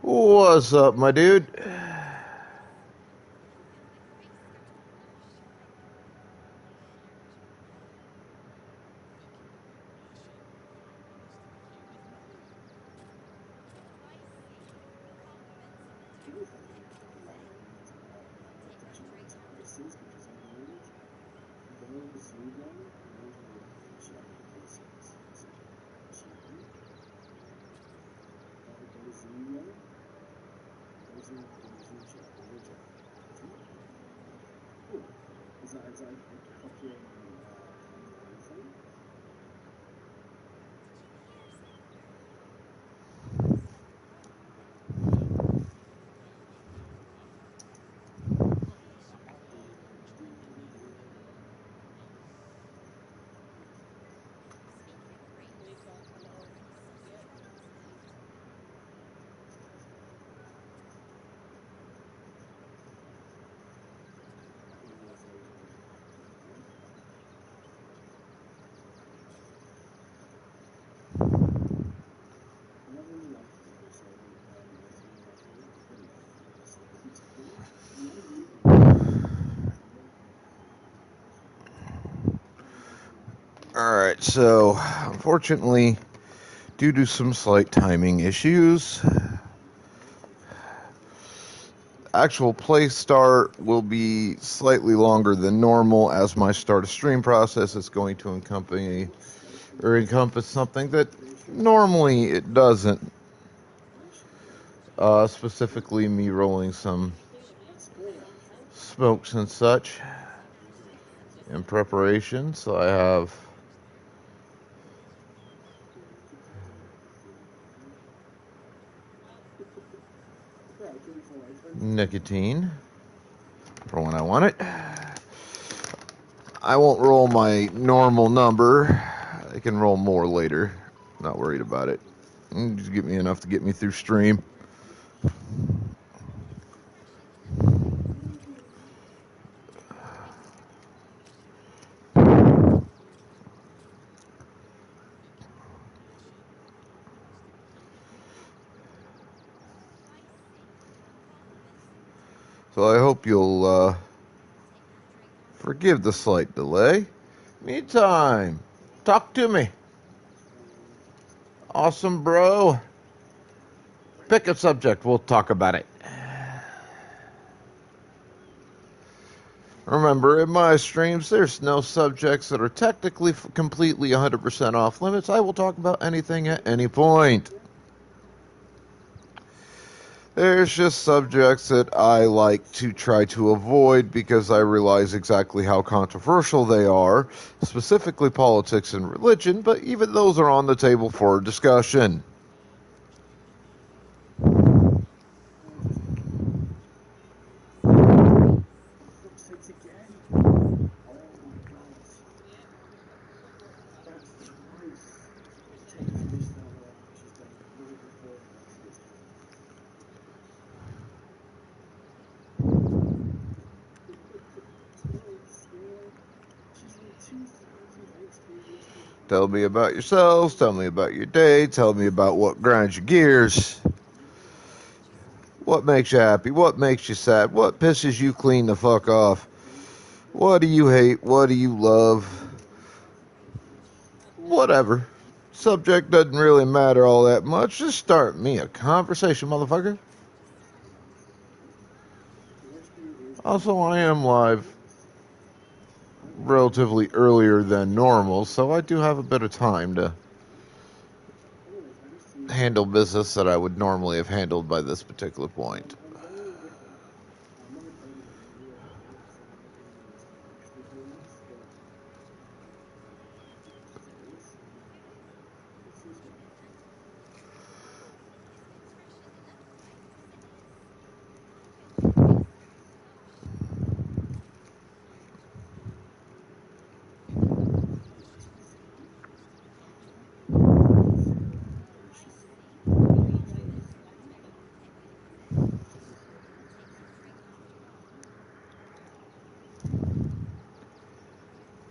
What's up, my dude? Alright, so unfortunately, due to some slight timing issues, actual play start will be slightly longer than normal, as my start of stream process is going to encompass something that normally it doesn't. Specifically me rolling some smokes and such in preparation. So I have nicotine for when I want it. I won't roll my normal number. I can roll more later. Not worried about it. Just get me enough to get me through stream. So I hope you'll forgive the slight delay. Meantime, talk to me. Awesome, bro. Pick a subject. We'll talk about it. Remember, in my streams, there's no subjects that are technically completely 100% off limits. I will talk about anything at any point. There's just subjects that I like to try to avoid because I realize exactly how controversial they are, specifically politics and religion, but even those are on the table for discussion. Tell me about yourselves. Tell me about your day. Tell me about what grinds your gears. What makes you happy? What makes you sad? What pisses you clean the fuck off? What do you hate? What do you love? Whatever. Subject doesn't really matter all that much. Just start me a conversation, motherfucker. Also, I am live relatively earlier than normal, so I do have a bit of time to handle business that I would normally have handled by this particular point.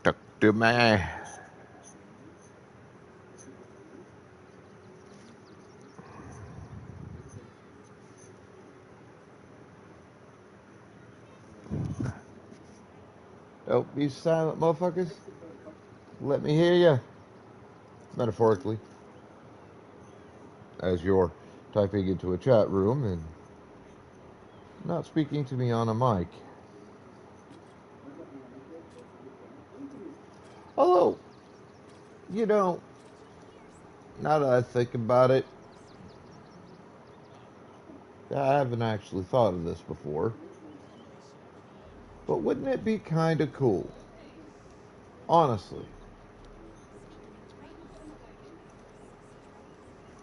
Talk to me. Don't be silent, motherfuckers. Let me hear you. Metaphorically, as you're typing into a chat room and not speaking to me on a mic. Although, you know, now that I think about it, I haven't actually thought of this before. But wouldn't it be kind of cool, honestly,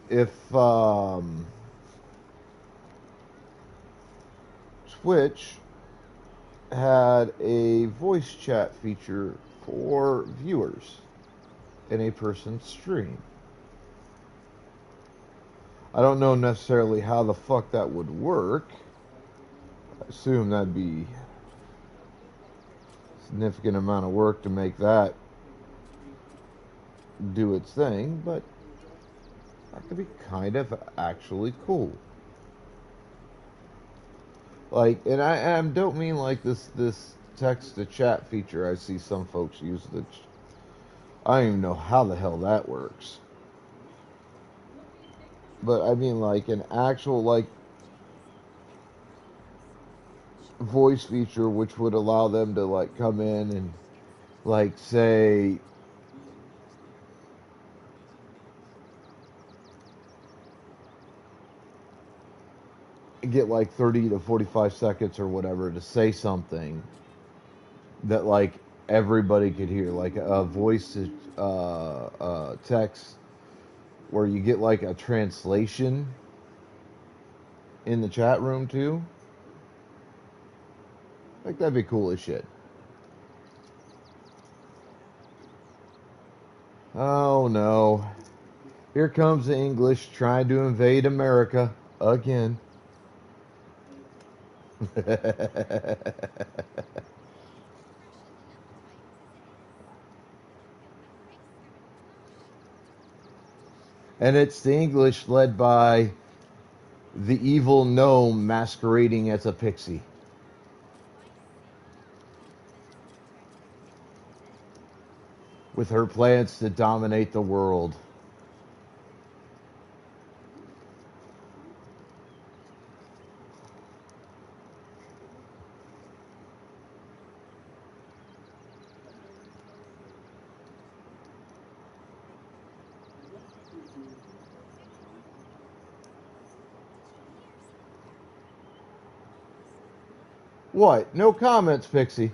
if Twitch had a voice chat feature for viewers in a person's stream? I don't know necessarily how the fuck that would work. I assume that'd be a significant amount of work to make that do its thing, but that could be kind of actually cool. Like, and I don't mean like this text to chat feature I see some folks use. I don't even know how the hell that works. But I mean like an actual like voice feature which would allow them to like come in and like say get like 30 to 45 seconds or whatever to say something that like everybody could hear, like a voice text where you get like a translation in the chat room too. Like that'd be cool as shit. Oh no. Here comes the English trying to invade America again. And it's the English led by the evil gnome masquerading as a pixie. With her plans to dominate the world. What? No comments, Pixie.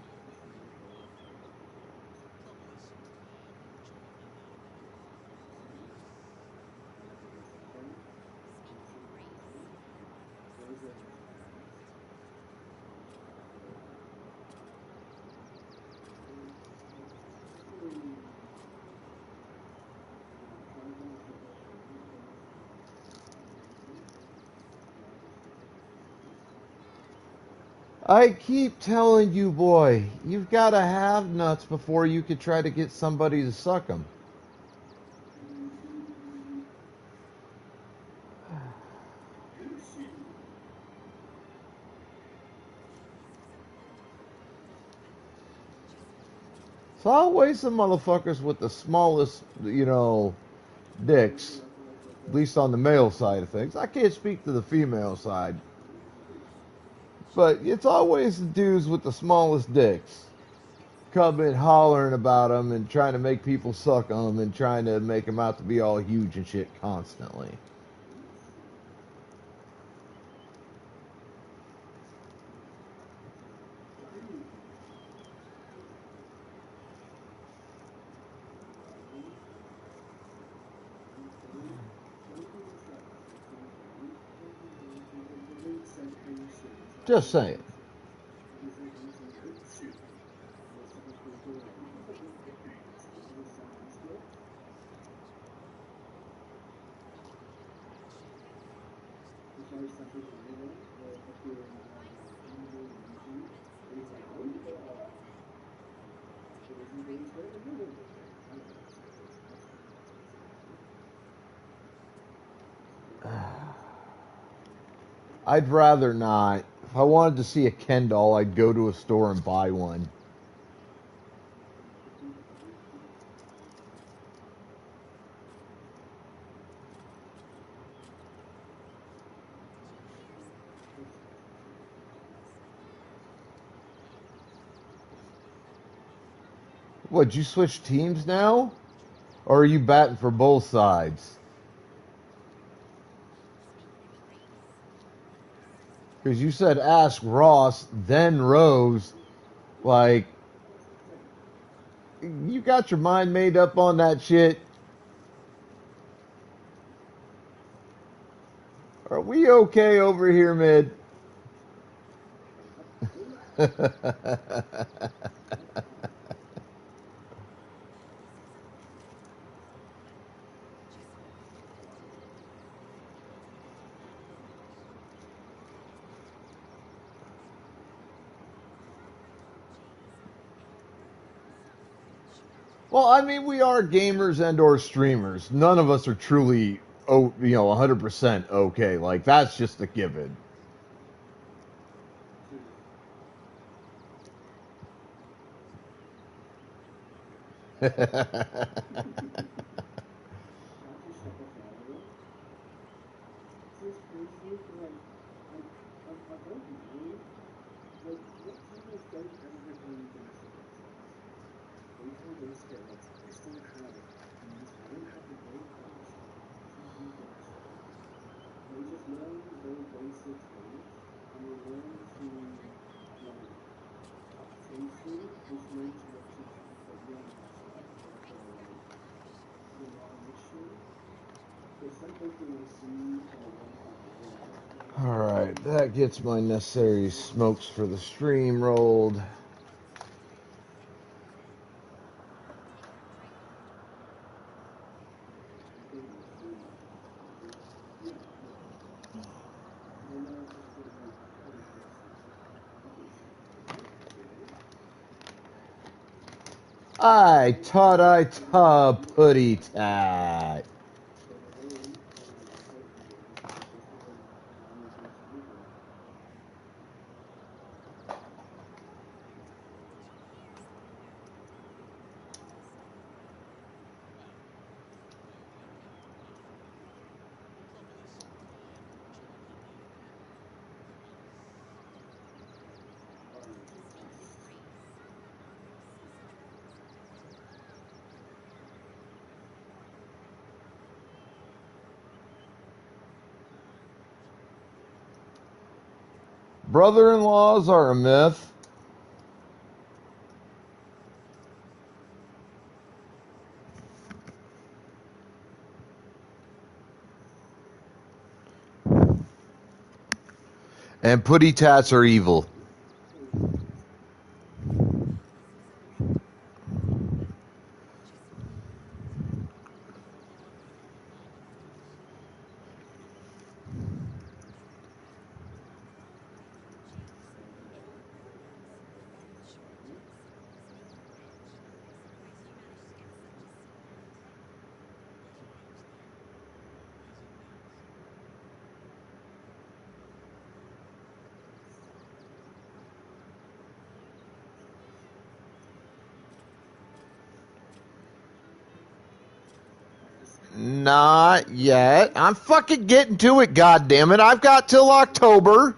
I keep telling you, boy, you've got to have nuts before you could try to get somebody to suck them. It's always the motherfuckers with the smallest, dicks. At least on the male side of things. I can't speak to the female side. But it's always the dudes with the smallest dicks coming hollering about them and trying to make people suck them and trying to make them out to be all huge and shit constantly. Just saying. I'd rather not. If I wanted to see a Ken doll, I'd go to a store and buy one. What, you switch teams now? Or are you batting for both sides? Because you said ask Ross, then Rose. Like, you got your mind made up on that shit? Are we okay over here, mid? Well, I mean, we are gamers and or streamers. None of us are truly, 100% okay. Like, that's just a given. Alright, that gets my necessary smokes for the stream rolled. I ta putty tat. Brother-in-laws are a myth. And putty tats are evil. Not yet. I'm fucking getting to it, goddammit. I've got till October.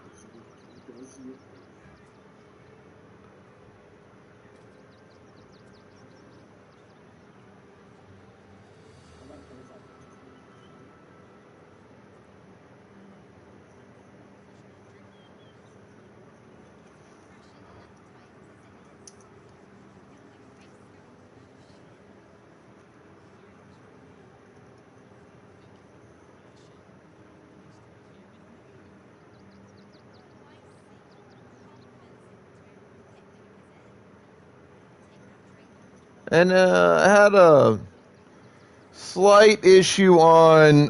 And I had a slight issue on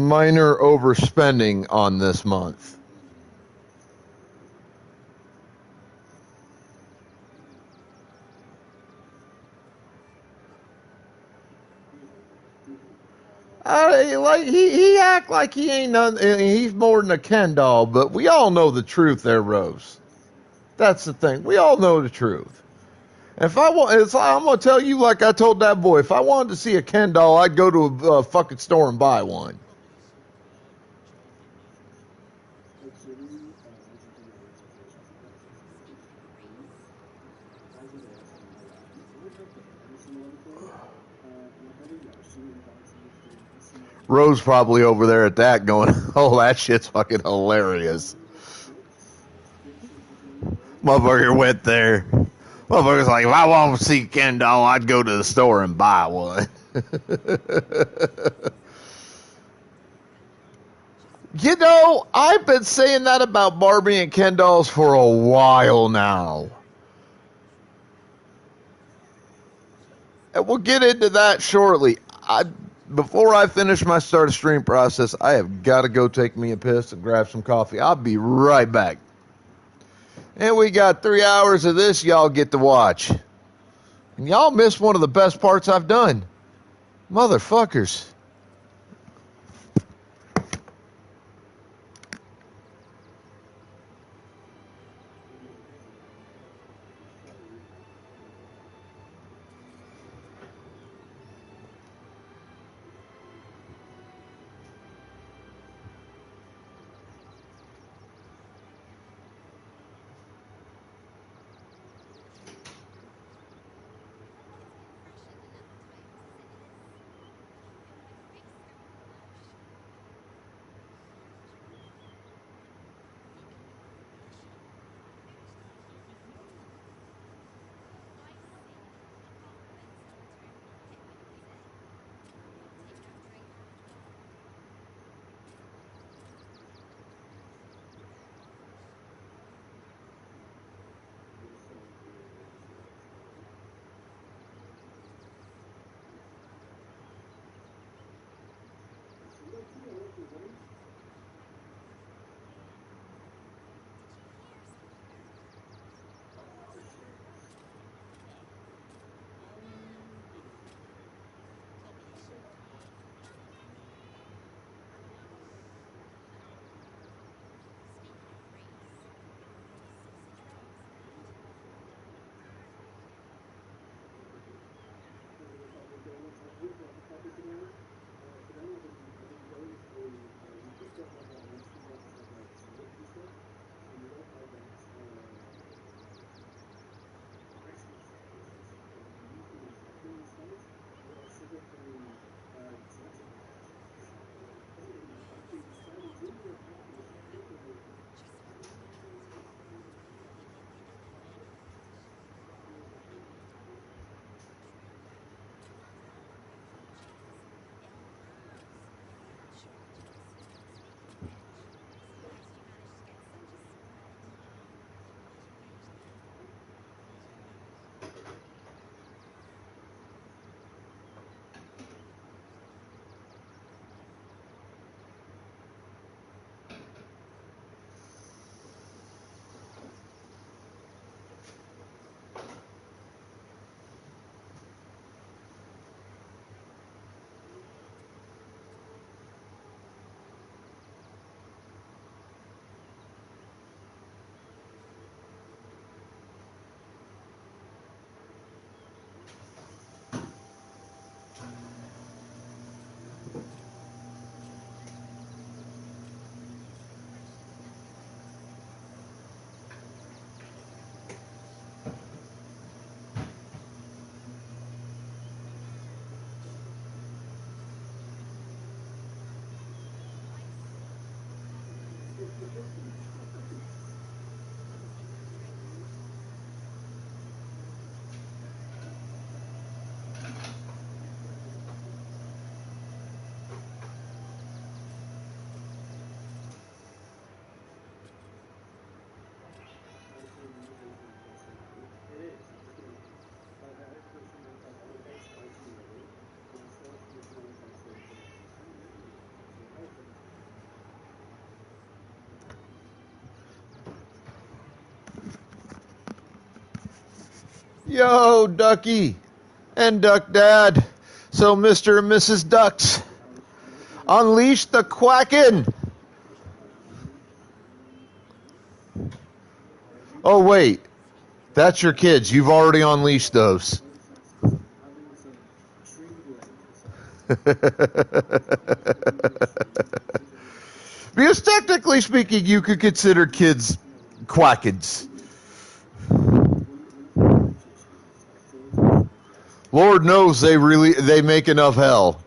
minor overspending on this month. Like he act like he ain't nothing. He's more than a Ken doll, but we all know the truth, there, Rose. That's the thing. We all know the truth. If I want, I'm gonna tell you like I told that boy. If I wanted to see a Ken doll, I'd go to a fucking store and buy one. Rose probably over there at that going, "Oh, that shit's fucking hilarious." Motherfucker went there. Motherfucker's like, if I want to see Ken doll, I'd go to the store and buy one. You know, I've been saying that about Barbie and Ken dolls for a while now. And we'll get into that shortly. Before I finish my start a stream process, I have got to go take me a piss and grab some coffee. I'll be right back. And we got 3 hours of this y'all get to watch. And y'all missed one of the best parts I've done. Motherfuckers. Yo, Ducky and Duck Dad. So, Mr. and Mrs. Ducks, unleash the Quacken. Oh, wait. That's your kids. You've already unleashed those. Because technically speaking, you could consider kids quackins. Lord knows they make enough hell.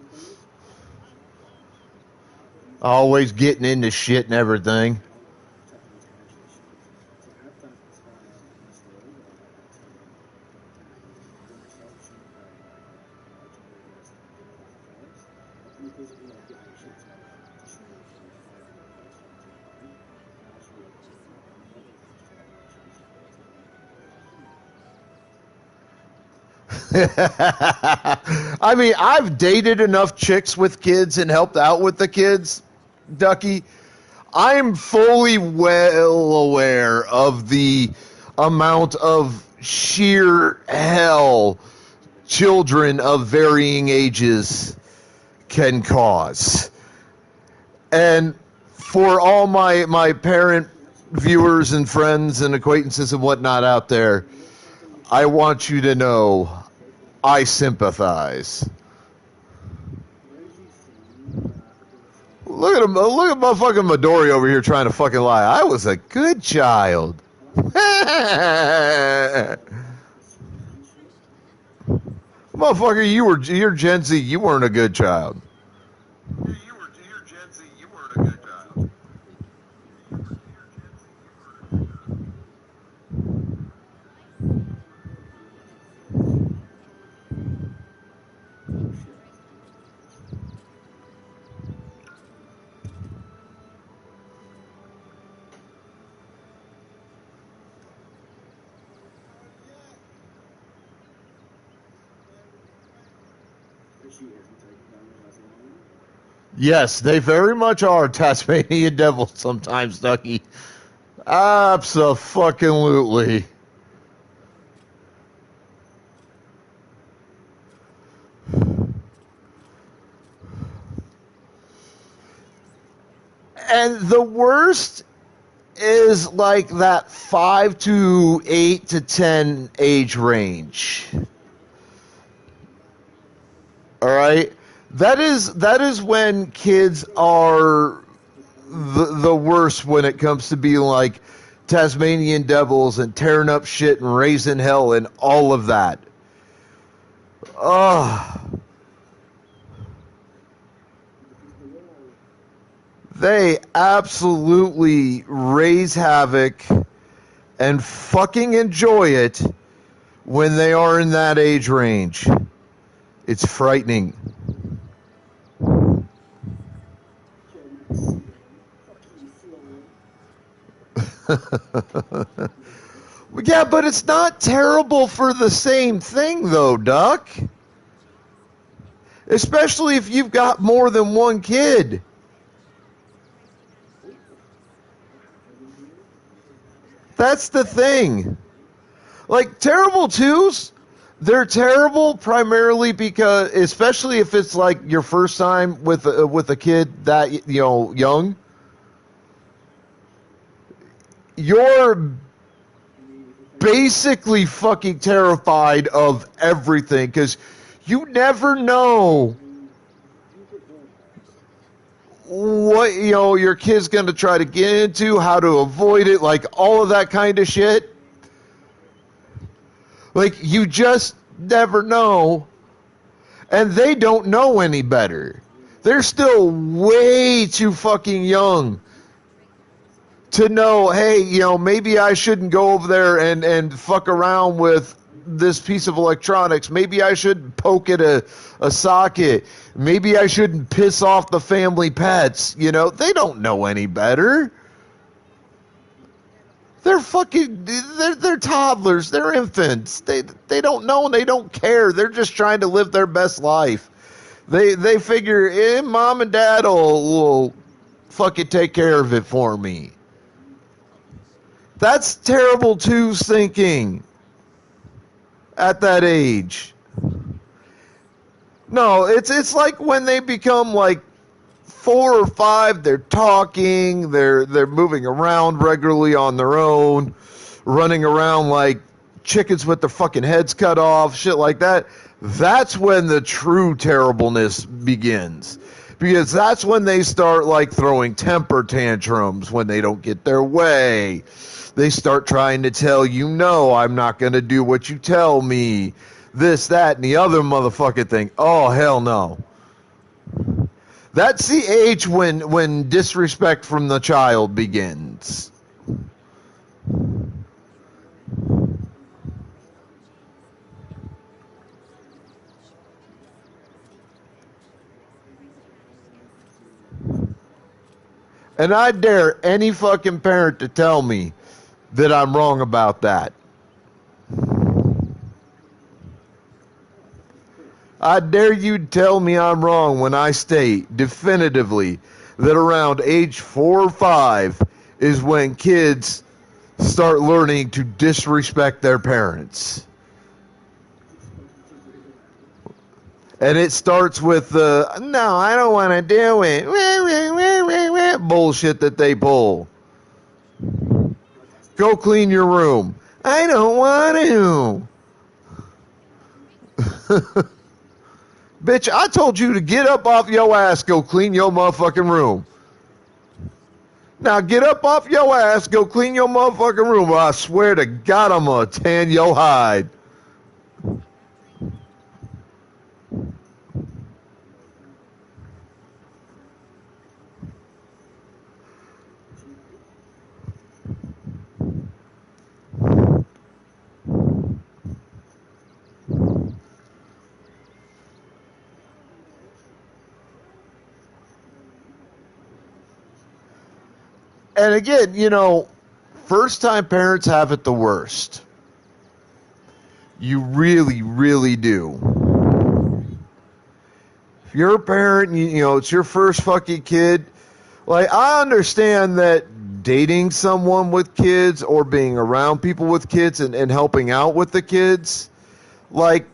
Always getting into shit and everything. I mean, I've dated enough chicks with kids and helped out with the kids, Ducky. I'm fully well aware of the amount of sheer hell children of varying ages can cause. And for all my parent viewers and friends and acquaintances and whatnot out there, I want you to know I sympathize. Look at him! Look at motherfucking Midori over here trying to fucking lie. I was a good child. Motherfucker, you're Gen Z. You weren't a good child. You're Gen Z. You weren't a good child. Yes, they very much are Tasmanian devils sometimes, Ducky. Abso-fucking-lutely. And the worst is like that 5 to 8 to 10 age range. All right? That is when kids are the worst when it comes to being like Tasmanian devils and tearing up shit and raising hell and all of that. They absolutely raise havoc and fucking enjoy it when they are in that age range. It's frightening. Yeah, but it's not terrible for the same thing, though, Duck. Especially if you've got more than one kid. That's the thing. Like, terrible twos, they're terrible primarily because, especially if it's like your first time with a kid that, you know, young. You're basically fucking terrified of everything because you never know what, your kid's going to try to get into, how to avoid it, like all of that kind of shit. Like, you just never know. And they don't know any better. They're still way too fucking young to know, hey, maybe I shouldn't go over there and fuck around with this piece of electronics. Maybe I should poke at a socket. Maybe I shouldn't piss off the family pets. They don't know any better. They're they're toddlers. They're infants. They don't know and they don't care. They're just trying to live their best life. They figure, mom and dad will fucking take care of it for me. That's terrible two's thinking at that age. No, it's like when they become like 4 or 5, they're talking, they're moving around regularly on their own, running around like chickens with their fucking heads cut off, shit like that. That's when the true terribleness begins. Because that's when they start like throwing temper tantrums when they don't get their way. They start trying to tell you, no, I'm not going to do what you tell me. This, that, and the other motherfucking thing. Oh, hell no. That's the age when disrespect from the child begins. And I dare any fucking parent to tell me that I'm wrong about that. I dare you tell me I'm wrong when I state definitively that around age 4 or 5 is when kids start learning to disrespect their parents. And it starts with the, no, I don't want to do it, bullshit that they pull. Go clean your room. I don't want to. Bitch, I told you to get up off your ass, go clean your motherfucking room. Now get up off your ass, go clean your motherfucking room, or I swear to God I'm gonna tan your hide. And again, first-time parents have it the worst. You really, really do. If you're a parent, it's your first fucking kid. Like, I understand that dating someone with kids or being around people with kids and helping out with the kids, like,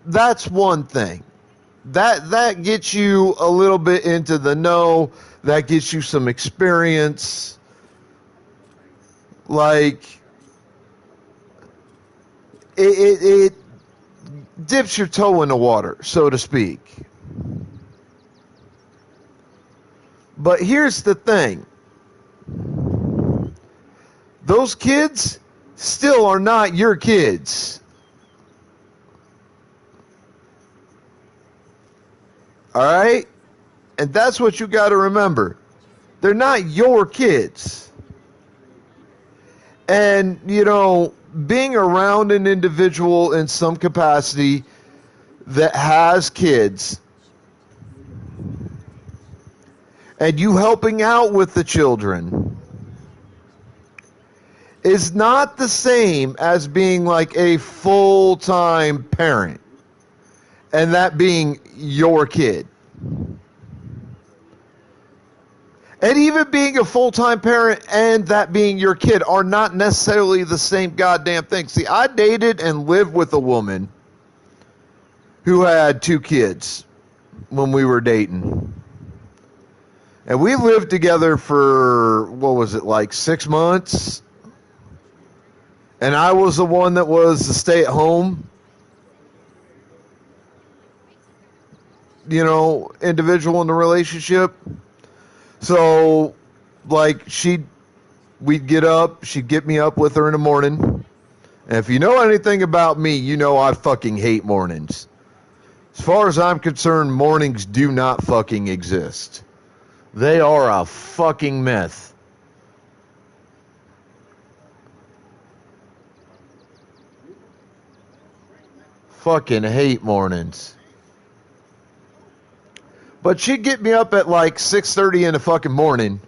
that's one thing. That gets you a little bit into the know. That gets you some experience. Like, it dips your toe in the water, so to speak. But here's the thing. Those kids still are not your kids. All right? And that's what you got to remember. They're not your kids. And, being around an individual in some capacity that has kids and you helping out with the children is not the same as being like a full-time parent and that being your kid. And even being a full-time parent and that being your kid are not necessarily the same goddamn thing. See, I dated and lived with a woman who had 2 kids when we were dating. And we lived together for, 6 months? And I was the one that was the stay-at-home, individual in the relationship. So, like, we'd get up, she'd get me up with her in the morning. And if you know anything about me, you know I fucking hate mornings. As far as I'm concerned, mornings do not fucking exist. They are a fucking myth. Fucking hate mornings. But she'd get me up at like 6:30 in the fucking morning.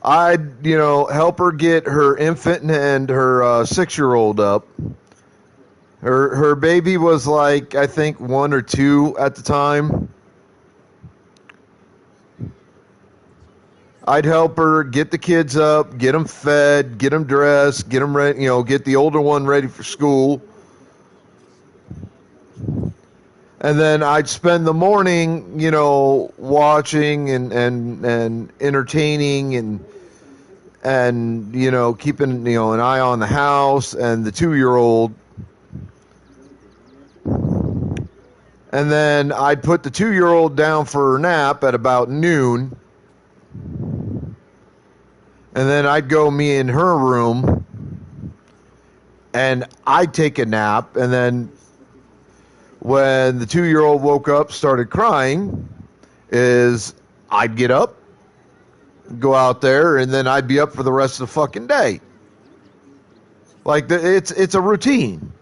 I'd, help her get her infant and her 6-year-old up. Her baby was like, I think 1 or 2 at the time. I'd help her get the kids up, get them fed, get them dressed, get them ready, get the older one ready for school. And then I'd spend the morning, watching and entertaining and keeping, an eye on the house and the 2-year-old. And then I'd put the 2-year-old down for her nap at about noon. And then I'd go me in her room and I'd take a nap. And then when the 2-year-old woke up, started crying, I'd get up, go out there, and then I'd be up for the rest of the fucking day. Like, it's a routine.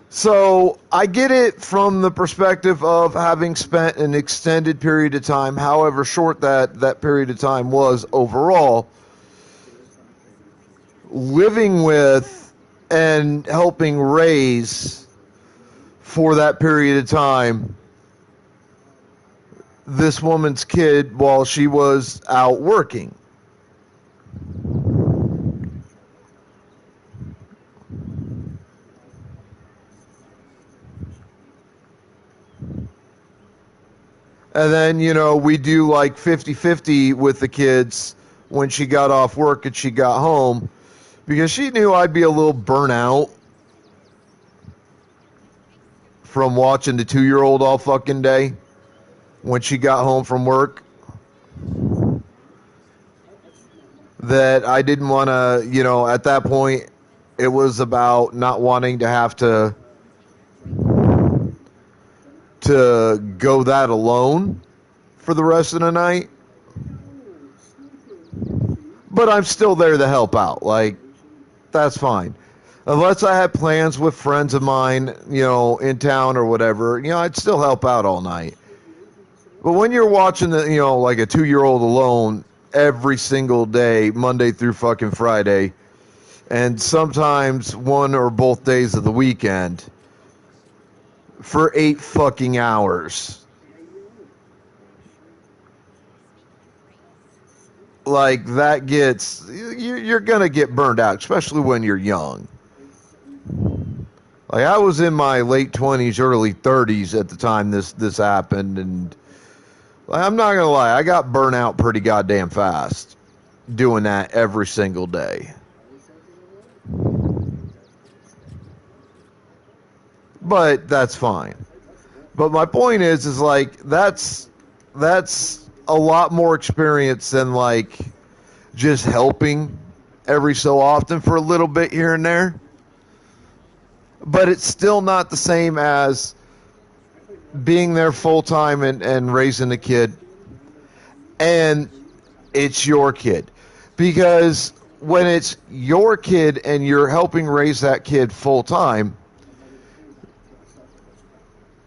So I get it from the perspective of having spent an extended period of time, however short that period of time was overall, living with and helping raise for that period of time this woman's kid while she was out working. And then, we do like 50-50 with the kids when she got off work and she got home because she knew I'd be a little burnt out from watching the 2-year-old all fucking day when she got home from work. That I didn't want to, at that point, it was about not wanting to have to go that alone for the rest of the night. But I'm still there to help out. Like, that's fine. Unless I had plans with friends of mine, in town or whatever, I'd still help out all night. But when you're watching like a 2-year-old alone every single day, Monday through fucking Friday, and sometimes one or both days of the weekend, for 8 fucking hours. Like, that you're gonna get burned out, especially when you're young. Like, I was in my late 20s, early 30s at the time this happened, and like, I'm not gonna lie, I got burnt out pretty goddamn fast doing that every single day. But that's fine. But my point is like that's a lot more experience than like just helping every so often for a little bit here and there. But it's still not the same as being there full time and raising a kid. And it's your kid. Because when it's your kid and you're helping raise that kid full time,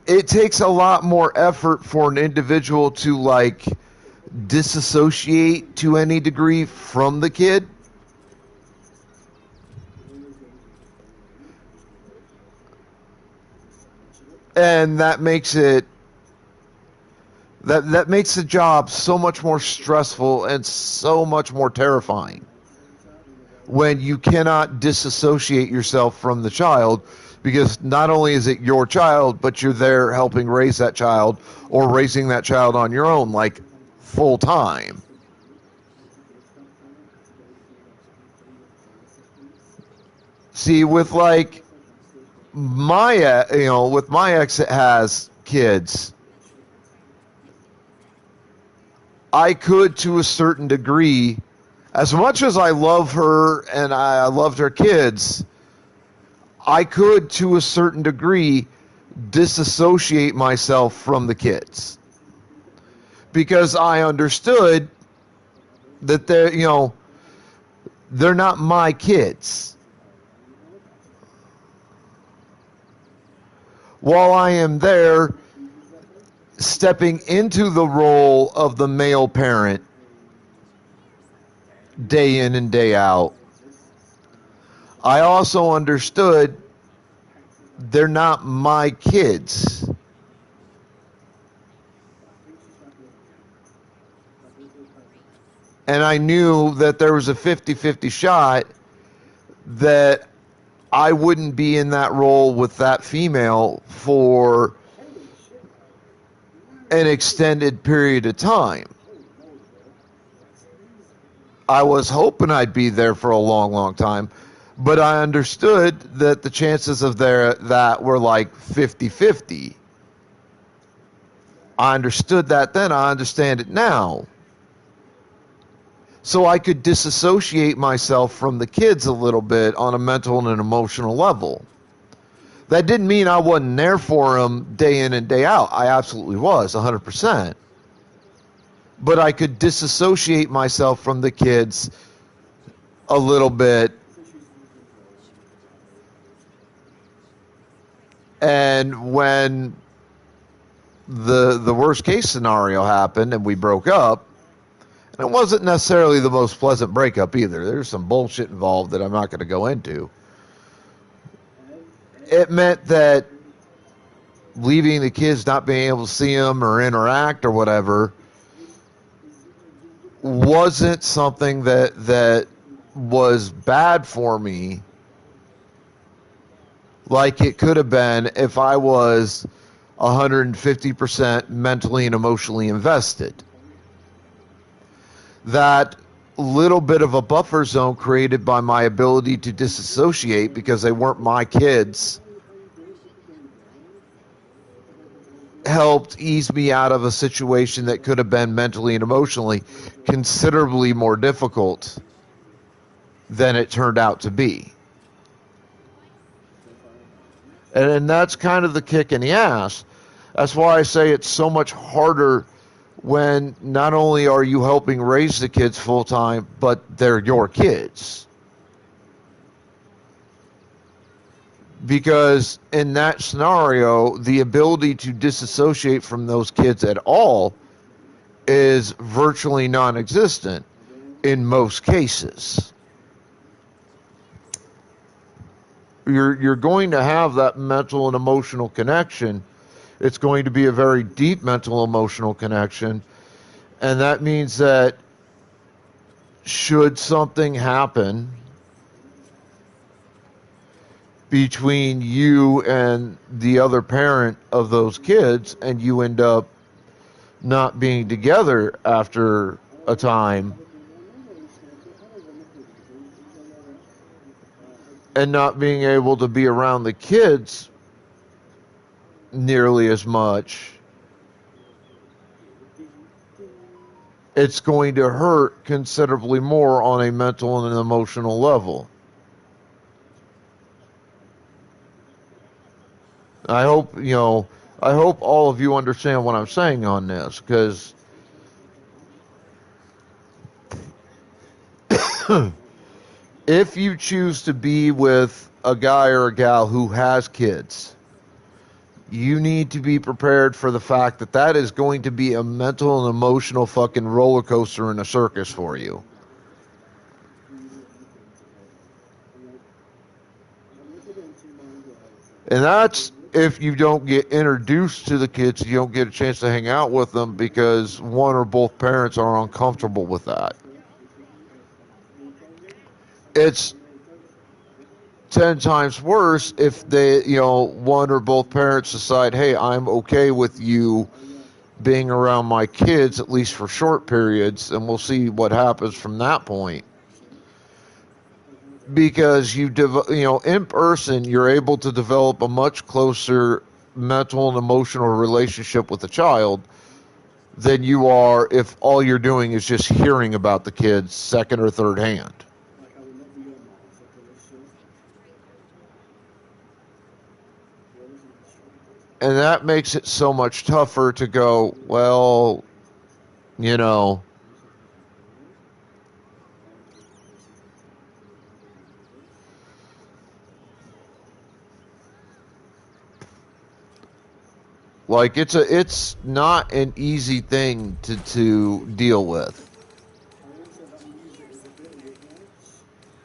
it takes a lot more effort for an individual to like disassociate to any degree from the kid. And that makes it that makes the job so much more stressful and so much more terrifying when you cannot disassociate yourself from the child, because not only is it your child, but you're there helping raise that child or raising that child on your own, like full time. See, with like with my ex that has kids, I could, to a certain degree, as much as I love her and I loved her kids, I could, to a certain degree, disassociate myself from the kids because I understood that they're not my kids. While I am there stepping into the role of the male parent day in and day out, I also understood they're not my kids. And I knew that there was a 50-50 shot that I wouldn't be in that role with that female for an extended period of time. I was hoping I'd be there for a long, long time, but I understood that the chances of that were like 50-50. I understood that then, I understand it now. So I could disassociate myself from the kids a little bit on a mental and an emotional level. That didn't mean I wasn't there for them day in and day out. I absolutely was, 100%. But I could disassociate myself from the kids a little bit. And when the worst case scenario happened and we broke up, and it wasn't necessarily the most pleasant breakup either. There's some bullshit involved that I'm not going to go into. It meant that leaving the kids, not being able to see them or interact or whatever, wasn't something that was bad for me like it could have been if I was 150% mentally and emotionally invested. That little bit of a buffer zone created by my ability to disassociate because they weren't my kids helped ease me out of a situation that could have been mentally and emotionally considerably more difficult than it turned out to be. And that's kind of the kick in the ass. That's why I say it's so much harder when not only are you helping raise the kids full time, but they're your kids. Because in that scenario, the ability to disassociate from those kids at all is virtually non-existent in most cases. You're going to have that mental and emotional connection. It's going to be a very deep mental emotional connection. And that means that should something happen between you and the other parent of those kids and you end up not being together after a time and not being able to be around the kids nearly as much, it's going to hurt considerably more on a mental and an emotional level. I hope all of you understand what I'm saying on this, because if you choose to be with a guy or a gal who has kids, you need to be prepared for the fact that that is going to be a mental and emotional fucking roller coaster in a circus for you. And that's if you don't get introduced to the kids, you don't get a chance to hang out with them because one or both parents are uncomfortable with that. It's 10 times worse if they, one or both parents decide, hey, I'm okay with you being around my kids, at least for short periods, and we'll see what happens from that point. Because in person, you're able to develop a much closer mental and emotional relationship with the child than you are if all you're doing is just hearing about the kids second or third hand. And that makes it so much tougher to go, well, you know, like it's not an easy thing to deal with.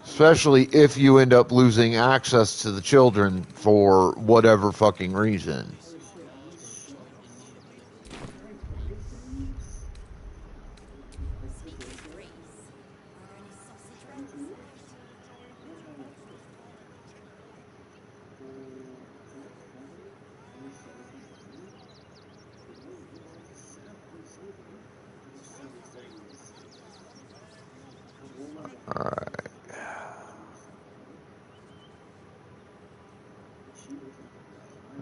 Especially if you end up losing access to the children for whatever fucking reason. Alright.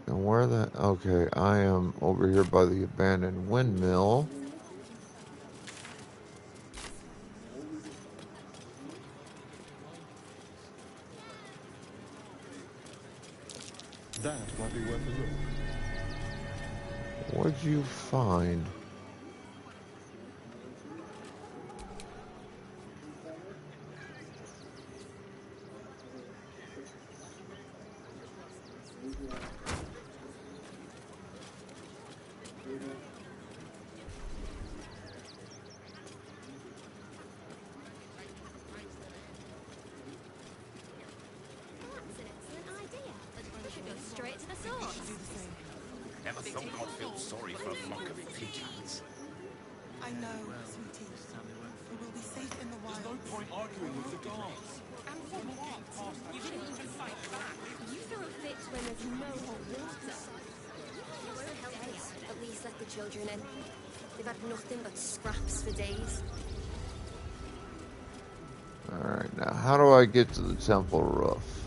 And where the... Okay, I am over here by the abandoned windmill. That might be worth a look. What'd you find? Never thought I'd feel sorry for a flock of pigeons. I know, sweetie. We will be safe in the wild. There's no point arguing with the guards. And for what? You didn't even fight back. You throw fits when there's no hot water. It won't help us. At least let the children in. They've had nothing but scraps for days. Alright, now how do I get to the temple roof?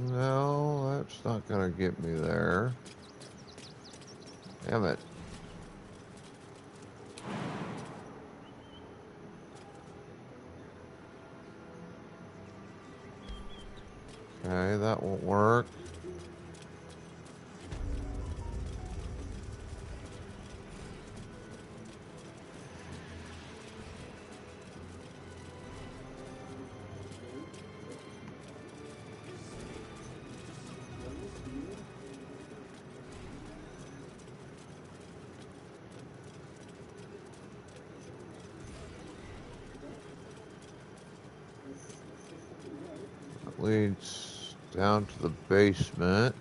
No, that's not gonna get me there. Damn it. Okay, that won't work. That leads down to the basement.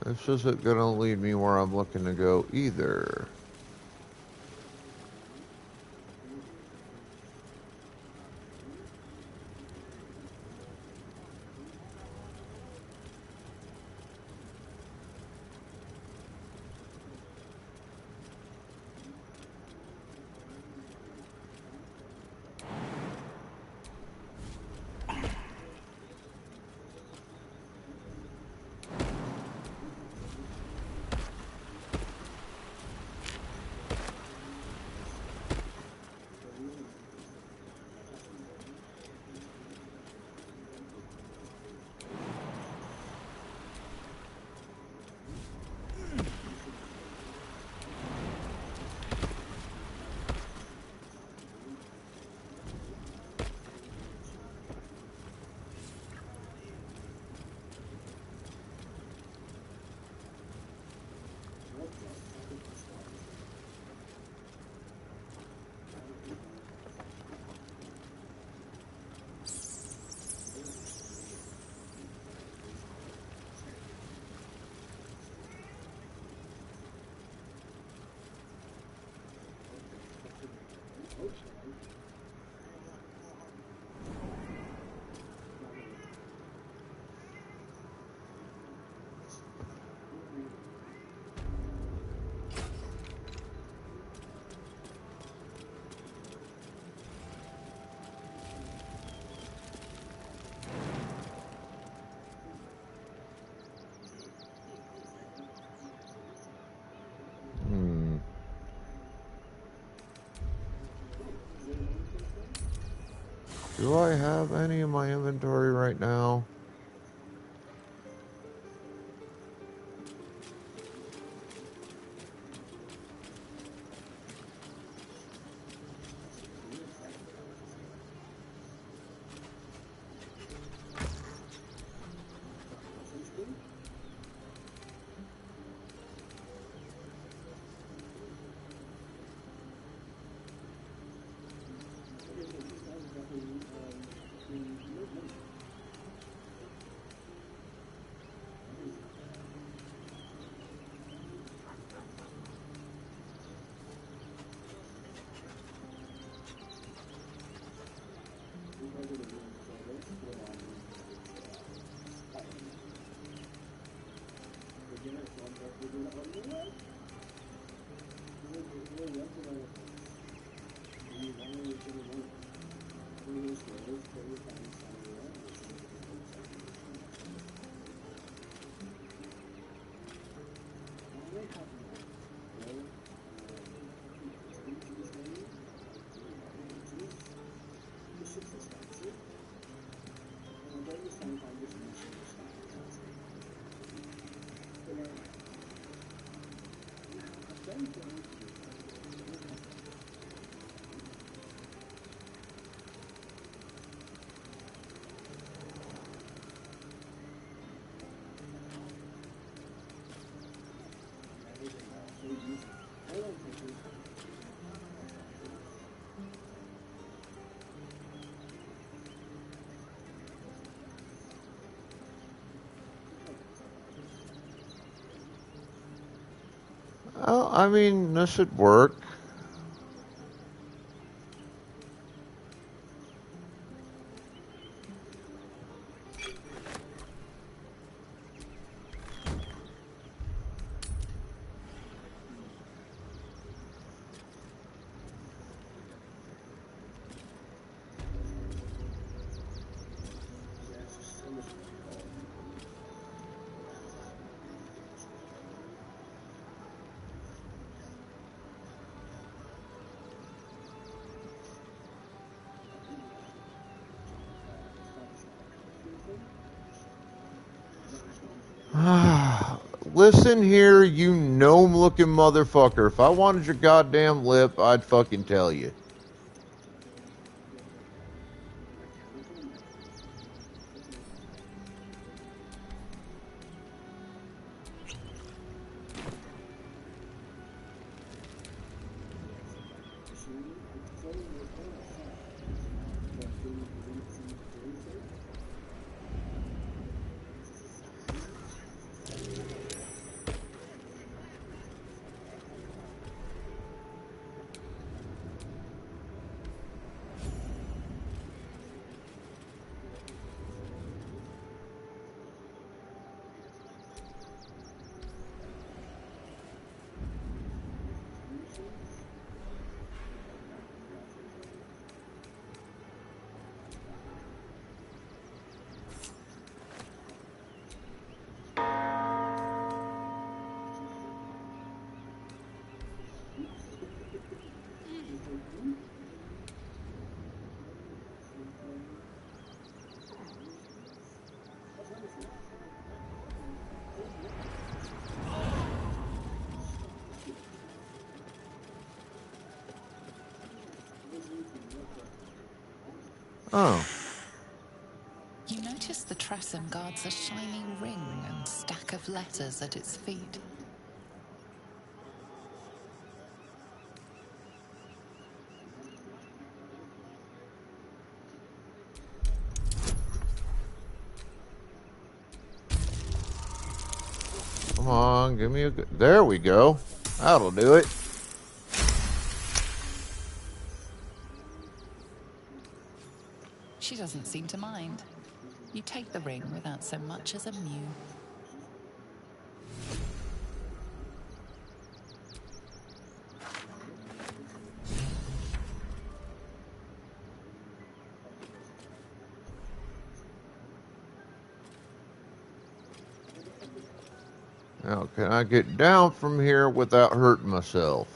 This isn't gonna lead me where I'm looking to go either. Do I have any in my inventory right now? Oh, I mean, this should work. Listen here, you gnome-looking motherfucker. If I wanted your goddamn lip, I'd fucking tell you. Oh. You notice the Tressum guards a shiny ring and stack of letters at its feet. Come on, give me a good... There we go. That'll do it. She doesn't seem to mind. You take the ring without so much as a mew. Now, can I get down from here without hurting myself?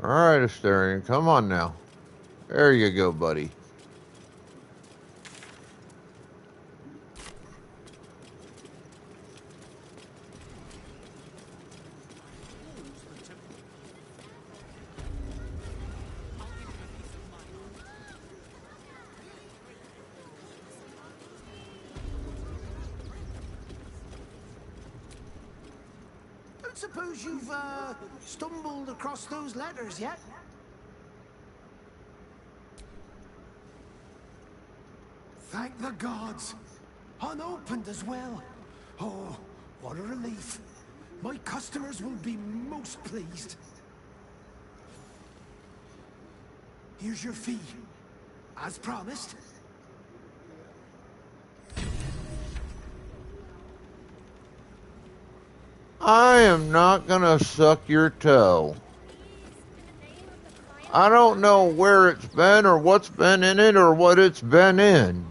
Alright, Asterion, come on now. There you go, buddy. Don't suppose you've, stumbled across those letters yet? Thank the gods! Unopened as well. Oh, what a relief. My customers will be most pleased. Here's your fee. As promised. I am not gonna suck your toe. I don't know where it's been or what's been in it or what it's been in.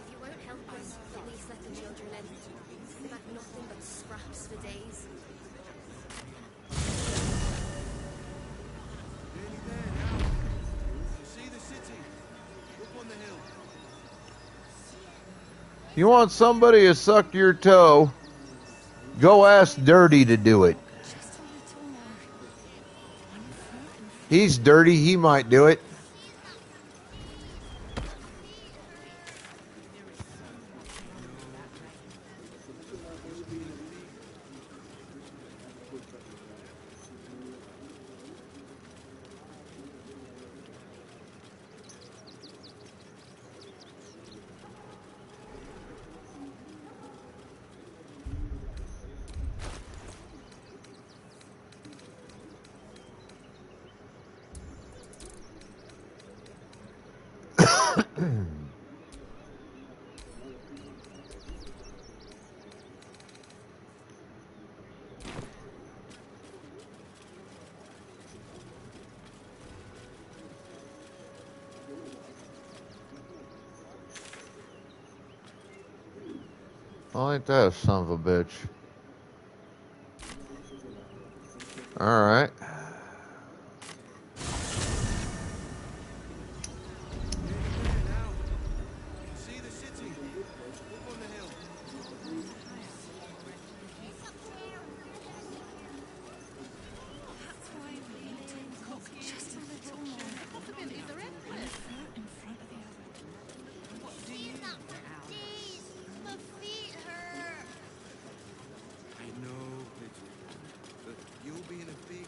If you won't help us, at least let the children in. They've had nothing but scraps for days. Nearly there now. You see the city? Up on the hill. You want somebody to suck your toe, go ask Dirty to do it. Just a little more. 1 foot in front. He's dirty, he might do it. Oh, ain't that a son of a bitch. Alright. Nearly there now. You see the city? Up on the hill. That's why we need to cook just a little more. Possibilities are endless. 1 foot in front of the other. What do you Jeez, my feet hurt. I know, Little. But you'll be in a big...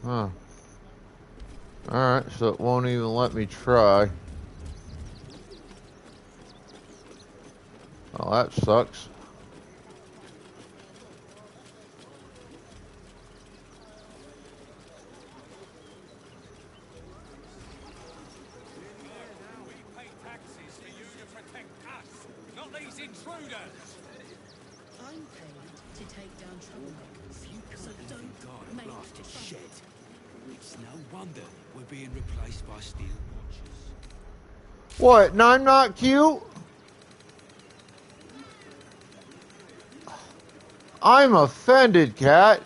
Huh. Alright, so it won't even let me try. Oh, that sucks. We pay taxes for you to protect us, not these intruders. I'm paid to take down troublemakers. You So can't don't even guard a make blasted fun. shed. It's no wonder we're being replaced by steel watchers. What? And I'm not cute? I'm offended, Cat.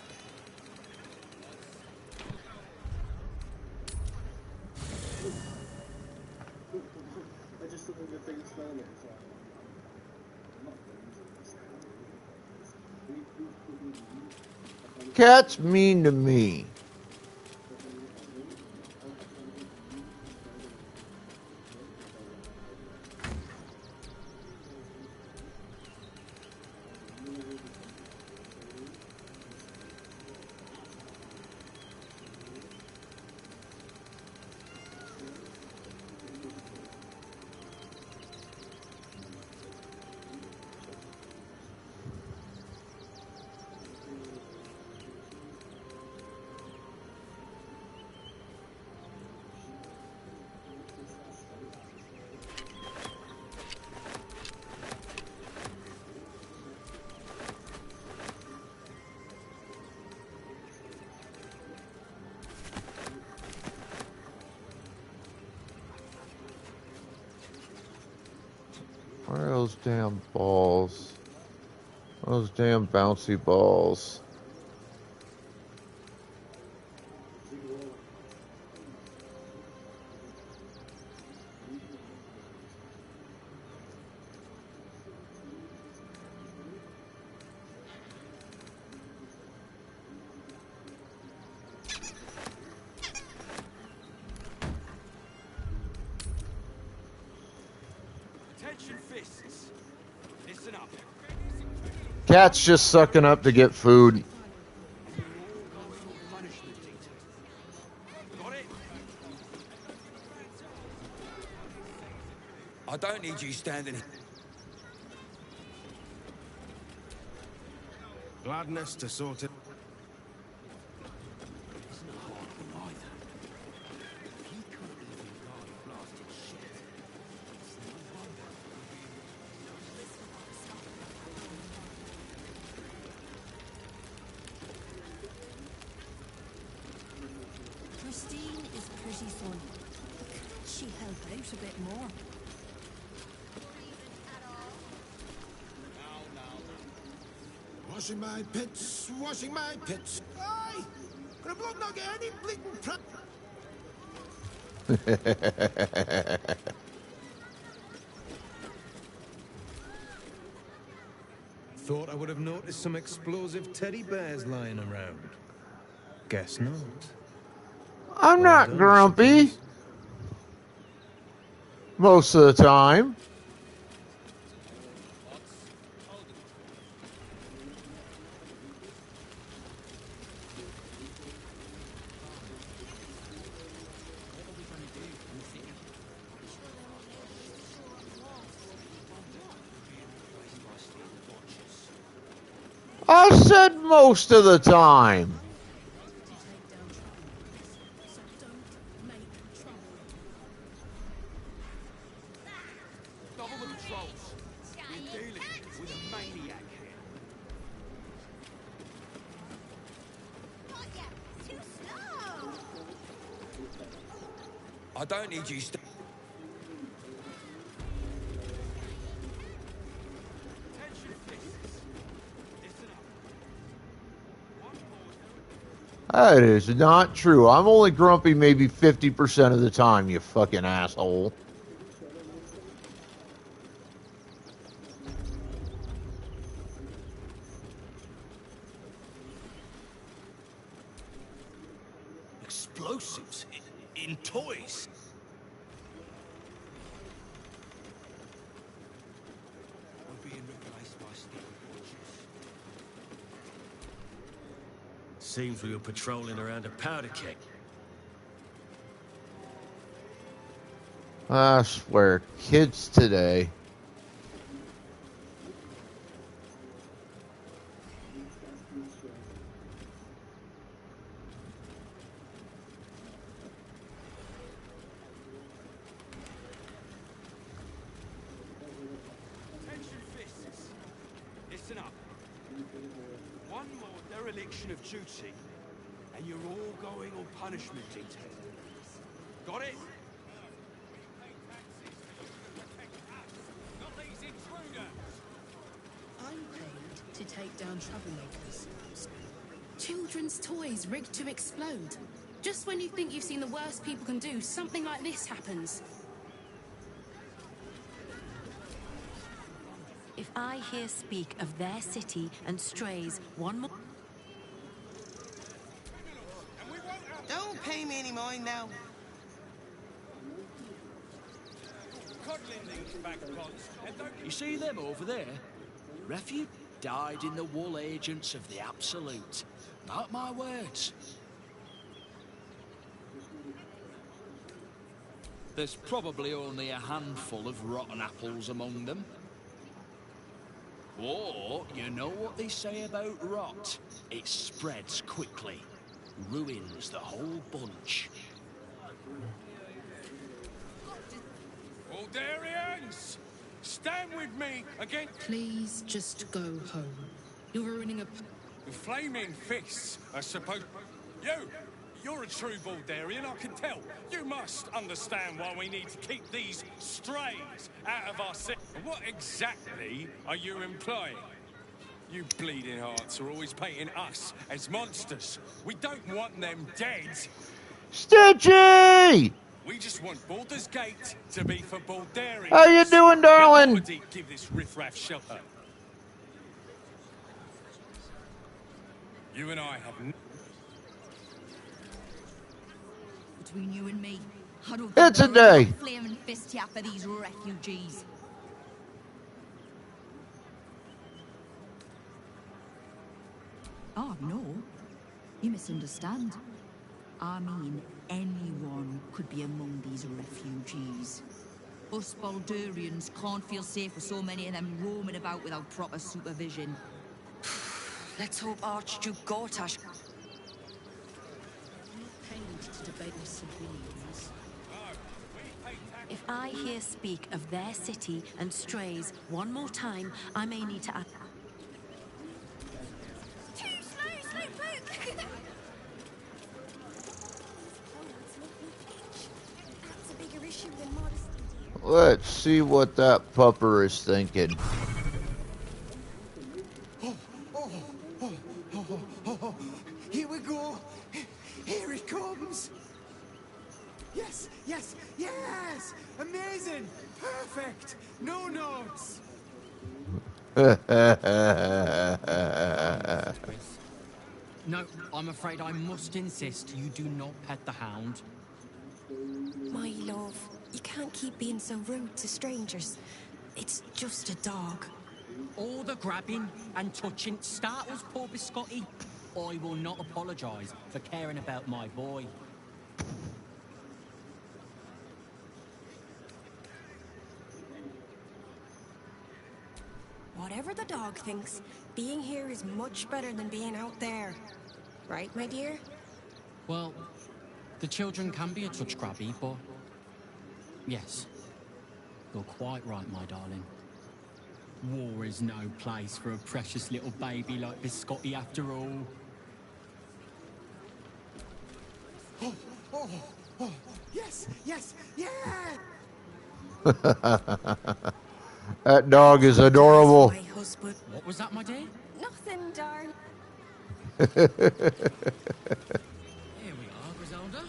Cat's mean to me. Where are those damn balls? Those damn bouncy balls. Attention fists. Listen up. Cat's just sucking up to get food. You're all going on punishment detail. Got it? I don't need you standing here. Gladness to sort it. It's not hard one either. If you couldn't even guard a blasted ship, it's no wonder. Christine is pretty fun. She help out a bit more. Washing my pits, washing my pits. Aye! Could a bloke not get any bleeding Thought I would have noticed some explosive teddy bears lying around. Guess not. I'm Well not done, grumpy. suppose. Most of the time. I said most of the time. Double the patrols. We're dealing with a maniac here. I don't need you Attention fists. Listen up. One more. That is not true. I'm only grumpy maybe 50% of the time, you fucking asshole. Explosives in toys. We're being replaced by steel watches. Seems we were patrolling around a powder keg. I swear, kids today. Attention fists. Listen up. One more dereliction of duty, and you're all going on punishment detail. Got it? I'm paid to take down troublemakers. Children's toys rigged to explode. Just when you think you've seen the worst people can do, something like this happens. If I hear speak of their city and strays one more... Don't pay me any mind now. You see them over there? Refuge died in the wool agents of the Absolute. Mark my words. There's probably only a handful of rotten apples among them. Or, you know what they say about rot? It spreads quickly. Ruins the whole bunch. Baldurians! Stand with me against... Please just go home. You're ruining a... The flaming fists are supposed... You're a true Baldurian, I can tell. You must understand why we need to keep these strays out of our city. What exactly are you implying? You bleeding hearts are always painting us as monsters. We don't want them dead. Stitchy! We just want Baldur's Gate to be for Baldurians. How you doing, darling? Give this riffraff shelter. You and I have... Between you and me, I don't It's a think there is day. enough flaming fist here for these refugees. Oh, no. You misunderstand. I mean, anyone could be among these refugees. Us Baldurians can't feel safe with so many of them roaming about without proper supervision. Let's hope Archduke Gortash... paid to debate with civilians. If I hear speak of their city and strays one more time, I may need to... Too slow, Slowpoke! That's a bigger issue than modesty. Let's see what that pupper is thinking. Here we go. Here it comes. Yes, yes, yes! Amazing! Perfect! No notes! No, I'm afraid I must insist you do not pet the hound. My love, you can't keep being so rude to strangers. It's just a dog. All the grabbing and touching startles poor Biscotti. I will not apologise for caring about my boy. Whatever the dog thinks, being here is much better than being out there. Right, my dear? Well, the children can be a touch grabby, but... yes, you're quite right, my darling. War is no place for a precious little baby like Biscotti after all. Oh, oh, oh, yes, yes, yeah! That dog is adorable. My husband. What was that, my dear? Nothing, darn. Here we are, Griselda.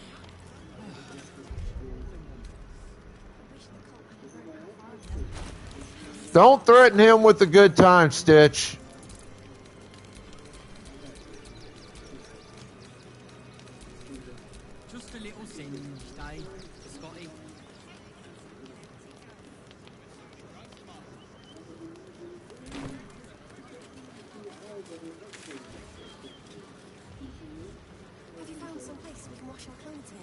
Don't threaten him with a good time, Stitch. Just a little singed, eh, Scotty? Have you found some place we can wash our clothes in?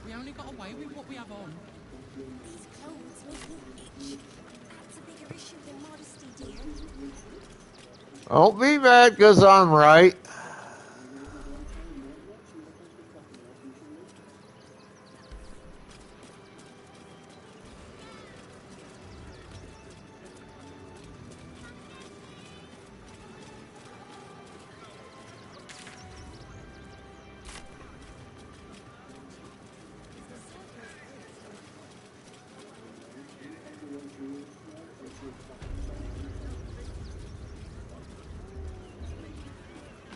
We only got away with what we have on. These clothes make me itch. That's a bigger issue than modesty, dear. Don't be mad because I'm right.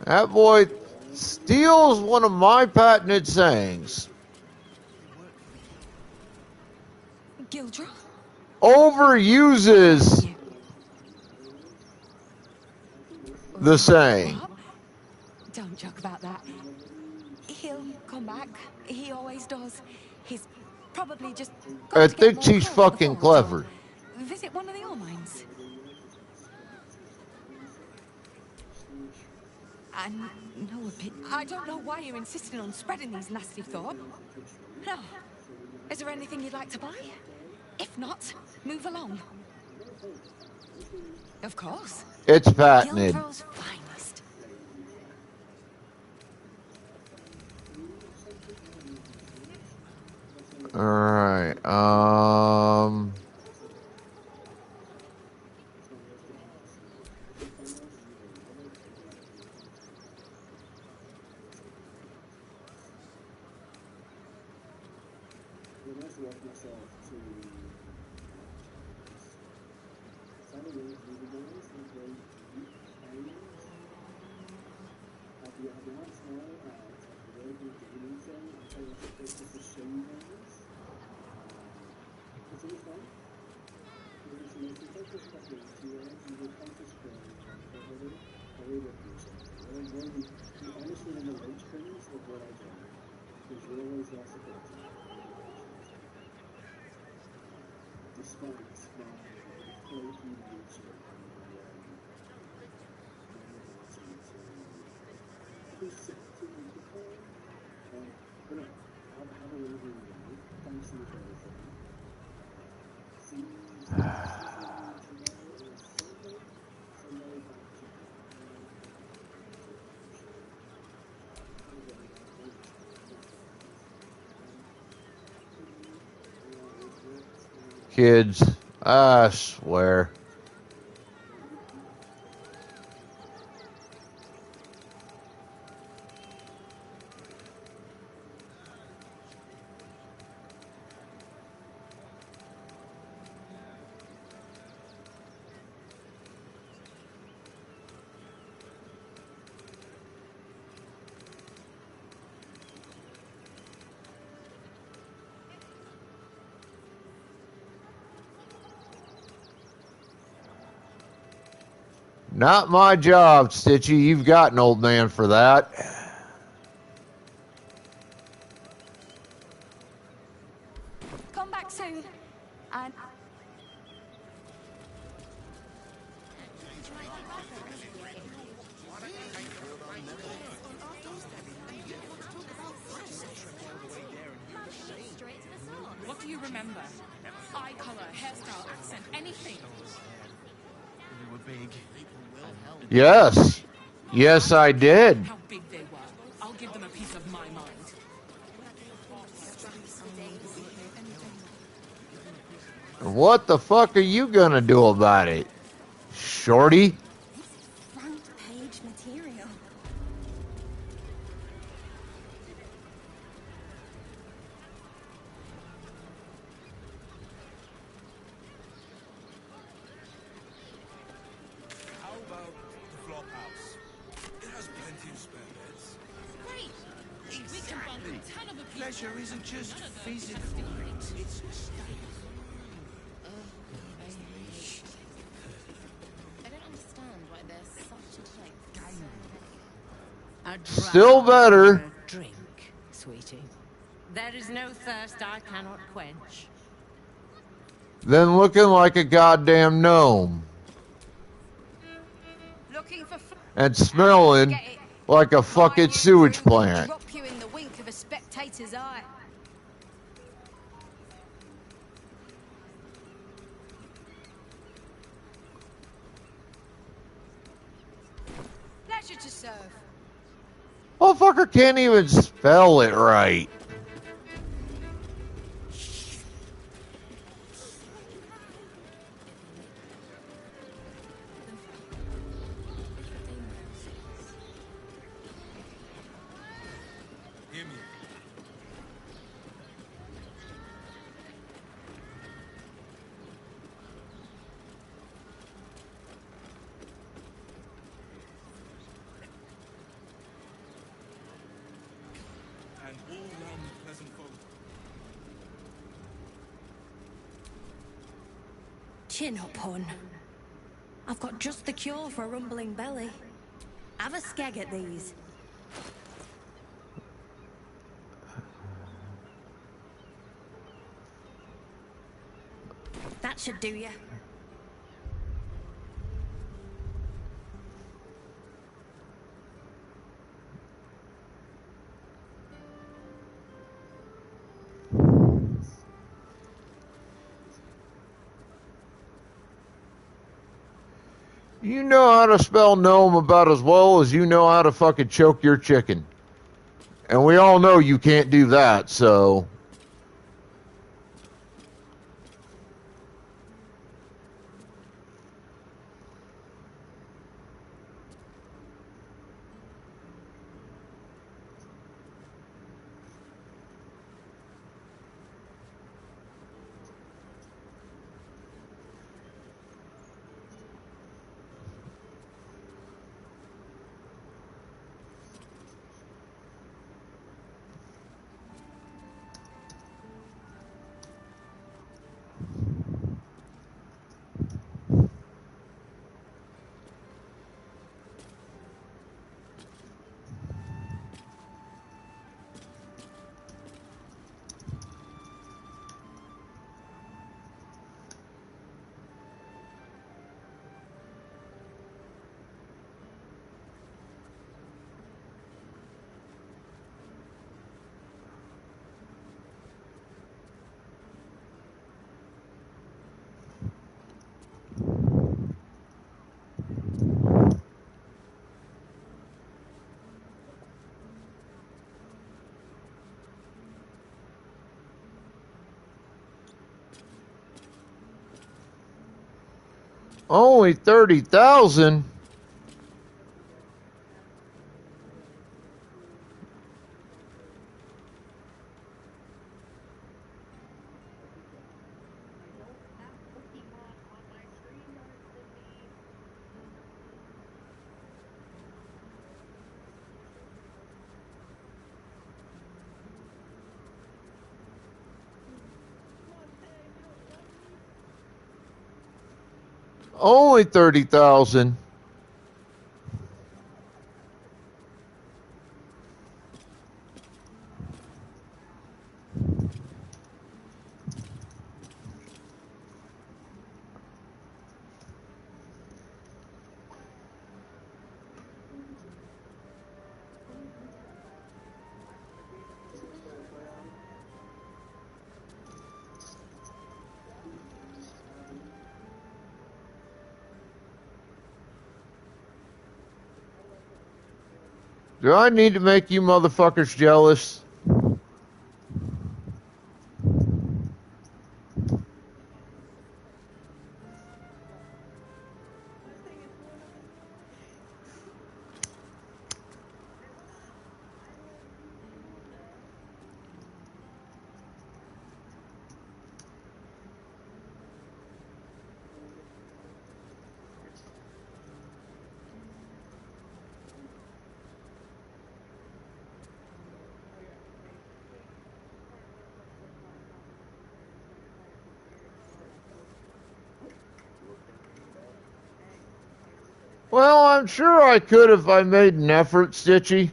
That boy steals one of my patented sayings. Gildra? Overuses the saying. What? Don't joke about that. He'll come back. He always does. He's probably just I gone to get think more she's coal at the fucking forge or clever. visit one of the ore mines. And no opinion. I don't know why you're insisting on spreading these nasty thoughts. No. Is there anything you'd like to buy? If not, move along. Of course. It's patented. Gildra's finest. Alright, kids, I swear. Not my job, Stitchy. You've got an old man for that. Come back soon. And What do you remember? Eye color, hairstyle, accent, anything? They were big. Yes. Yes, I did. How big they were. I'll give them a piece of my mind. What the fuck are you gonna do about it, Shorty? front page material. How about the flop house? It has plenty of spare beds. Great! We can bunk a ton of a people. Pleasure isn't just physical. It's I don't understand why there's such a type. I'd Still rather better. drink, sweetie. There is no thirst I cannot quench. Than looking like a goddamn gnome. Looking for And smelling like a fucking sewage plant. drop you in the wink of a spectator's eye. Pleasure to serve. Motherfucker can't even spell it right. Hear me. Chin up, hun. I've got just the cure for a rumbling belly. Have a skeg at these. That should do you. You know how to spell gnome about as well as you know how to fucking choke your chicken. And we all know you can't do that, so... Only 30,000? Only 30,000. Do I need to make you motherfuckers jealous? Well, I'm sure I could if I made an effort, Stitchy.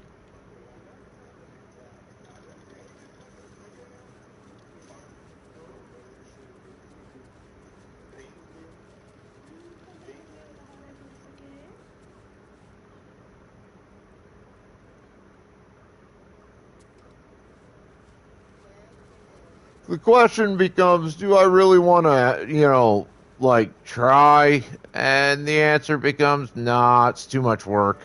The question becomes, do I really want to, like, try? And the answer becomes, nah, it's too much work.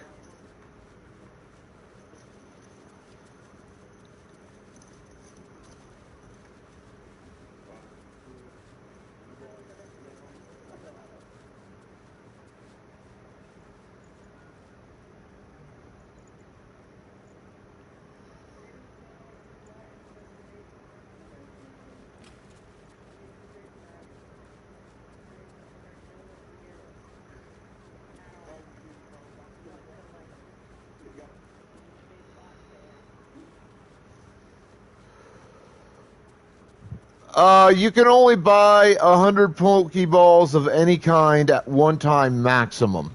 You can only buy 100 Pokeballs of any kind at one time maximum.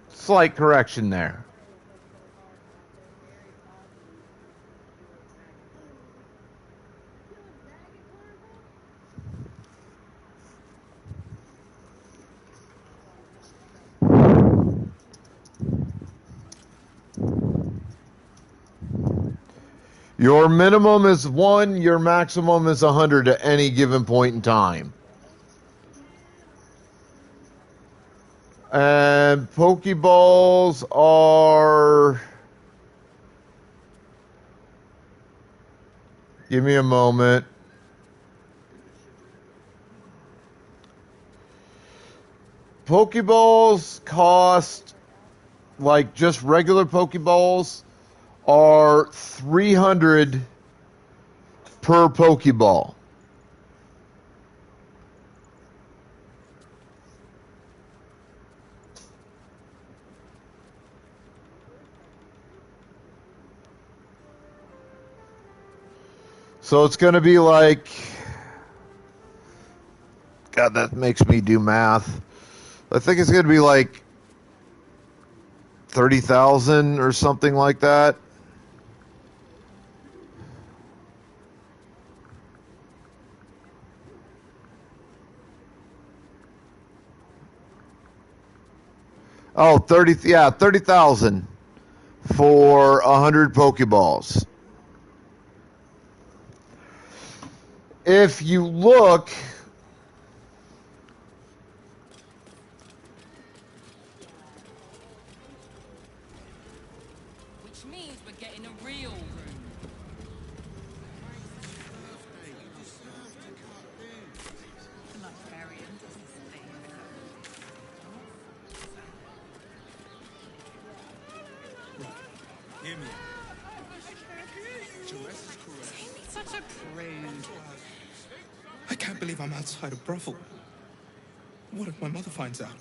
Slight correction there. Your minimum is 1, your maximum is 100 at any given point in time. And Pokeballs are... Give me a moment. Pokeballs cost, like just regular Pokeballs, are 300 per Pokeball. So it's going to be like... God, that makes me do math. I think it's going to be like 30,000 or something like that. Oh, 30,000 for 100 Pokeballs. If you look, Which means we're getting a real room. Hear me. Jerez is correct. Such a prude. I can't believe I'm outside a brothel. What if my mother finds out?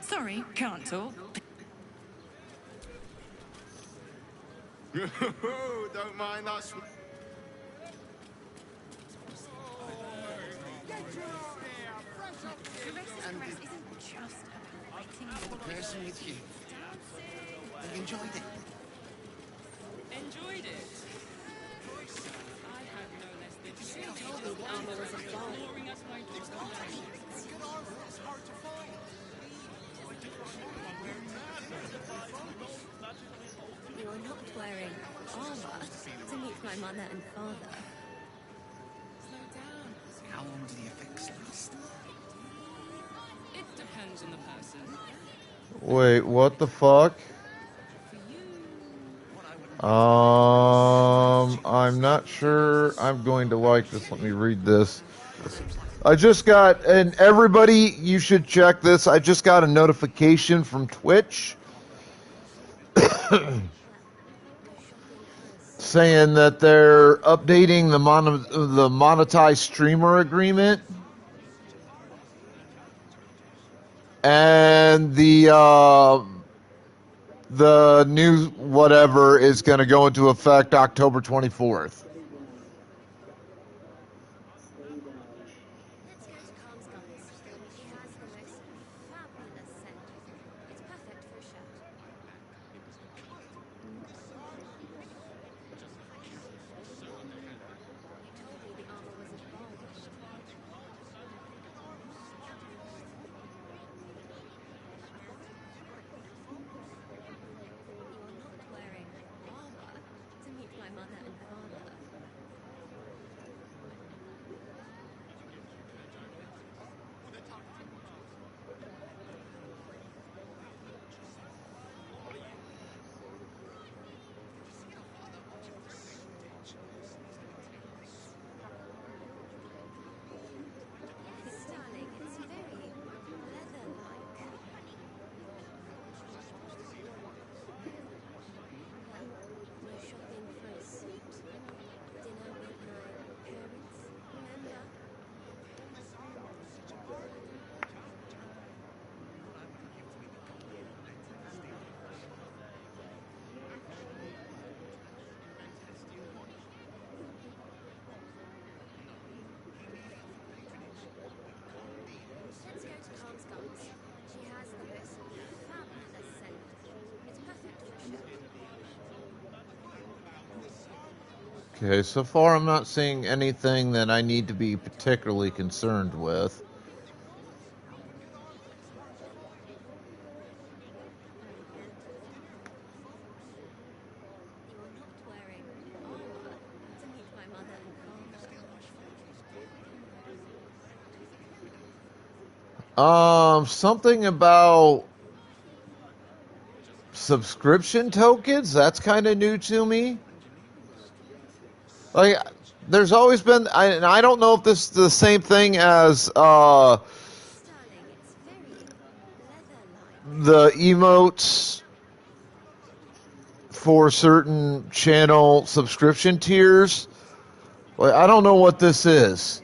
Sorry, can't talk. Don't mind us. The person with you. They enjoyed it. Enjoyed it? I had no less than the armor was ignoring us going to Good armor is hard to find. You are not wearing armor to meet my mother and father. How long do the effects last? It depends on the person. wait, what the fuck? I'm not sure I'm going to like this. Let me read this. I just got, and everybody, you should check this. I just got a notification from Twitch saying that they're updating the monetized streamer agreement, and the new whatever is going to go into effect October 24th. Let's go to Khan's guys. He has the most fabulous scent. It's perfect for a shirt. You told me the armor wasn't varnished. You are not wearing armor to meet my mother and father. Okay, so far I'm not seeing anything that I need to be particularly concerned with. Something about subscription tokens? That's kind of new to me. Like, there's always been, and I don't know if this is the same thing as the emotes for certain channel subscription tiers. Like, I don't know what this is,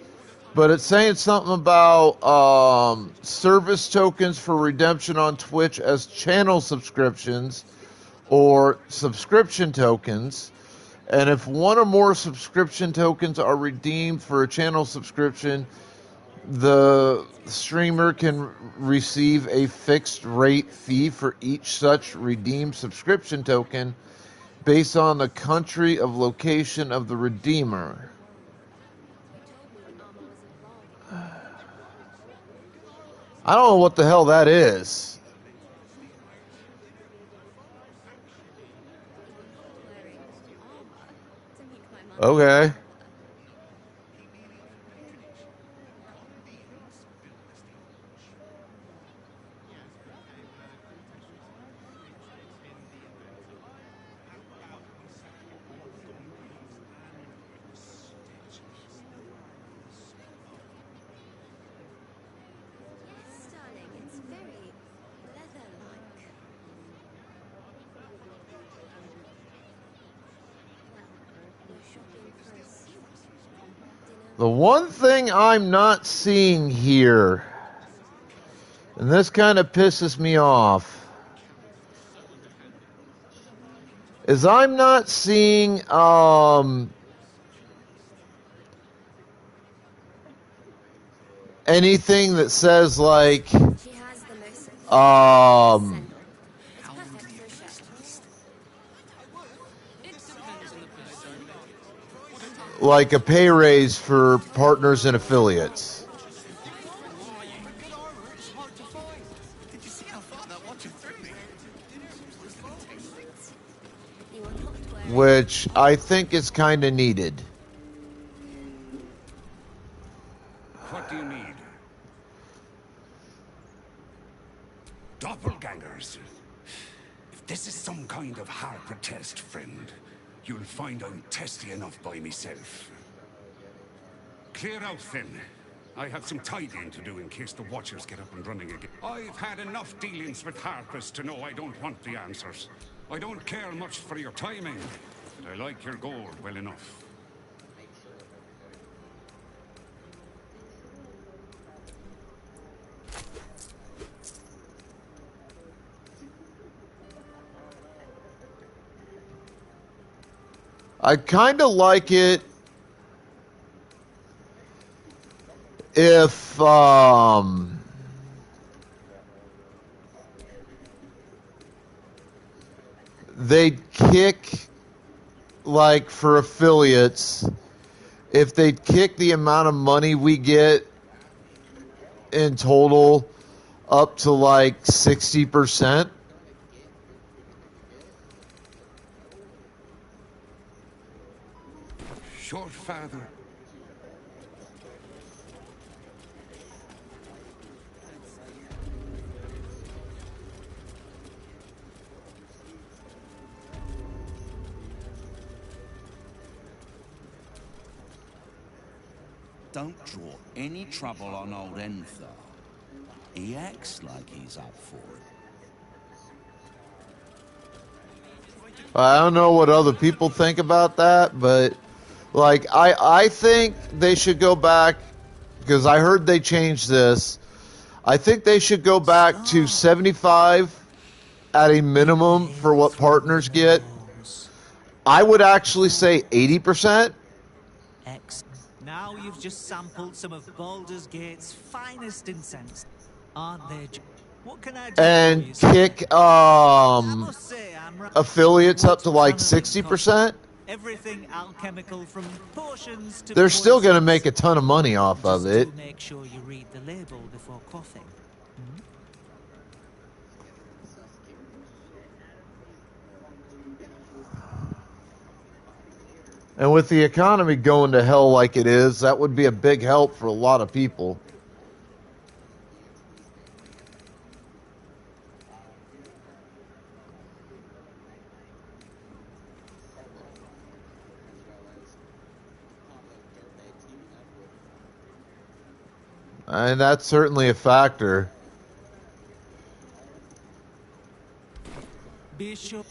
but it's saying something about service tokens for redemption on Twitch as channel subscriptions or subscription tokens. And if one or more subscription tokens are redeemed for a channel subscription, the streamer can receive a fixed rate fee for each such redeemed subscription token based on the country of location of the redeemer. I don't know what the hell that is. Okay. The one thing I'm not seeing here, and this kind of pisses me off, is I'm not seeing anything that says like like a pay raise for partners and affiliates. Which I think is kind of needed. What do you need? Doppelgangers. If this is some kind of Harper test, friend, you'll find I'm testy enough by myself. Clear out, then. I have some tidying to do in case the Watchers get up and running again. I've had enough dealings with Harpers to know I don't want the answers. I don't care much for your timing, but I like your gold well enough. I kind of like it if they'd kick, like for affiliates, if they'd kick the amount of money we get in total up to like 60%. Short father. Don't draw any trouble on old Enthar. He acts like he's up for it. I don't know what other people think about that, but like I think they should go back, because I heard they changed this. I think they should go back to 75 at a minimum for what partners get. I would actually say 80%. Now you've just sampled some of Baldur's Gate's finest incense, aren't they? What can I do And for you, kick affiliates up to like 60%. Everything alchemical from potions to They're still going to poisons. make a ton of money off of Just it. do make sure you read the label before quaffing. And with the economy going to hell like it is, that would be a big help for a lot of people. And that's certainly a factor. Be sure.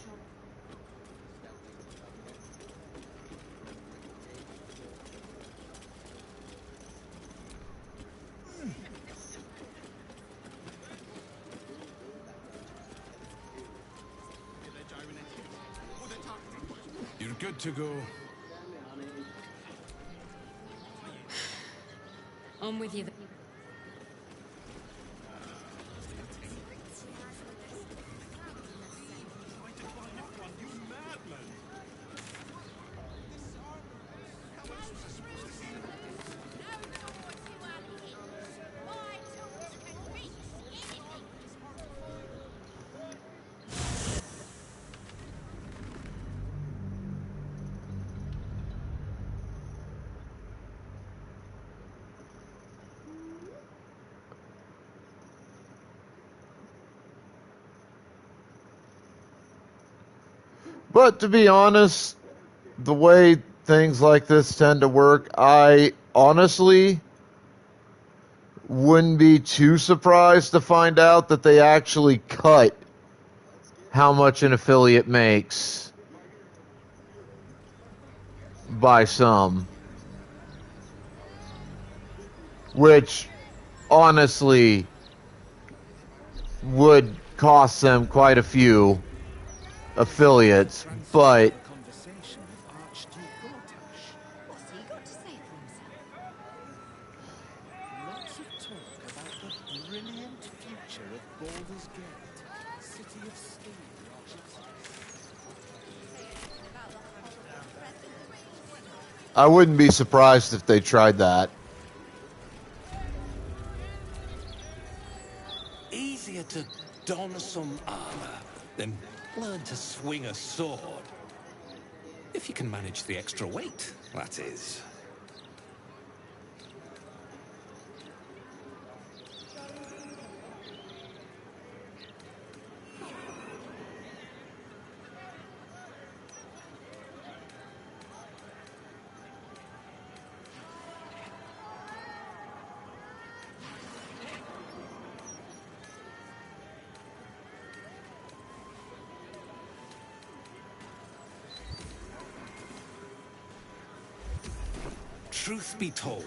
You're good to go. I'm with you. But to be honest, the way things like this tend to work, I honestly wouldn't be too surprised to find out that they actually cut how much an affiliate makes by some. Which honestly would cost them quite a few affiliates, but Conversation with Archduke Gortash. What's he got to say for himself? Lots of talk about the brilliant future of Baldur's Gate, City of Steel. I wouldn't be surprised if they tried that. Easier to don some armor than learn to swing a sword. If you can manage the extra weight, that is. Truth be told,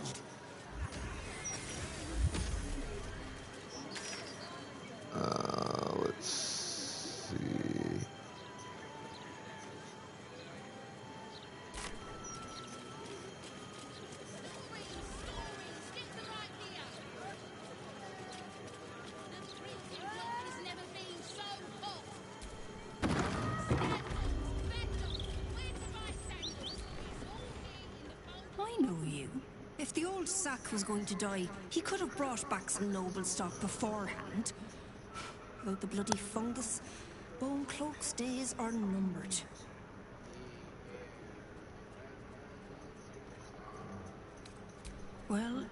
Let's see. I know you. If the old sack was going to die, he could have brought back some noble stock beforehand. Without the bloody fungus, Bone Cloak's days are numbered. Well,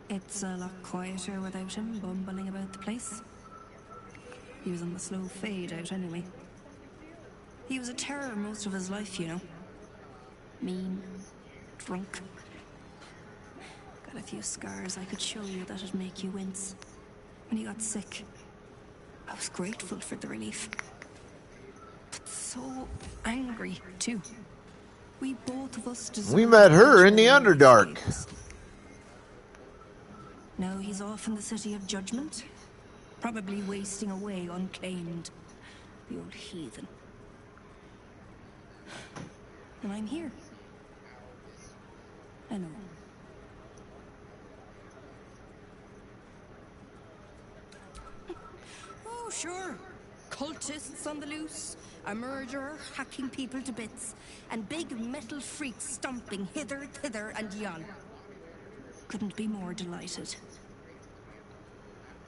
it's a lot quieter without him bumbling about the place. He was on the slow fade out anyway. He was a terror most of his life, you know. Mean, drunk. Got a few scars I could show you that'd make you wince. When he got sick, I was grateful for the relief. But so angry, too. We both of us deserve. We met her in the Underdark. Now he's off in the City of Judgment. Probably wasting away unclaimed. The old heathen. And I'm here. I know. Oh, sure. Cultists on the loose, a murderer hacking people to bits, and big metal freaks stomping hither, thither, and yon. Couldn't be more delighted.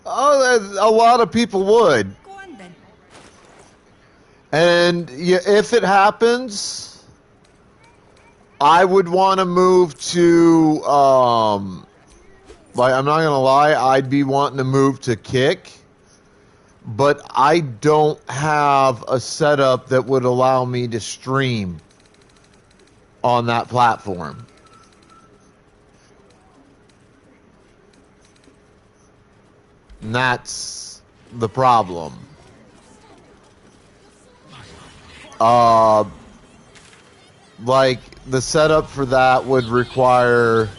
Oh, a lot of people would. Go on then. And yeah, if it happens, I would want to move to, like, I'm not going to lie, I'd be wanting to move to Kick, but I don't have a setup that would allow me to stream on that platform. And that's the problem. Like, the setup for that would require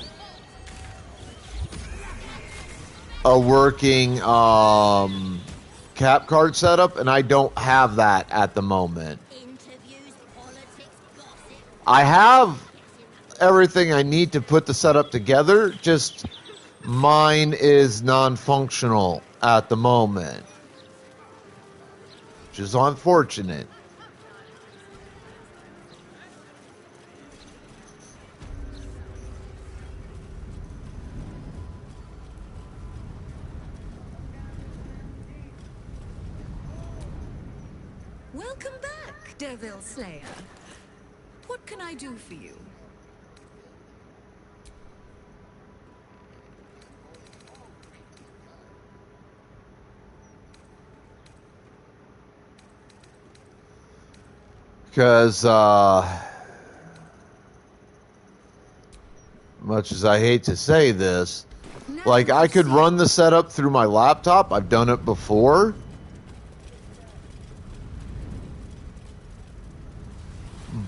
a working cap card setup, and I don't have that at the moment. I have everything I need to put the setup together, just mine is non-functional at the moment, which is unfortunate. Welcome back, Devil Slayer. What can I do for you? Because, much as I hate to say this, like, I could run the setup through my laptop. I've done it before.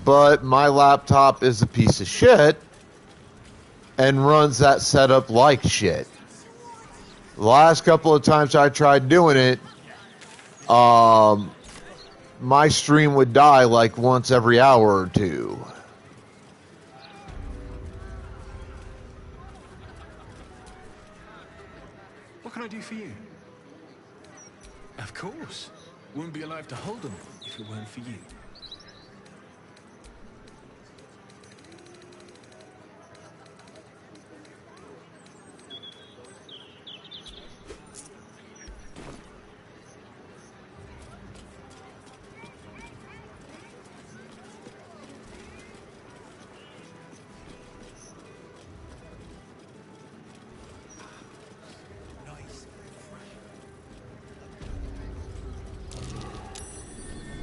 But my laptop is a piece of shit and runs that setup like shit. The last couple of times I tried doing it, my stream would die like once every hour or two. What can I do for you? Of course. Wouldn't be alive to hold them if it weren't for you.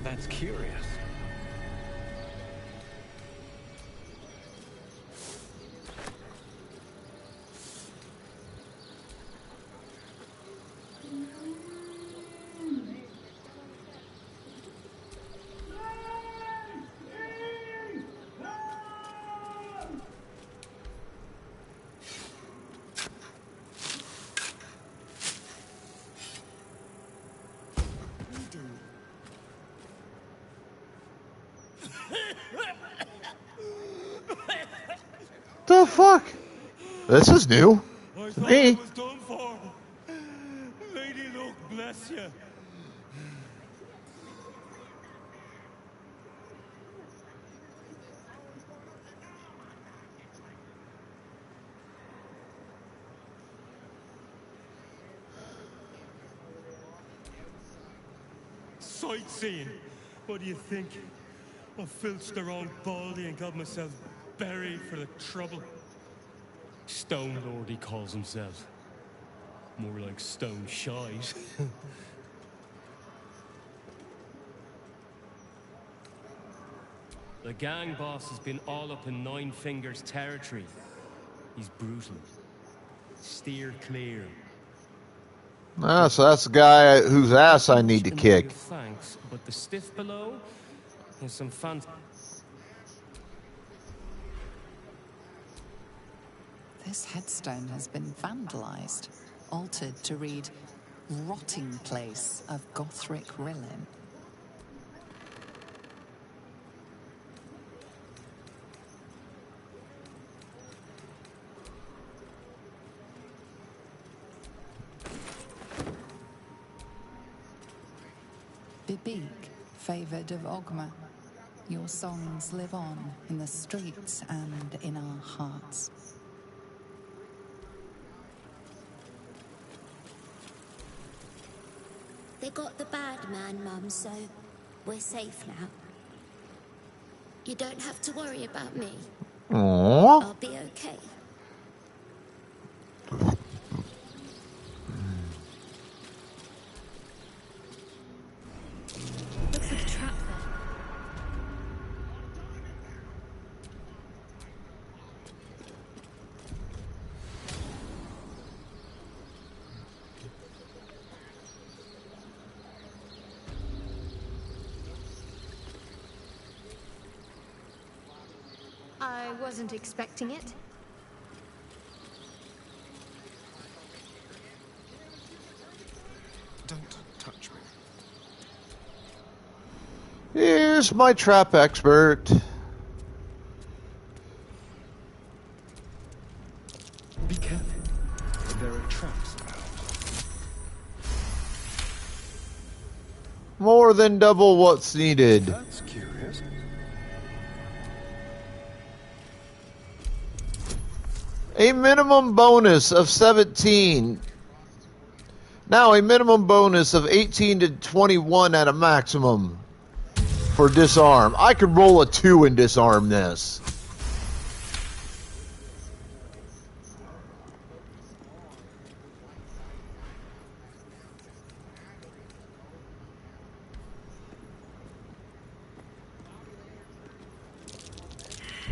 That's curious. The fuck? This is new. I thought Me. I was done for. Lady Luck, bless you. Sightseeing. What do you think? I filched around Baldy and got myself buried for the trouble. Stone Lord, he calls himself. More like stone shite. The gang boss has been all up in Nine Fingers territory. He's brutal. Steer clear. Ah, so that's the guy whose ass I need to kick. Thanks, but the stiff below has some fun. This headstone has been vandalized, altered to read Rotting Place of Gothric Rillin. Bibig, favoured of Ogma, your songs live on in the streets and in our hearts. They got the bad man, Mum, so we're safe now. You don't have to worry about me. Aww. I'll be okay. Looks like a trap there. I wasn't expecting it. Don't touch me. Here's my trap expert. Be careful. There are traps about. More than double what's needed. That's curious. A minimum bonus of 17. Now a minimum bonus of 18 to 21 at a maximum for disarm. I could roll a 2 and disarm this.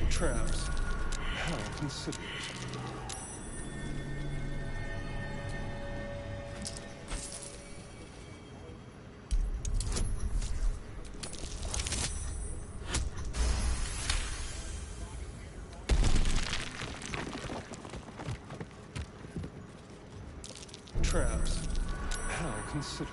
Traps. How considerate. Traps. How considerate.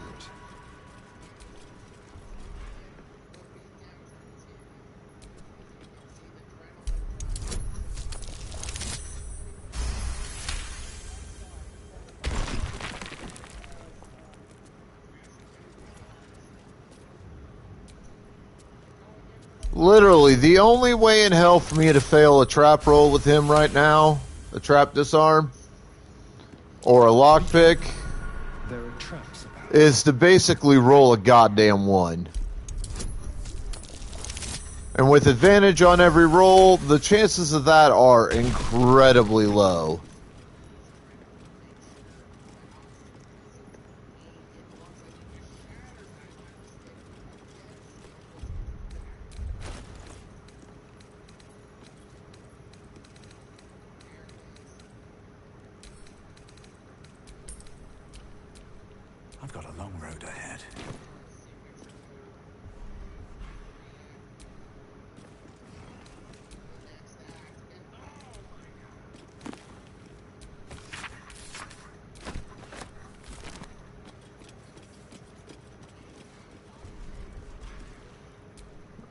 Literally, the only way in hell for me to fail a trap roll with him right now, a trap disarm, or a lockpick, There are traps about. is to basically roll a goddamn 1. And with advantage on every roll, the chances of that are incredibly low. I've got a long road ahead.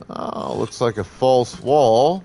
Oh, looks like a false wall.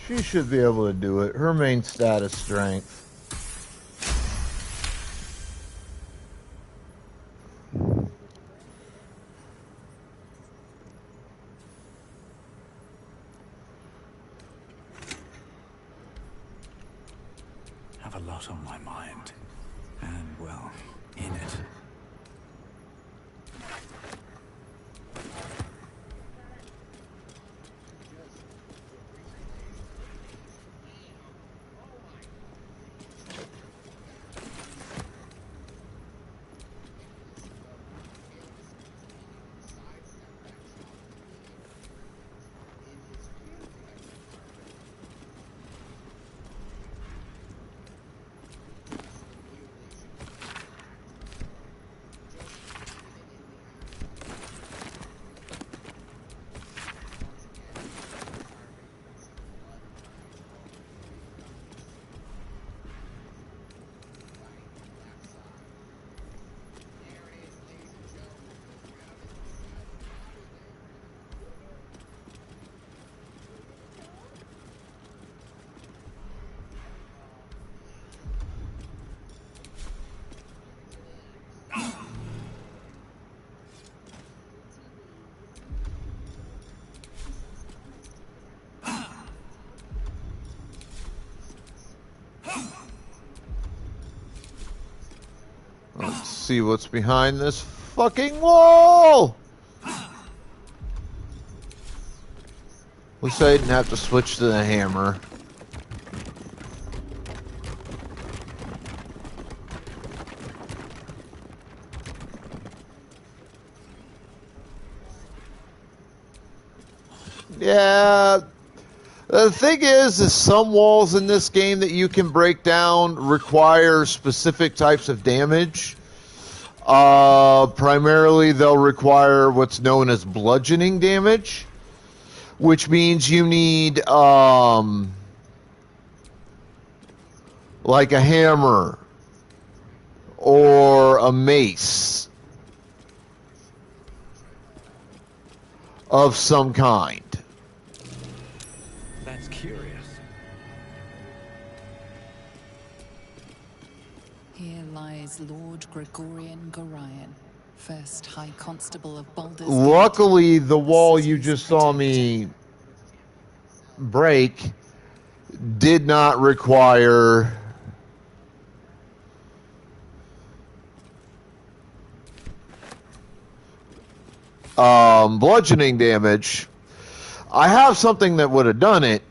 She should be able to do it. Her main stat is strength. Have a lot on my mind. And, well, in it. Let's see what's behind this fucking wall! At least I didn't have to switch to the hammer. Yeah. The thing is some walls in this game that you can break down require specific types of damage. Primarily, they'll require what's known as bludgeoning damage, which means you need, like a hammer or a mace of some kind. That's curious. Here lies Lord Gregorian Gorion, first High Constable of Baldur's Luckily, the wall you just saw me break did not require bludgeoning damage. I have something that would have done it.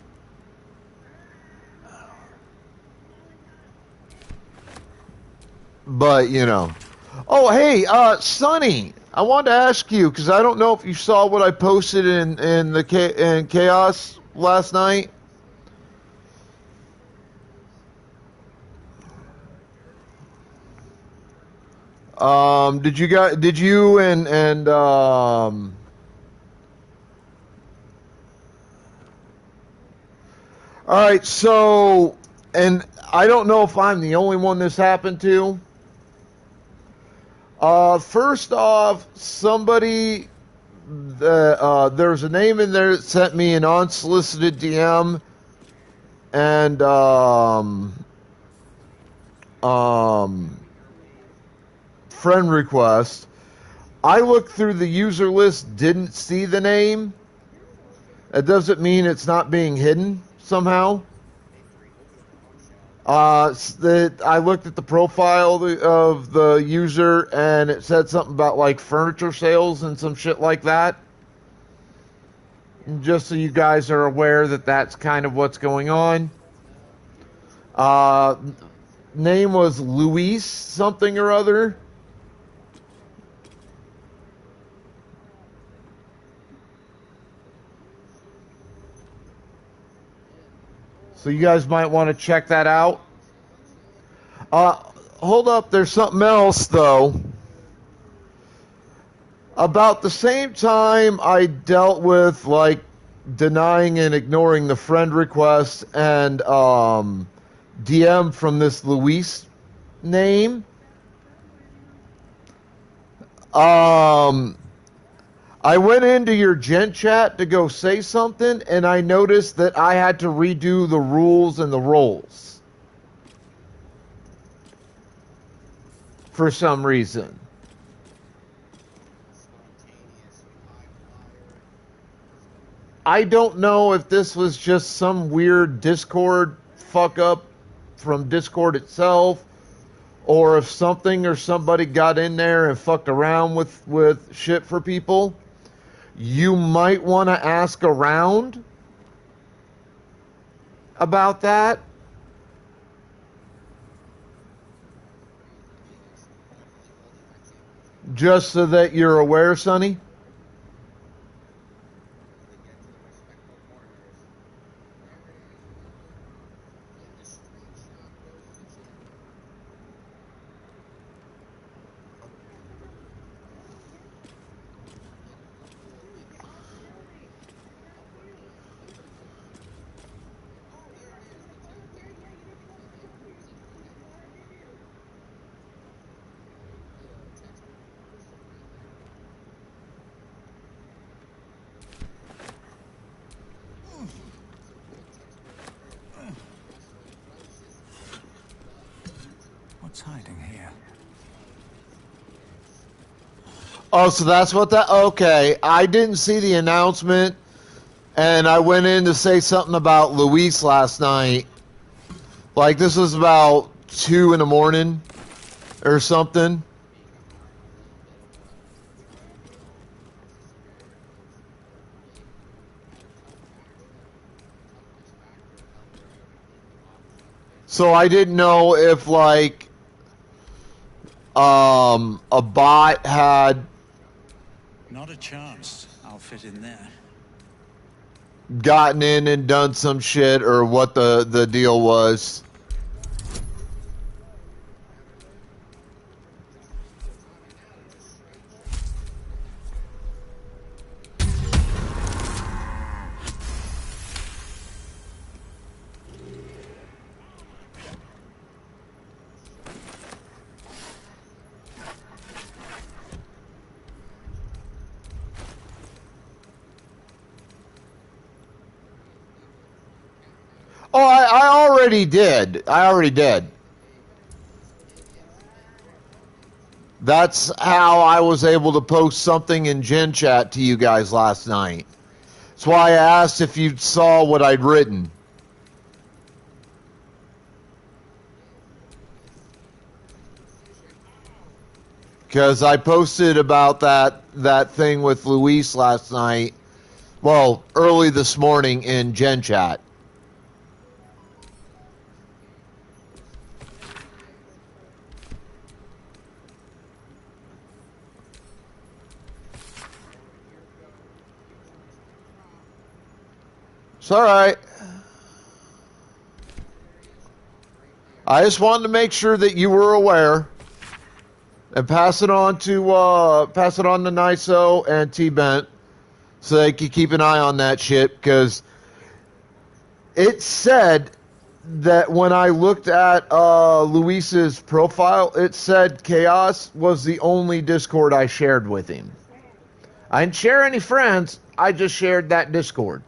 But, you know. Oh, hey, Sonny, I wanted to ask you, because I don't know if you saw what I posted in Chaos last night. Did you and all right, so, and I don't know if I'm the only one this happened to. First off, somebody, there's a name in there that sent me an unsolicited DM and, friend request. I looked through the user list, didn't see the name. That doesn't mean it's not being hidden somehow. I looked at the profile of the user and it said something about like furniture sales and some shit like that. And just so you guys are aware that that's kind of what's going on. Name was Luis something or other. So you guys might want to check that out. Hold up, there's something else though. About the same time I dealt with like denying and ignoring the friend request and DM from this Luis name. I I went into your gen chat to go say something, and I noticed that I had to redo the rules and the roles. For some reason. I don't know if this was just some weird Discord fuck up from Discord itself, or if something or somebody got in there and fucked around with shit for people. You might want to ask around about that. Just so that you're aware, Sonny. What's hiding here? Oh, so that's what that... Okay, I didn't see the announcement, and I went in to say something about Luis last night. Like, this was about 2 in the morning or something. So I didn't know if, like, a bot had Not a chance. I'll fit in there. gotten in and done some shit, or what the deal was. Oh, I already did. I already did. That's how I was able to post something in Gen Chat to you guys last night. That's why I asked if you saw what I'd written. Because I posted about that thing with Luis last night. Well, early this morning in Gen Chat. It's all right. I just wanted to make sure that you were aware, and pass it on to Niso and T-Bent, so they can keep an eye on that shit. Because it said that when I looked at Luis's profile, it said Chaos was the only Discord I shared with him. I didn't share any friends. I just shared that Discord.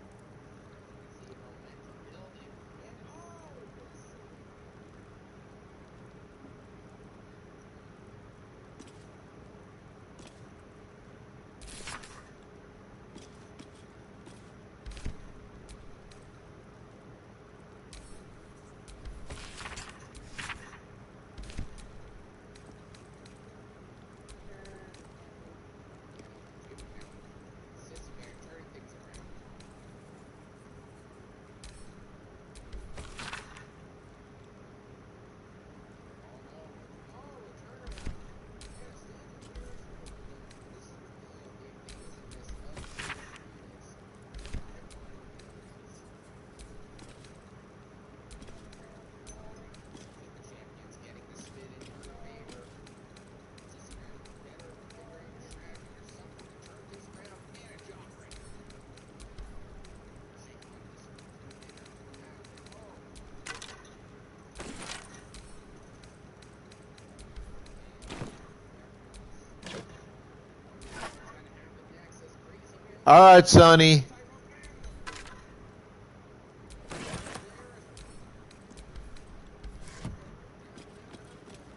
All right, Sonny.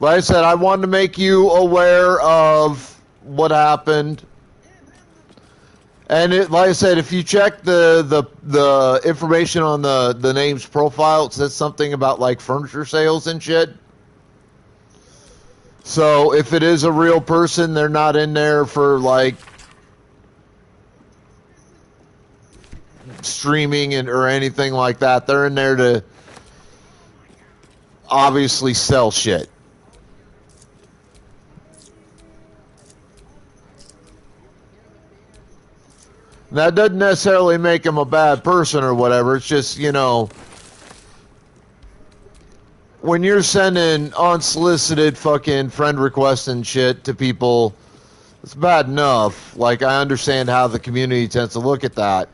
Like I said, I wanted to make you aware of what happened. And like I said, if you check the information on the name's profile, it says something about like furniture sales and shit. So if it is a real person, they're not in there for like streaming or anything like that. They're in there to obviously sell shit. That doesn't necessarily make him a bad person or whatever. It's just, you know, when you're sending unsolicited fucking friend requests and shit to people, it's bad enough. Like, I understand how the community tends to look at that.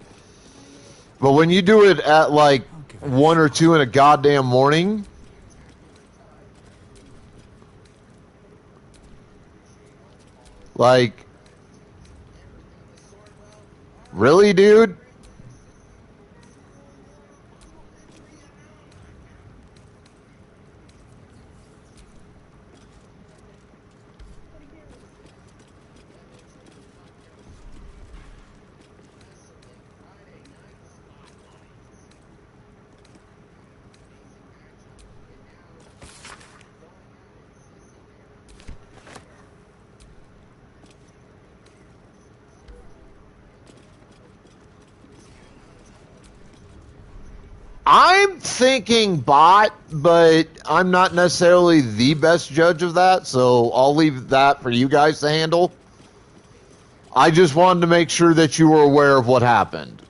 But when you do it at like 1 or 2 in a goddamn morning, like, really, dude? I'm thinking bot, but I'm not necessarily the best judge of that, so I'll leave that for you guys to handle. I just wanted to make sure that you were aware of what happened.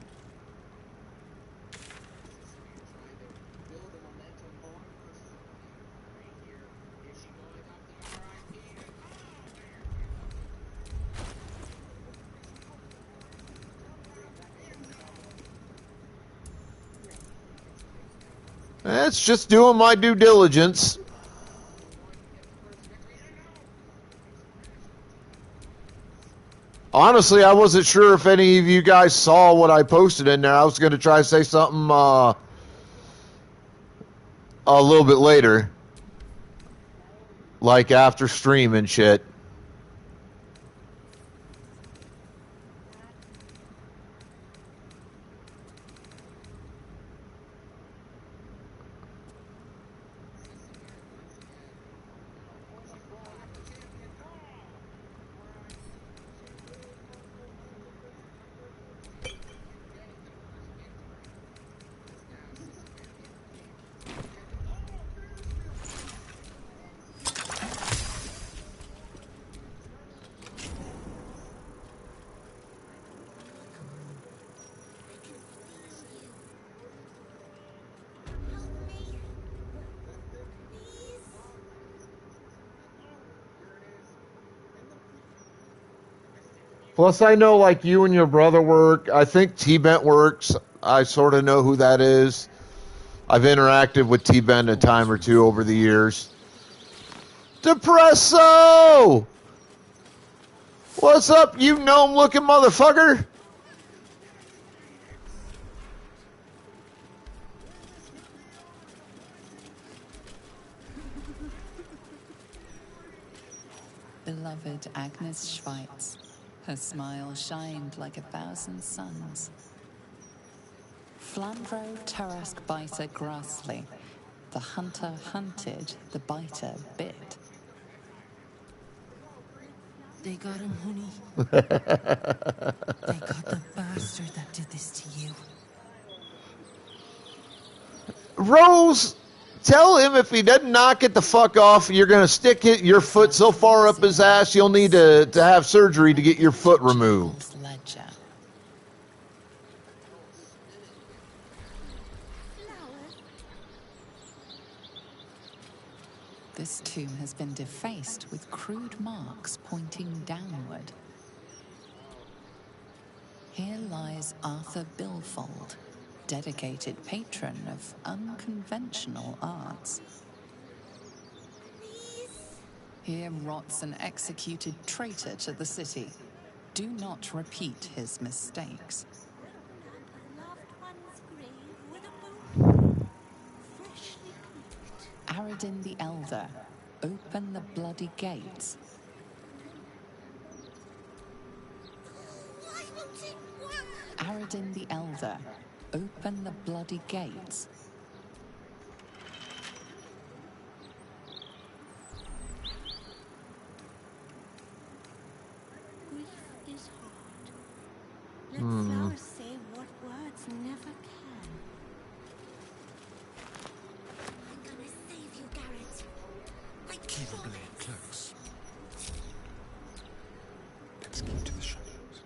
It's just doing my due diligence. Honestly, I wasn't sure if any of you guys saw what I posted in there. I was going to try to say something a little bit later. Like after stream and shit. Plus, I know, like, you and your brother work. I think T-Bent works. I sort of know who that is. I've interacted with T-Bent a time or two over the years. Depresso! What's up, you gnome-looking motherfucker? Beloved Agnes Schweitz. Her smile shined like 1,000 suns. Flandro Tarask Biter Grassley. The hunter hunted, the biter bit. They got him, honey. They got the bastard that did this to you. Rose, tell him if he doesn't knock it the fuck off, you're going to stick your foot so far up his ass, you'll need to have surgery to get your foot removed. This tomb has been defaced with crude marks pointing downward. Here lies Arthur Bilfold, dedicated patron of unconventional arts. Here rots an executed traitor to the city, Do not repeat his mistakes. Aradin the Elder, open the bloody gates. Aradin the Elder, open the bloody gates. Grief is hard. Let flowers say what words never can. I'm gonna save you, Garrett. Keep the blade close. Let's keep to the shadows.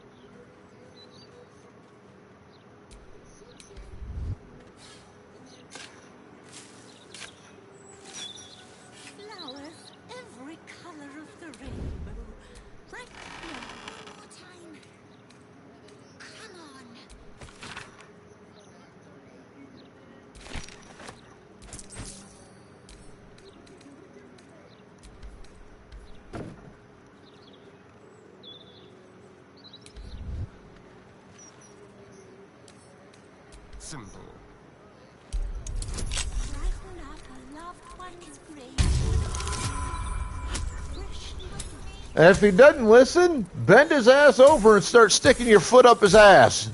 Flowers, every color of the rainbow. Right now. More time. Come on. Simple. Brighten up a loved one's grave. And if he doesn't listen, bend his ass over and start sticking your foot up his ass.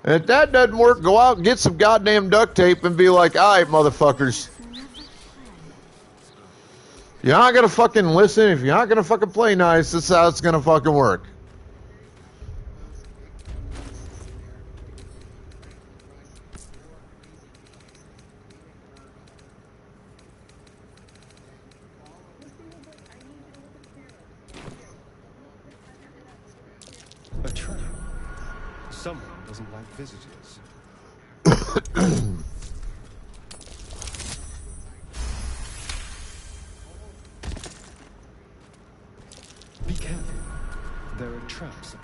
And if that doesn't work, go out and get some goddamn duct tape and be like, all right, motherfuckers. You're not gonna fucking listen. If you're not gonna fucking play nice, this is how it's gonna fucking work. A trap. Someone doesn't like visitors. Be careful. There are traps about.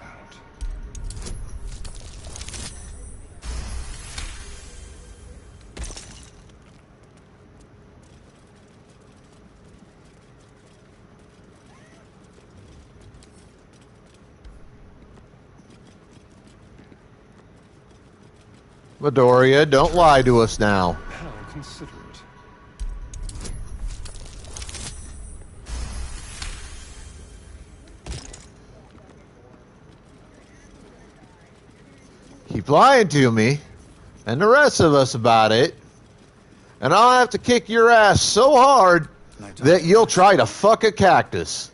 Midoriya, don't lie to us now. How considerate. Keep lying to me and the rest of us about it, and I'll have to kick your ass so hard that you'll try to fuck a cactus.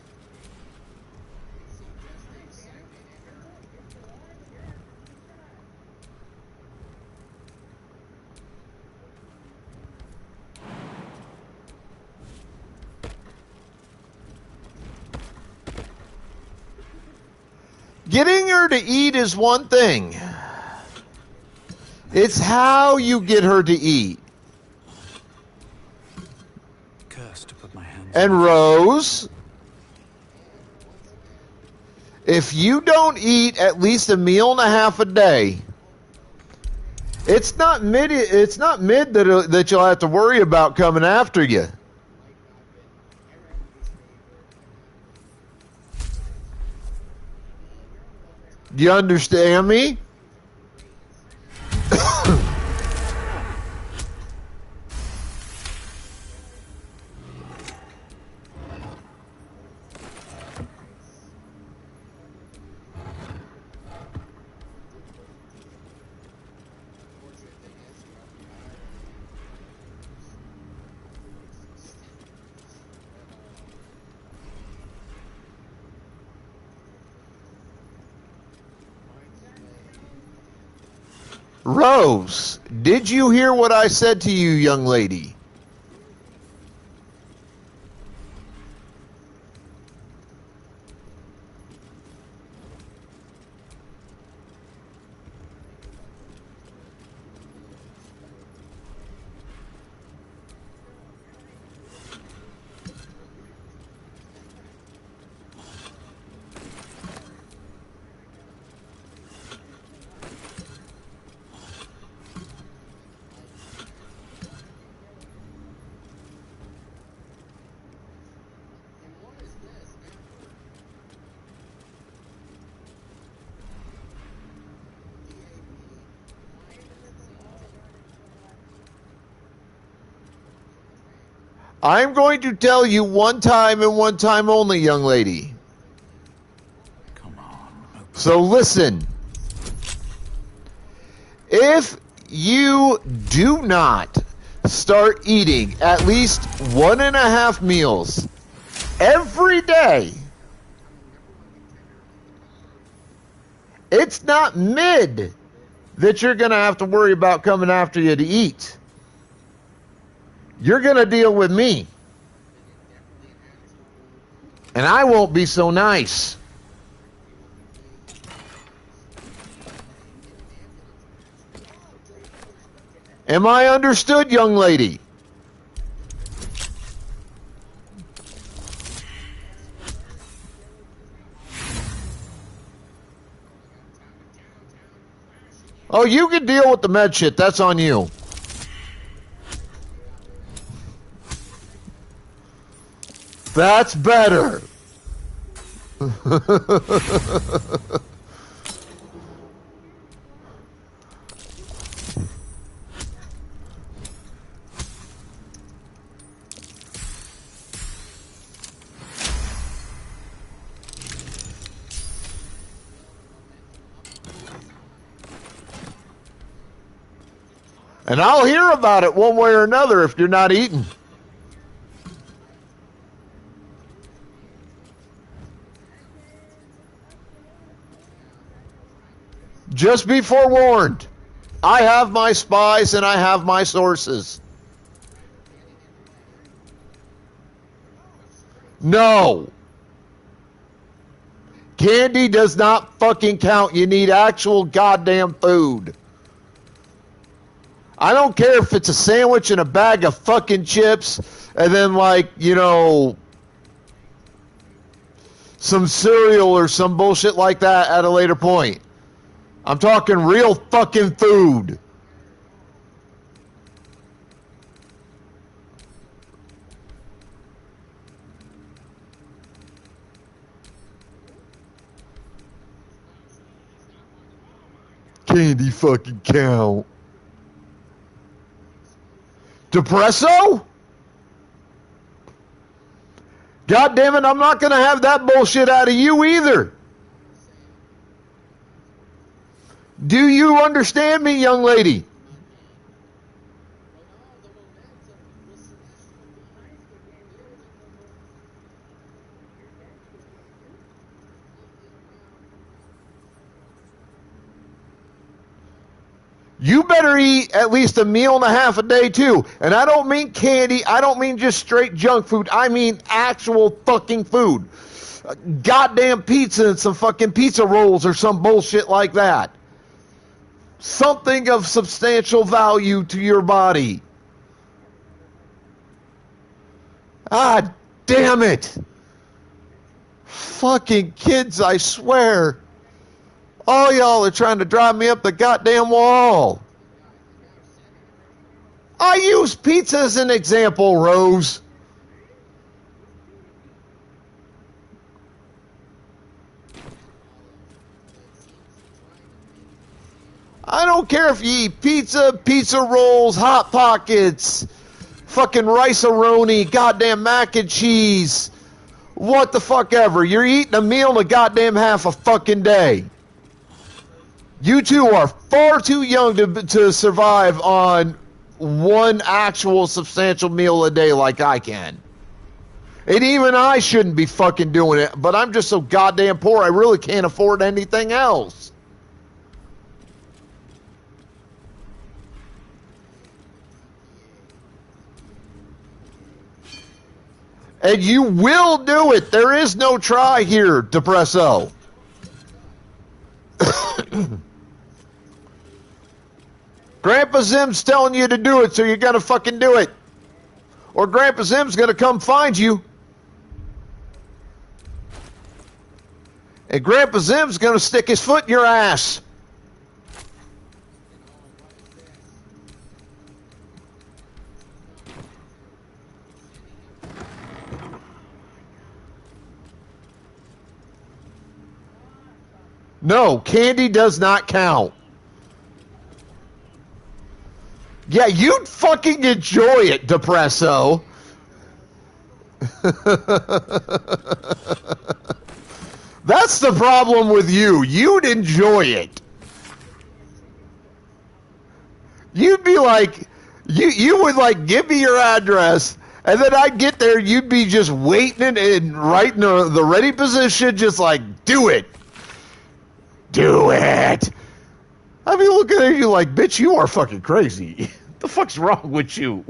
Getting her to eat is one thing. It's how you get her to eat. Curse to put my hands And Rose, if you don't eat at least a meal and a half a day, it's not mid that you'll have to worry about coming after you. Do you understand me? Rose, did you hear what I said to you, young lady? I'm going to tell you one time and one time only, young lady. Come on. So listen. If you do not start eating at least 1.5 meals every day, it's not mid that you're going to have to worry about coming after you to eat. You're going to deal with me. And I won't be so nice. Am I understood, young lady? Oh, you can deal with the med shit. That's on you. That's better. And I'll hear about it one way or another if you're not eating. Just be forewarned. I have my spies and I have my sources. No. Candy does not fucking count. You need actual goddamn food. I don't care if it's a sandwich and a bag of fucking chips and then, like, you know, some cereal or some bullshit like that at a later point. I'm talking real fucking food. Candy fucking count. Depresso? God damn it, I'm not going to have that bullshit out of you either. Do you understand me, young lady? You better eat at least a meal and a half a day too. And I don't mean candy. I don't mean just straight junk food. I mean actual fucking food. Goddamn pizza and some fucking pizza rolls or some bullshit like that. Something of substantial value to your body. Ah, damn it. Fucking kids, I swear. All y'all are trying to drive me up the goddamn wall. I use pizza as an example, Rose. I don't care if you eat pizza, pizza rolls, Hot Pockets, fucking rice-a-roni, goddamn mac and cheese, what the fuck ever. You're eating a meal in a goddamn half a fucking day. You two are far too young to survive on one actual substantial meal a day like I can. And even I shouldn't be fucking doing it, but I'm just so goddamn poor I really can't afford anything else. And you will do it. There is no try here, Depresso. Grandpa Zim's telling you to do it, so you're going to fucking do it. Or Grandpa Zim's going to come find you. And Grandpa Zim's going to stick his foot in your ass. No, candy does not count. Yeah, you'd fucking enjoy it, Depresso. That's the problem with you. You'd enjoy it. You'd be like, you would like give me your address, and then I'd get there. You'd be just waiting and right in the ready position, just like do it. I'd be looking at you like, bitch, you are fucking crazy. What the fuck's wrong with you?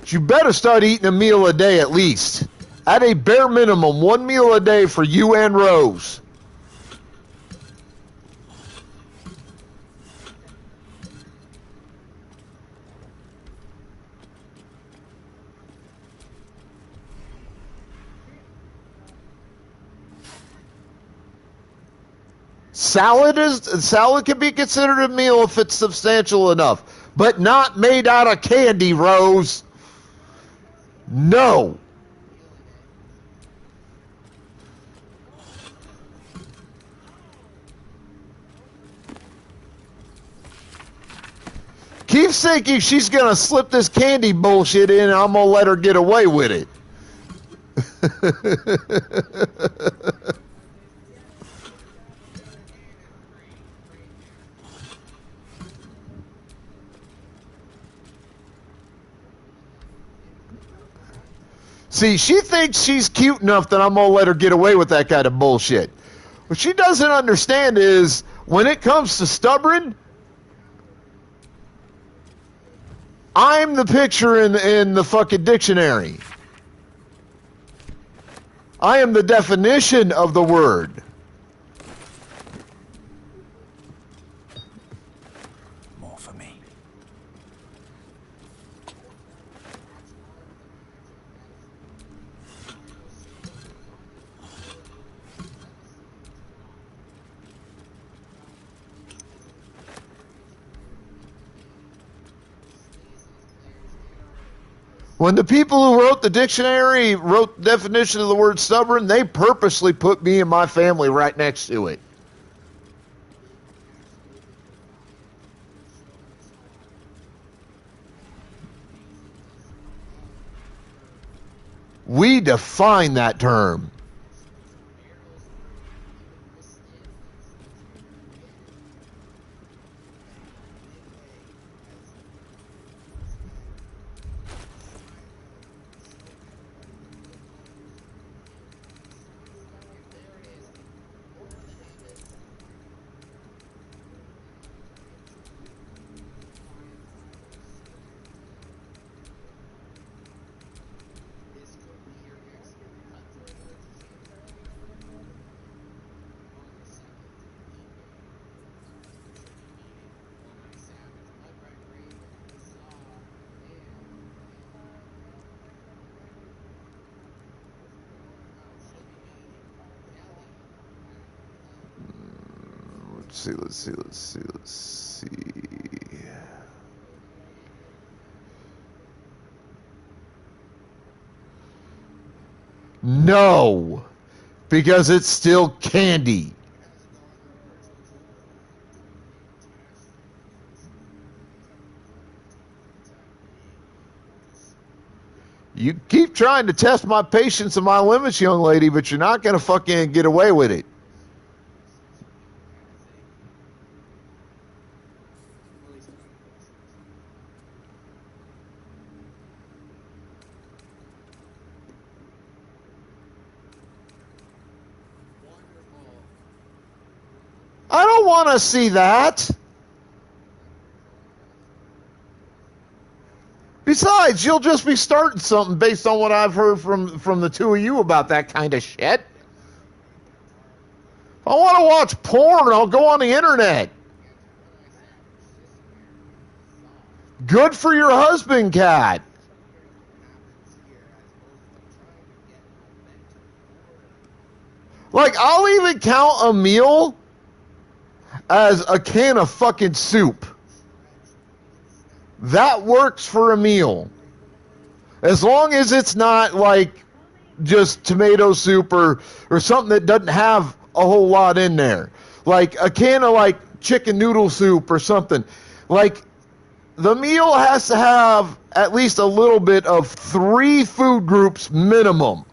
You better start eating a meal a day at least. At a bare minimum, 1 meal a day for you and Rose. Salad can be considered a meal if it's substantial enough, but not made out of candy, Rose. No. Keep thinking she's going to slip this candy bullshit in and I'm going to let her get away with it. See, she thinks she's cute enough that I'm going to let her get away with that kind of bullshit. What she doesn't understand is when it comes to stubborn, I'm the picture in the fucking dictionary. I am the definition of the word. More for me. When the people who wrote the dictionary wrote the definition of the word stubborn, they purposely put me and my family right next to it. We define that term. Let's see. No, because it's still candy. You keep trying to test my patience and my limits, young lady, but you're not going to fucking get away with it. I don't want to see that. Besides, you'll just be starting something based on what I've heard from the two of you about that kind of shit. If I want to watch porn, I'll go on the internet. Good for your husband, Cat. Like, I'll even count a meal as a can of fucking soup. That works for a meal. As long as it's not like just tomato soup or something that doesn't have a whole lot in there. Like a can of like chicken noodle soup or something. Like the meal has to have at least a little bit of 3 food groups minimum.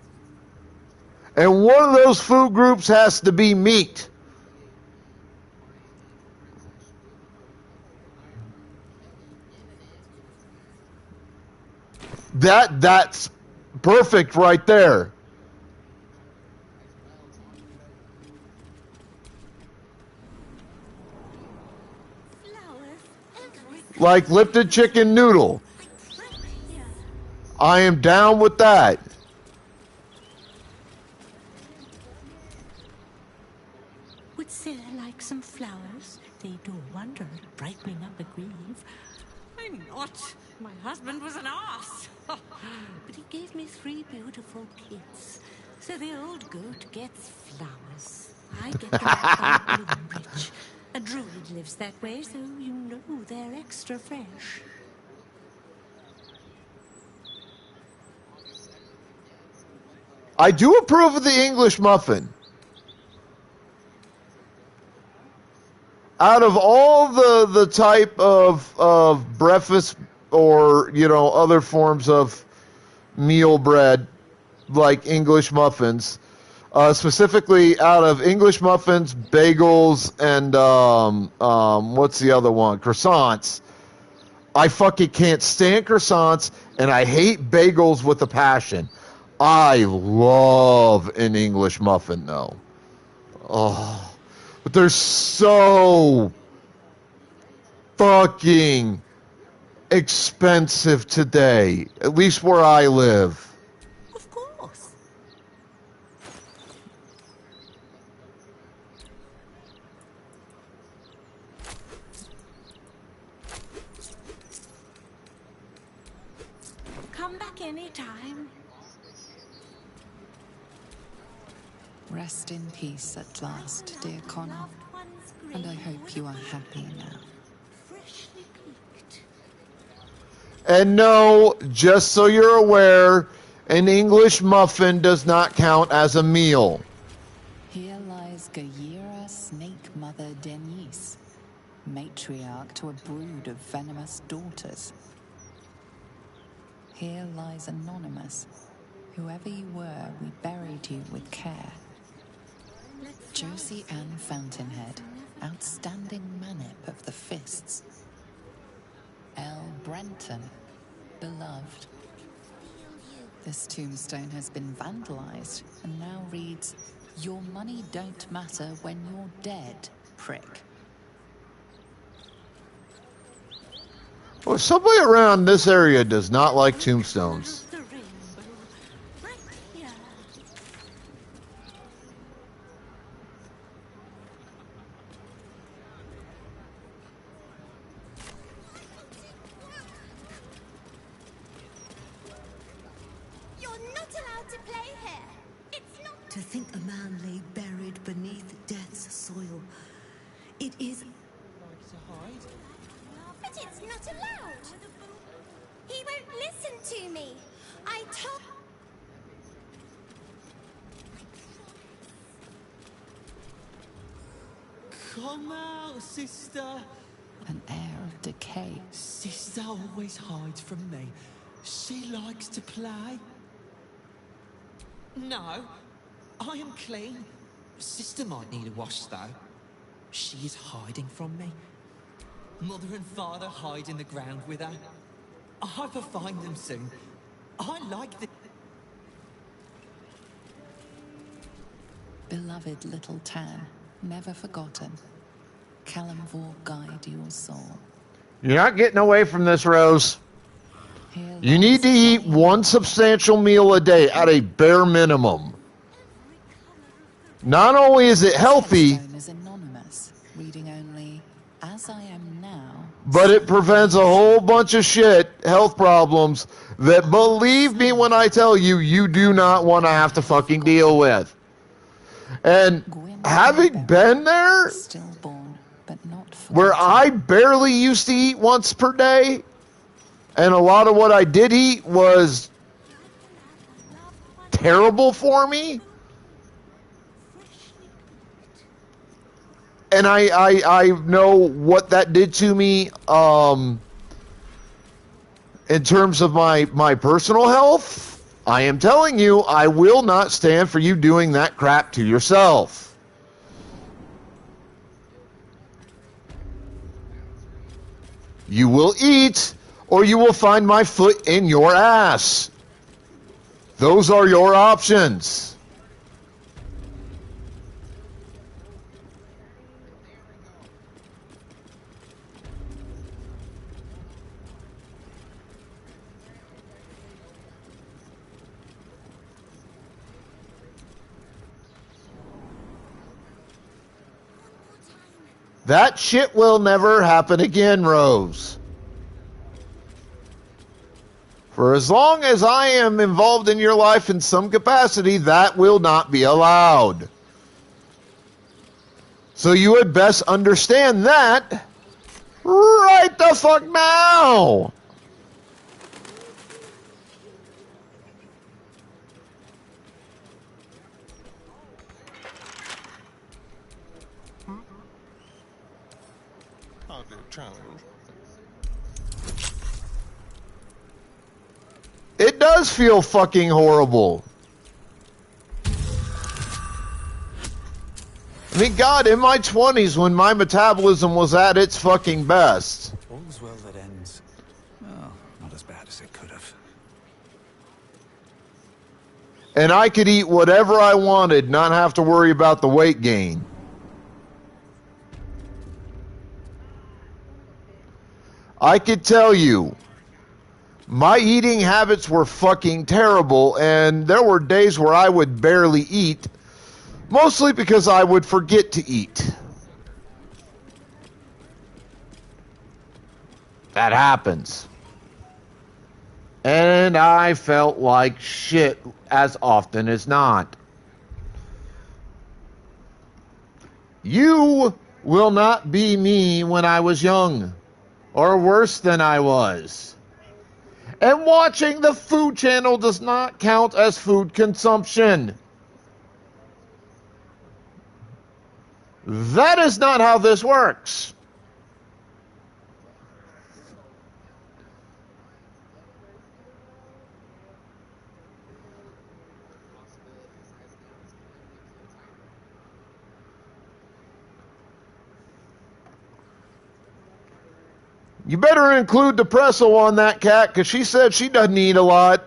And one of those food groups has to be meat. That's perfect right there. Like lifted chicken noodle. I am down with that. Would Sarah like some flowers? They do wonder at brightening up a grief. I'm not. My husband was an arse. But he gave me 3 beautiful kids. So the old goat gets flowers. I get them out by Bloombridge. A druid lives that way, so you know they're extra fresh. I do approve of the English muffin. Out of all the type of breakfast or, you know, other forms of meal bread, like English muffins, specifically out of English muffins, bagels, and what's the other one? Croissants. I fucking can't stand croissants, and I hate bagels with a passion. I love an English muffin, though. Oh, but they're so fucking expensive today, at least where I live. Of course. Come back anytime. Rest in peace at last, dear Connor. And I hope you are happy now. And no, just so you're aware, an English muffin does not count as a meal. Here lies Gaira Snake Mother Denise, matriarch to a brood of venomous daughters. Here lies Anonymous. Whoever you were, we buried you with care. Josie Ann Fountainhead, outstanding manip of the fists. L. Brenton, beloved. This tombstone has been vandalized and now reads, "Your money don't matter when you're dead, prick." Well, somebody around this area does not like tombstones. To think a man lay buried beneath death's soil. It is... But it's not allowed. He won't listen to me. I told... Come out, sister. An air of decay. Sister always hides from me. She likes to play. No, I am clean. Sister might need a wash, though. She is hiding from me. Mother and father hide in the ground with her. I hope I find them soon. I like the... Beloved little Tan, never forgotten. Callumvor guide your soul. You're not getting away from this, Rose. You need to eat one substantial meal a day at a bare minimum. Not only is it healthy, Is anonymous, reading only "as I am now," but it prevents a whole bunch of shit, health problems, that, believe me when I tell you, you do not want to have to fucking deal with. And having been there, where I barely used to eat once per day, and a lot of what I did eat was terrible for me. And I know what that did to me in terms of my personal health. I am telling you, I will not stand for you doing that crap to yourself. You will eat, or you will find my foot in your ass. Those are your options. That shit will never happen again, Rose. For as long as I am involved in your life in some capacity, that will not be allowed. So you had best understand that right the fuck now. I'll do a challenge. It does feel fucking horrible. I mean, God, in my 20s, when my metabolism was at its fucking best, All's well that ends. Well, not as bad as it could have. and I could eat whatever I wanted, not have to worry about the weight gain. I could tell you, my eating habits were fucking terrible, and there were days where I would barely eat, mostly because I would forget to eat. That happens. And I felt like shit as often as not. You will not be me when I was young, or worse than I was. And watching the Food Channel does not count as food consumption. That is not how this works. You better include Depresso on that, cat, because she said she doesn't eat a lot.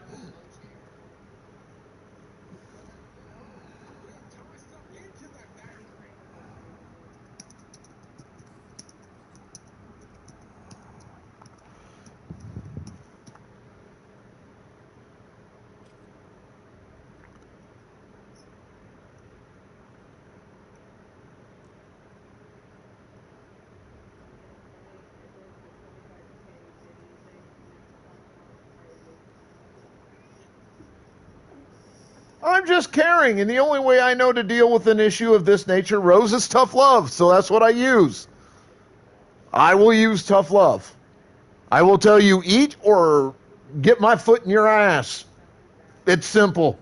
I'm just caring, and the only way I know to deal with an issue of this nature, Rose, is tough love, so that's what I use. I will use tough love. I will tell you, eat or get my foot in your ass. It's simple.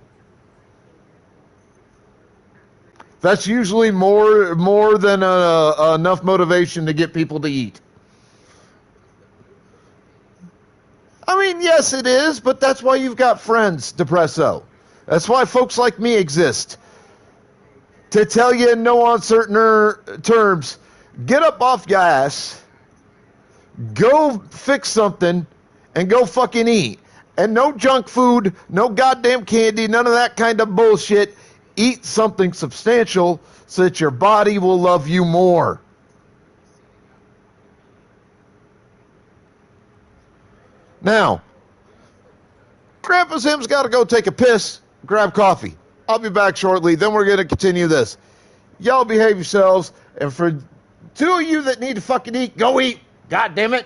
That's usually more than enough motivation to get people to eat. I mean, yes, it is, but that's why you've got friends, Depresso. That's why folks like me exist. To tell you in no uncertain terms, get up off your ass, go fix something, and go fucking eat. And no junk food, no goddamn candy, none of that kind of bullshit. Eat something substantial so that your body will love you more. Now, Grandpa's him's got to go take a piss, grab coffee. I'll be back shortly. Then we're going to continue this. Y'all behave yourselves. And for two of you that need to fucking eat, go eat. God damn it.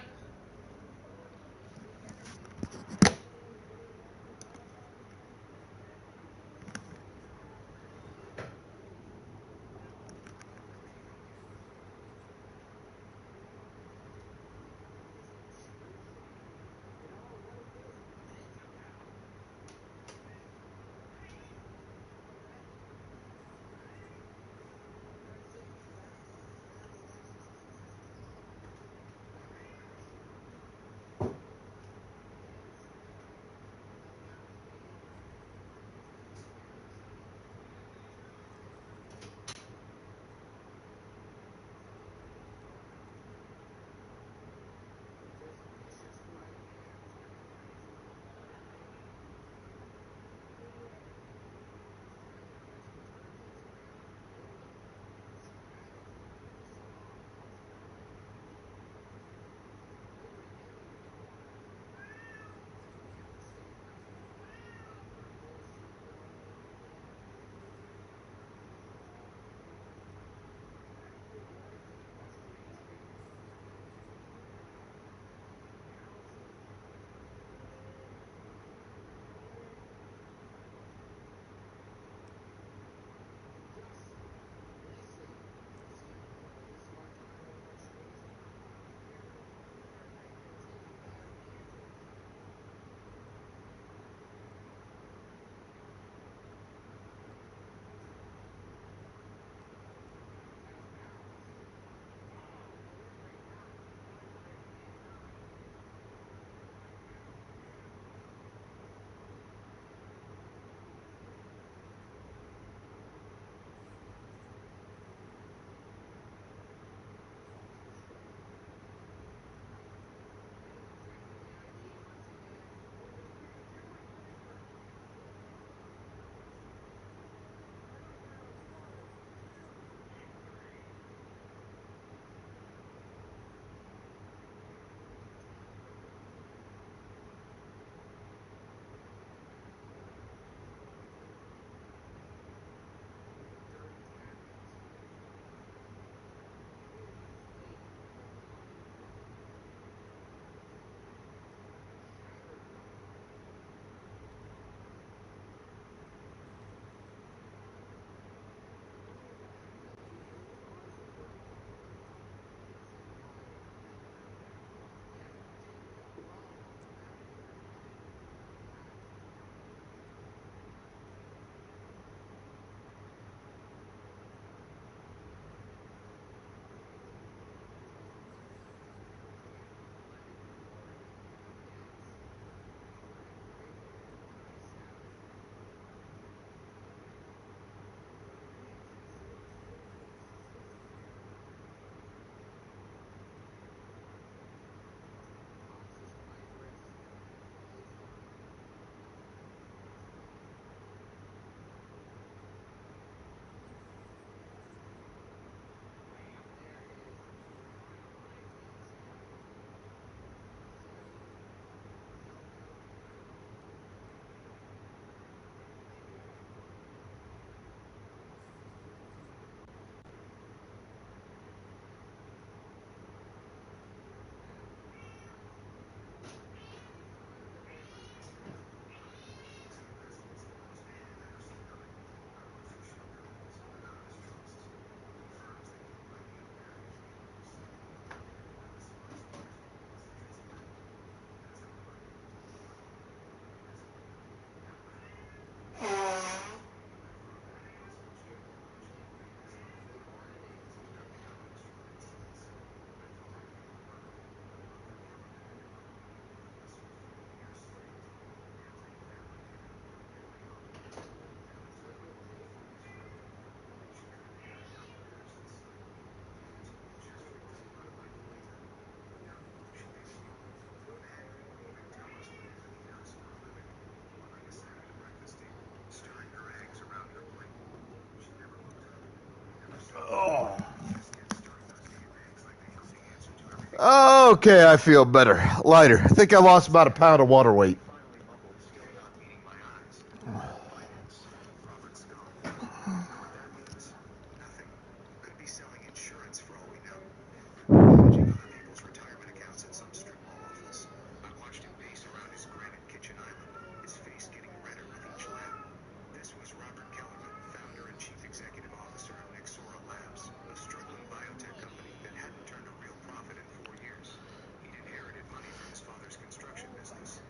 Okay, I feel better. Lighter. I think I lost about a pound of water weight.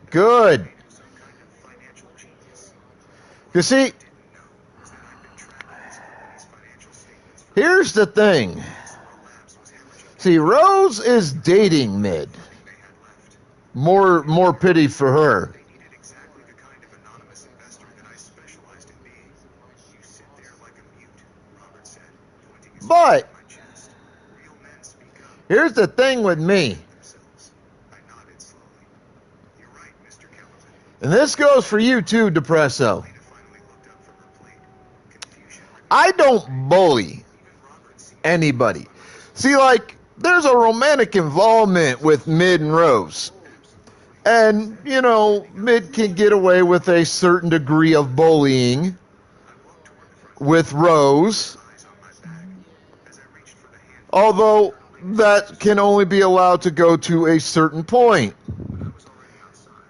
Good. You see, here's the thing. See, Rose is dating Mid. More pity for her. But here's the thing with me. And this goes for you too, Depresso. I don't bully anybody. See, like, there's a romantic involvement with Mid and Rose. And, you know, Mid can get away with a certain degree of bullying with Rose. Although that can only be allowed to go to a certain point.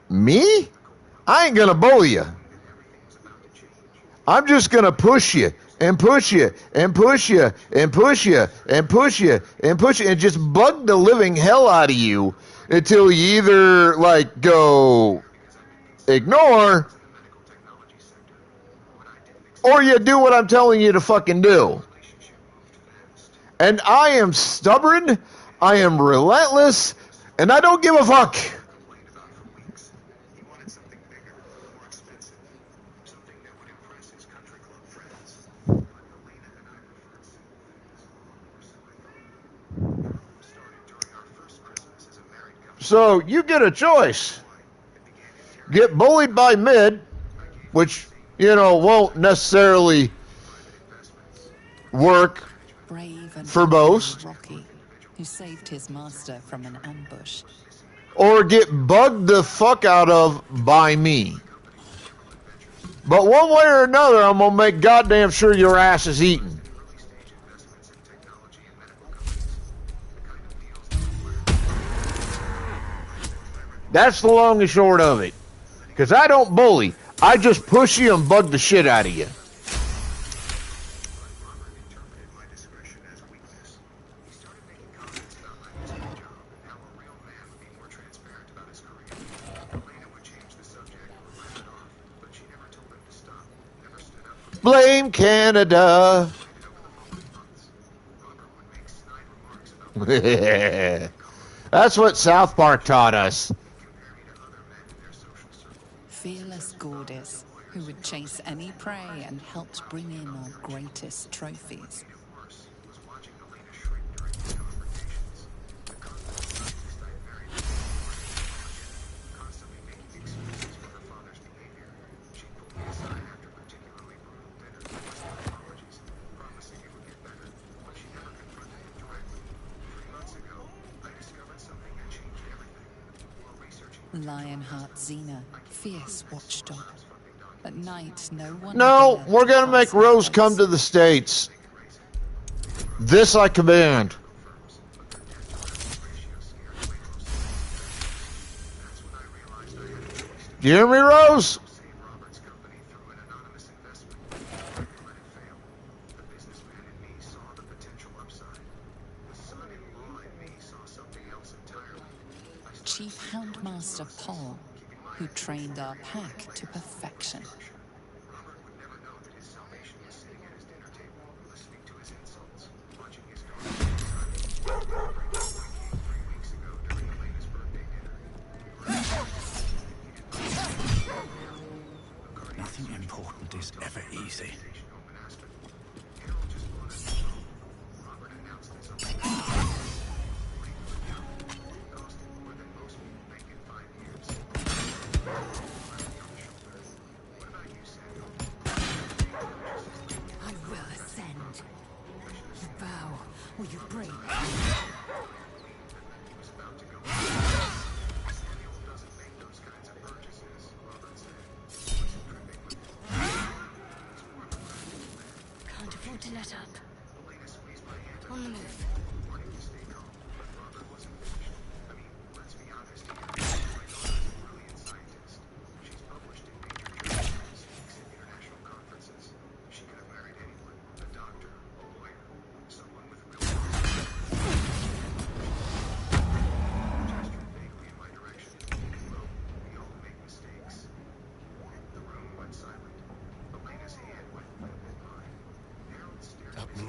Me? I ain't gonna bully you. I'm just gonna push you and push you and push you and push you and push you and push you and just bug the living hell out of you until you either like go ignore or you do what I'm telling you to fucking do. And I am stubborn, I am relentless, and I don't give a fuck. So you get a choice. Get bullied by Mid, which, you know, won't necessarily work for most. Rocky, who saved his master from an ambush. Or get bugged the fuck out of by me. But one way or another, I'm going to make goddamn sure your ass is eaten. That's the long and short of it. Because I don't bully. I just push you and bug the shit out of you. Blame Canada. That's what South Park taught us. Fearless goddess who would chase any prey and helped bring in our greatest trophies. Lionheart Xena, fierce watchdog. At night, no one... No, we're going to make Rose come to the States. This I command. You hear me, Rose? Chief Houndmaster Paul, who trained our pack to perfection. Nothing important is ever easy.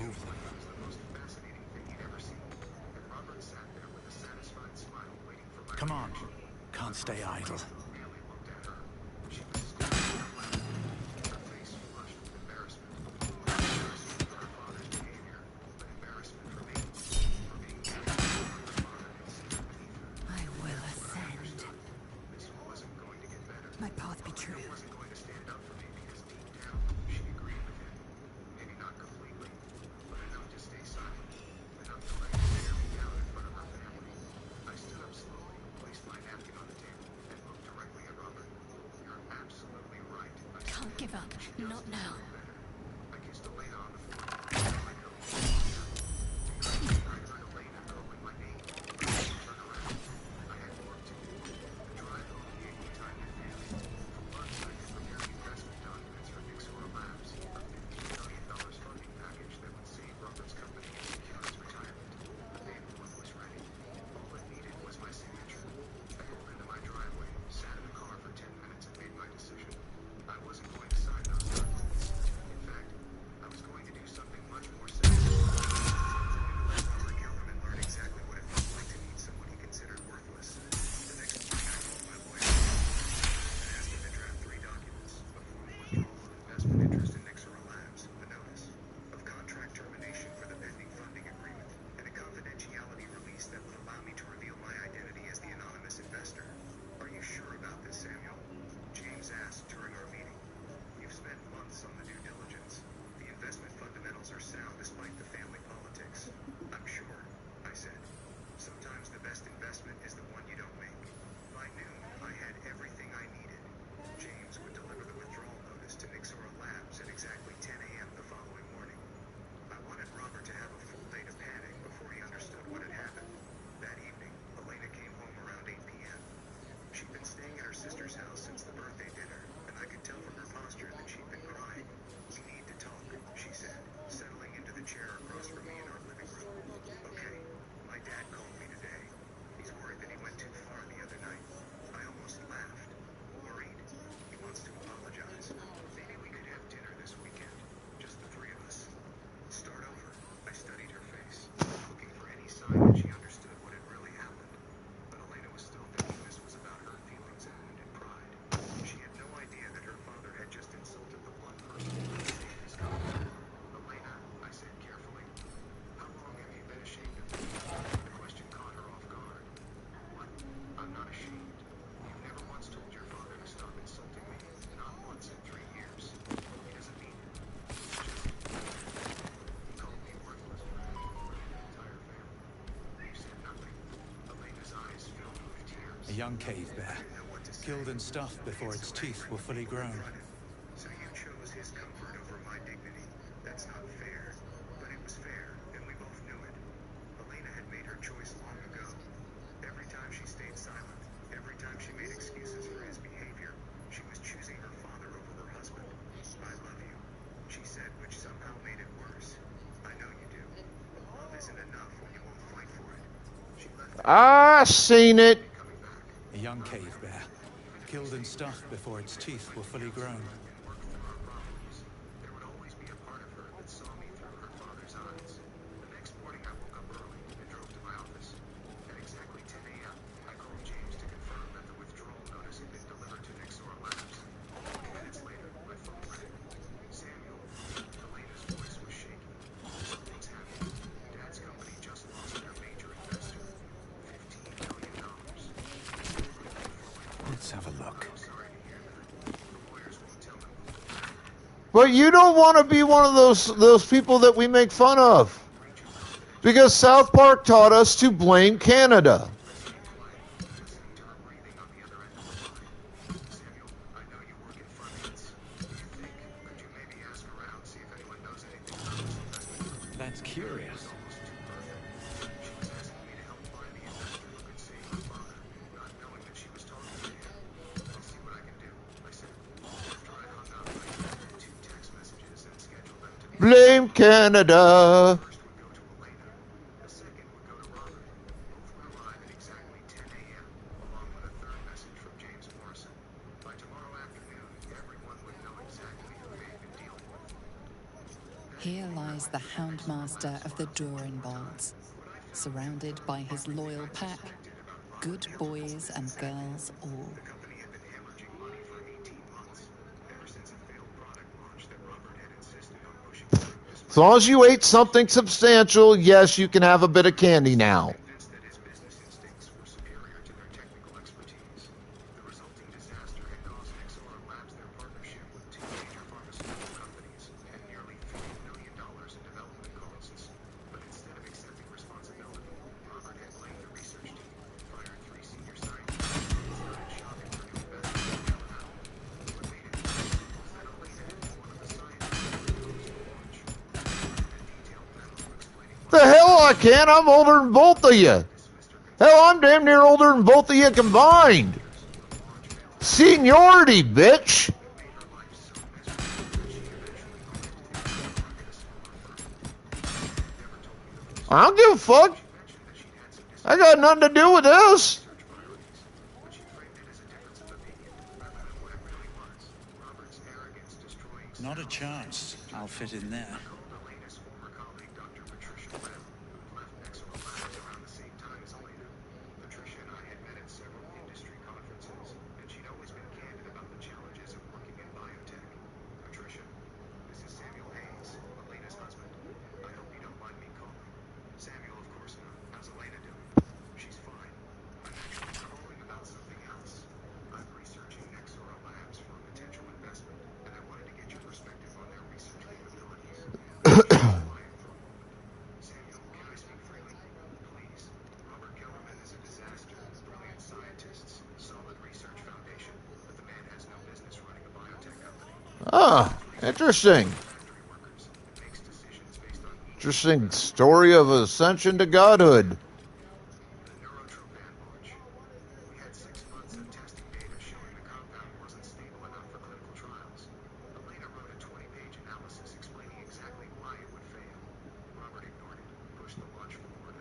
over them. Come on. Can't stay idle. I will ascend. My path be true. Can't give up. Not now. A young cave bear, killed and stuffed before its teeth were fully grown. So you chose his comfort over my dignity. That's not fair, but it was fair, and we both knew it. Elena had made her choice long ago. Every time she stayed silent, every time she made excuses for his behavior, she was choosing her father over her husband. I love you, she said, which somehow made it worse. I know you do. But love isn't enough when you won't fight for it. She left I seen it. A young cave bear, killed and stuffed before its teeth were fully grown. There would always be a part of her that saw me through her father's eyes. The next morning I woke up early and drove to my office. At exactly 10 a.m., I called James to confirm that the withdrawal notice had been delivered to Nixora Labs. 20 minutes later, my phone rang. Samuel, Elena's voice was shaky. Something's happening. Dad's company just lost their major investor. $15 million. Let's have a look. But you don't want to be one of those people that we make fun of. Because South Park taught us to blame Canada. That's curious. Blame Canada. Here lies the Houndmaster of the Durenbolds, surrounded by his loyal pack, good boys and girls all. As long as you ate something substantial, yes, you can have a bit of candy now. The hell I can? I'm older than both of you. Hell, I'm damn near older than both of you combined. Seniority, bitch. I don't give a fuck. I got nothing to do with this. Not a chance. I'll fit in there. Ah, interesting. Interesting story of ascension to godhood.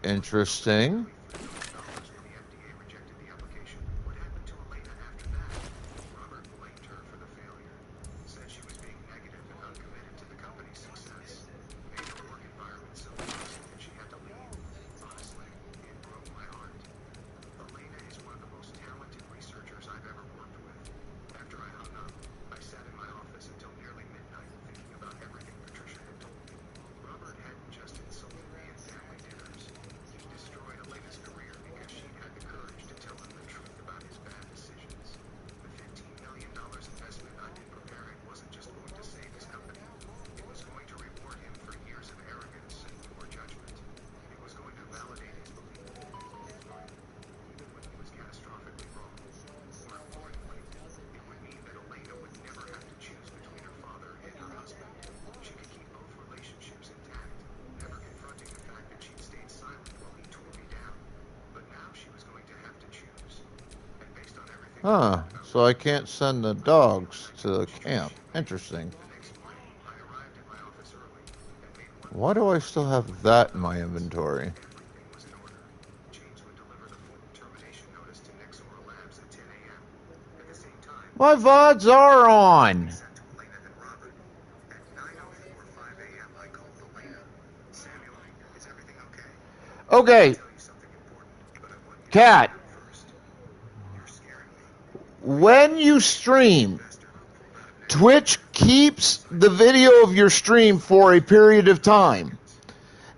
Interesting. Huh, so I can't send the dogs to the camp. Interesting. Why do I still have that in my inventory? My VODs are on! Okay. Cat. When you stream, Twitch keeps the video of your stream for a period of time.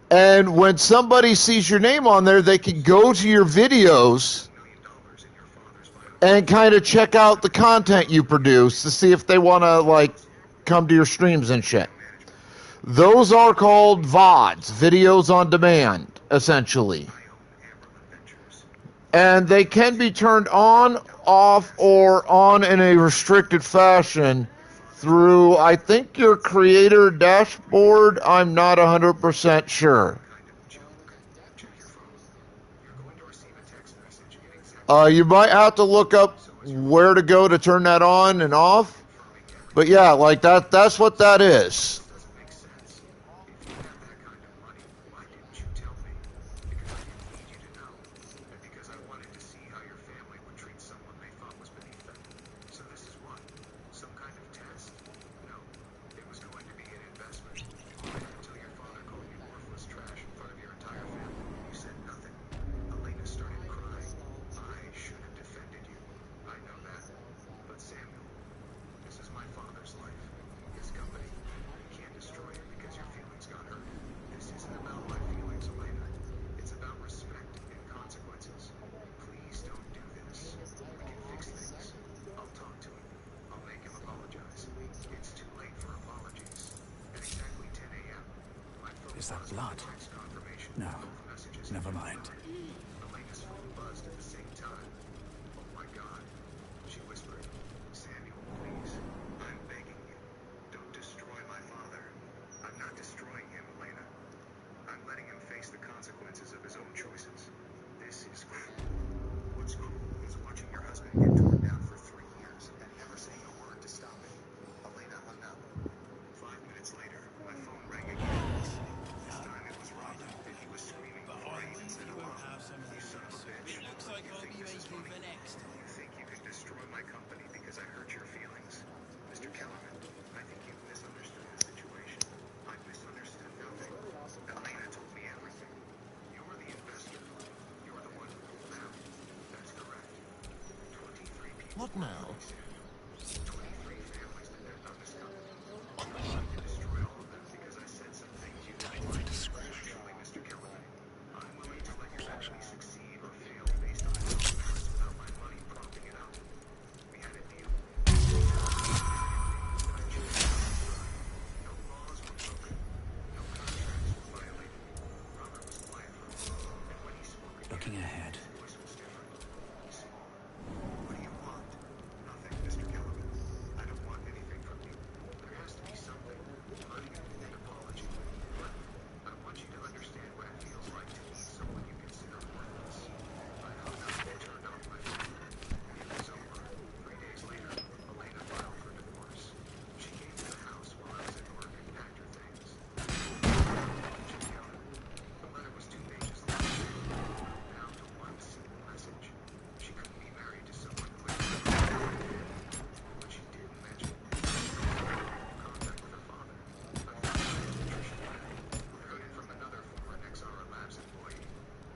And when somebody sees your name on there, they can go to your videos and kind of check out the content you produce to see if they want to, like, come to your streams and shit. Those are called VODs, videos on demand, essentially. And they can be turned on, off, or on in a restricted fashion through, I think, your creator dashboard. I'm not 100% sure. You might have to look up where to go to turn that on and off. But yeah, like that's what that is. father's life. His company. You can't destroy it because your feelings got hurt. This isn't about my feelings, Elena. It's about respect and consequences. Please don't do this. We can fix things. I'll talk to him. I'll make him apologize. It's too late for apologies. At exactly 10 a.m., my phone Is that buzzed with blood? a text confirmation. No. Both messages Never had been mind. delivered. Elena's phone buzzed at the same time. Oh my God, she whispered. Samuel, please. I'm begging you. Don't destroy my father. I'm not destroying him, Elena. I'm letting him face the consequences of his own choices. This is cruel. What's cruel is watching your husband get torn down for 3 years and never saying a word to stop it. Elena hung up. 5 minutes later, my phone rang again. This time it was Robert, and he was screaming before I even said hello. You son of a bitch. You think this is funny? You think you can destroy my company because I hurt your feelings? Mr. Kellerman, I think you've misunderstood the situation. I've misunderstood nothing. Elena told me everything. You're the investor. You're the one who pulled out. That's correct. 23 people. What now? 23 families depend on this company. You can destroy all of them because I said some things you didn't like. Actually, Mr. Kellerman, I'm willing to let your company succeed or fail based on its own merits without my money propping it up. We had a deal. I chose to no laws were broken. No contracts were violated. Robert was quiet for a moment, and when he spoke again, Looking ahead. his voice was different. Small. What do you want? Nothing, Mr. Kellerman. I don't want anything from you. There has to be something. An apology. But I want you to understand what it feels like to need someone you consider worthless. I hung up and turned off my phone. It was over. 3 days later, Elena filed for divorce. She came to the house while I was at work and packed her things. The letter was 2 pages long, down to one simple message. She couldn't be married to someone who had what she didn't mention contact with her father. I found out that Patricia had. I heard it from another former Nexara Labs employee.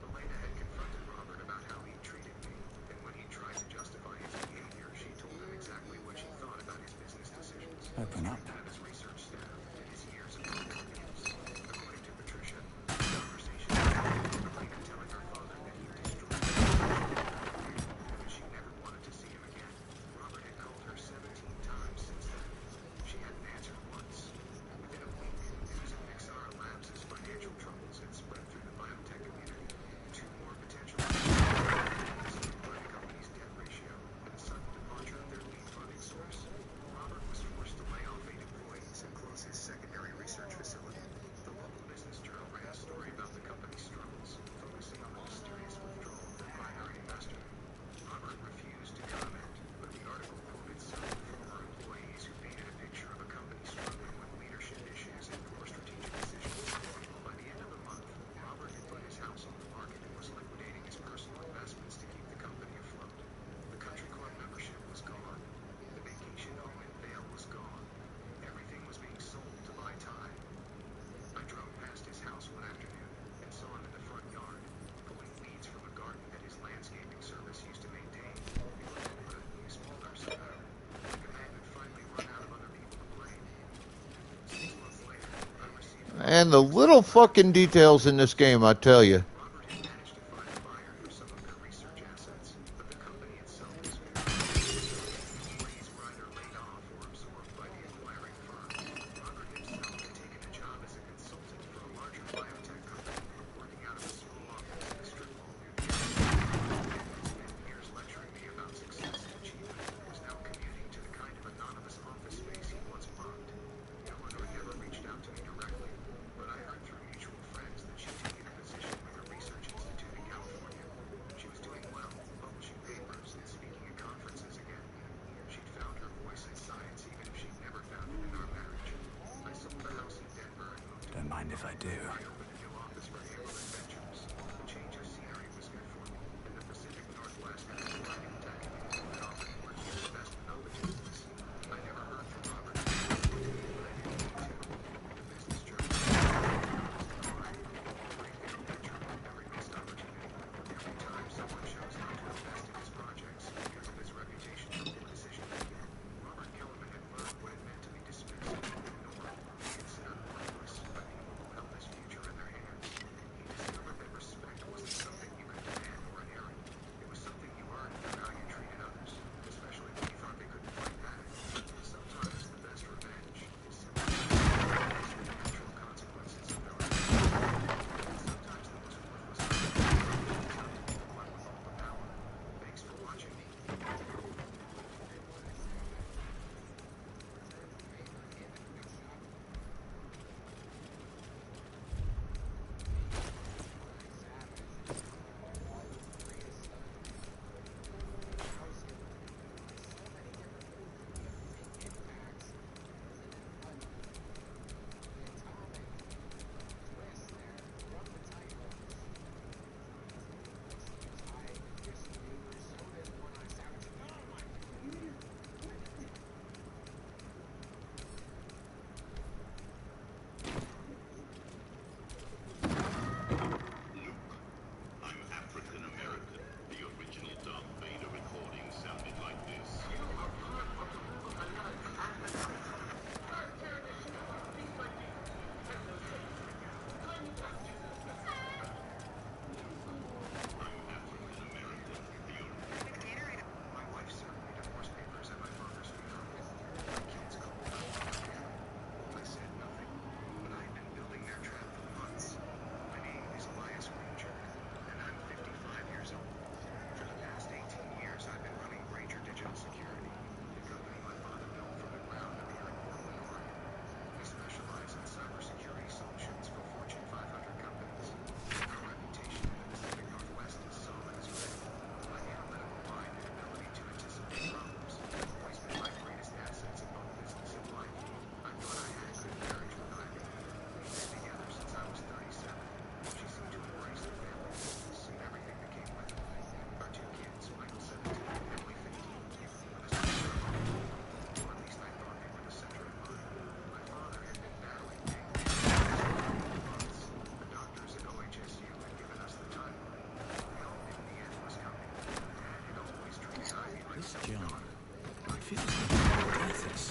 Elena had confronted Robert about how he treated me, and when he tried to justify his behavior, she told him exactly what she thought about his business decisions. Open up. Of his research staff and his years of global abuse. According to Patricia, the conversation was Elena telling her father that he destroyed her, she never wanted to see him again. Robert had called her 17 times since then. She hadn't answered once. Within a week, news of Nexara Labs' financial troubles had spread through the biotech community. 2 more potential by the company's debt ratio and the sudden departure of their lead funding source. Robert was forced to lay off 8 employees and close his secondary research facility. The local business journal ran a story about the company's struggles, focusing on the mysterious withdrawal of their primary investor. Robert refused to comment, but the article quoted several former employees who painted a picture of a company struggling with leadership issues and poor strategic decisions. By the end of the month, Robert had put his house on the market and was liquidating his personal investments to keep the company afloat. The country club membership was gone. The vacation home in Vale was gone. Everything was being sold to buy time. I drove past his house one afternoon and saw him in the front yard, pulling weeds from a garden that his landscaping service used to maintain. He looked good, smolder somehow, like a man who'd finally run out of other people to blame. 6 months later, I received And the little fucking details in this game, I tell you. Robert had managed to find a buyer for some of their research assets, but the company itself was employees were either laid off or absorbed by the acquiring firm. Robert himself had taken a job as a consultant for a larger biotech company, working out of a small office in a strip mall near the airport. He spent years lecturing me about success and achievement, and was now commuting to the kind of anonymous office space he once mugged. Eleanor never reached out to me directly, but I heard through mutual friends that she'd taken a position with a research institute in California. She was doing well, publishing papers and speaking at conferences again. She'd found her voice in science even if she'd never found it in our marriage. I sold the house in Denver and moved to Don't mind if I do. I opened a new office for Able Adventures. The change of scenery was good for me, and the Pacific Northwest had a thriving tech community that offered plenty of investment opportunities. I never heard from Robert, but I didn't need to. The business journal every missed opportunity. Every time someone chose not to invest in his projects because of his reputation for poor decision making. Robert Kellerman had learned what it meant to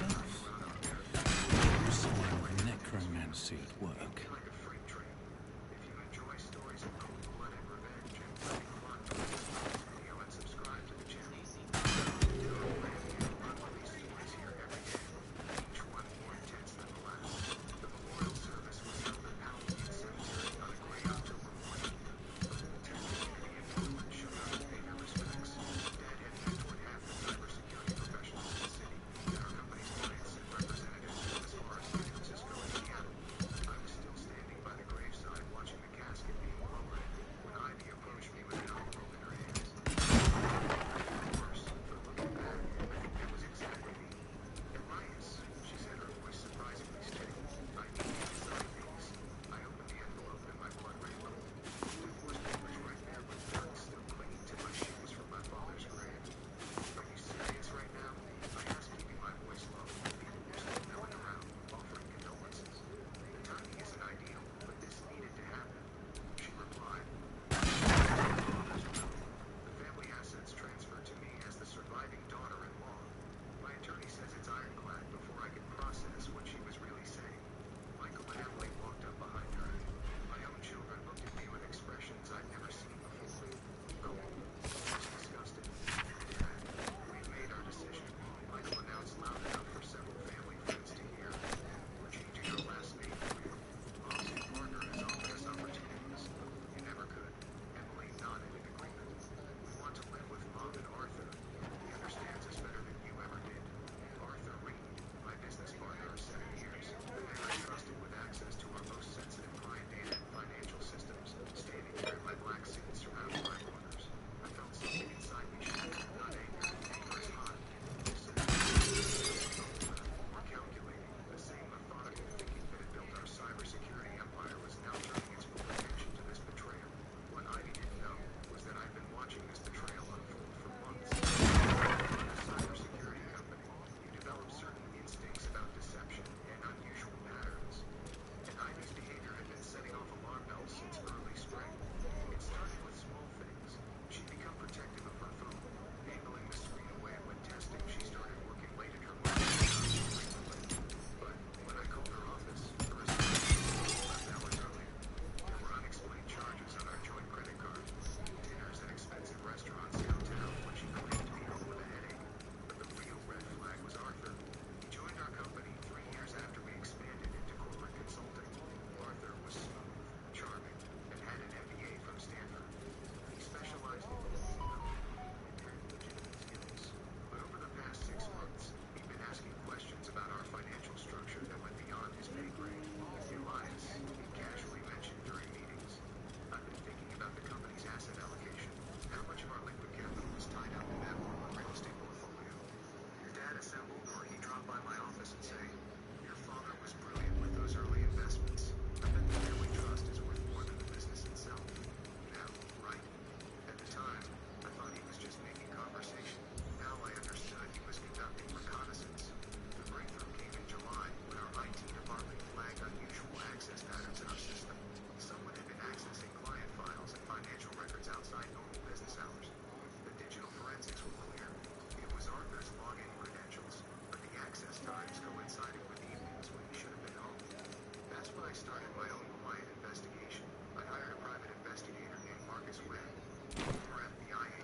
yourself. You're a sign of necromancy at work.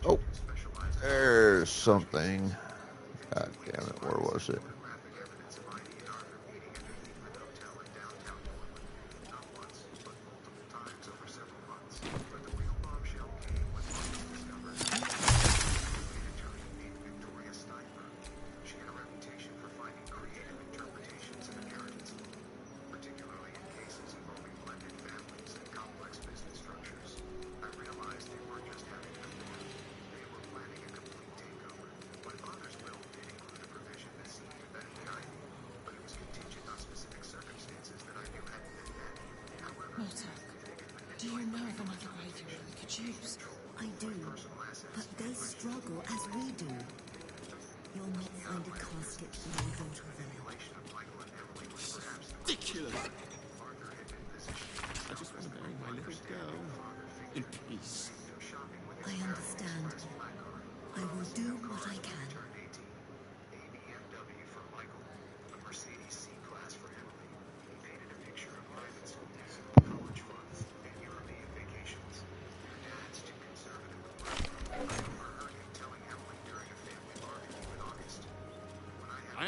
Oh, there's something. God damn it, where was it?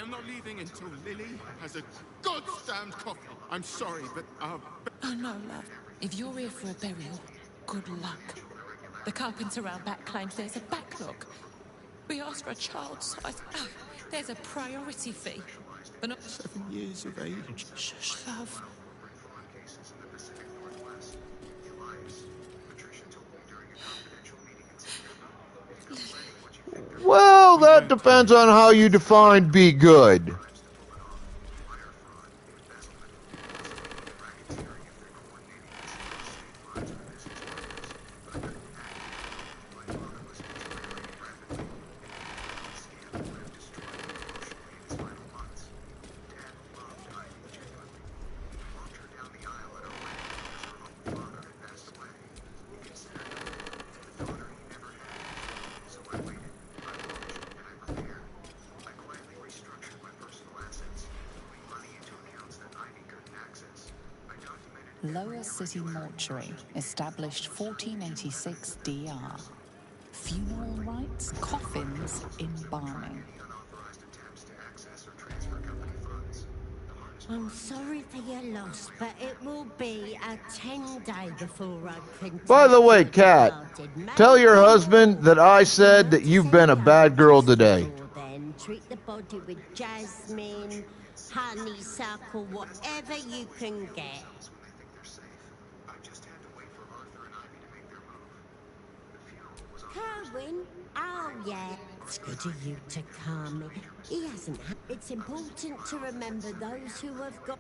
am not leaving until Lily has a goddamned coffin. I'm sorry, but Oh no, love. If you're here for a burial, good luck. The carpenter around back claims there's a backlog. We asked for a child size. Oh, there's a priority fee. But not 7 years of age. Shush, love. Well, that depends on how you define be good. Lower City Mortuary, established 1486 DR. Funeral rites, coffins, embalming. I'm sorry for your loss, but it will be a 10-day before I can... By the way, Kat, tell your husband that I said that you've been a bad girl today. Then treat the body with jasmine, honeysuckle, whatever you can get. Kerwin? Oh, yeah. It's good of you to come. He hasn't had... It's important to remember those who have got...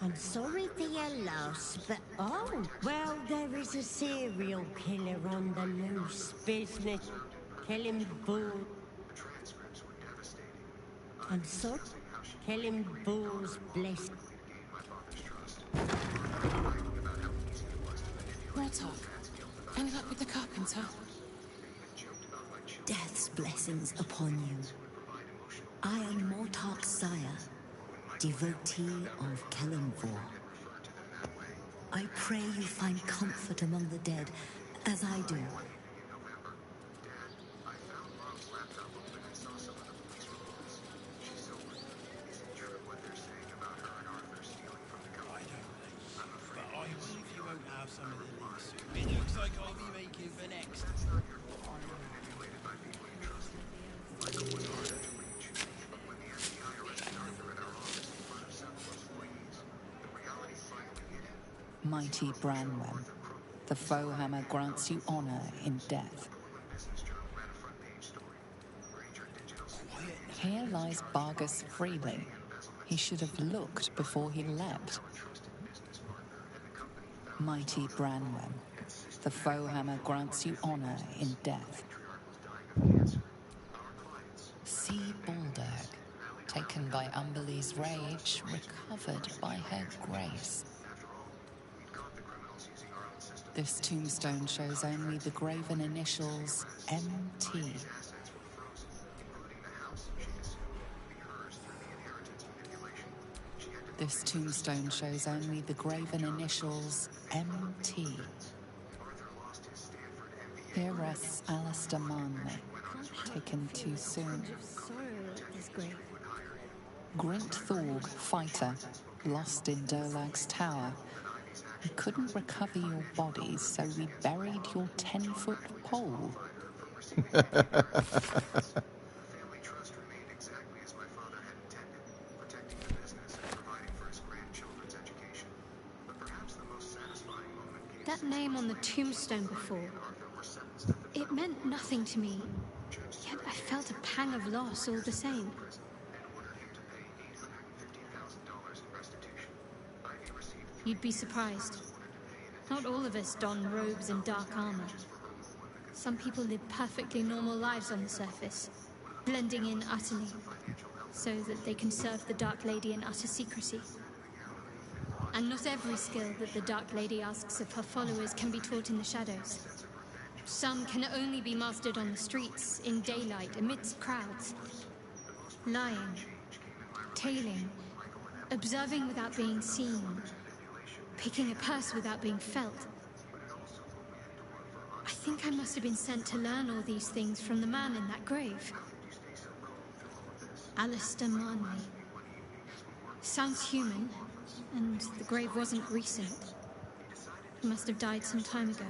I'm sorry for your loss, but... Oh, well, there is a serial killer on the loose. Business. Killing bulls. I'm sorry. Killing bulls, bless... More talk. Any luck with the carpenter? Death's blessings upon you. I am Mortark's sire, devotee of Kellenvor. I pray you find comfort among the dead, as I do. But I will if you won't have some of the leaf soup. It looks like I'll be making for next. Mighty Branwen, the foe hammer grants you honor in death. Here lies Bargus Freeling. He should have looked before he leapt. Mighty Branwen, the foe hammer grants you honor in death. See Baldur, taken by Umberlee's rage, recovered by her grace. This tombstone shows only the graven initials MT. This tombstone shows only the graven initials MT. Here rests Alistair Manley, taken too soon. Grint Thorg, fighter, lost in Dolag's tower. He couldn't recover your bodies, so we buried your 10-foot pole. That name on the tombstone before, it meant nothing to me, yet I felt a pang of loss all the same. You'd be surprised. Not all of us don robes and dark armor. Some people live perfectly normal lives on the surface, blending in utterly, so that they can serve the Dark Lady in utter secrecy. And not every skill that the Dark Lady asks of her followers can be taught in the shadows. Some can only be mastered on the streets, in daylight, amidst crowds. Lying, tailing, observing without being seen, picking a purse without being felt. I think I must have been sent to learn all these things from the man in that grave. Alistair Manley. Sounds human, and the grave wasn't recent. He must have died some time ago.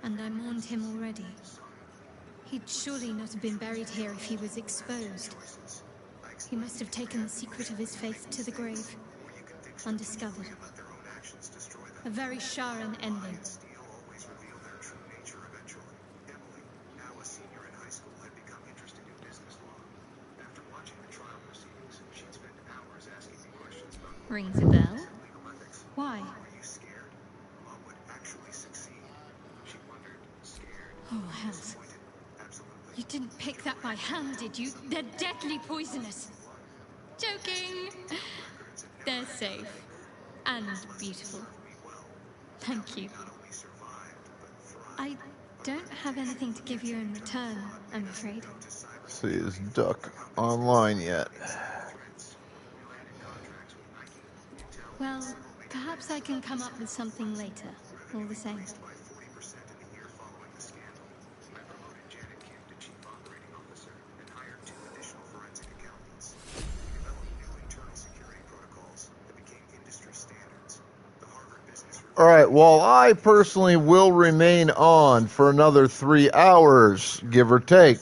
And I mourned him already. He'd surely not have been buried here if he was exposed. He must have taken the secret of his faith to the grave, undiscovered. A very Sharon ending. Rings a bell? Why? Oh, hells. You didn't pick that by hand, did you? They're deadly poisonous. Joking. They're safe. And beautiful. Thank you. I don't have anything to give you in return, I'm afraid. See, is Duck online yet? Well, perhaps I can come up with something later, all the same. All right, well, I personally will remain on for another 3 hours, give or take.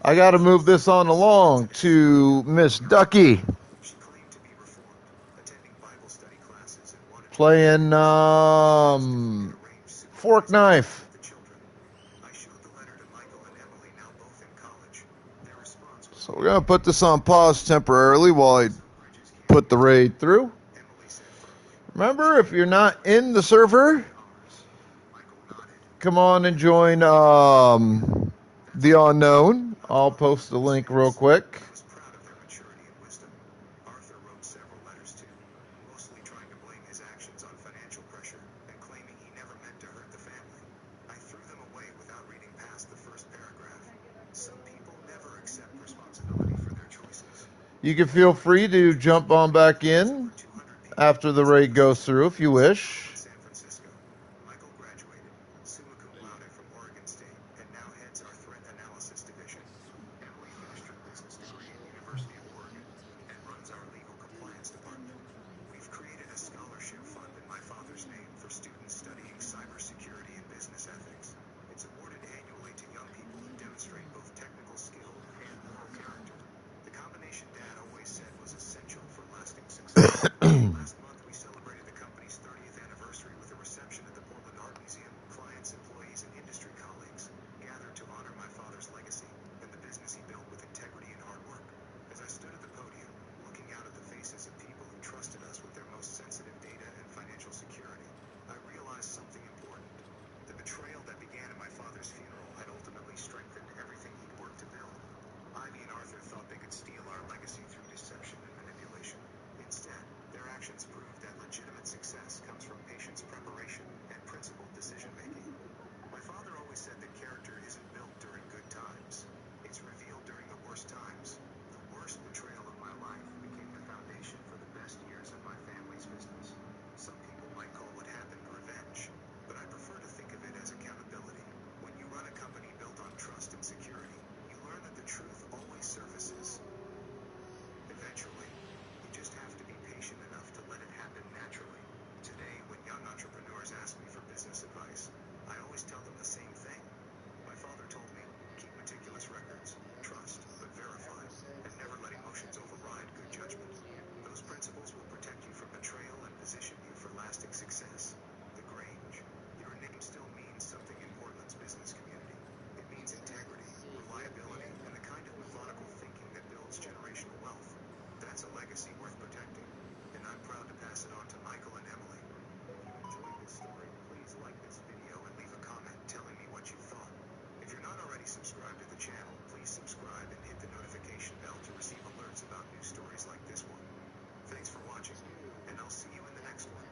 I got to move this on along to Miss Ducky. Playing Fork Knife. So we're going to put this on pause temporarily while I put the raid through. Remember, if you're not in the server, come on and join The Unknown. I'll post the link real quick. You can feel free to jump on back in after the raid goes through if you wish. San Francisco. Michael graduated, summa cum laude from Oregon State, and now heads our threat analysis division. Emily finished her business degree at University of Oregon and runs our legal compliance department. We've created a scholarship fund in my father's name for students studying cybersecurity and business ethics. It's awarded annually to young people who demonstrate both technical skill and moral character. The combination Dad always said was essential for lasting success. Last month, we celebrated the company's 30th anniversary with a reception at the Portland Art Museum. Clients, employees, and industry colleagues gathered to honor my father's legacy and the business he built with integrity and hard work. As I stood at the podium, looking out at the faces of people who trusted us with their most sensitive data and financial security, I realized something important. The betrayal that began at my father's funeral had ultimately strengthened everything he'd worked to build. Ivy and Arthur thought they could steal our legacy through deception and manipulation. Instead, their actions proved that legitimate success comes from patience, preparation, and principled decision-making. My father always said that character isn't built during good times. It's revealed during the worst times. The worst betrayal of my life became the foundation for the best years of my family's business. Some people might call what happened revenge, but I prefer to think of it as accountability. When you run a company built on trust and security, you learn that the truth always surfaces. Eventually, you just have to be patient enough to let it happen naturally. Today, when young entrepreneurs ask me for business advice, I always tell them the same thing. My father told me, keep meticulous records, trust but verify, and never let emotions override good judgment. Those principles will protect you from betrayal and position you for lasting success. The Grange. Your name still means something in Portland's business community. It means integrity, reliability, and the kind of methodical thinking that builds generational wealth. That's a legacy worth protecting, and I'm proud to pass it on to Michael and Emily. If you enjoyed this story, please like this video and leave a comment telling me what you thought. If you're not already subscribed to the channel, please subscribe and hit the notification bell to receive alerts about new stories like this one. Thanks for watching, and I'll see you in the next one.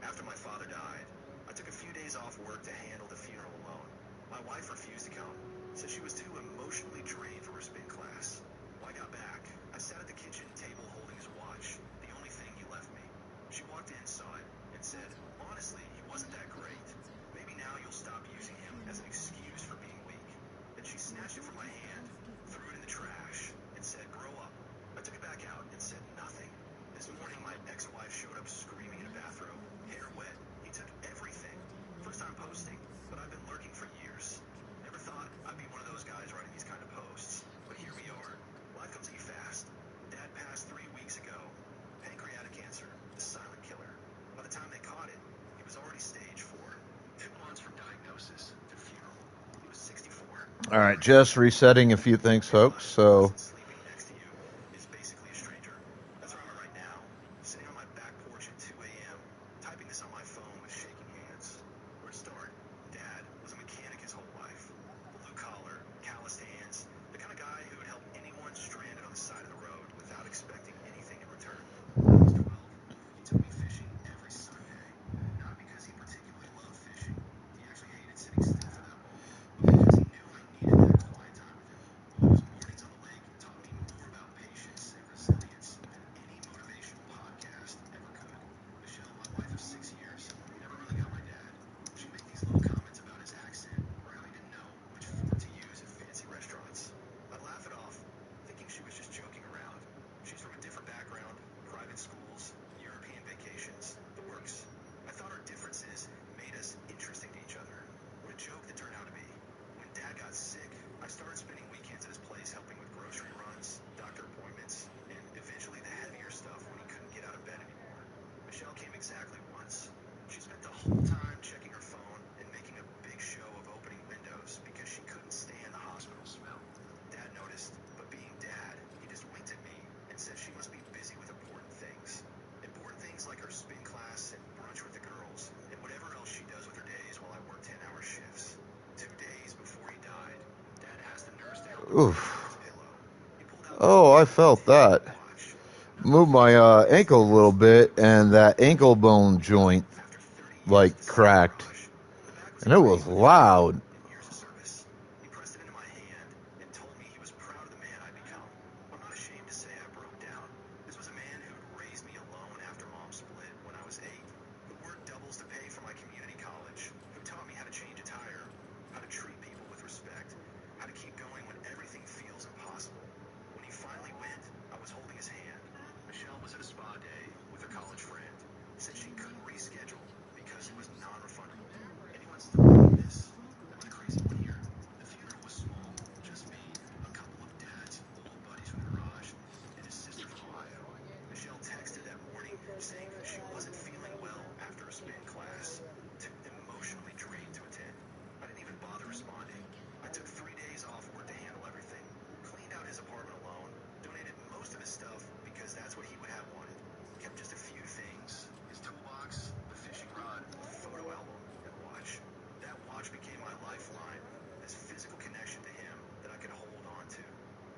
After my father died, I took a few days off work to handle the funeral alone. My wife refused to come, said she was too emotionally drained from her spin class. When I got back, I sat at the kitchen table holding his watch, the only thing he left me. She walked in, saw it, and said, honestly, he wasn't that great. Maybe now you'll stop using him as an excuse for being weak. Then she snatched it from my hand, threw it in the trash, and said, grow up. I took it back out and said nothing. This morning, my ex-wife showed up screaming in a bathrobe, hair wet. He took everything. First time posting, but I've been lurking for years. Never thought I'd be one of those guys writing these kind of posts, but here we are. Life comes at you fast. Dad passed 3 weeks ago. Pancreatic cancer, the silent killer. By the time they caught it, he was already stage 4. 2 months from diagnosis to funeral. He was 64. All right, just resetting a few things, folks. So Is basically a stranger. That's where I'm at right now, sitting on my back porch at 2 a.m., typing this on my phone with shaking hands. Where to start? Dad was a mechanic his whole life. Blue collar, calloused hands, the kind of guy who would help anyone stranded on the side of the road without expecting anything in return. When I was 12, he took me fishing every Sunday. Not because he particularly loved fishing. He actually hated sitting still for that long. But because he knew I needed that quiet time with him. Those mornings on the lake taught me more about patience and resilience than any motivational podcast ever could. Michelle, my wife of 6 years, never really got my dad. She'd make these little comments about his accent or how he didn't know which fork to use at fancy restaurants. I'd laugh it off, thinking she was just joking around. She's from a different background, private schools, European vacations, the works. I thought our differences made us interesting to each other. What a joke that turned out to be. When Dad got sick, I started spending weekends at his place helping with grocery runs, doctor appointments, and eventually the heavier stuff when he couldn't get out of bed anymore. Michelle came exactly once. She spent the whole time checking her phone and making a big show of opening windows because she couldn't stand the hospital smell. Dad noticed, but being Dad, he just winked at me and said she must be busy with important things. Important things like her spin class and brunch with the girls, and whatever else she does with her days while I work 10-hour shifts. 2 days before he died, Dad asked the nurse to help him oof. his pillow. He pulled out Oh, I felt that. moved my ankle a little bit, and that ankle bone joint like cracked, and it was loud. Years of service. He pressed it into my hand and told me he was proud of the man I'd become. I'm not ashamed to say I broke down. This was a man who'd raised me alone after Mom split when I was 8, who worked doubles to pay for my community college, who taught me how to change a tire, how to treat people with respect, how to keep going when everything feels impossible. When he finally went, I was holding his hand. Michelle was at a spa day with a college friend. Said she couldn't reschedule because it was non-refundable. Anyone still doing this? That's a crazy one here. The funeral was small, just me, a couple of Dad's old buddies from the garage, and his sister from Ohio. Michelle texted that morning saying that she wasn't feeling well after a spin class, too emotionally drained to attend. I didn't even bother responding. I took 3 days off work to handle everything, cleaned out his apartment alone, donated most of his stuff because that's what he would have wanted. Kept just a few things, his toolbox, the fishing rod, a photo album, and watch. That watch became my lifeline, this physical connection to him that I could hold on to.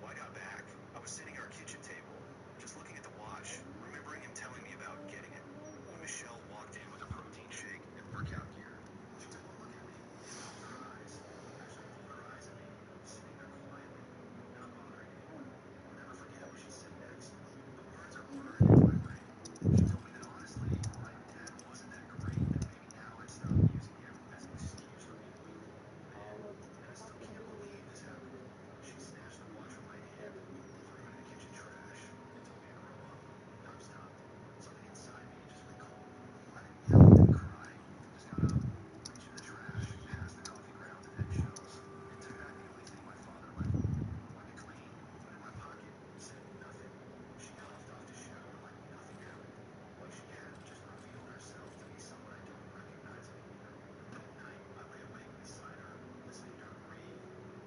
When I got back, I was sitting at our kitchen table, just looking at the watch, remembering him telling me about getting it. When Michelle walked in with a protein shake and workout gear, she took one look at me, rolled her eyes, actually rolled her eyes at me, sitting there quietly, not bothering anyone. I'll never forget what she said next. The words are burned into my brain. She told me that honestly, my dad wasn't that great, and maybe now I'd stop using him as an excuse for being weak. Man, and I still can't believe this happened. She snatched the watch from my hand, threw it in the kitchen trash, and told me to grow up. I stopped. Something inside me just went cold. I didn't yell, didn't cry. Just got up, reached for the trash, passed the coffee grounds and eggshells, and took back the only thing my father left me. Wiped it clean, put it in my pocket, said nothing. She huffed off to shower like nothing happened. Like she hadn't just revealed herself to be someone I don't recognize anymore. That night, I lay awake beside her, listening to her breathe,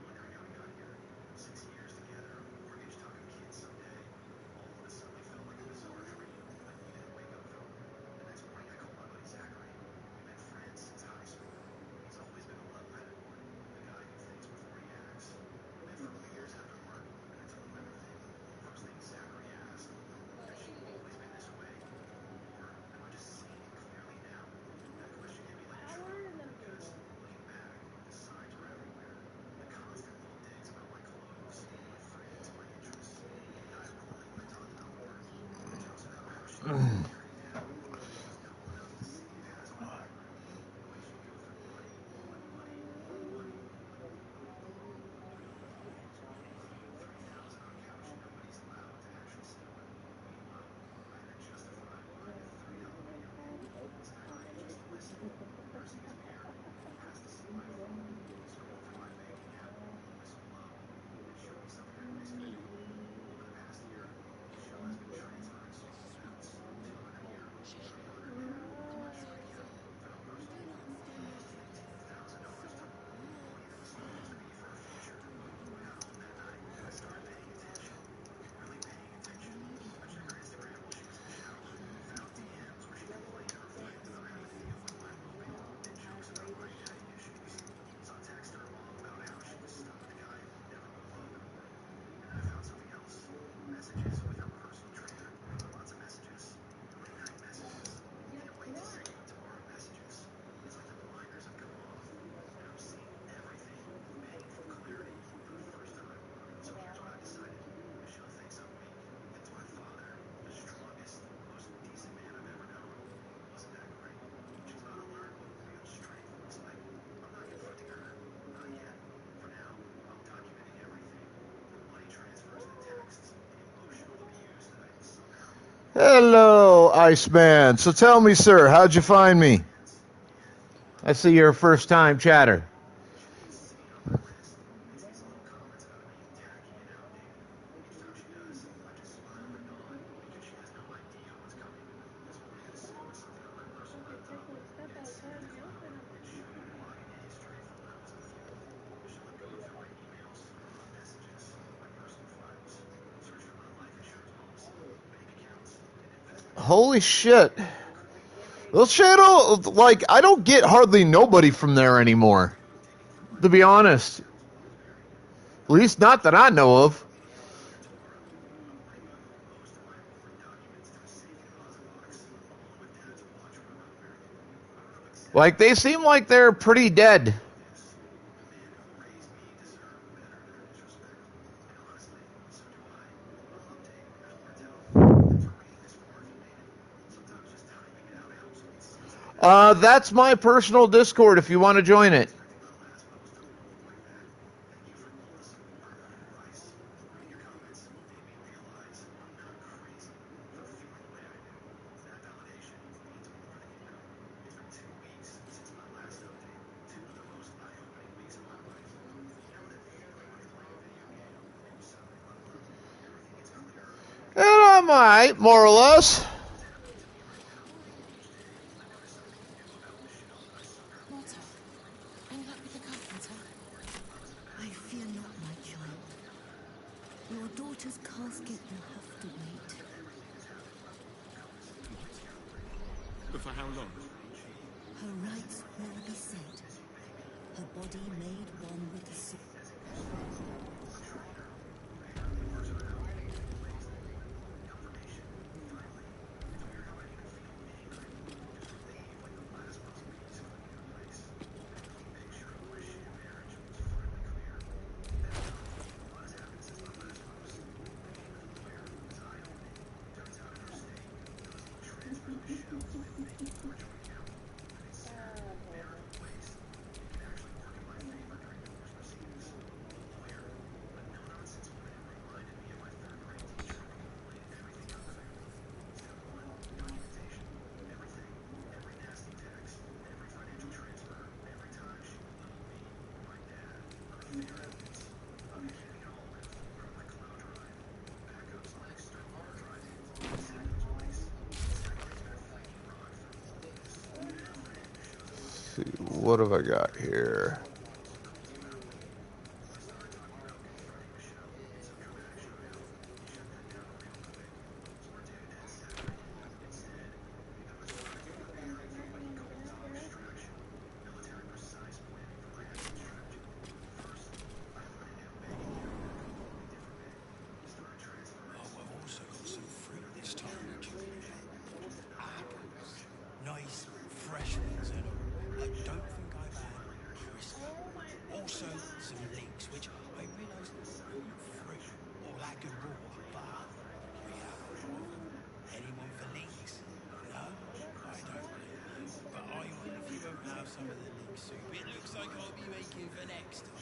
wondering how we got here. 6 years together, mortgage talking kids someday. All of it suddenly felt like a bizarre dream I needed to wake up from. The next morning, I called my buddy Zachary. We've been friends since high school. He's always been a level-headed one, the guy who thinks before he acts. We met for beers after work, and I told him everything. First thing Zachary asked, has she always been this way? Or am I just seeing it clearly now? That question hit me like a truck, because looking back, the signs were everywhere. The constant little digs about my clothes, my friends, my interests. He died rolling when I talked about work. The jokes about how she was a caring dad, but he was cool enough to see past my memory. The way she'd go through money, one money, one money, like $3,000 on couch nobody's allowed to actually sit on. Meanwhile, I had to justify buying a $3 meal. Zachary just listened, nursing his beer, passed the sip my phone, scrolled through my banking app, whistled low, and showed me something I'd missed reading. Over the past year, Michelle has been transferring small amounts, 200 here, 300 there, to my church account without personally knowing. $15,000 total, money that was supposed to be for our future. When I got home that night, I started paying attention, really paying attention. I checked her Instagram while she was in the shower, found DMs where she complained to her friends about having to deal with my moping, and jokes about my daddy issues. Saw text to her mom about how she was stuck with a guy who never would love her. And then I found something else. Messages with her personal trainer. Lots of messages. Late night messages. Can't wait to see you tomorrow messages. It's like the blinders have come off, and I'm seeing everything with painful clarity for the first time. So here's what I decided. Michelle thinks I'm weak. Thinks my father, the strongest, most decent man I've ever known, wasn't that great. She's about to learn what real strength looks like. I'm not confronting her. Not yet. For now, I'm documenting everything. The money transfers, the texts, the emotional abuse that I somehow... Hello, Iceman. So tell me, sir, how'd you find me? I see you're a first-time chatter. Holy shit. Those channel, like, I don't get hardly nobody from there anymore, to be honest. At least not that I know of. Like, they seem like they're pretty dead. That's my personal Discord if you want to join it. And I'm alright, more or less. Mortar, any luck with the carpenter? I fear not, my child. Your daughter's casket will have to wait. But for how long? Her rights will be said. Her body made one with the soul. Let's see, what have I got here? I've also got some fruit this time, actually. Apples. Nice, fresh ones and all. I don't think I've had crisp. Also, some leeks, which I realised aren't fruit or that good raw, but we have a lot of them. Anyone for leeks? No? I don't blame you. But I will if you won't have some of the leek soup. It looks like I'll be making for next time.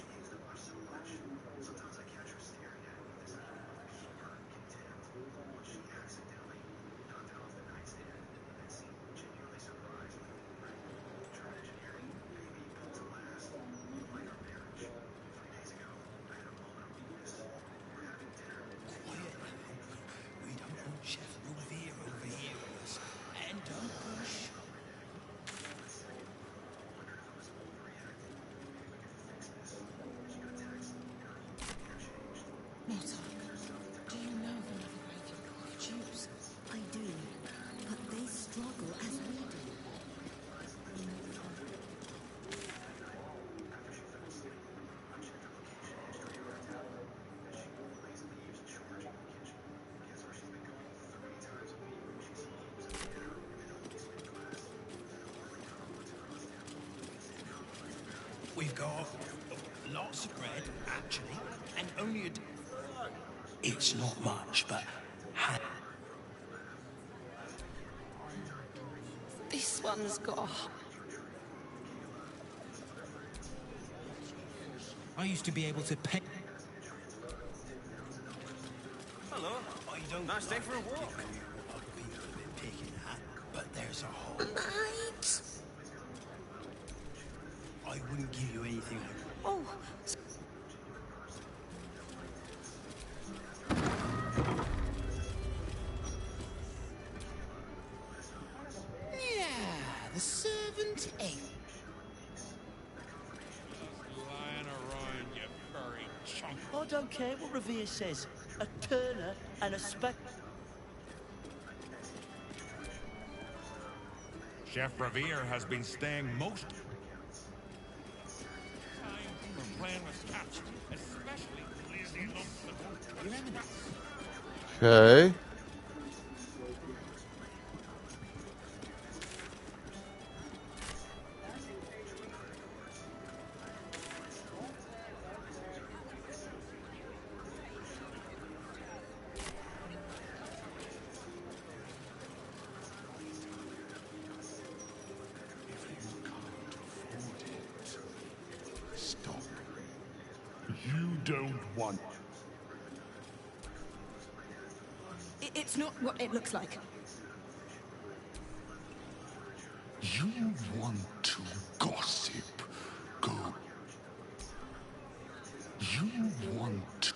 We don't want Chef Revere overhearing us. And don't push. Mortar, do you know of another graveyard full of Jews? I do, but they struggle as we do. We've got lots of bread, actually, and only a... It's not much, but... This one's got... I used to be able to pay... Hello. I don't nice day for a walk. Other people have been picking at, but there's a whole... Mate! I wouldn't give you anything. Oh, Yeah, the servant ate. Lying around, you furry chunk. I don't care what Revere says. A Turner and a spec... Chef Revere has been staying most... Time for playing with cats, especially lazy lumps that won't... Your Eminence. Okay. You don't want... It's not what it looks like. You want to gossip. Go. You want...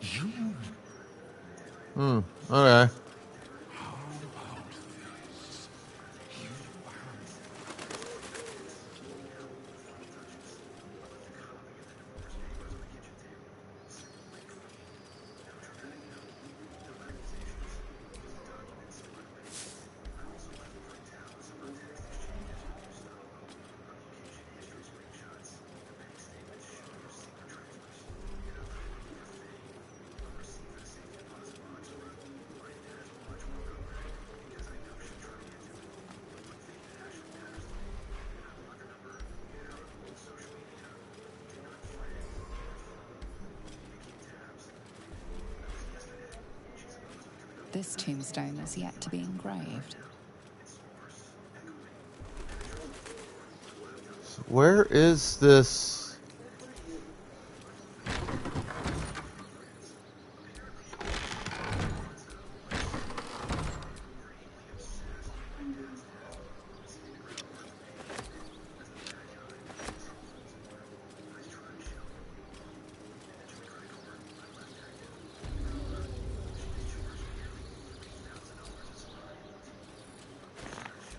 You... Okay. This tombstone is yet to be engraved. Where is this?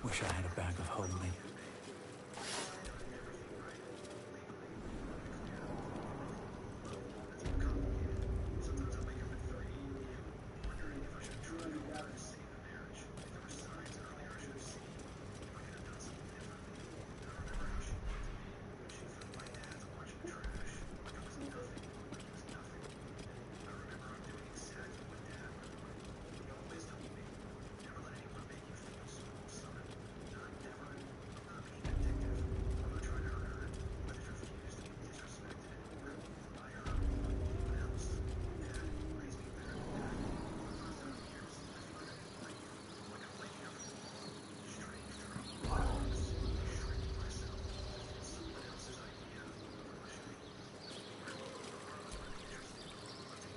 Wish I had a bag of holding.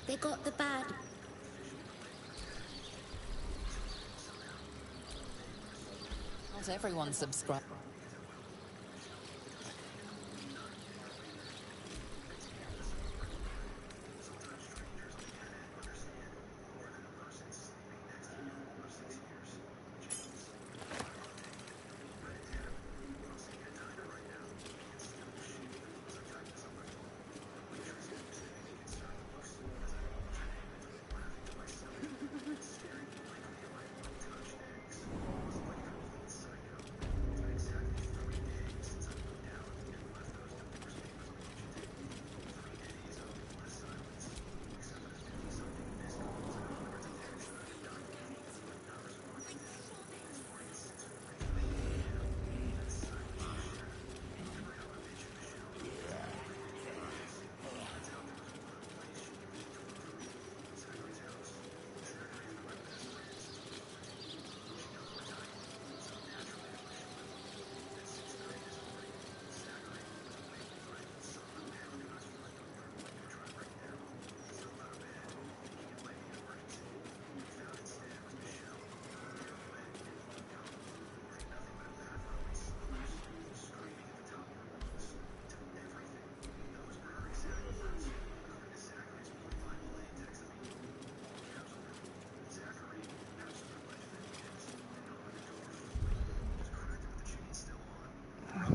They got the bad. Not everyone subscribes.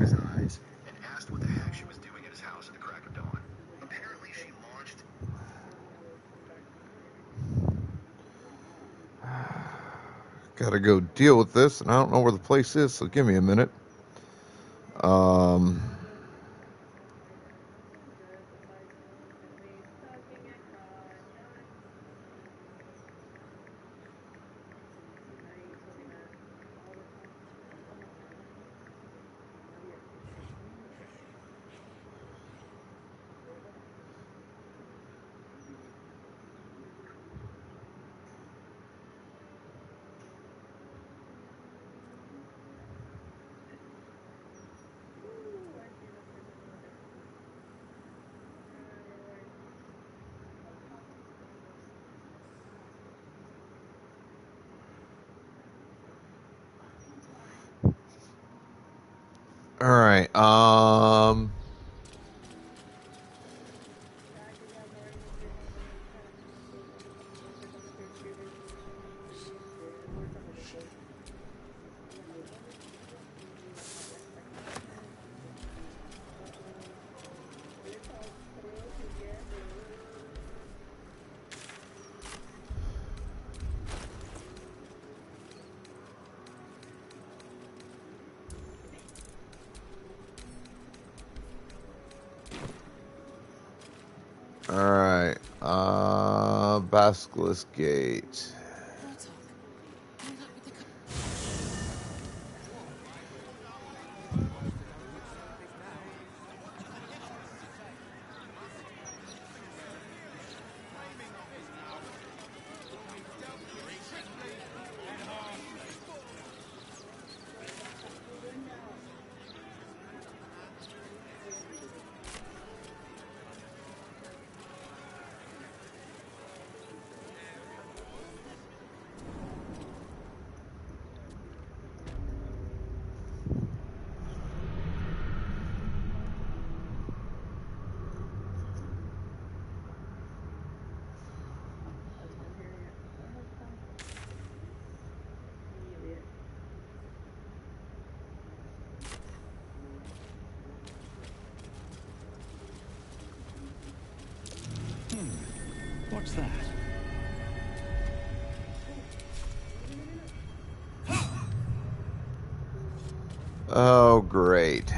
His eyes and asked what the heck she was doing at his house at the crack of dawn. Apparently she launched... Gotta go deal with this, and I don't know where the place is, so give me a minute. right. Alright. Basilisk Gate. What's that? Oh, great.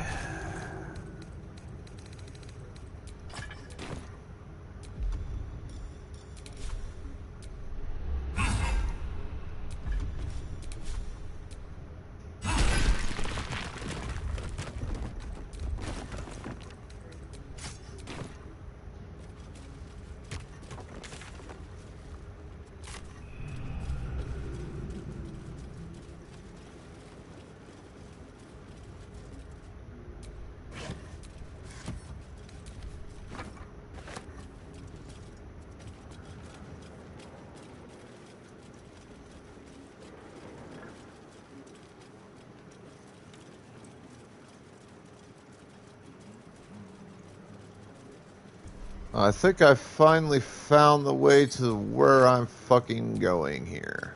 I think I finally found the way to where I'm fucking going here.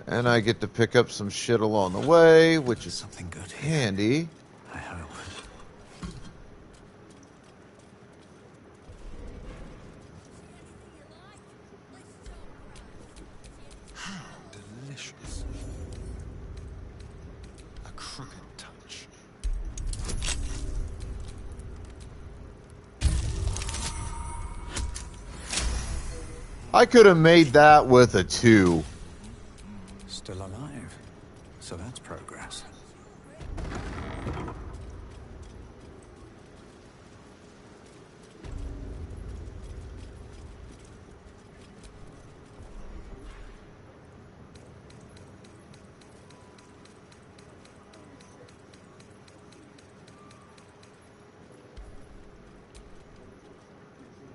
And I get to pick up some shit along the way, which is something good handy. I hope. How delicious. A crooked touch. I could have made that with a 2. Still alive. So that's progress.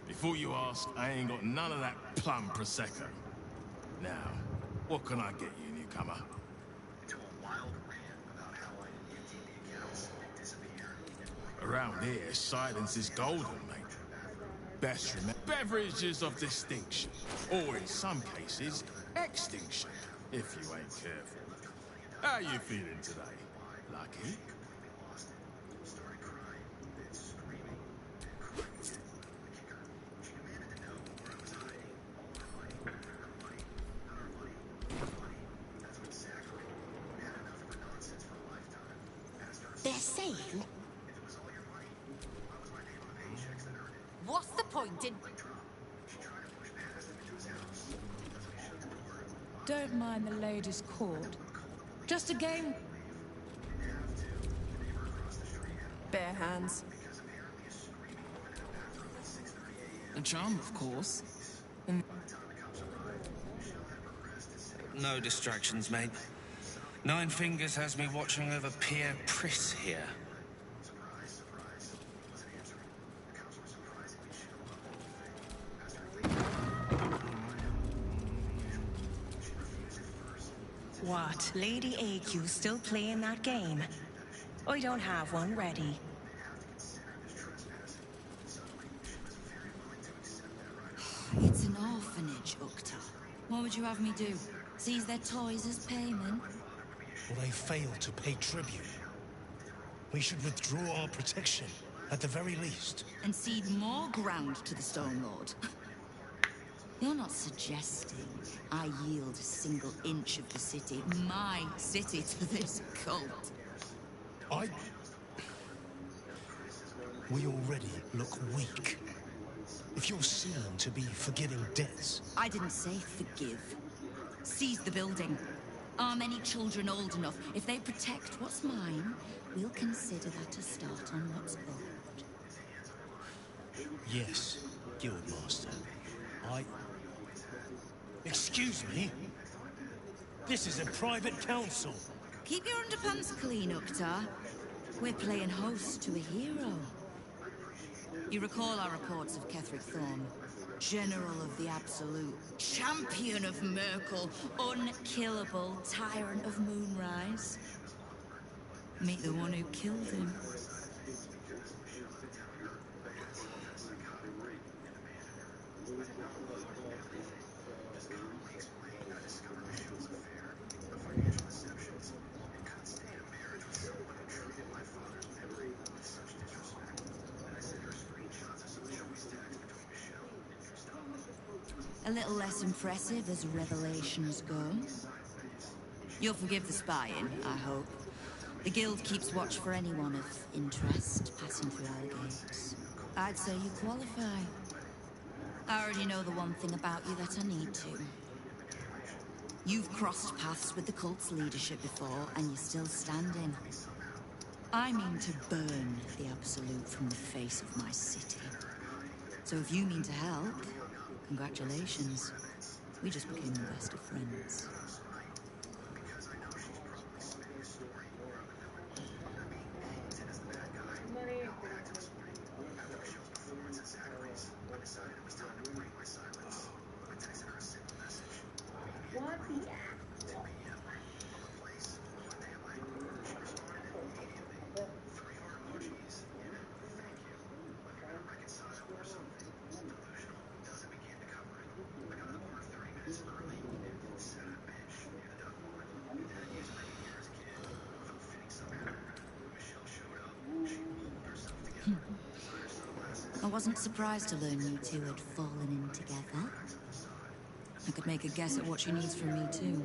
Before you ask, I ain't got none of that plum prosecco. Now, what can I get you, newcomer? Into a wild rant about how I emptied the accounts and disappeared. Around here, silence is golden, mate. Best remember, beverages of distinction, or in some cases, extinction, if you ain't careful. How you feeling today? Lucky? Started crying, then screaming, then crying again. The kicker, she demanded to know where I was hiding all her money. Her money, not our money. Her money. That's what Zachary, who had enough of her nonsense for a lifetime, asked her to They're saying? If it was all your money, why was my name on the paychecks that earned it? What's the point in... She tried to push past him into his house. That's when he shut the door. Don't mind the lady's court. Just a game. Bare hands. A charm, of course. No distractions, mate. Nine Fingers has me watching over Pierre Priss here. What? Lady AQ still playing that game? I don't have one ready. It's an orphanage, Ukta. What would you have me do? Seize their toys as payment? Well, they failed to pay tribute. We should withdraw our protection, at the very least. And cede more ground to the Stone Lord? You're not suggesting I yield a single inch of the city, my city, to this cult? We already look weak. If you're seen to be forgiving debts... I didn't say forgive. Seize the building. Arm any children old enough. If they protect what's mine, we'll consider that a start on what's owed. Yes, Guildmaster. Excuse me? This is a private council. Keep your underpants clean, Uktar. We're playing host to a hero. You recall our reports of Ketheric Thorn, General of the Absolute, Champion of Merkel, unkillable Tyrant of Moonrise. Meet the one who killed him. A little less impressive as revelations go. You'll forgive the spying, I hope. The Guild keeps watch for anyone of interest passing through our gates. I'd say you qualify. I already know the one thing about you that I need to. You've crossed paths with the cult's leadership before, and you're still standing. I mean to burn the Absolute from the face of my city. So if you mean to help, congratulations. We just became the best of friends. I wasn't surprised to learn you two had fallen in together. I could make a guess at what she needs from me, too.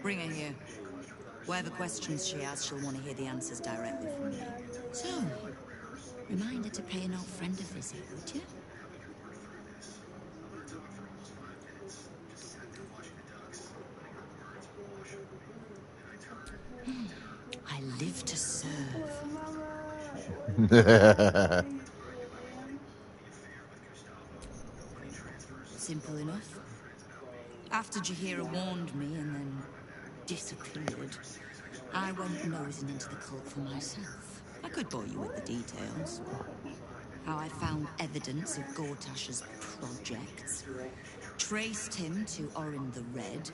Bring her here. Whatever questions she has, she'll want to hear the answers directly from me. So, remind her to pay an old friend a visit, would you? I live to serve. Simple enough. After Jahira warned me and then disappeared, I went nosing into the cult for myself. I could bore you with the details. How I found evidence of Gortash's projects, traced him to Orin the Red,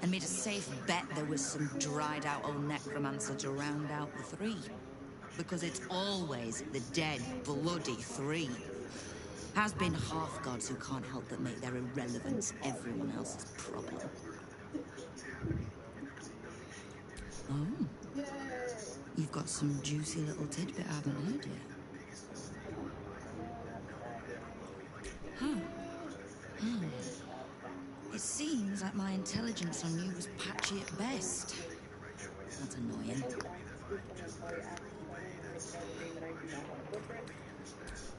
and made a safe bet there was some dried-out old necromancer to round out the three. Because it's always the dead, bloody three. Has-been half-gods who can't help but make their irrelevance everyone else's problem. Oh. You've got some juicy little tidbit I haven't heard yet. Huh. It seems like my intelligence on you was patchy at best. That's annoying.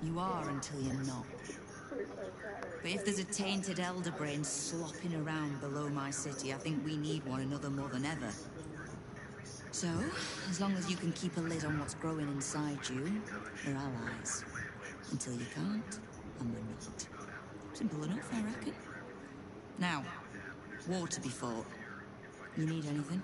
You are until you're not. But if there's a tainted elder brain slopping around below my city, I think we need one another more than ever. So, as long as you can keep a lid on what's growing inside you, we're allies. Until you can't, and we're not. Simple enough, I reckon. Now, war to be fought. You need anything?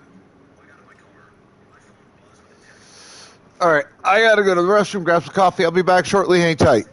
Alright, I gotta go to the restroom, grab some coffee. I'll be back shortly. Hang tight.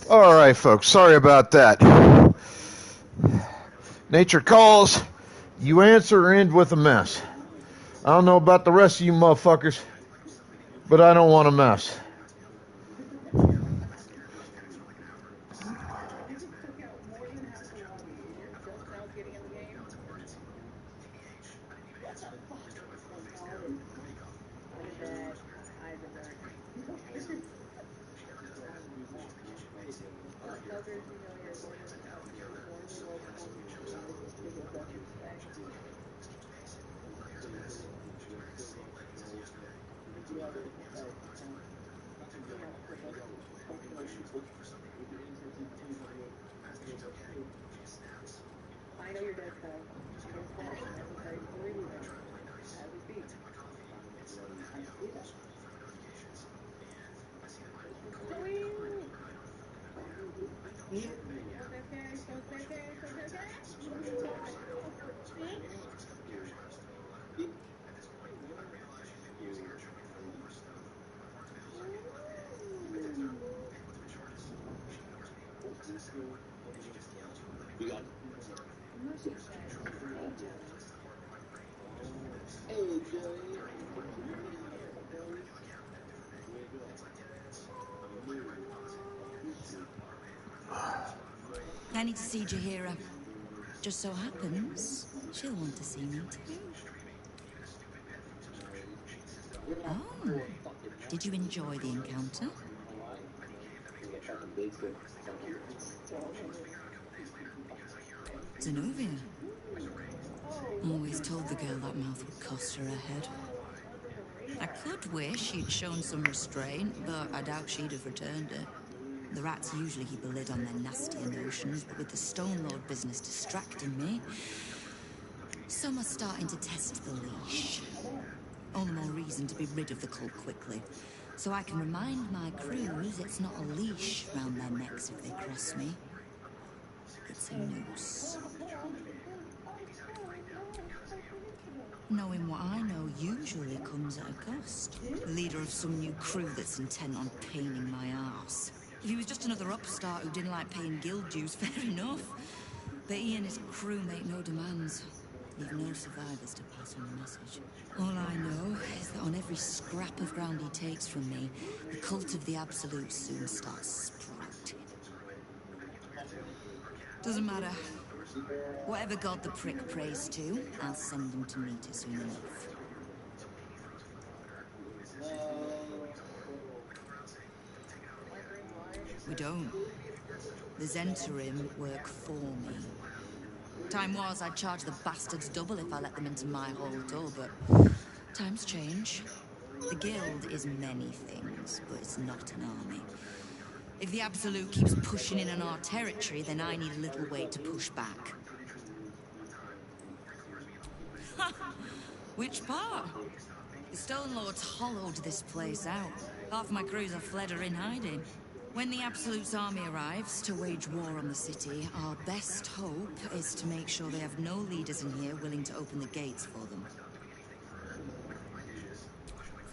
All right, folks. Sorry about that. Nature calls. You answer or end with a mess. I don't know about the rest of you motherfuckers, but I don't want a mess. I need to see Jahira. Just so happens, she'll want to see me too. Oh, did you enjoy the encounter? Zenobia. Always told the girl that mouth would cost her her head. I could wish she'd shown some restraint, but I doubt she'd have returned it. The rats usually keep a lid on their nastier notions, but with the Stone Lord business distracting me, some are starting to test the leash. All the more reason to be rid of the cult quickly, so I can remind my crews it's not a leash round their necks if they cross me. It's a noose. Knowing what I know usually comes at a cost. Leader of some new crew that's intent on paining my arse. If he was just another upstart who didn't like paying guild dues, fair enough. But he and his crew make no demands. Leave no survivors to pass on the message. All I know is that on every scrap of ground he takes from me, the cult of the Absolute soon starts sprouting. Doesn't matter. Whatever god the prick prays to, I'll send him to meet it soon enough. We don't. The Zentarim work for me. Time was I'd charge the bastards double if I let them into my whole door, but times change. The Guild is many things, but it's not an army. If the Absolute keeps pushing in on our territory, then I need a little weight to push back. Which part? The Stone Lords hollowed this place out. Half my crews are fled or in hiding. When the Absolute's army arrives to wage war on the city, our best hope is to make sure they have no leaders in here willing to open the gates for them.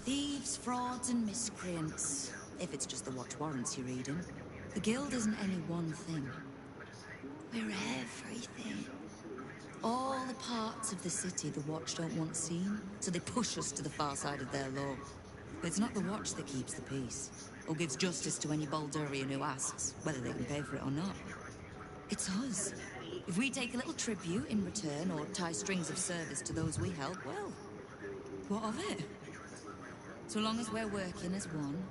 Thieves, frauds, and miscreants. If it's just the watch warrants you're reading. The guild isn't any one thing. We're everything. All the parts of the city the Watch don't want seen, so they push us to the far side of their law. But it's not the Watch that keeps the peace, or gives justice to any Baldurian who asks, whether they can pay for it or not. It's us. If we take a little tribute in return, or tie strings of service to those we help, well, what of it? So long as we're working as one,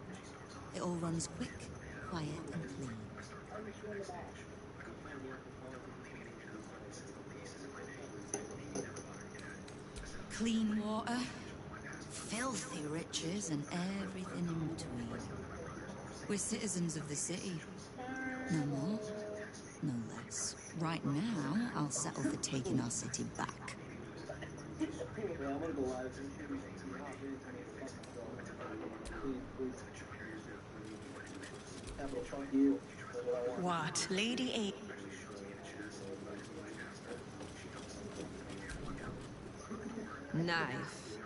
it all runs quick, quiet, and clean. Clean water, filthy riches, and everything in between. We're citizens of the city. No more, no less. Right now, I'll settle for taking our city back. What? Lady A. Knife.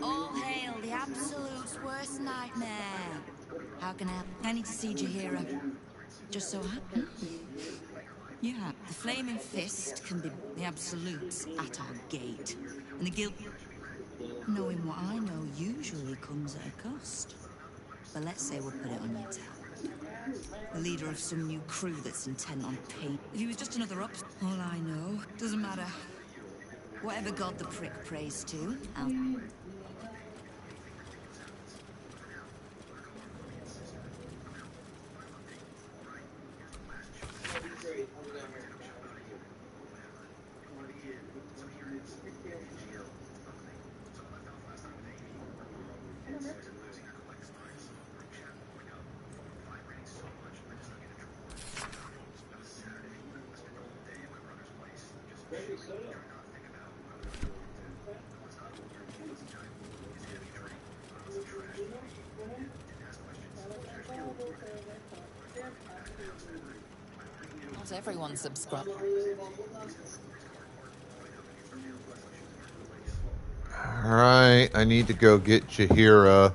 All hail the Absolute's worst nightmare. How can I help? I need to see Jahira. Just so happen. Yeah, the Flaming Fist can be the Absolute's at our gate. And the guild, knowing what I know, usually comes at a cost. But let's say we'll put it on your tab. The leader of some new crew that's intent on pain. If he was just another up, all I know, doesn't matter. Whatever god the prick prays to, I'll... Not everyone subscribes. Alright, I need to go get Jahira.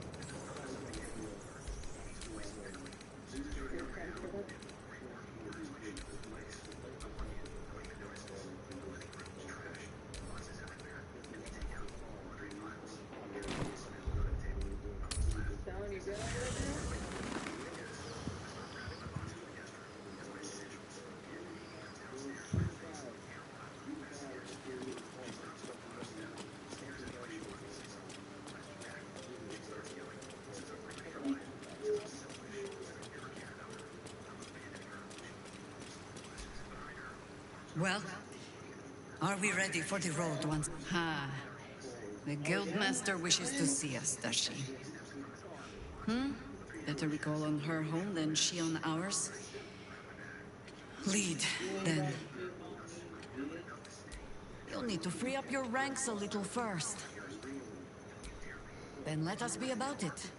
Well, are we ready for the road once? Ha. The Guildmaster wishes to see us, does she? Better we call on her home than she on ours. Lead, then. You'll need to free up your ranks a little first. Then let us be about it.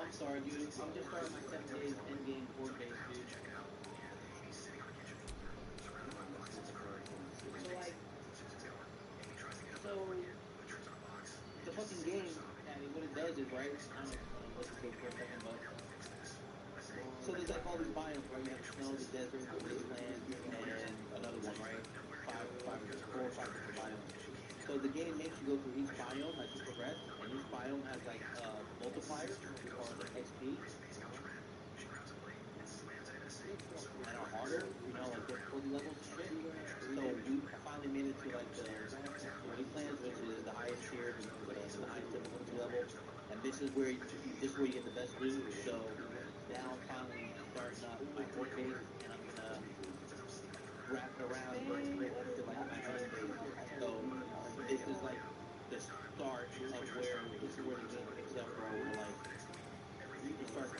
I'm sorry, dude. I'm just starting my 7 days endgame board base, dude. So the fucking game, I mean, what it does is, right, I'm gonna let this go for a second, but so there's like all these biomes, right? You have the snow, the desert, the wasteland, and another one, right? Four or five different biomes. So the game makes you go through each biome as you progress, and each biome has like multipliers or XP that are harder, you know, like 40 levels and shit. So we finally made it to like the wastelands, which is the highest tier, the highest difficulty level, and this is where you get the best loot. So now I'm finally starting up my work base, and I'm gonna wrap it around to like my main base. So this is like the start of where the game picks up, bro. Where like you can start,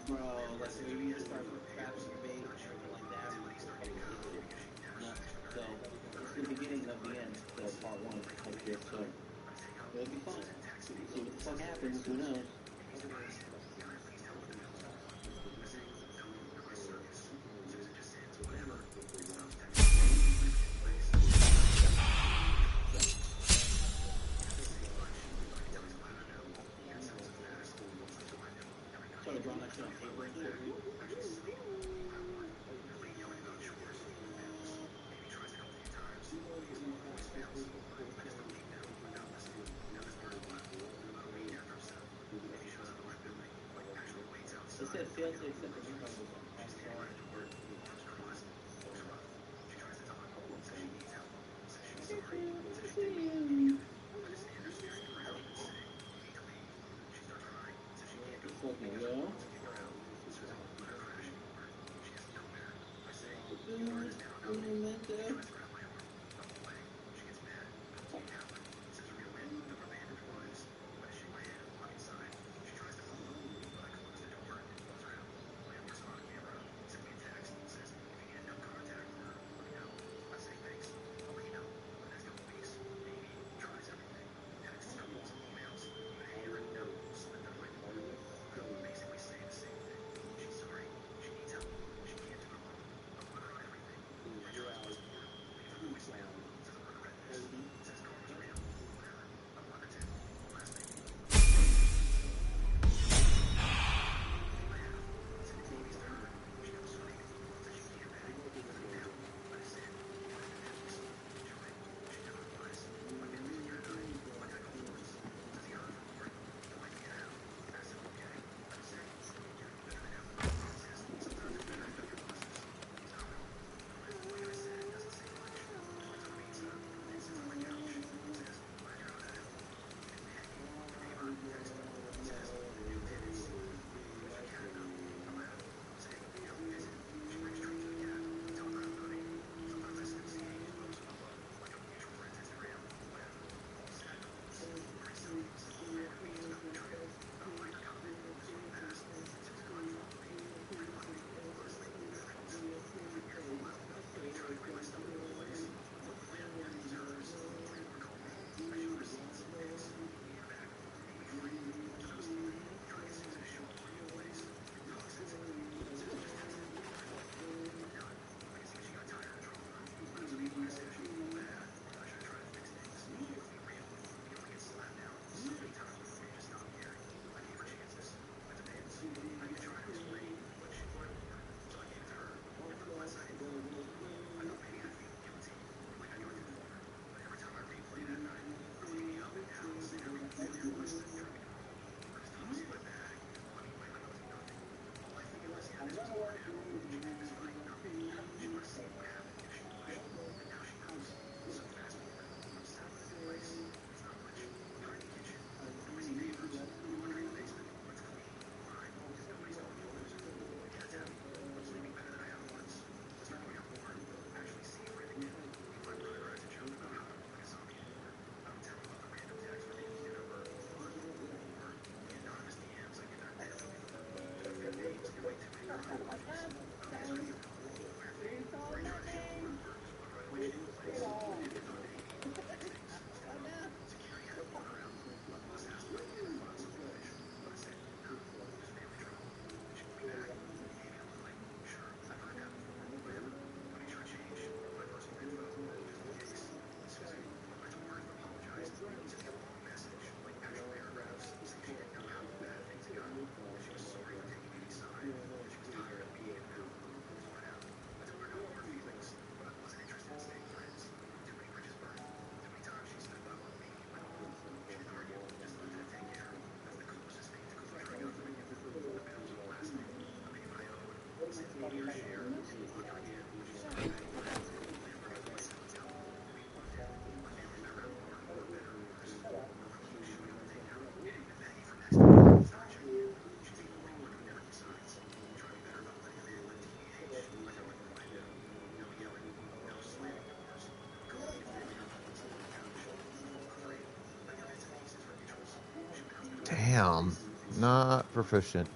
bro, like where you can start crafting your base and everything like that. Where you can fucking get shit. Nuts. So it's the beginning of the end. So part one of this. So it'll be fun. See what the fuck happens. Who knows? Started drawing that shit on paper and shit. It said fail to accept the invite was I'm sorry. Fucking go. Damn. Not proficient.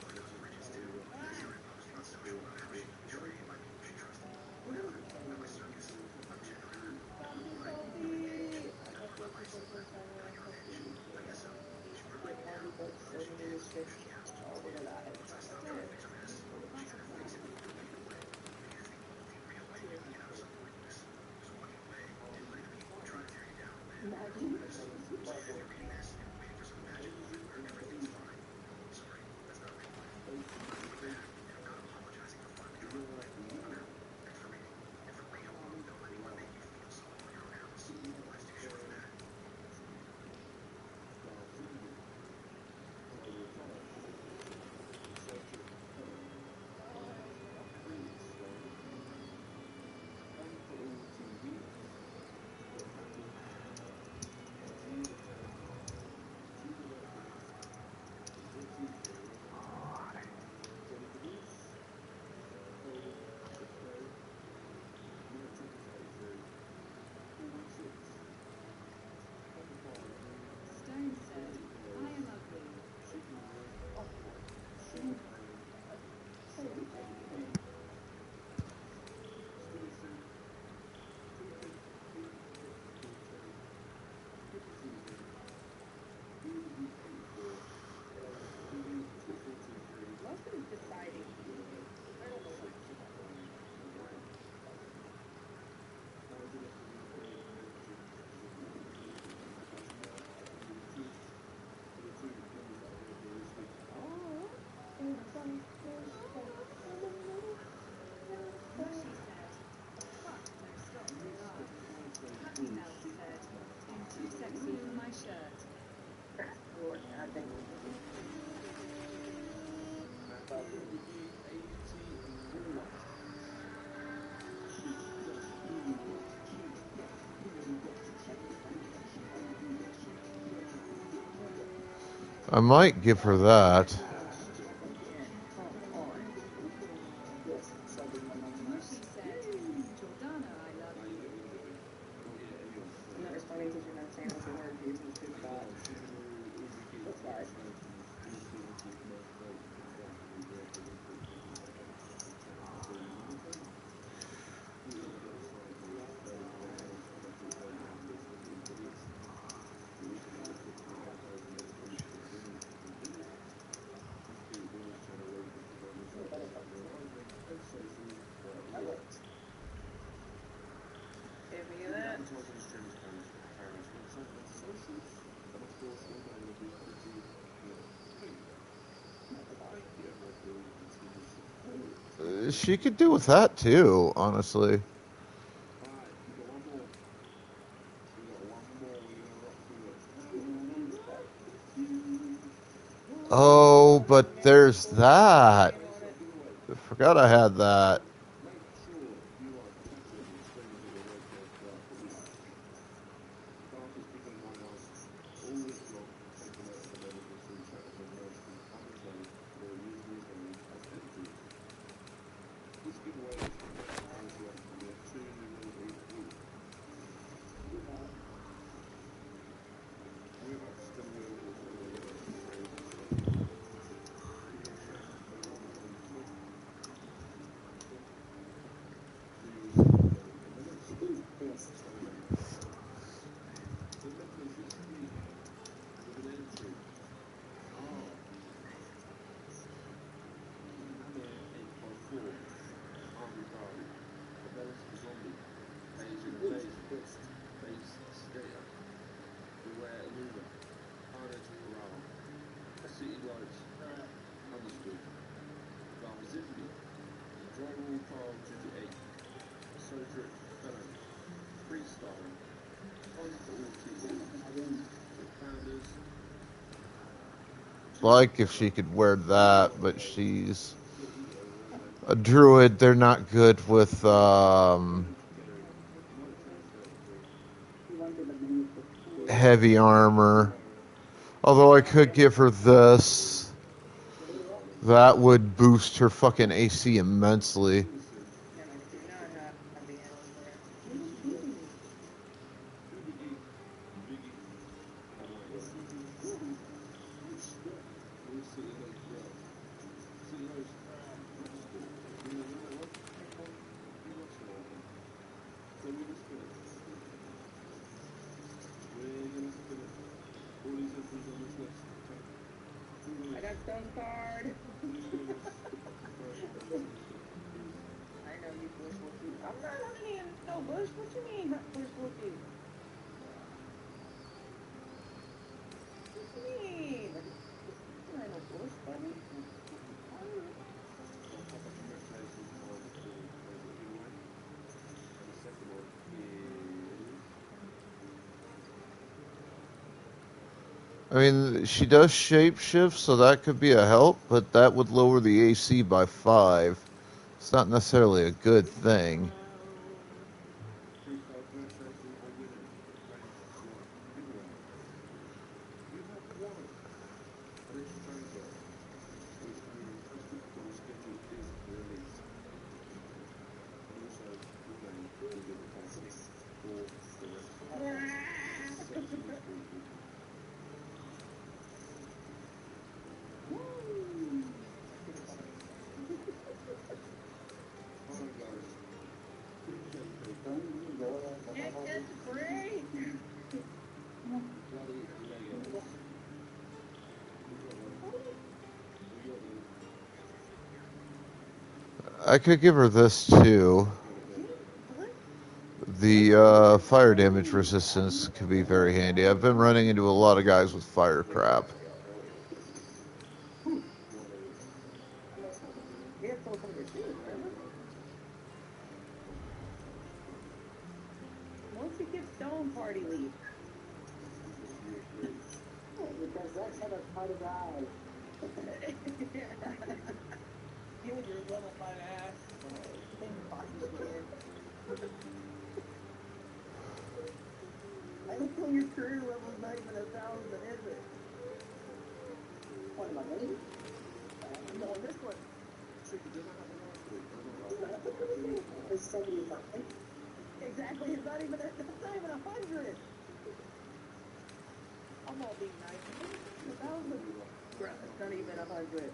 I might give her that. She could do with that too, honestly. Oh, but there's that. I forgot I had that. Like if she could wear that, but she's a druid. They're not good with heavy armor. Although I could give her this. That would boost her fucking AC immensely. I got stone card. I know you bush wookie. I'm not hunting in no bush. What you mean, bush wookie? What you mean? I ain't no bush, buddy. I mean, she does shapeshift, so that could be a help, but that would lower the AC by 5. It's not necessarily a good thing. It's great. I could give her this too. The fire damage resistance could be very handy. I've been running into a lot of guys with fire crap. Yeah, so some of your shoes, remember? Once you get stone party leave. Because that's how the party guy. You and your level 5 ass. And body scan. I look on your career level's not even 1,000, is it? What am I, 80? No, this one. It's 75. Exactly, it's not even, that's not even 100. I'm all being nice. 1,000. Bro, it's not even 100.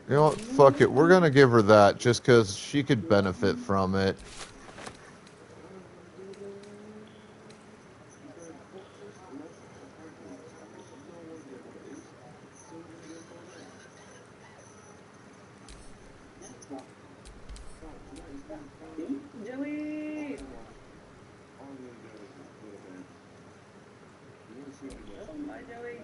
You know what? Fuck it. We're going to give her that just because she could benefit from it. Joey! Bye, Joey.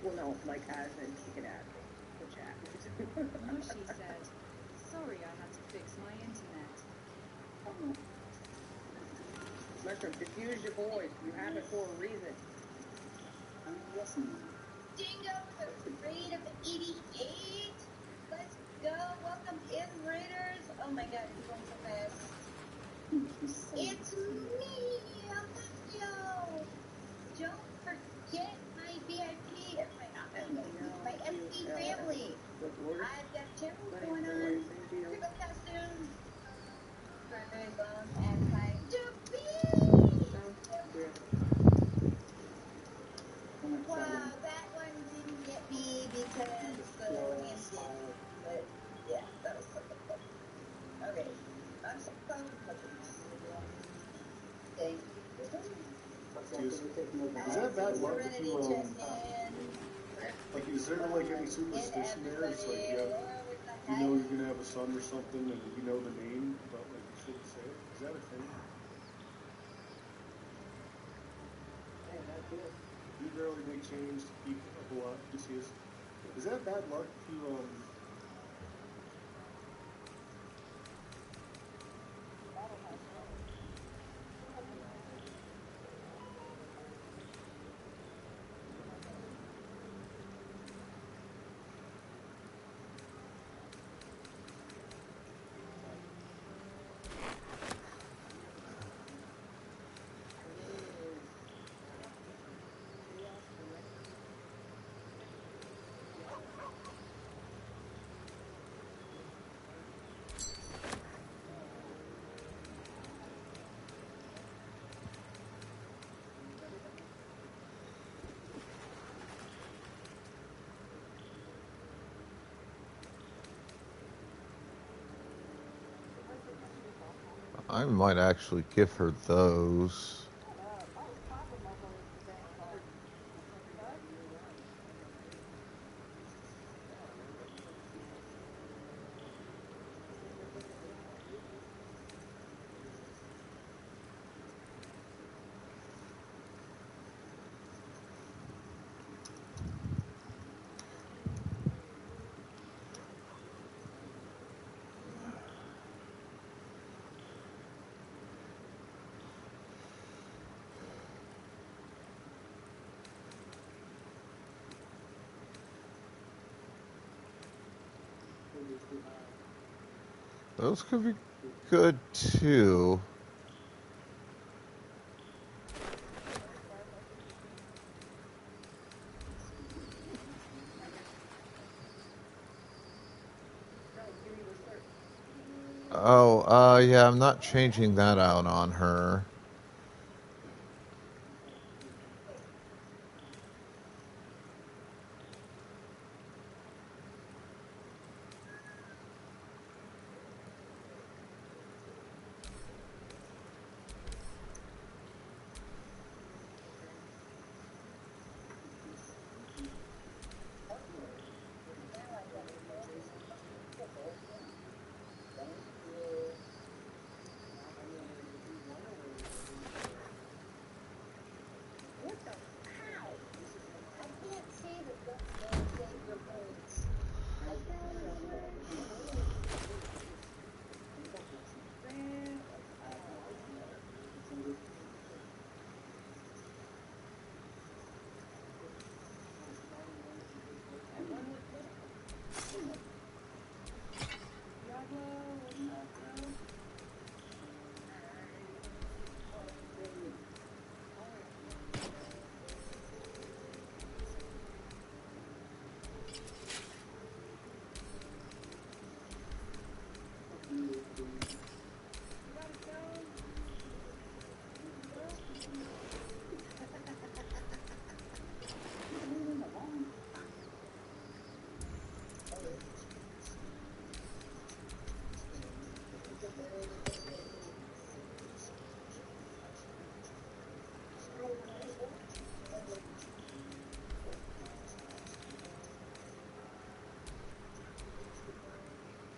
Well, no, like as in she can add the chat. Mushy said, sorry I had to fix my internet. Mushroom, diffuse your voice. You have it for a reason. Dingo with a rate of 88. Let's go. Welcome in, Raiders. Oh my god, it's going so fast. It's me, Alessio. Don't forget my VIP, my MP family. I've got channels going on, Triple costumes, primary bones, and time to be. Wow, that one didn't get me because the hand did. But yeah, that was something fun. Okay, I'm so proud of mushrooms. Thank you. Is that bad luck if you, like, is there, like, any superstition there? It's like, you know you're gonna have a son or something, and you know the name, but, like, you shouldn't say it? Is that a thing? You barely make change to keep a whole lot of disease. Is that bad luck if you, I might actually give her those. Those could be good too. Oh, yeah, I'm not changing that out on her.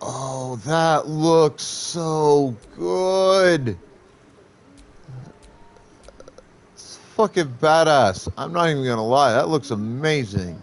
Oh, that looks so good. It's fucking badass. I'm not even gonna lie. That looks amazing.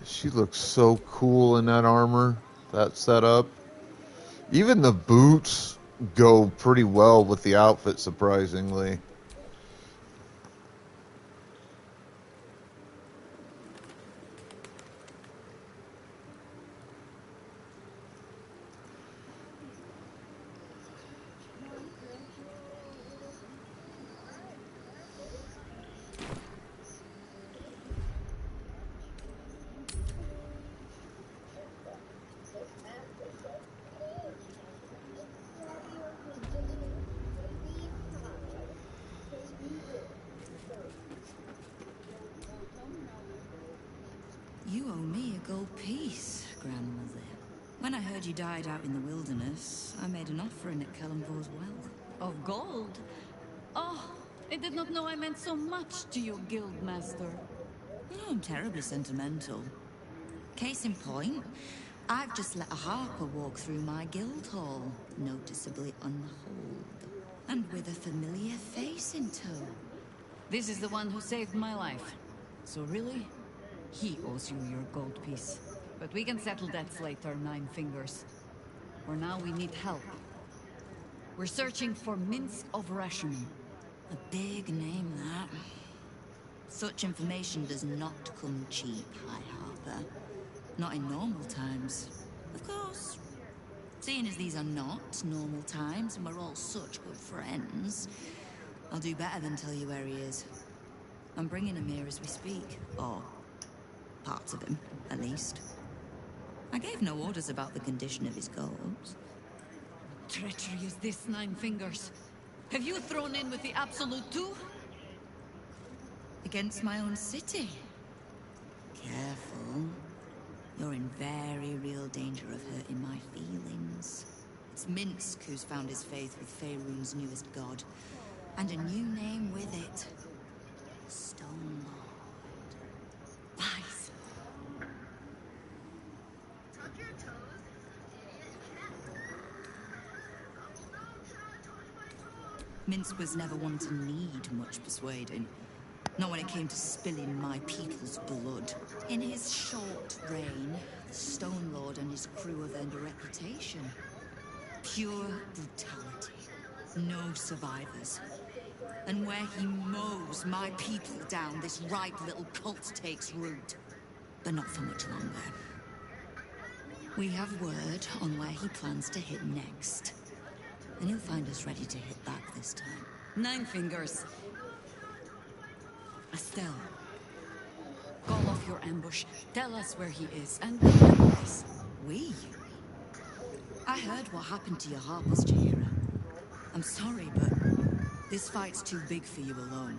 She looks so cool in that armor, that setup. Even the boots go pretty well with the outfit, surprisingly. You owe me a gold piece, grandmother. When I heard you died out in the wilderness, I made an offering at Kellenvor's well. Of gold? Oh, I did not know I meant so much to you, guildmaster. No, I'm terribly sentimental. Case in point, I've just let a harper walk through my guild hall, noticeably unholed, and with a familiar face in tow. This is the one who saved my life. So really, he owes you your gold piece. But we can settle debts later, Nine Fingers. For now, we need help. We're searching for Minsk of Rashomon. A big name, that. Such information does not come cheap, High Harper. Not in normal times. Of course. Seeing as these are not normal times and we're all such good friends, I'll do better than tell you where he is. I'm bringing him here as we speak. Or parts of him, at least. I gave no orders about the condition of his corpse. Treachery is this, Nine Fingers? Have you thrown in with the Absolute too? Against my own city. Careful. You're in very real danger of hurting my feelings. It's Minsk who's found his faith with Faerun's newest god. And a new name with it. Stone Lord. Lies. Minsk was never one to need much persuading. Not when it came to spilling my people's blood. In his short reign, the Stone Lord and his crew have earned a reputation. Pure brutality. No survivors. And where he mows my people down, this ripe little cult takes root. But not for much longer. We have word on where he plans to hit next. And he'll find us ready to hit back this time. Nine Fingers. Estelle. Call off your ambush. Tell us where he is, and we handle this. We? I heard what happened to your Harpers, Jaheira. I'm sorry, but this fight's too big for you alone.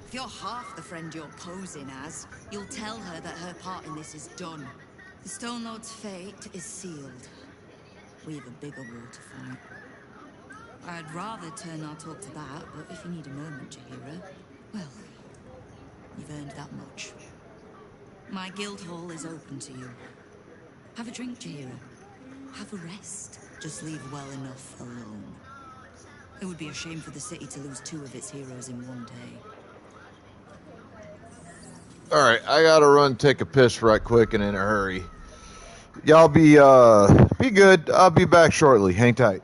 If you're half the friend you're posing as, you'll tell her that her part in this is done. The Stone Lord's fate is sealed. We have a bigger war to fight. I'd rather turn our talk to that, but if you need a moment, Jaheira, well, you've earned that much. My guild hall is open to you. Have a drink, Jaheira. Have a rest. Just leave well enough alone. It would be a shame for the city to lose 2 of its heroes in one day. Alright, I gotta run take a piss right quick and in a hurry. Y'all be good. I'll be back shortly. Hang tight.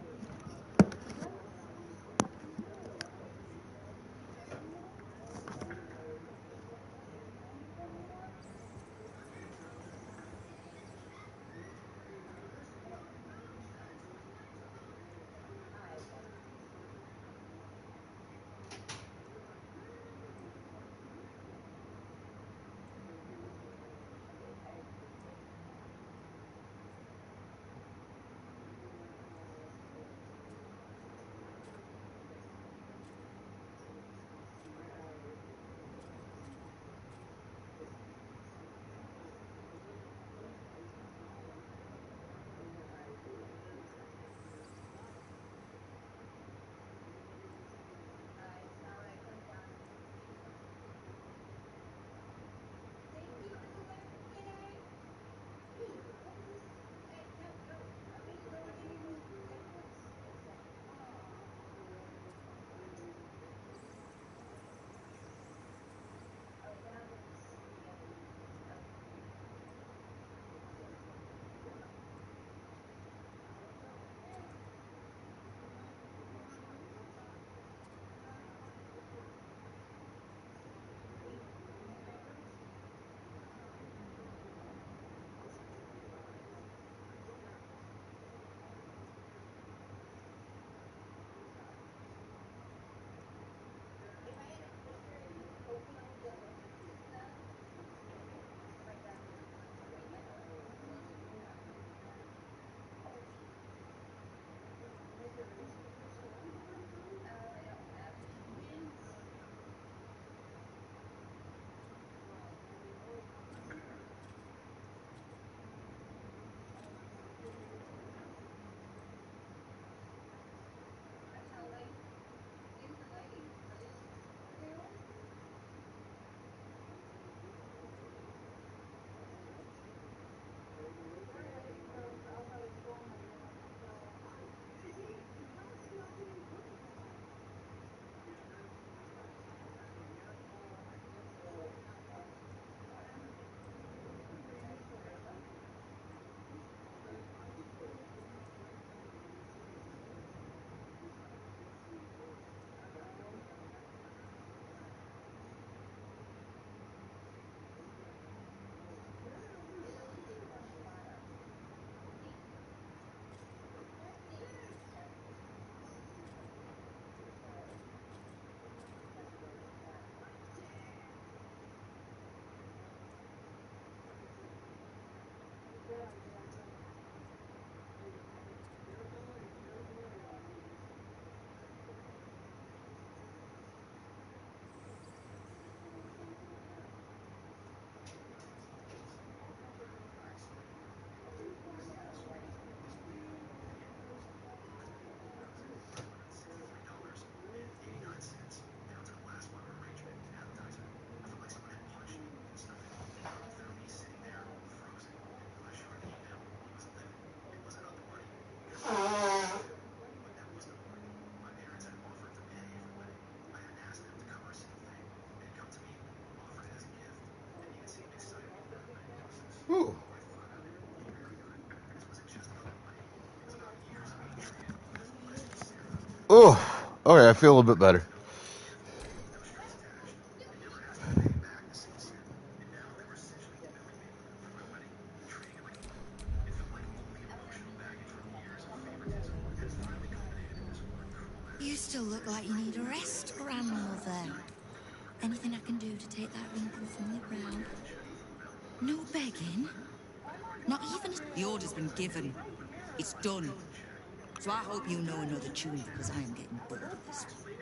Ooh. Oh, okay, I feel a little bit better. You still look like you need a rest, grandmother. Anything I can do to take that wrinkle from your brow? No begging? Not even a... The order's been given. It's done. So I hope you know another tune, because I am getting bored of this one.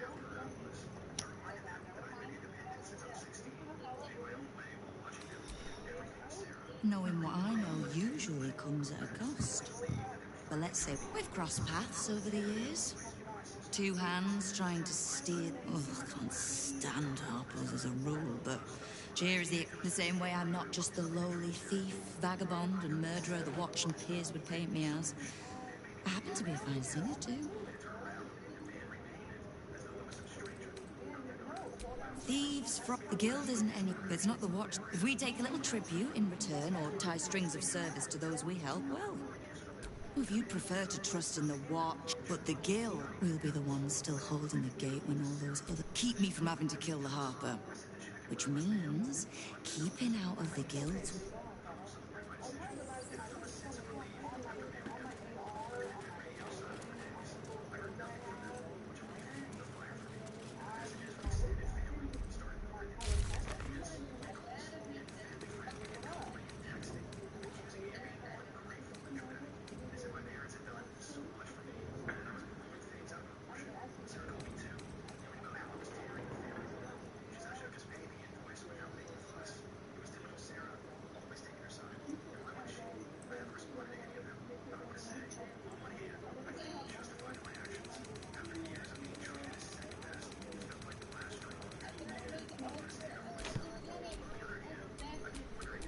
Knowing what I know usually comes at a cost. But let's say we've crossed paths over the years. Two hands trying to steer... Oh, I can't stand Harpers as a rule, but cheers the same way I'm not just the lowly thief, vagabond, and murderer the Watch and Peers would paint me as. I happen to be a fine singer, too. Thieves from... The guild isn't any... It's not the Watch. If we take a little tribute in return, or tie strings of service to those we help, well... If you'd prefer to trust in the Watch, but the Guild will be the ones still holding the gate when all those other... Keep me from having to kill the Harper. Which means keeping out of the Guild's...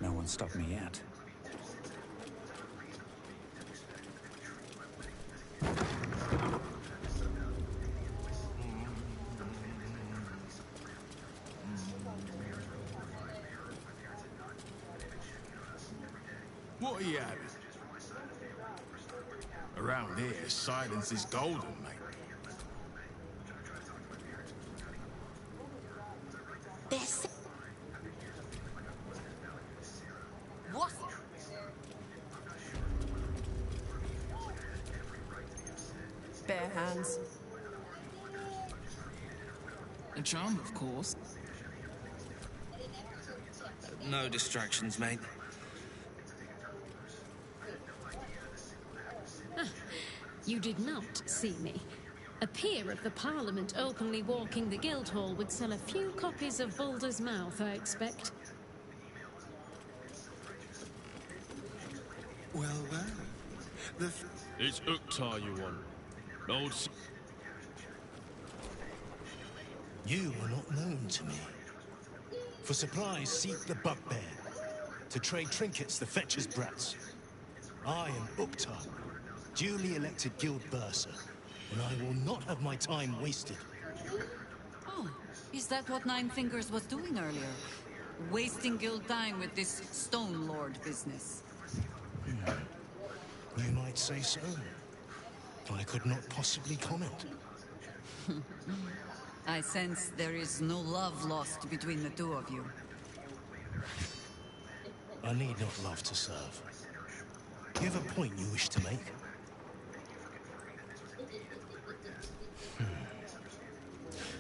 No one stopped me yet. What are you having? Around here, silence is golden, mate. This... What? Bare hands. A charm, of course. No distractions, mate. You did not see me. A peer of the Parliament openly walking the Guildhall would sell a few copies of Baldur's Mouth, I expect. Well, well. It's Uktar you want. Old... You are not known to me. For supplies, seek the Bugbear. To trade trinkets, the Fetcher's Brats. I am Uktar, duly elected Guild Bursar, and I will not have my time wasted. Oh, is that what Nine Fingers was doing earlier? Wasting guild time with this Stone Lord business? You might say so. I could not possibly comment. I sense there is no love lost between the two of you. I need not love to serve. Do you have a point you wish to make?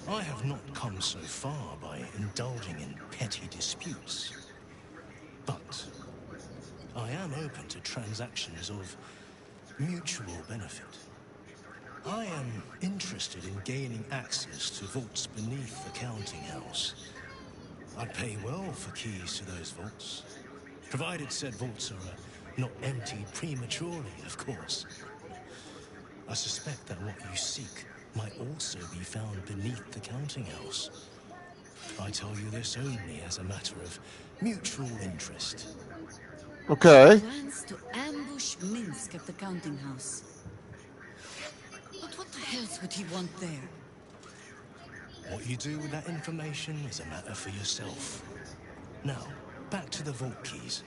I have not come so far by indulging in petty disputes. But I am open to transactions of mutual benefit. I am interested in gaining access to vaults beneath the counting house. I'd pay well for keys to those vaults, provided said vaults are not emptied prematurely, of course. I suspect that what you seek might also be found beneath the counting house. I tell you this only as a matter of mutual interest. Okay. Plans to ambush Minsk at the counting house. But what the else would he want there? What you do with that information is a matter for yourself. Now, back to the vault keys.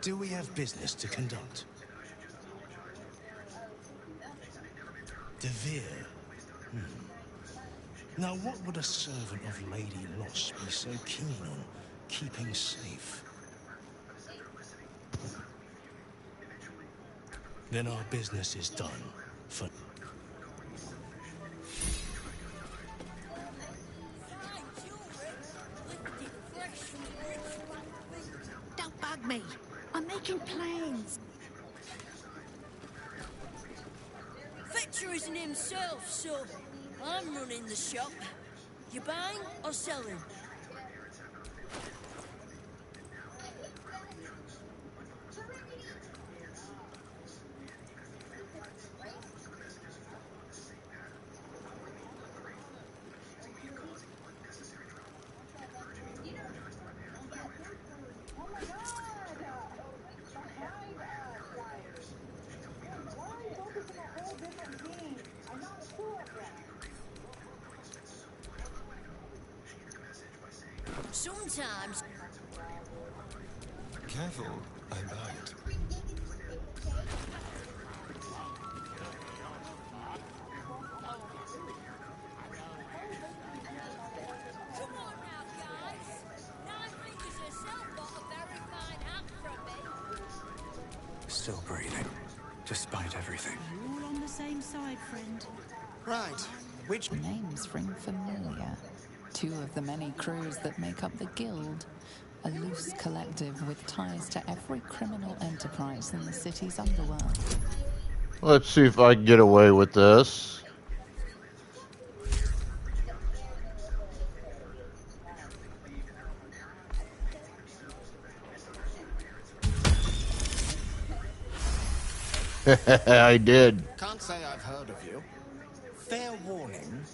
Do we have business to conduct? De Vere. Now, what would a servant of Lady Loss be so keen on keeping safe? Then our business is done. For Don't bug me. I'm making plans. Fetcher isn't himself, so I'm running the shop. You buying or selling? Sometimes. careful, I bite. Come on now, guys. Nine Fingers herself got a very fine hat from me. Still breathing, despite everything. We're all on the same side, friend. Right. Which names ring familiar? Two of the many crews that make up the Guild, a loose collective with ties to every criminal enterprise in the city's underworld. Let's see if I can get away with this. I did. Can't say I've heard of you. Fair warning.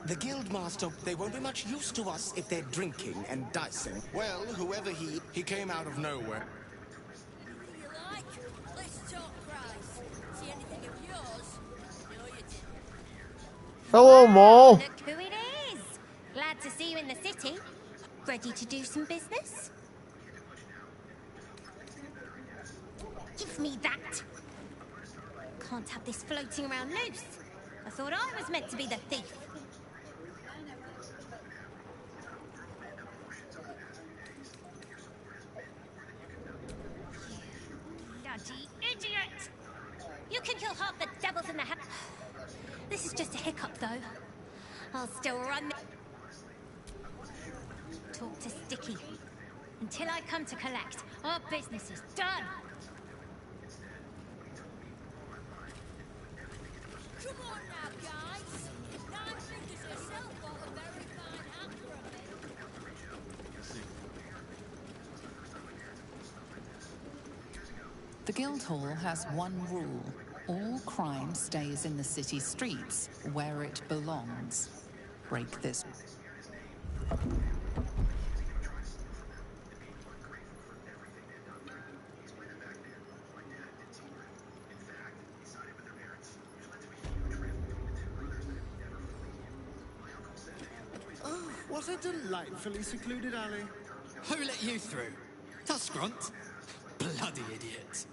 The Guildmaster, they won't be much use to us if they're drinking and dicing. Well, whoever he came out of nowhere. Anything you like? Let's talk price. See anything of yours? No, you didn't. Hello, Maul. Look who it is! Glad to see you in the city. Ready to do some business? Give me that! Can't have this floating around loose. I thought I was meant to be the thief. Bloody idiot! You can kill half the devils in the house. This is just a hiccup, though. I'll still run. Talk to Sticky. Until I come to collect, our business is done. Come on now, guys. Nine Fingers herself got a very fine hat from me. The Guildhall has one rule. All crime stays in the city streets, where it belongs. Break this. Oh, what a delightfully secluded alley. Who let you through? That's Grunt. Bloody idiot.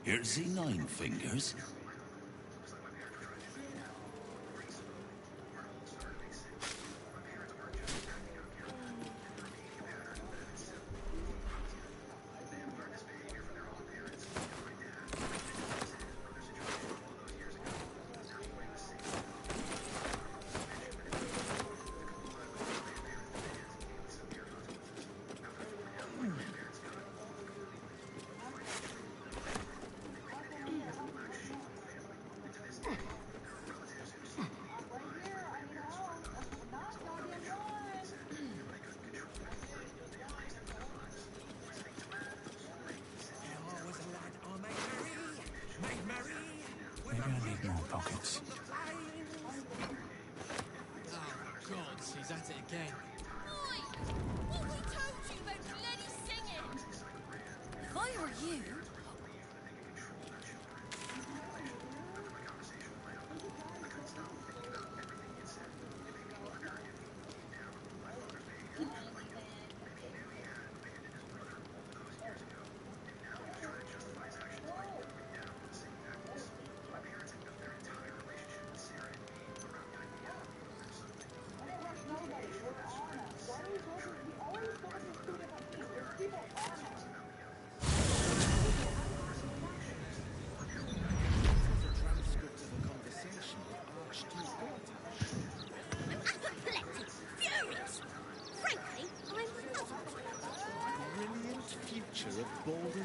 Here's the Nine Fingers. Maybe I need more pockets. Oh, God, he's at it again. Oi! What we told you about bloody singing? If I were you...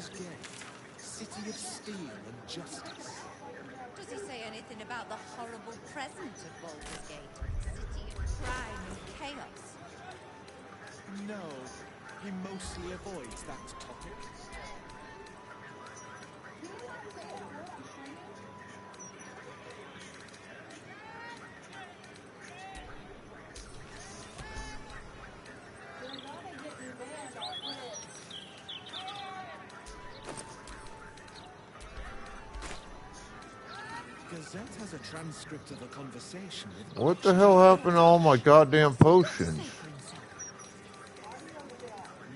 Baldur's Gate, city of steel and justice. Does he say anything about the horrible present of Baldur's Gate? City of crime and chaos? No, he mostly avoids that topic. Gazette has a transcript of a conversation with What the hell happened to all my goddamn potions?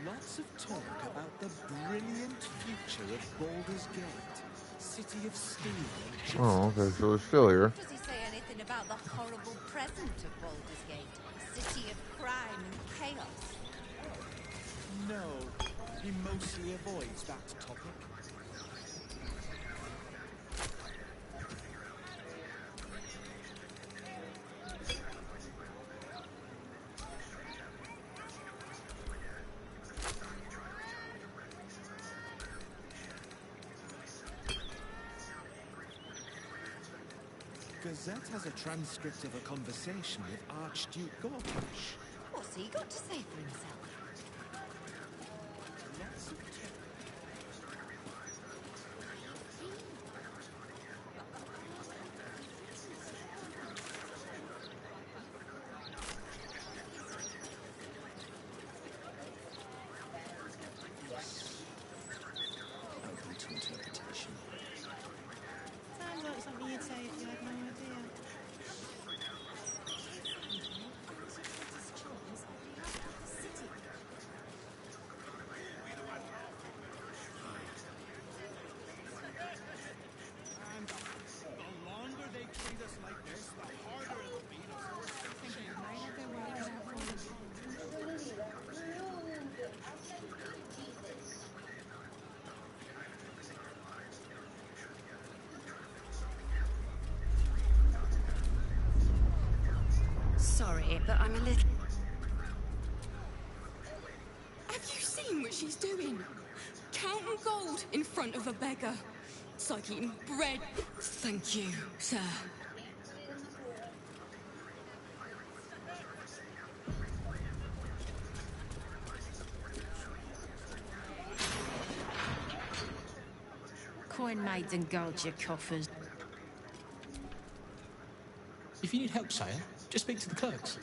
Lots of talk about the brilliant future of Baldur's Gate, city of steel and justice. Oh, okay, so it's still here. Does he say anything about the horrible present of Baldur's Gate? City of crime and chaos? No, he mostly avoids that topic. Gazette has a transcript of a conversation with Archduke Gorbash. What's he got to say for himself? Lots of Open to interpretation. Sounds like something you'd say if you had no idea. And the longer they treat us like this, the harder it'll be to force some change. Sorry, but I'm a little... Have you seen what she's doing? Counting gold in front of a beggar. It's like eating bread. Thank you, sir. Coin maids and guard your coffers. If you need help, sire, just speak to the clerks.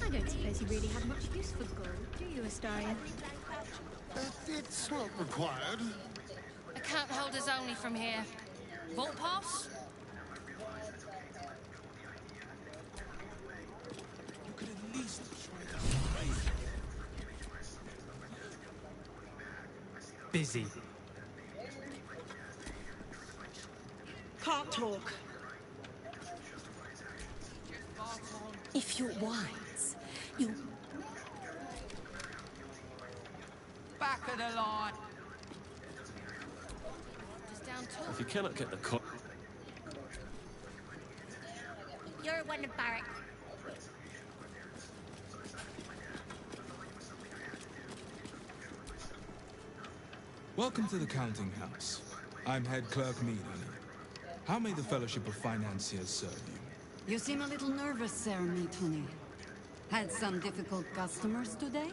I don't suppose you really have much use for gold, do you, Astarion? It's not required. Account holders only from here. Vault pass? You could at least try to raise it. Busy. Can't talk. If you're wise, you'll... Back of the line. Just down tall. If you cannot get the co... You're one of Barrack. Welcome to the counting house. I'm head clerk Meadon. How may the Fellowship of Financiers serve you? You seem a little nervous, Sir Meatony. Had some difficult customers today?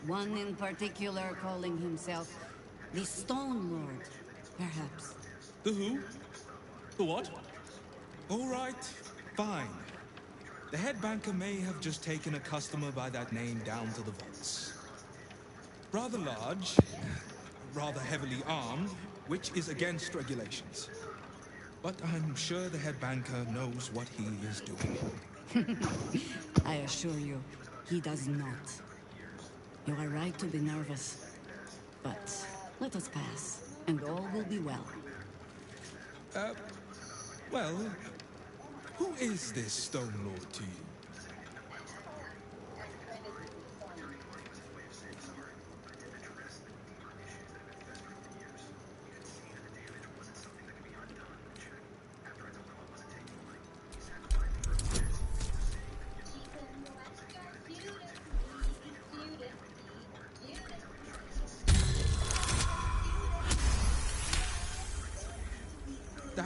One in particular calling himself the Stone Lord, perhaps. The who? The what? All right, fine. The head banker may have just taken a customer by that name down to the vaults. Rather large, rather heavily armed, which is against regulations. But I'm sure the head banker knows what he is doing. I assure you, he does not. You are right to be nervous. But let us pass, and all will be well. Well, who is this Stone Lord to you?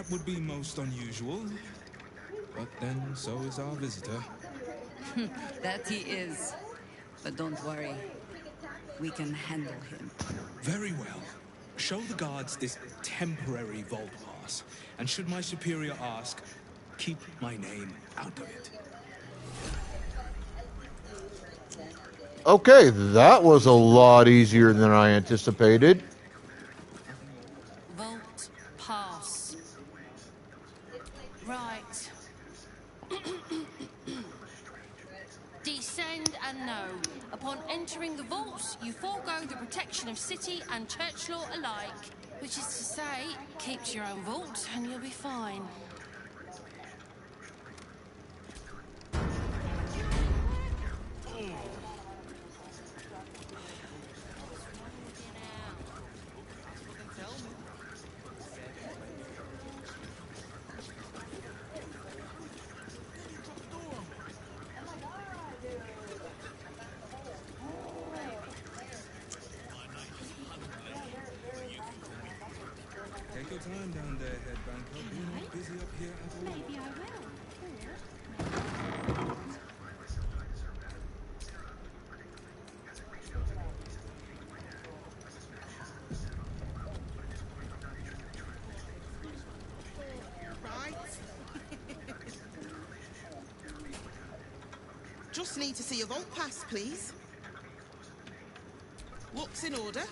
That would be most unusual. But then, so is our visitor. That he is. But don't worry. We can handle him. Very well. Show the guards this temporary vault pass. And should my superior ask, keep my name out of it. Okay, that was a lot easier than I anticipated. Vault pass. Right. Descend and know. Upon entering the vaults, you forego the protection of city and church law alike. Which is to say, keep to your own vault and you'll be fine. Take your time down there, headbanker. We're not busy up here at all. Maybe I will. Just need to see your vault pass, please. Looks in order.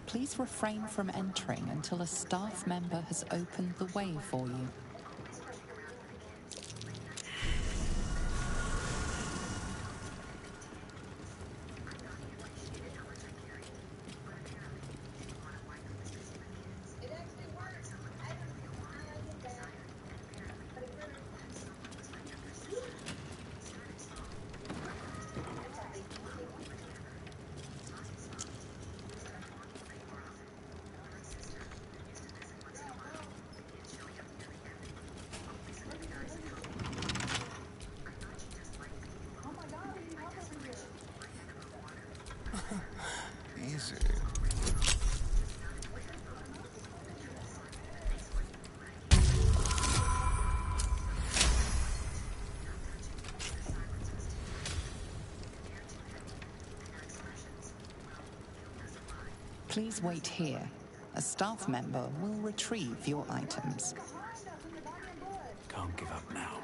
Please refrain from entering until a staff member has opened the way for you. Easy. Please wait here. A staff member will retrieve your items. Can't give up now.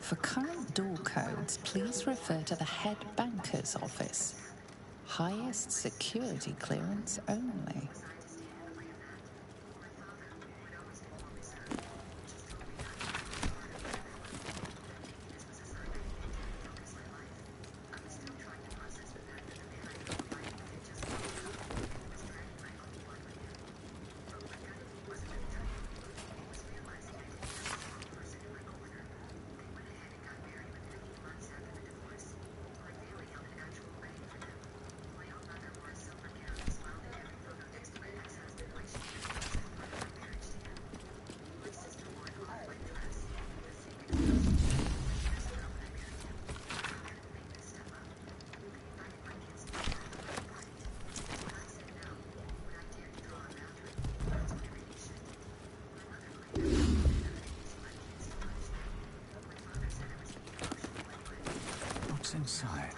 For current door codes, please refer to the head banker's office. Highest security clearance only. What's inside?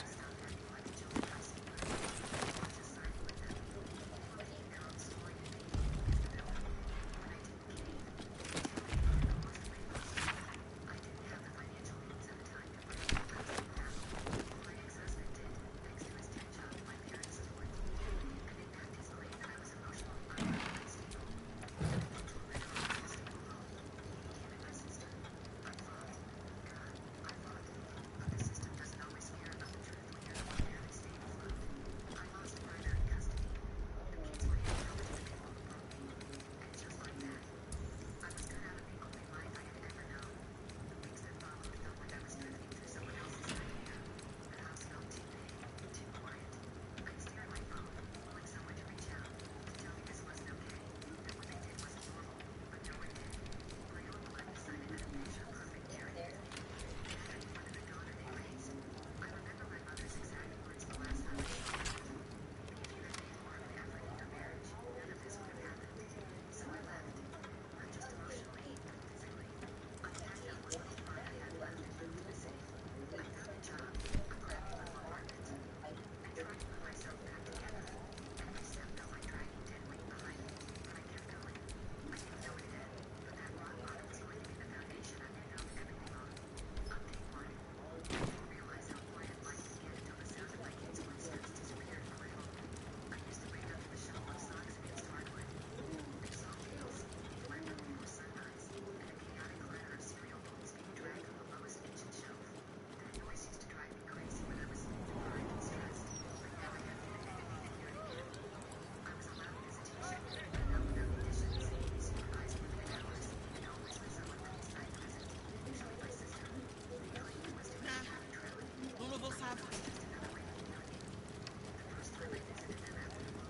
None of us have.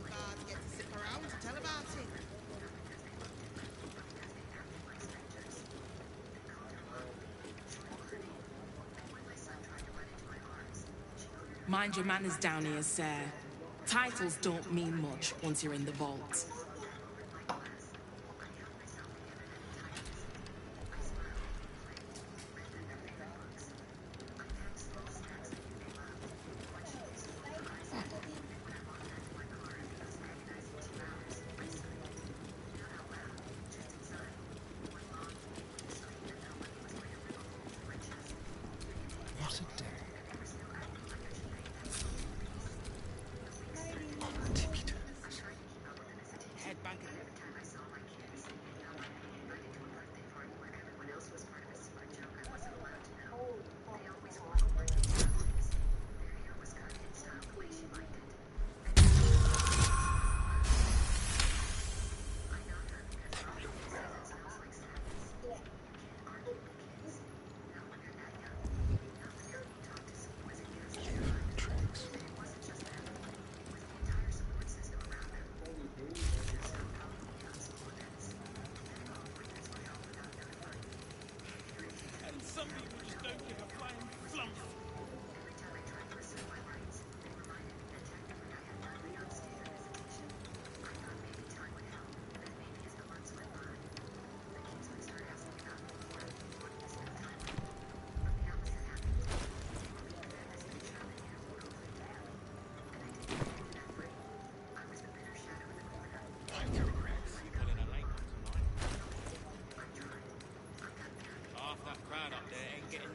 Glad you get to sit around to tell about it. Mind your manners down here, sir. Titles don't mean much once you're in the vault. What a day. Head banker.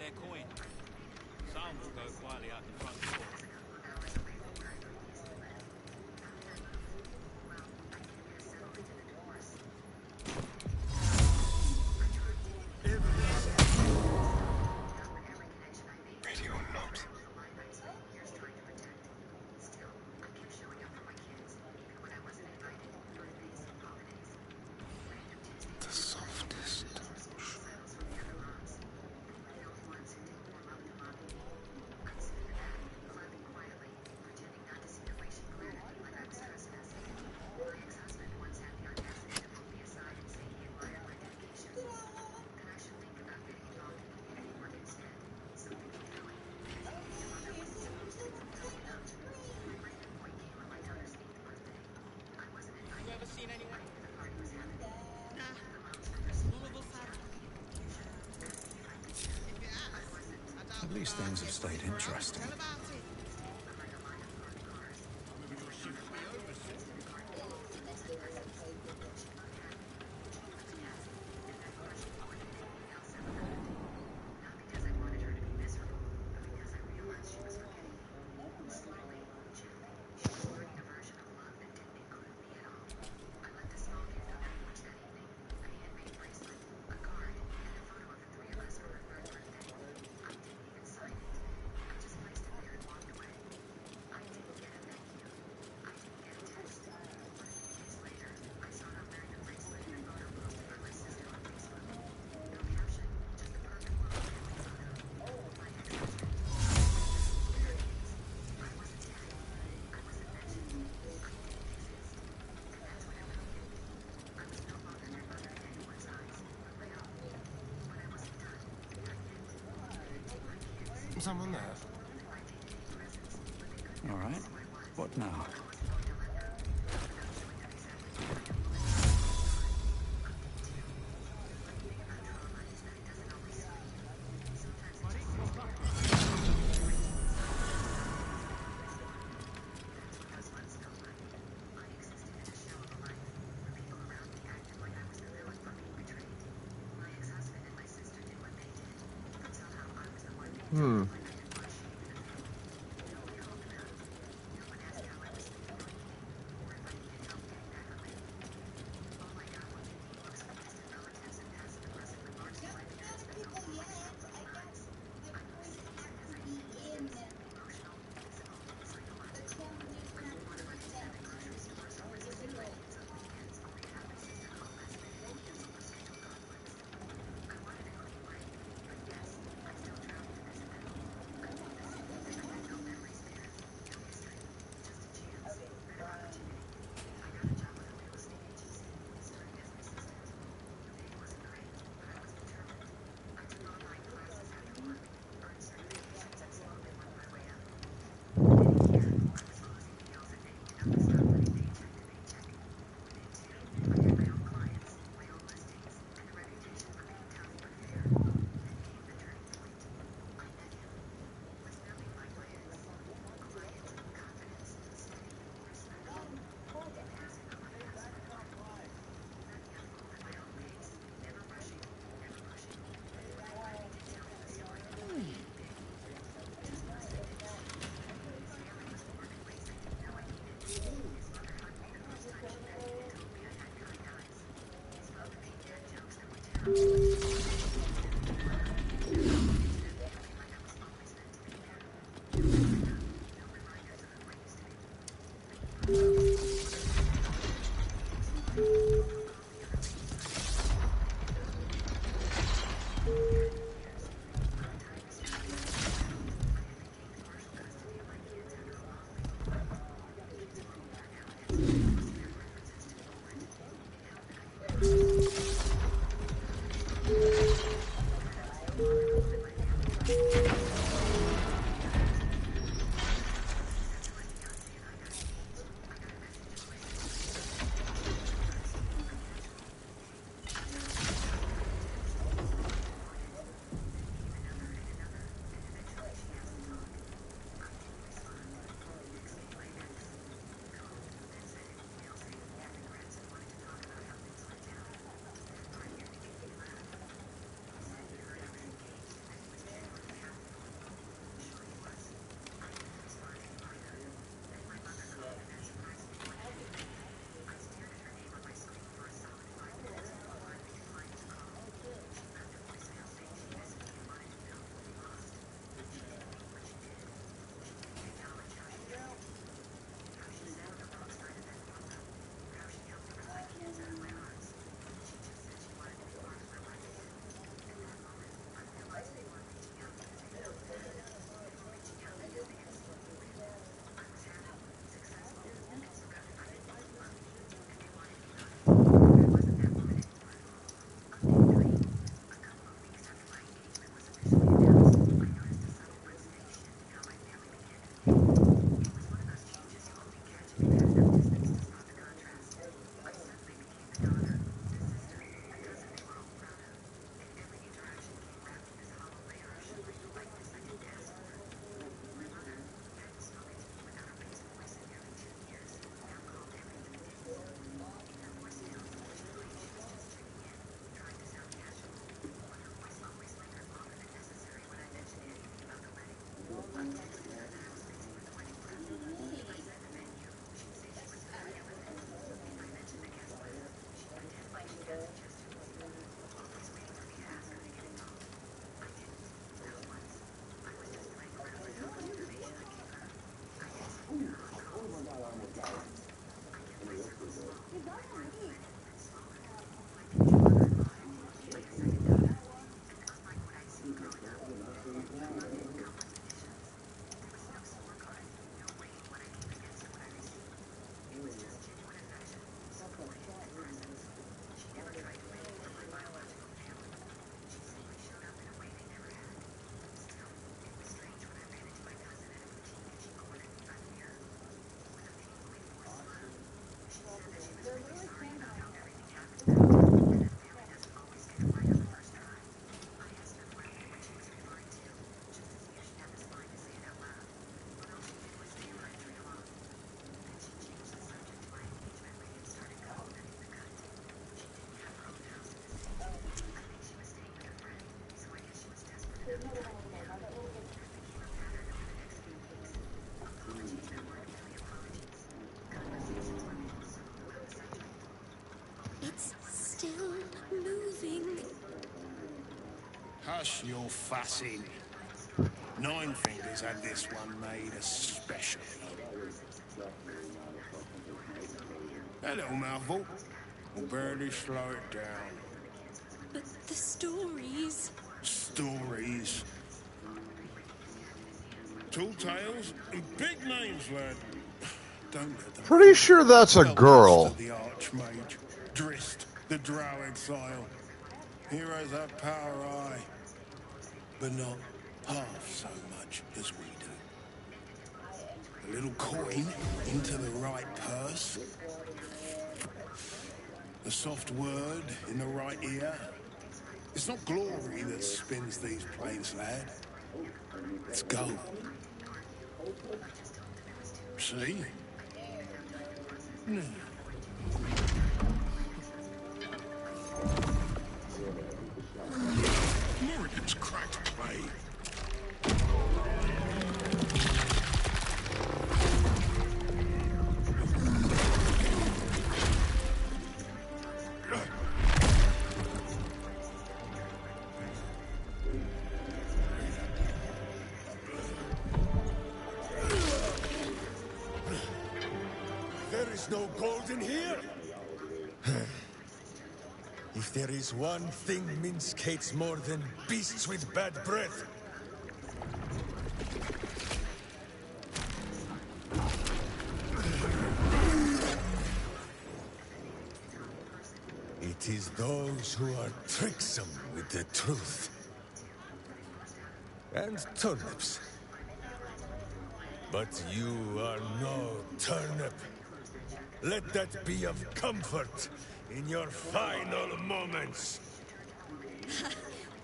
their coin. Some will go quietly out the front door. Radio not. The softest touch. You ever seen anyone? Nah. None of us have. If it has, I doubt At least the things guards have get stayed 24 hours to interesting. tell about it. Maybe your shift will be over soon. Someone there. All right. What now? Hmm. It's still moving. Hush your fussing. Nine Fingers had this one made especially. That little mouthful will barely slow it down. But the stories... Stories. Tall tales and big names, lad. Don't let them Pretty fool sure you. that's a girl. Baldur the Archmage, Drist the Drow Exile. Heroes have power, aye, but not half so much as we do. A little coin into the right purse. A soft word in the right ear. It's not glory that spins these plains, lad. It's gold. See? Now. Morrigan's cracked clay. There is no gold in here! If there is one thing Minsk hates more than beasts with bad breath... it is those who are tricksome with the truth. And turnips. But you are no turnip. Let that be of comfort in your final moments.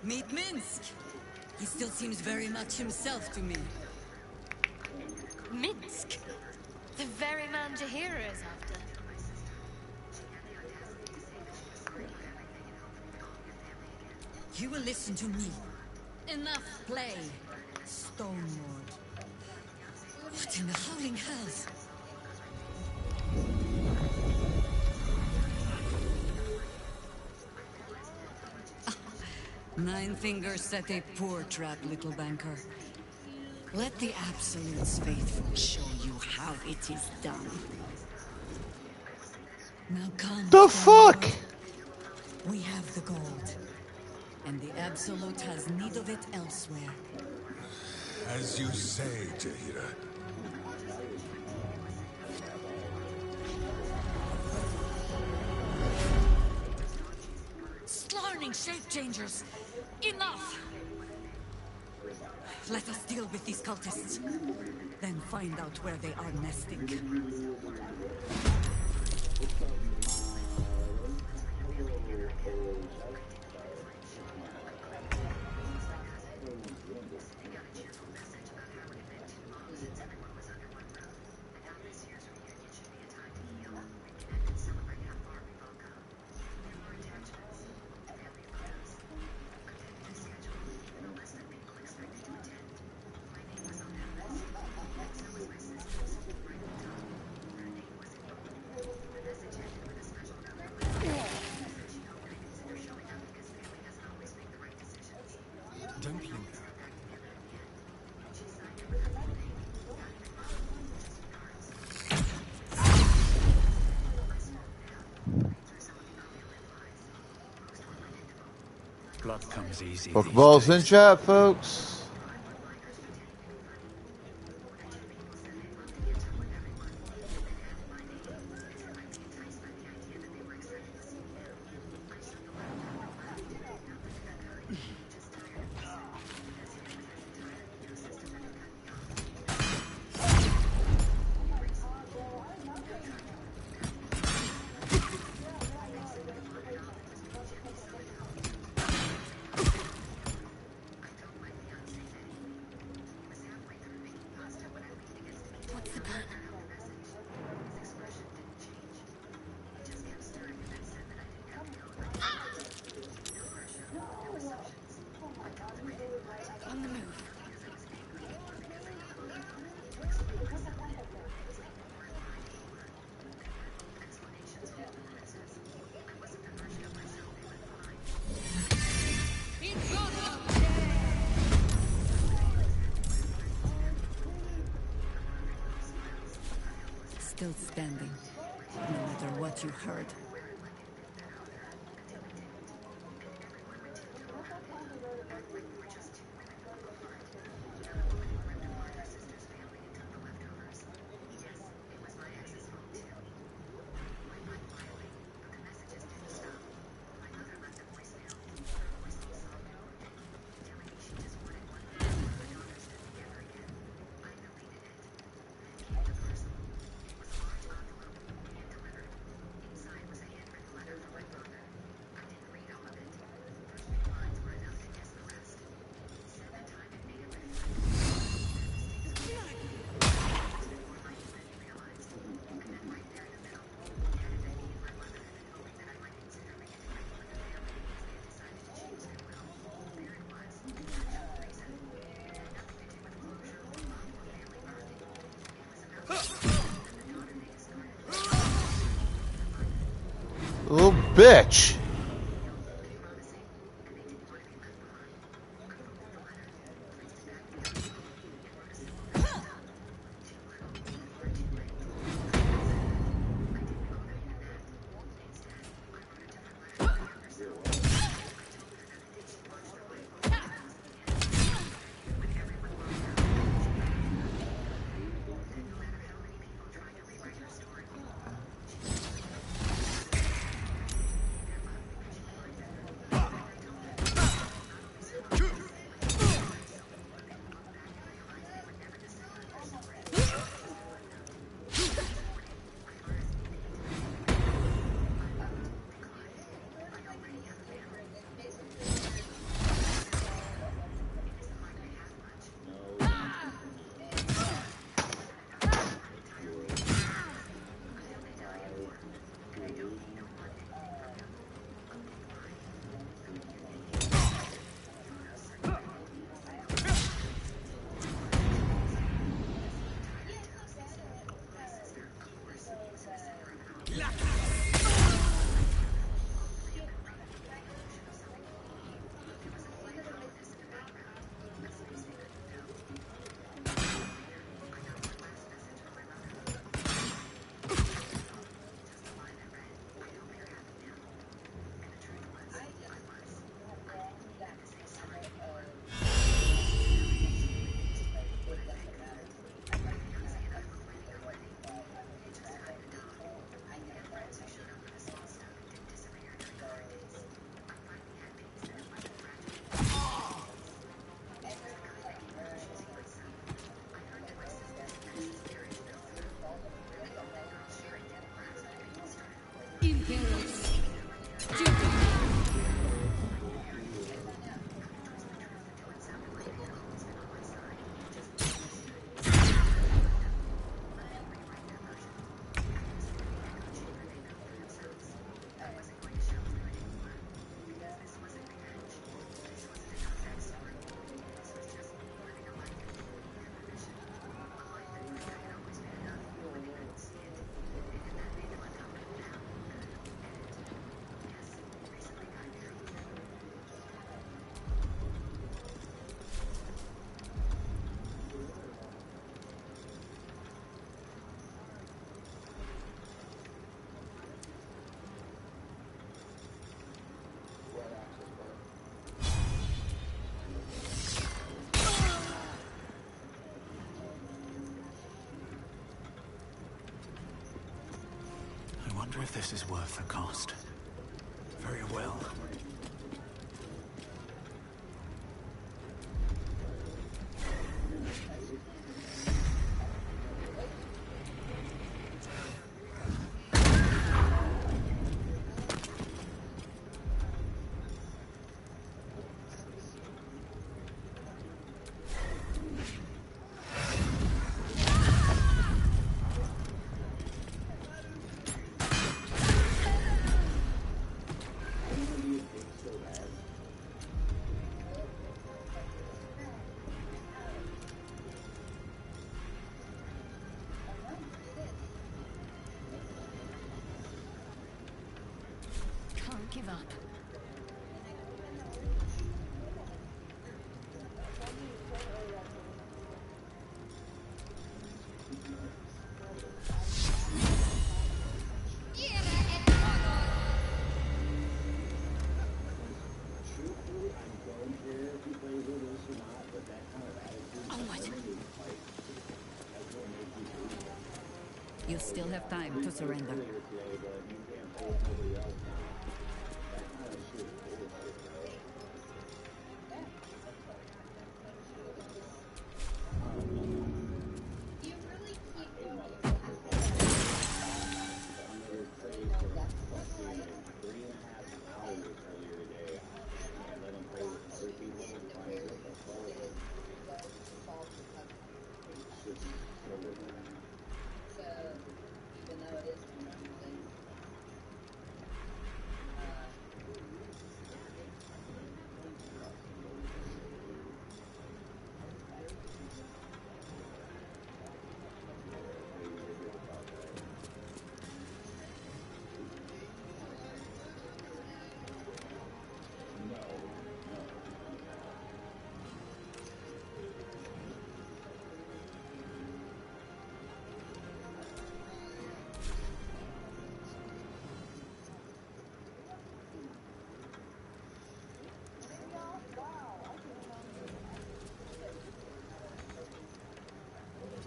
Meet Minsk. He still seems very much himself to me. Minsk? The very man Jahira is after. You will listen to me. Enough play, Stone Lord. What in the howling hells? Nine Fingers set a poor trap, little banker. Let the Absolute's faithful show you how it is done. Now come. The fuck? We have the gold. And the Absolute has need of it elsewhere. As you say, Jahira. Slarning shape-changers! Enough! Let us deal with these cultists. Then find out where they are nesting. Blood comes easy. Pokeballs in chat, folks. What's the plan? On the move. Still standing, no matter what you heard. Little bitch. wonder if this is worth the cost. Very well. Can't give up. You still have time to surrender.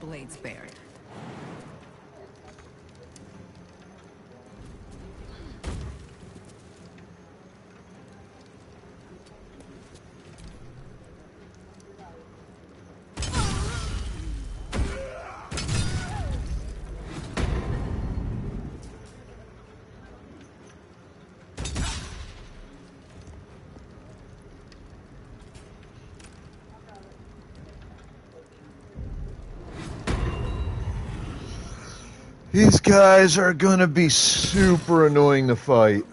Blade spared. These guys are gonna be super annoying to fight.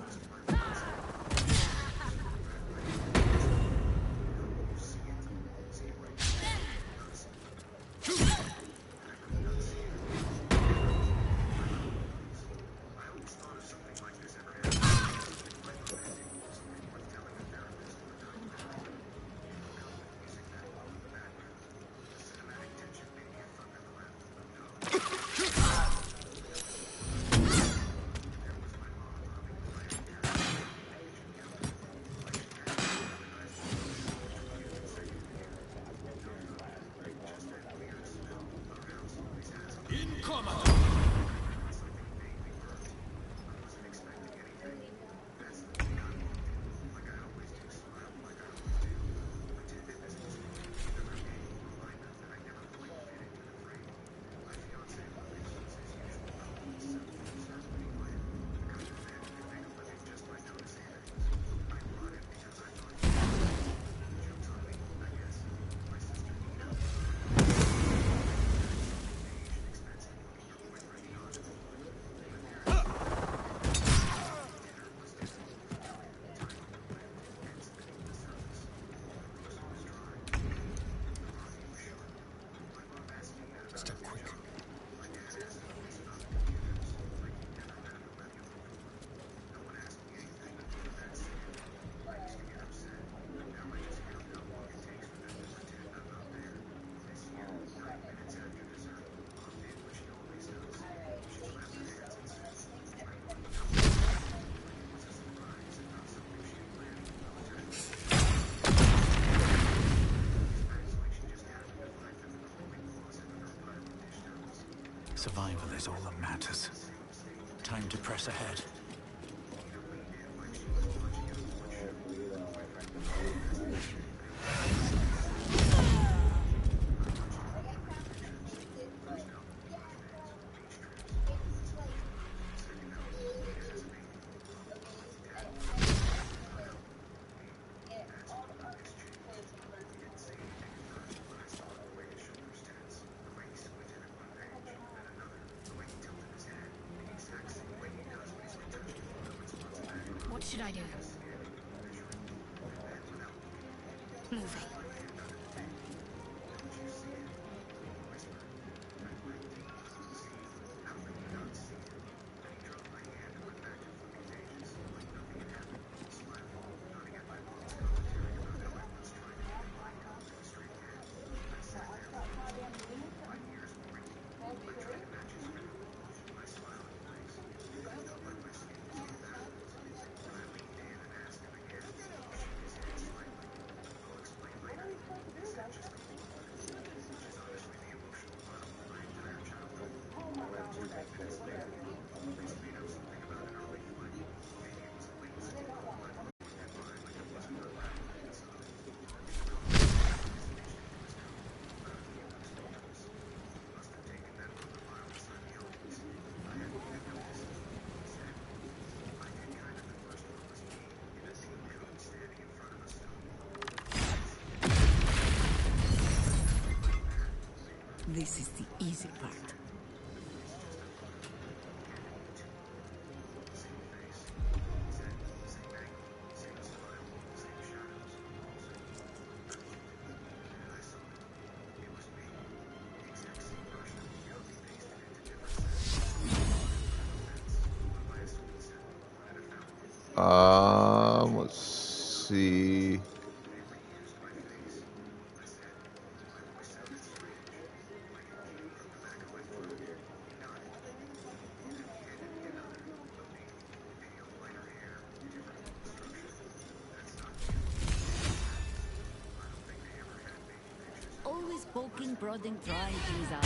Survival is all that matters. Time to press ahead. What should I do? Moving. This is the easy part. Let's see. Always poking, prodding, trying things out.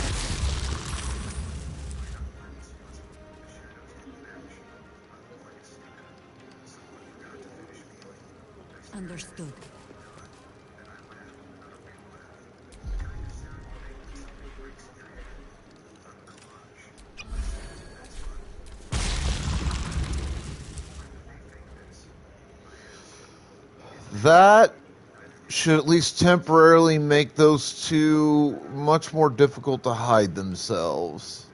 Understood. That should at least temporarily make those two much more difficult to hide themselves.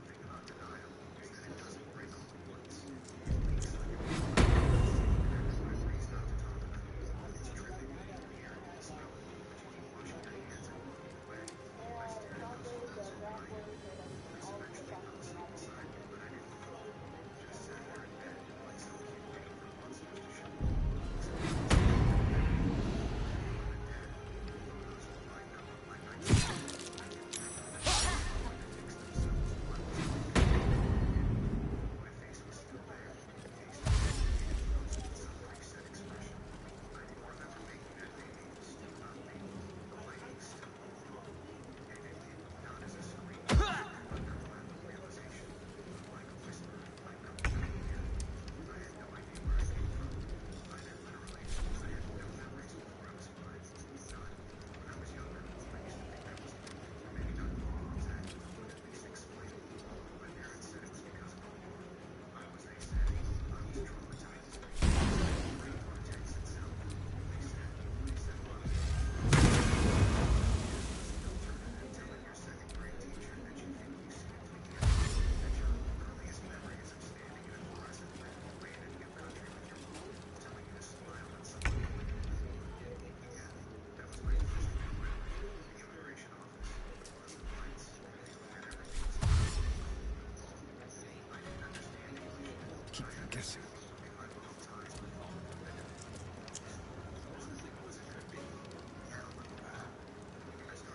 Keep them guessing.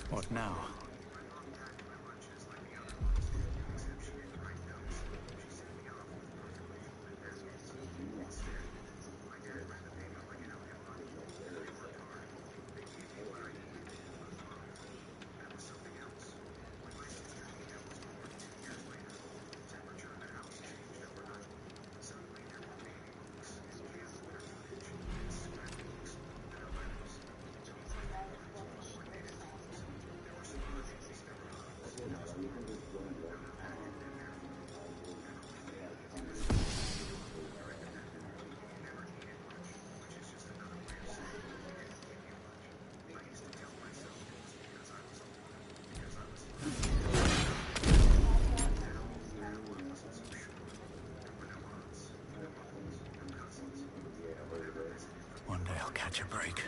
What now? catch a break.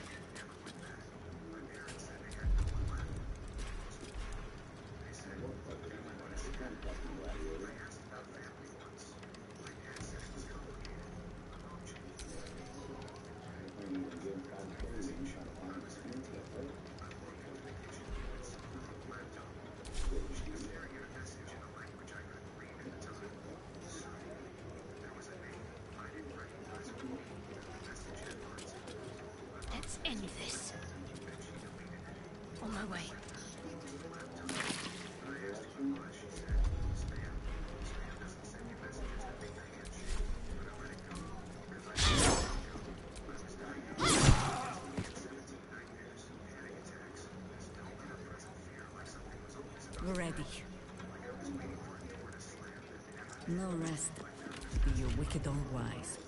Let's end this. On my way. We're ready. No rest. Be your wicked old wise.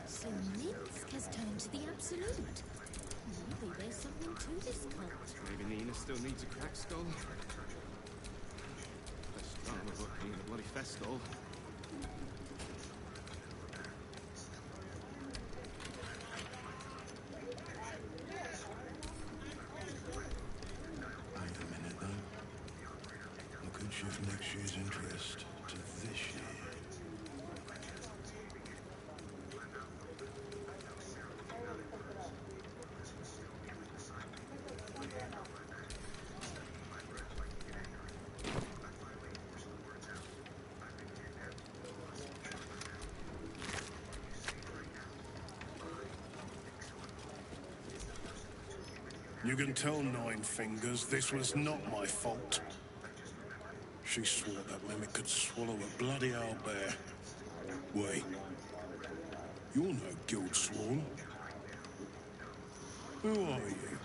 So Minsk has turned to the absolute. Maybe there's something to this cult. Maybe Nina still needs a cracked skull. Less drama about being a bloody festival. Wait a minute, though. I could shift next year's interest to this year. You can tell Nine Fingers this was not my fault. She swore that limit could swallow a bloody owlbear. Wait. You're no guild sworn. Who are you?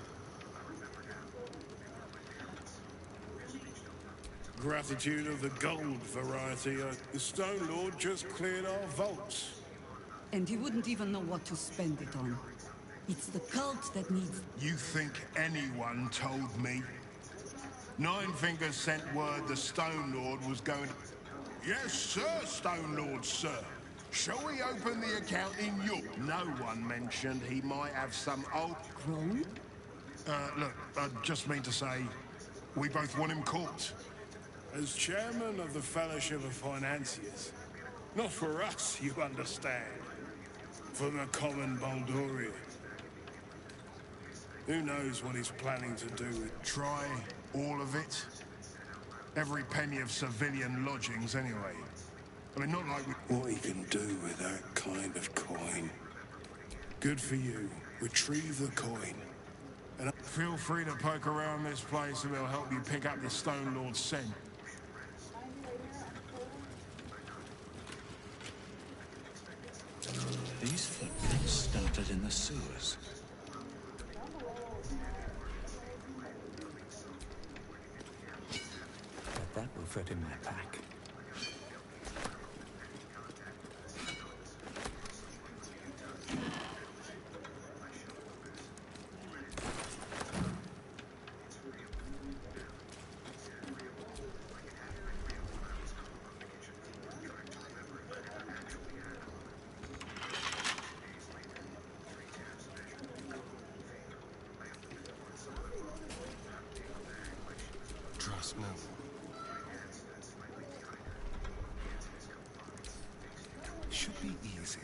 Gratitude of the gold variety. The Stone Lord just cleared our vaults. And he wouldn't even know what to spend it on. It's the cult that needs... You think anyone told me? Nine Fingers sent word the Stone Lord was going to... Yes, sir, Stone Lord, sir. Shall we open the account in York? No one mentioned he might have some old... Grown? Look, I just mean to say, we both want him caught. As chairman of the Fellowship of Financiers. Not for us, you understand. For the common Baldurian. Who knows what he's planning to do with... Try all of it? Every penny of civilian lodgings, anyway. I mean, not like we... What he can do with that kind of coin. Good for you. Retrieve the coin. And feel free to poke around this place and it'll help you pick up the Stone Lord's scent. These footprints started in the sewers. But that will fit in my pack. No. Should be easy.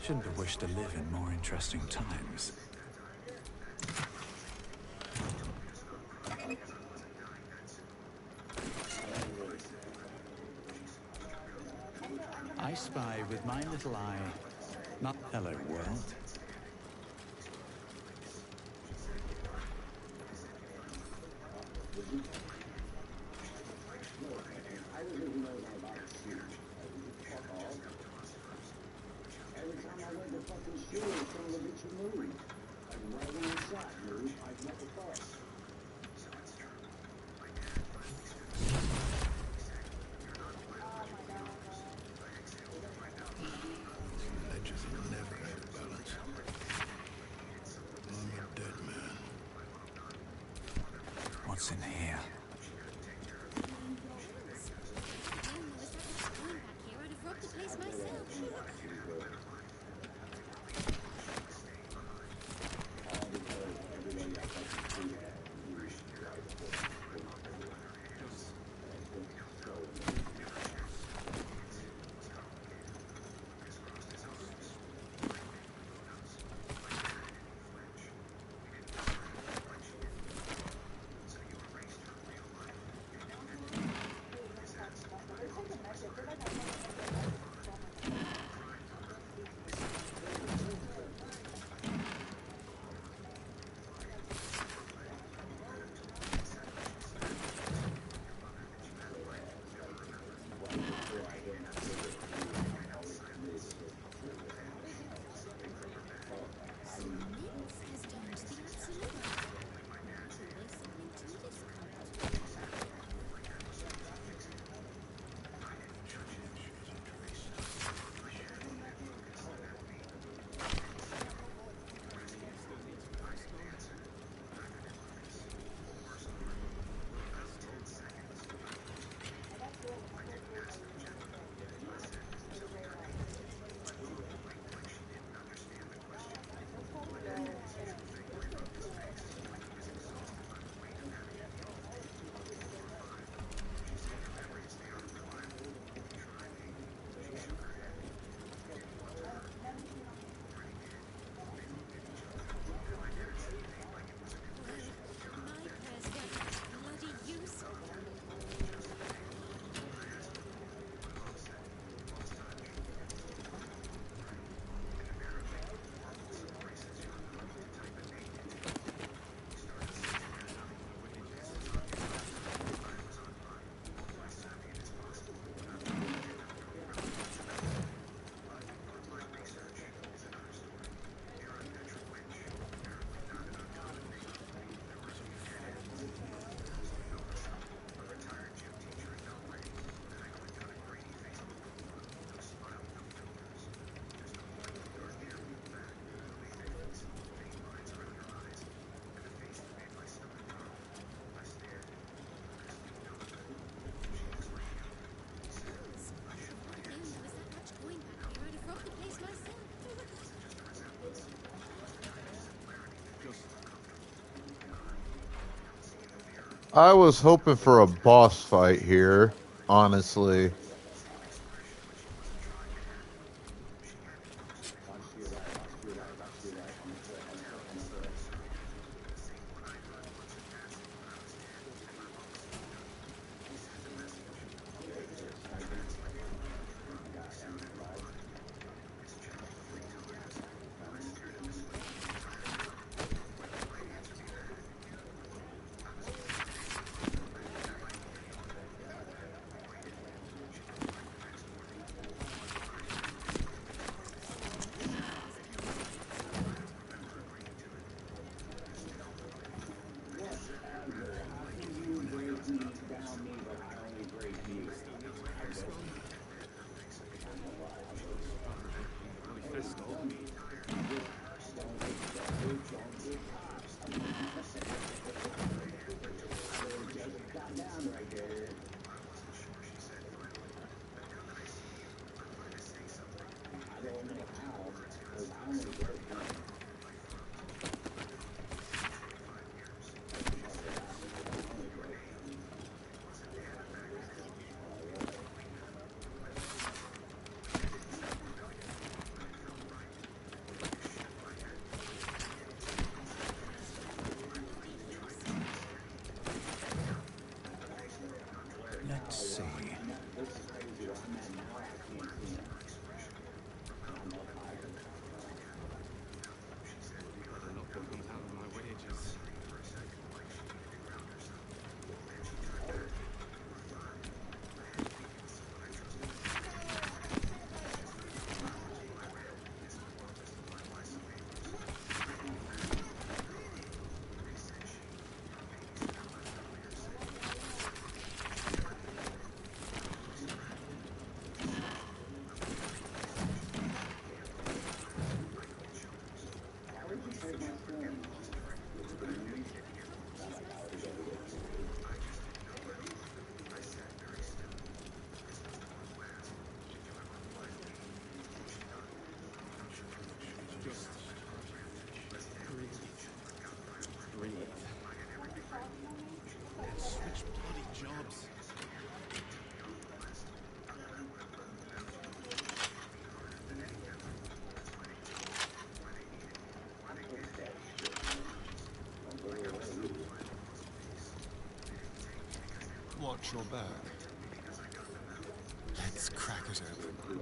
Shouldn't have wished to live in more interesting times. I spy with my little eye. Not hello, world. Ledgers have never had a balance. I'm a dead man. What's in here? I'd have robbed the place myself. I was hoping for a boss fight here, honestly. Just breathe. Breathe. And switch bloody jobs. Watch your back. Let's crack it open.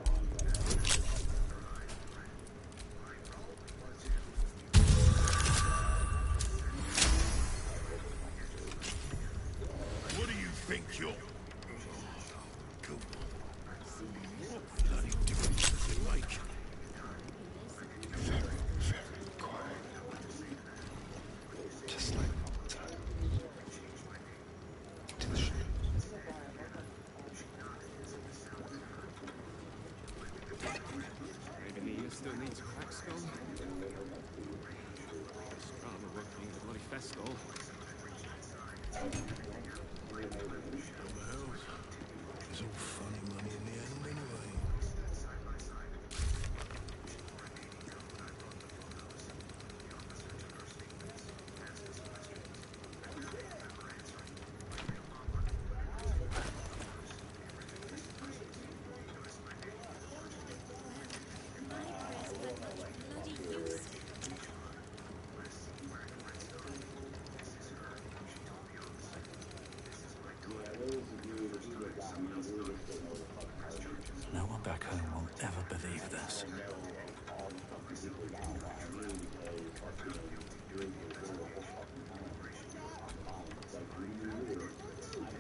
What do you think you're... Come on. Bloody difference does it make? Very, very quiet. Just like Baldur. To the ship. Maybe you still need to crack skull. It's rather working the bloody festival. It's all funny money in the end anyway. No one back home will ever believe this.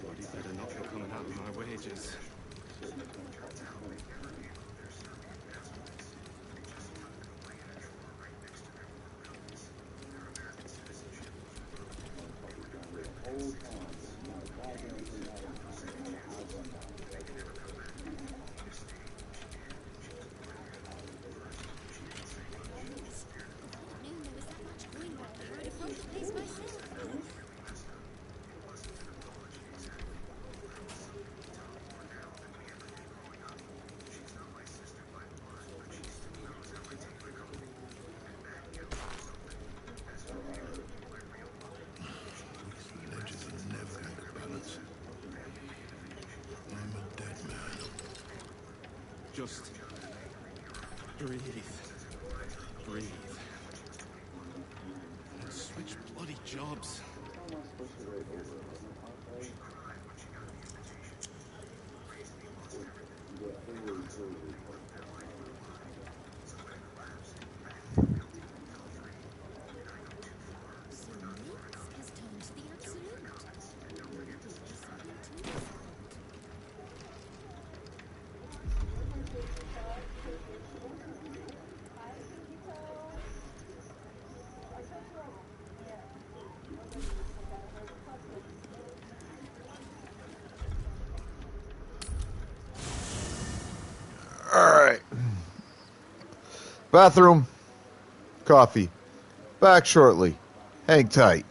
Bloody better not be coming out of my wages. Ledgers are never going to balance. I'm a dead man. Just breathe. Breathe. And switch bloody jobs. Alright. Bathroom. Coffee. Back shortly. Hang tight.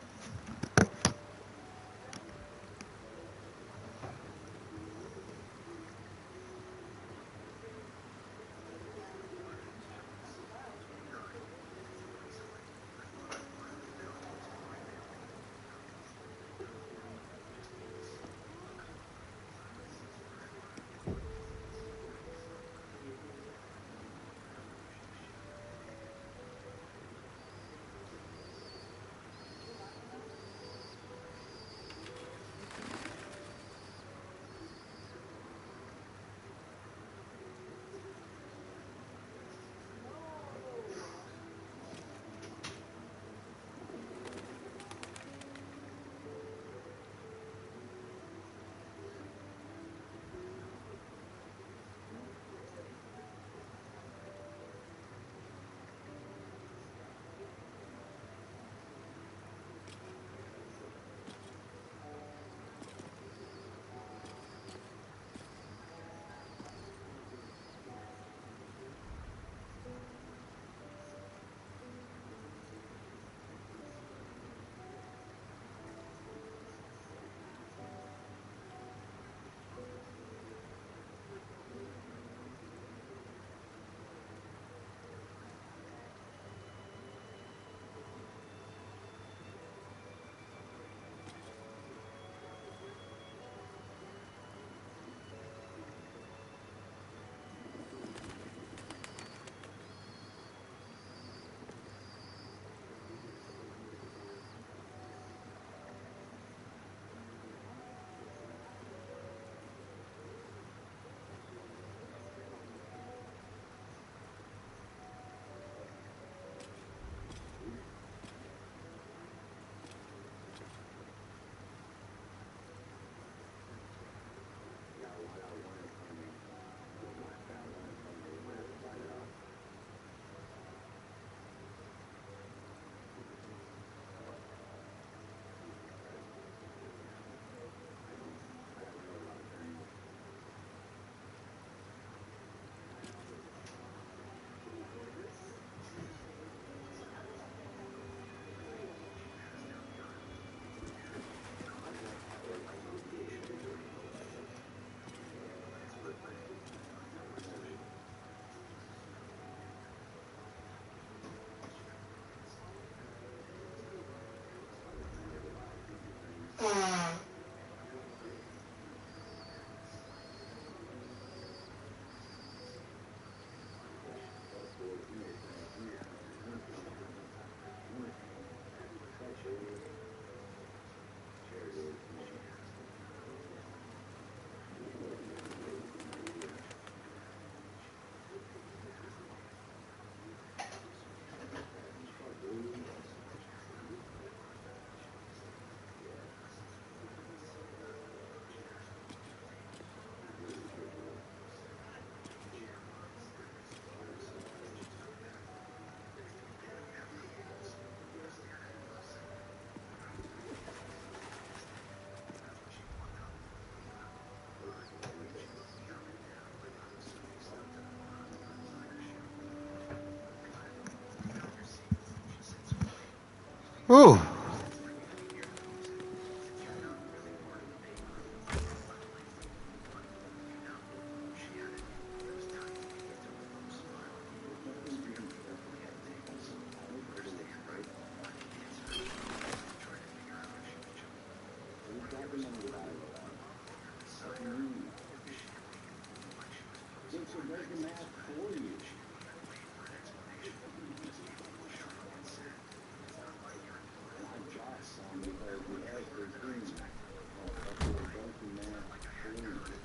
Whew.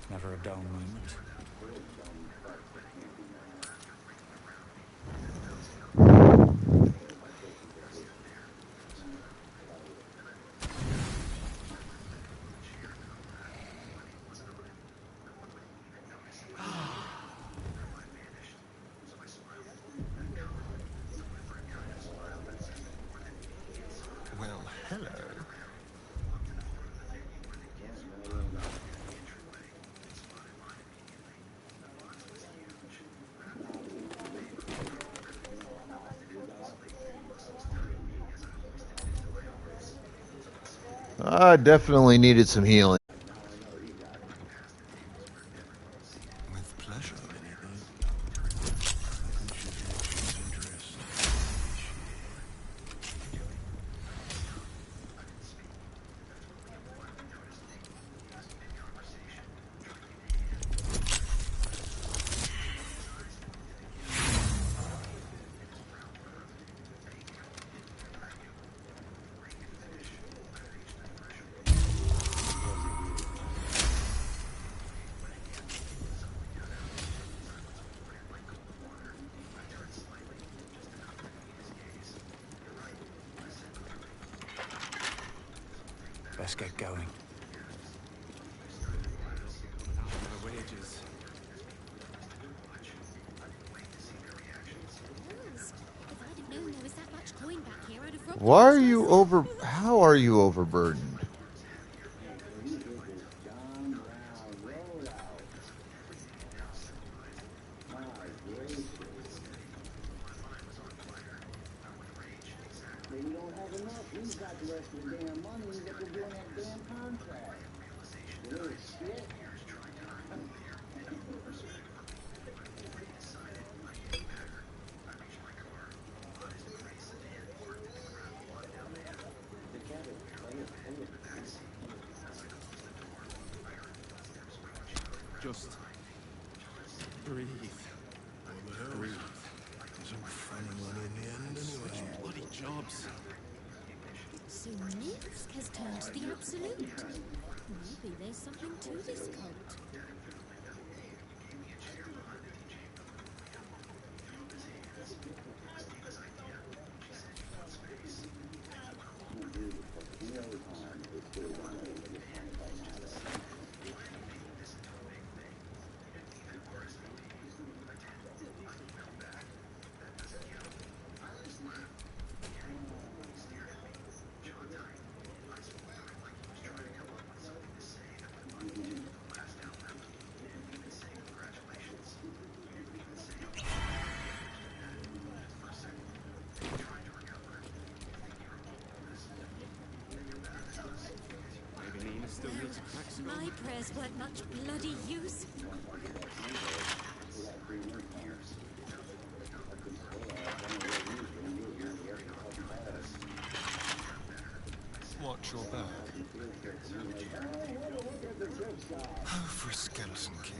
Never a dull moment. Well, hello. I definitely needed some healing. With pleasure. Let's get going. Out of my wages. If I'd have known there was that much coin back here, I'd have robbed Why the are place you myself. how are you overburdened? Just breathe. Breathe. It's all fun and money in the end, Switch anyway. bloody jobs. So Minsk has turned to the absolute. Maybe there's something to this cult. Maybe Nina still needs a crack skull. My prayers weren't much bloody use. Watch your back. Oh, for a skeleton king.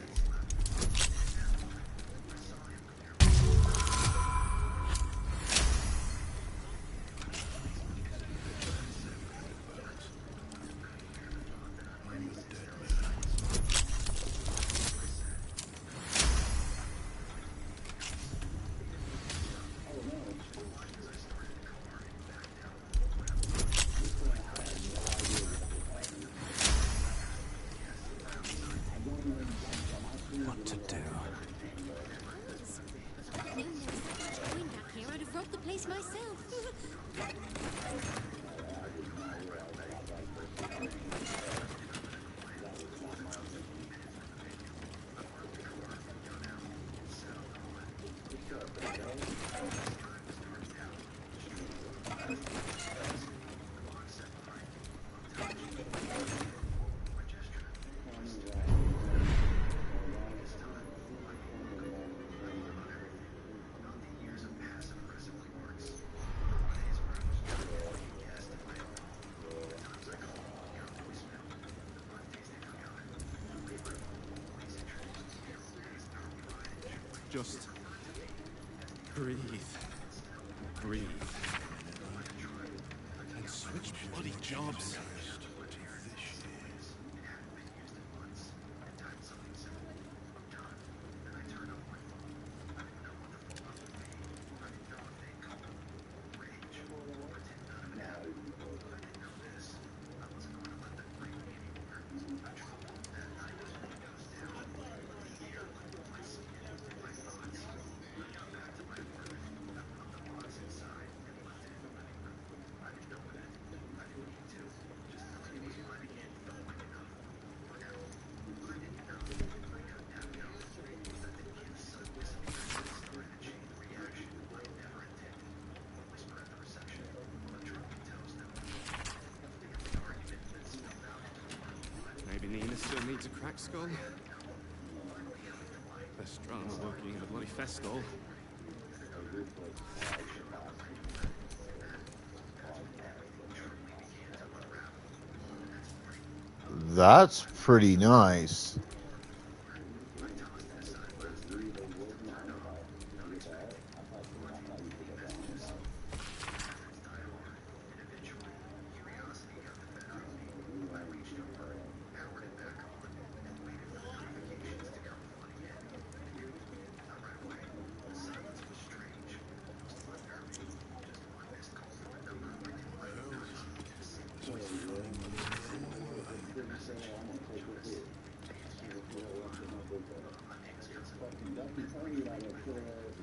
Just breathe. Breathe. And switch bloody jobs. Maybe Nina still needs a cracked skull. Less drama working in a bloody fest stall. That's pretty nice.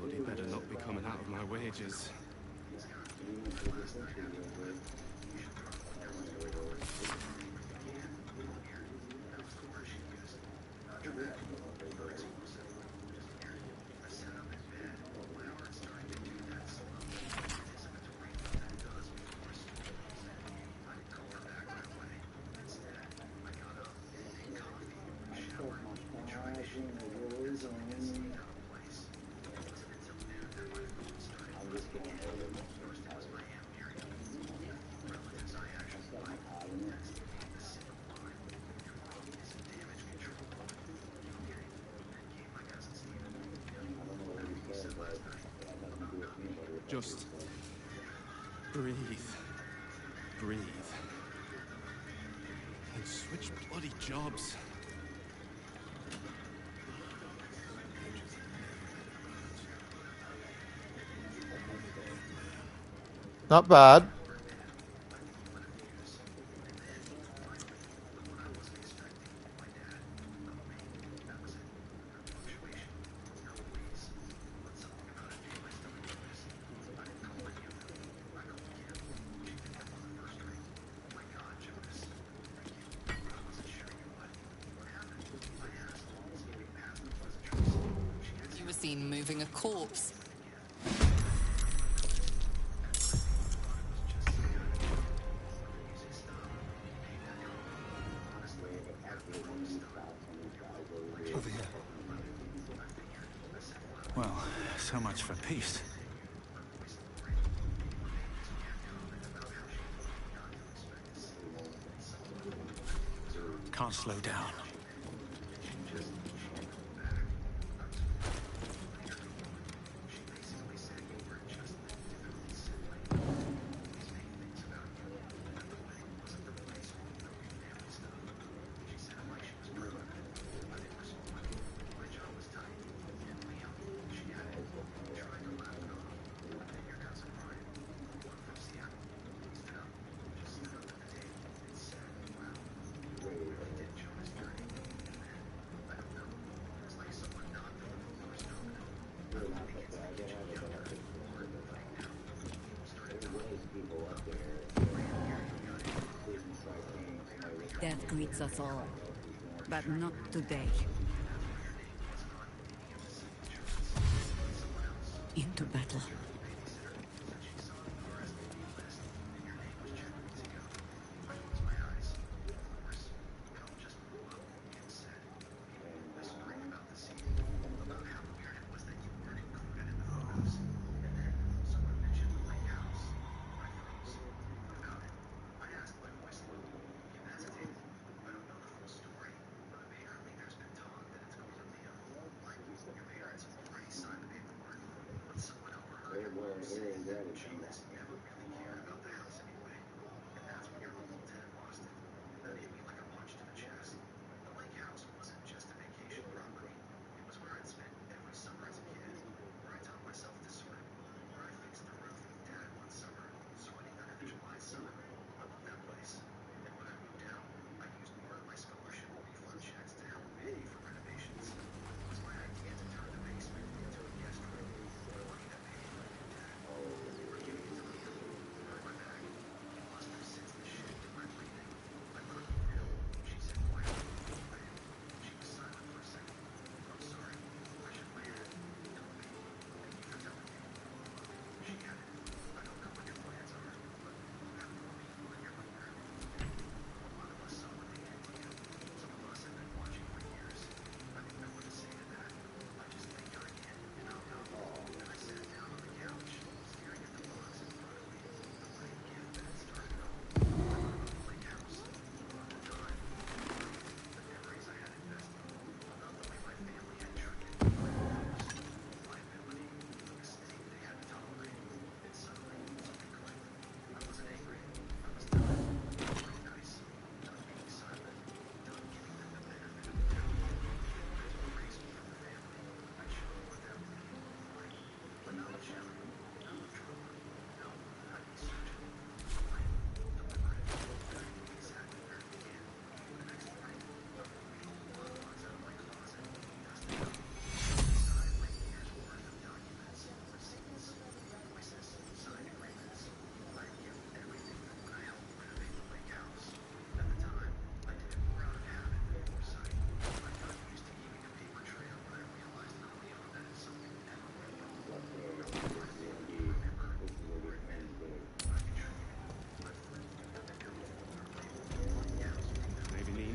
Bloody better not be coming out of my wages. Just breathe. Breathe. And switch bloody jobs. Not bad. You were seen moving a corpse. Over here. Well, so much for peace. Can't slow down. Death greets us all, but not today. Into battle.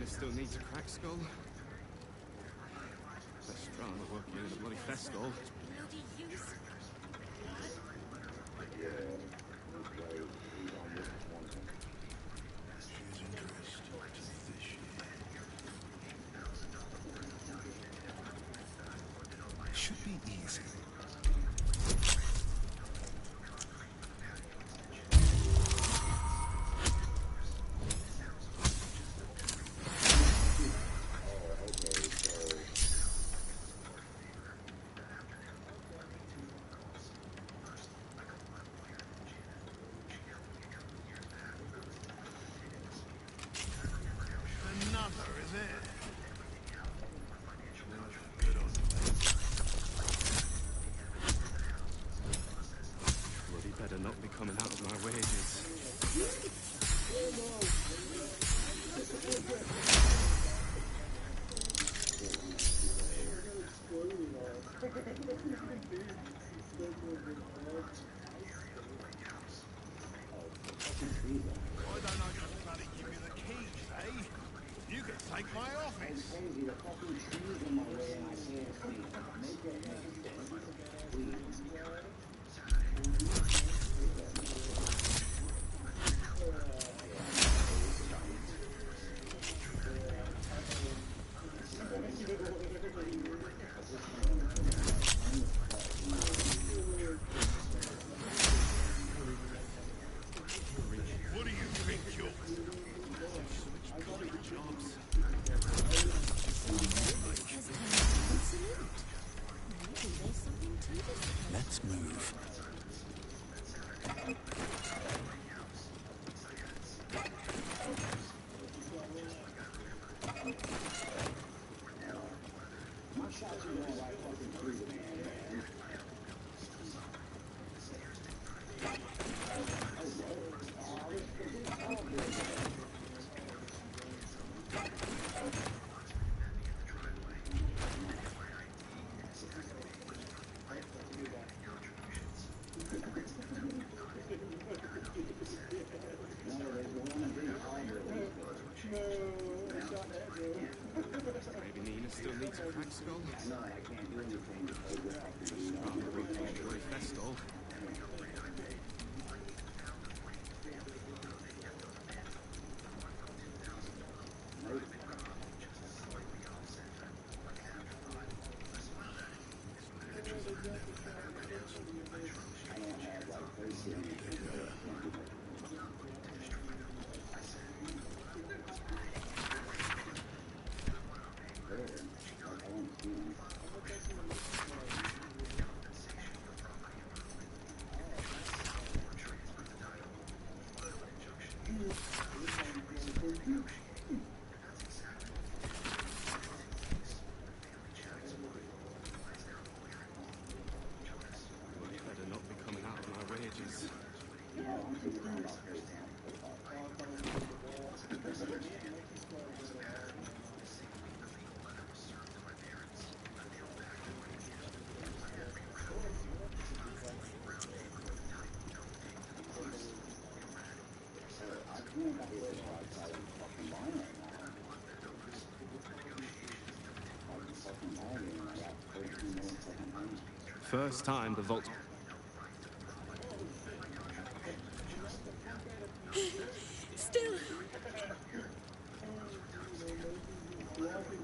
Still needs a cracked skull. Best drama working in a bloody festival. Bloody use. Should be easy. Another, is it? Bloody better not be coming out of my wages. Why don't I just bloody give you the keys, eh? You can take my office. What do you think, Jules? Such bloody jobs. Let's move. Maybe Nina still needs a cracked skull. No, I can't do anything because best drama working in a bloody festival. I don't have like Better not be coming out of my wages. First time the vault. Still.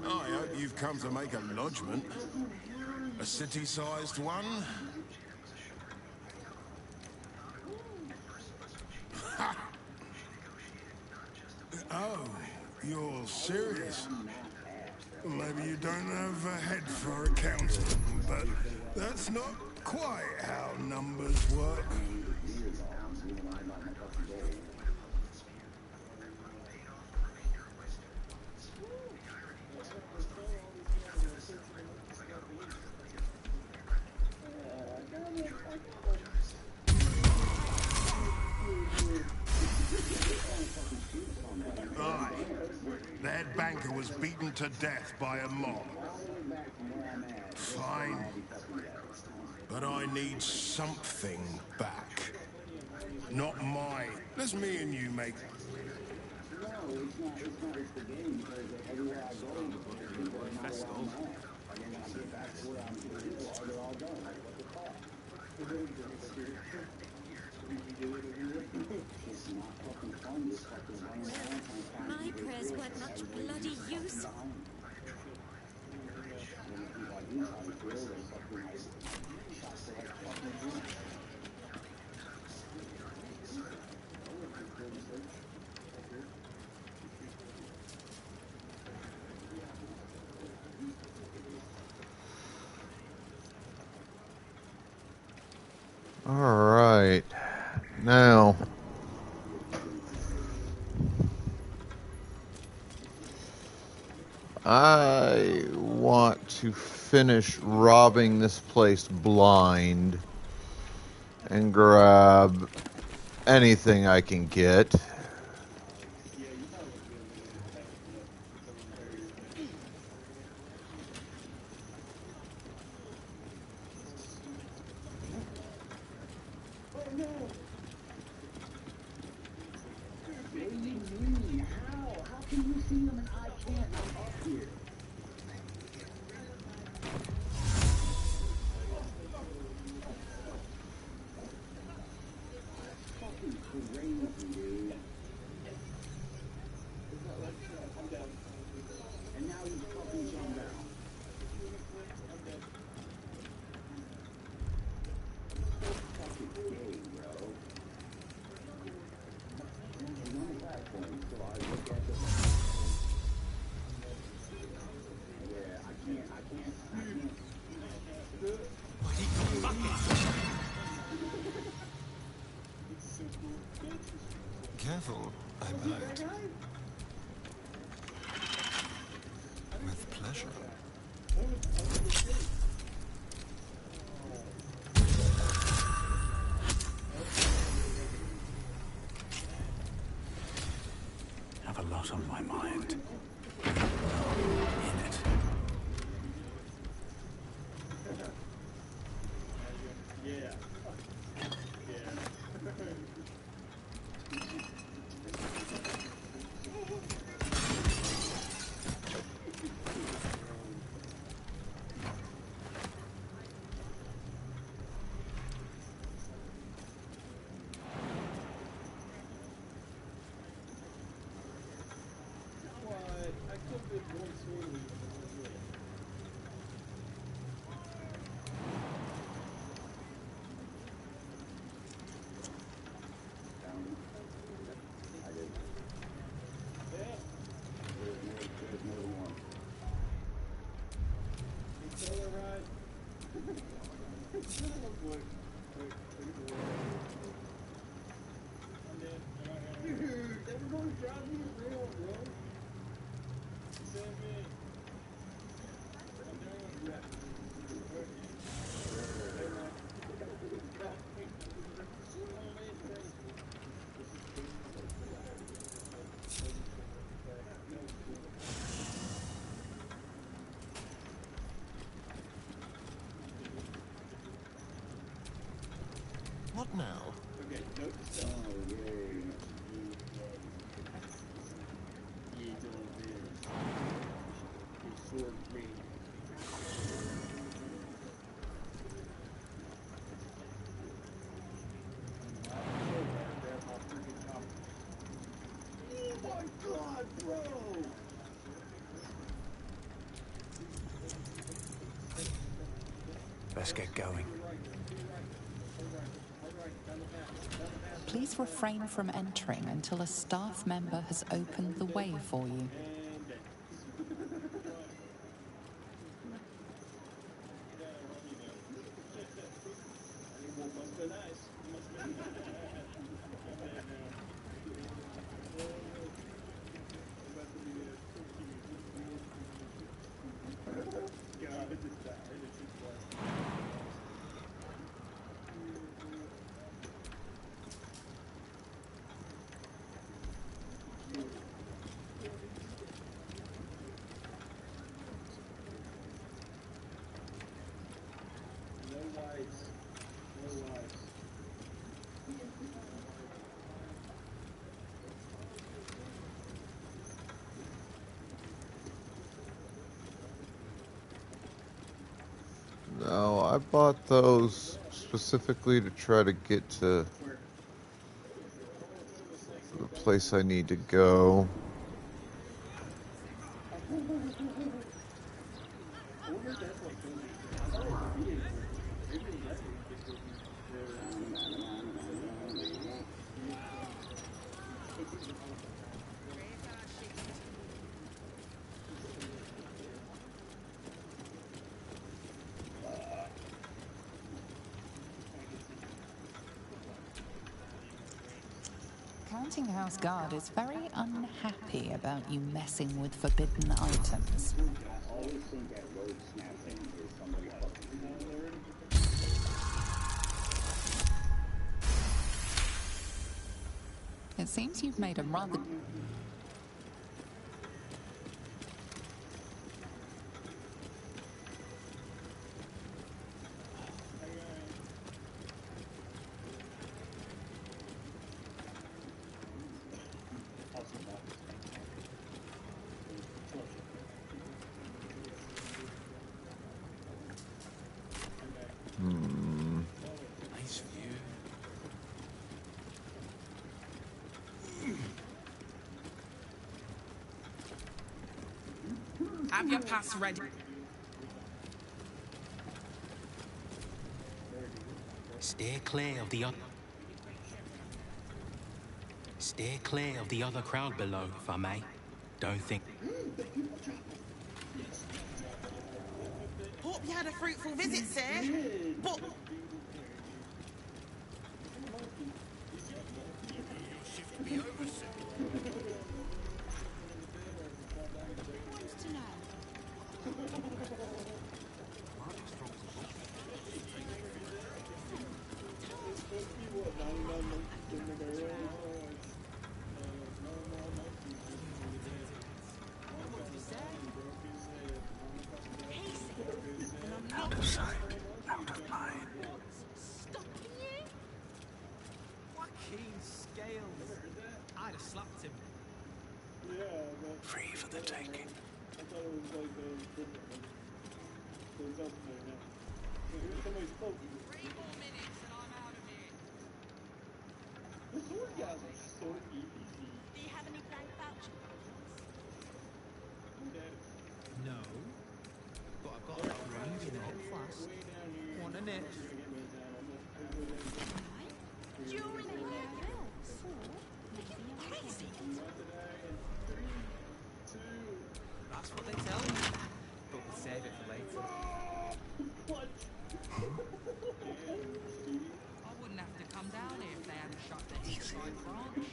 I hope you've come to make a lodgment. A city-sized one? Ha! Oh, you're serious? Maybe you don't have a head for accounting, but that's not quite how numbers work. Aye. The head banker was beaten to death by a mob. Fine. But I need something back. Not mine. Let's me and you make... My prayers weren't much bloody use. All right. Now, I want to finish robbing this place blind and grab anything I can get. Careful, I might. With pleasure. I have a lot on my mind. In it. now. Let's get going. Please refrain from entering until a staff member has opened the way for you. No, I bought those specifically to try to get to the place I need to go. Counting House Guard is very unhappy about you messing with forbidden items. It seems you've made a rather... Nice view. Have your pass ready. Steer clear of the other. Steer clear of the other crowd below, if I may. Don't think. Hope you had a fruitful visit, sir. But Out of sight, out of mind. What keen scales. I'd have slapped him. Free for the taking. Do you have any blank vouchers? No. But I've got that raging hot flask. Want a nip? During anywhere else, or maybe you're crazy. That's what they tell me. But we'll save it for later. I wouldn't have to come down here if they hadn't shut the Eastside branch.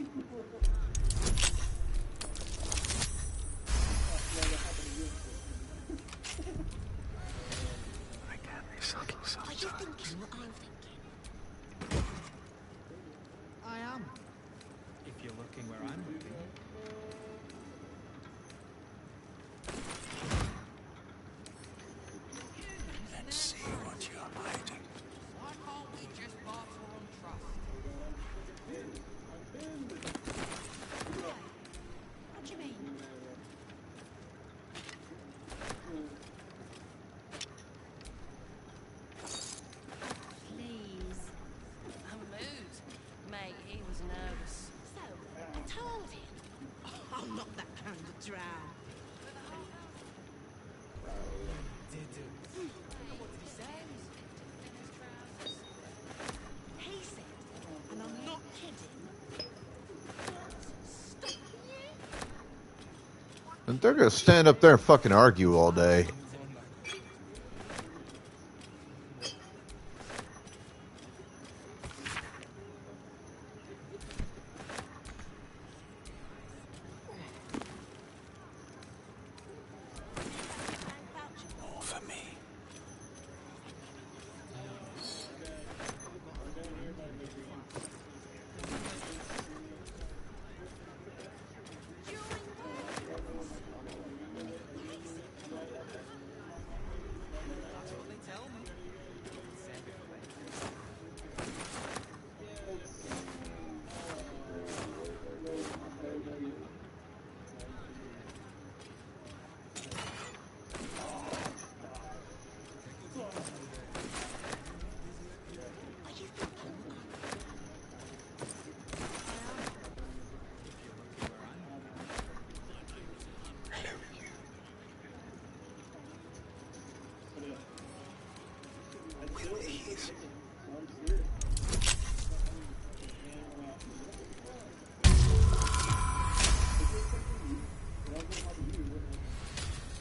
Again, these subtle Are you thinking I'm not that kind of drow. He said, and I'm not kidding. And they're gonna stand up there and fucking argue all day. More for me. That's what they tell me. Save it for later. With ease.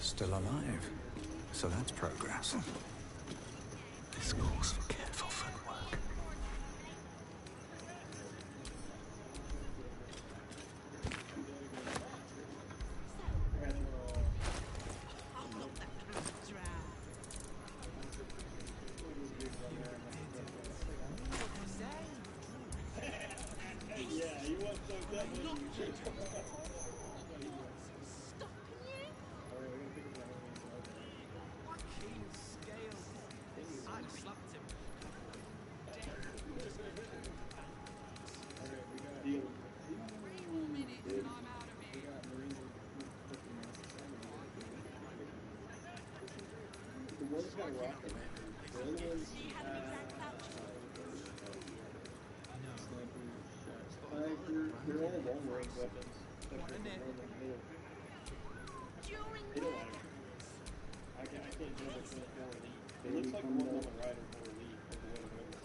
Still alive. So that's progress. This calls for careful footwork. I'm not that kind of drow. Yeah, you want so definitely. Keen scales. I've slapped him.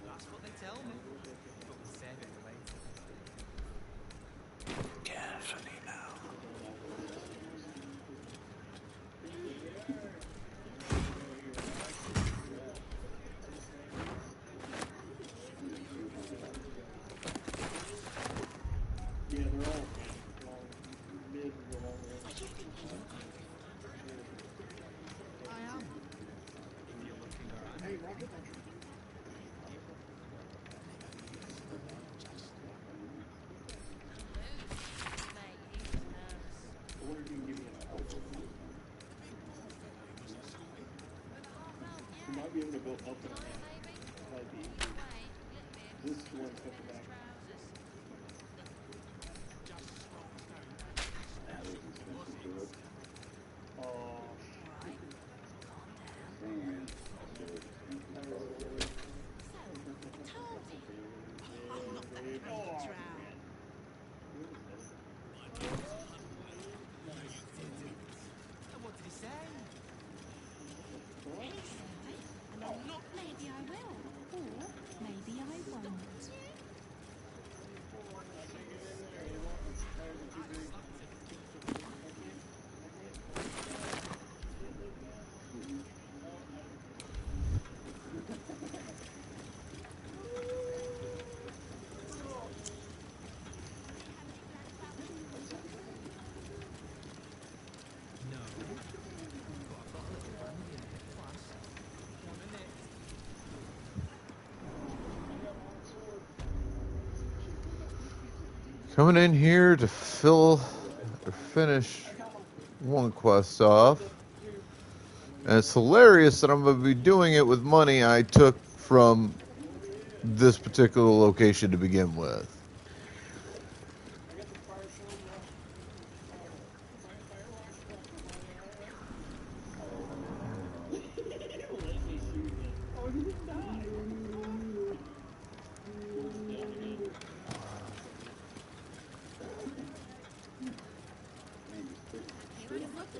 That's what they tell me. But we'll save it for later. Carefully now. Yeah, they're all mid to long I am. If you're looking around. Hey, Rocket. You might be able to build up in a hand. Might be easier. This one's got the back. Oh, I'm not that kind of drow. What did he say? He said, and I'm not. Maybe I will, or maybe I won't. No. But I've got a little brandy in a flask. One in it. Coming in here to fill or finish one quest off. And it's hilarious that I'm going to be doing it with money I took from this particular location to begin with.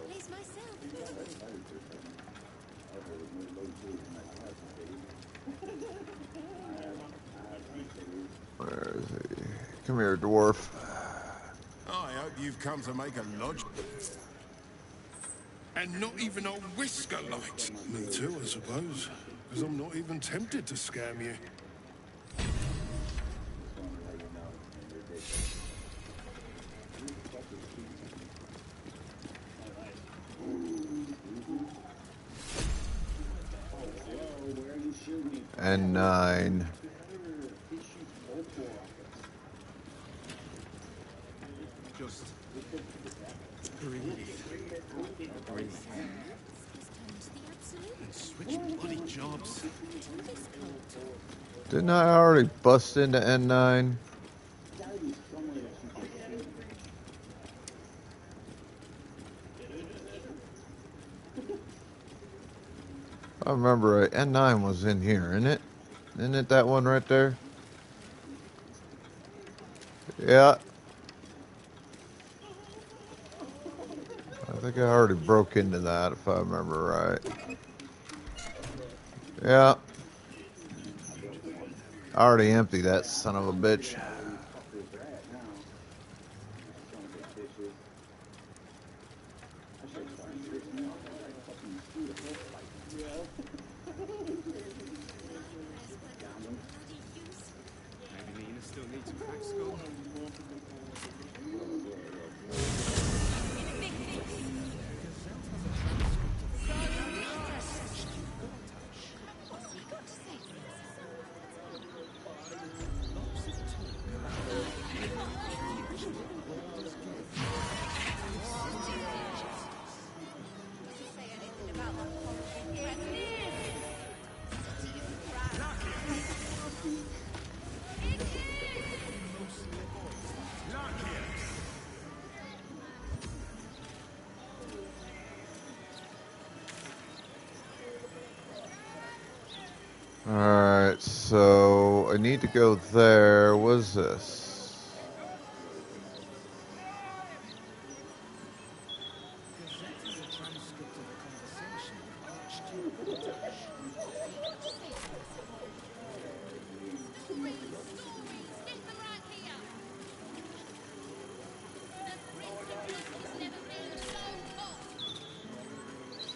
Please myself. Where is he? Come here, dwarf. I hope you've come to make a lodge. And not even a whisker light. Me too, I suppose. Because I'm not even tempted to scam you. And 9. Just breathe. Breathe. And switch bloody jobs. Didn't I already bust into N9? I remember right. N9 was in here, isn't it? Isn't it that one right there? Yeah. I think I already broke into that, if I remember right. Yeah. I already emptied that son of a bitch. Maybe Nina still needs a cracked skull. Alright, so I need to go there. What is this?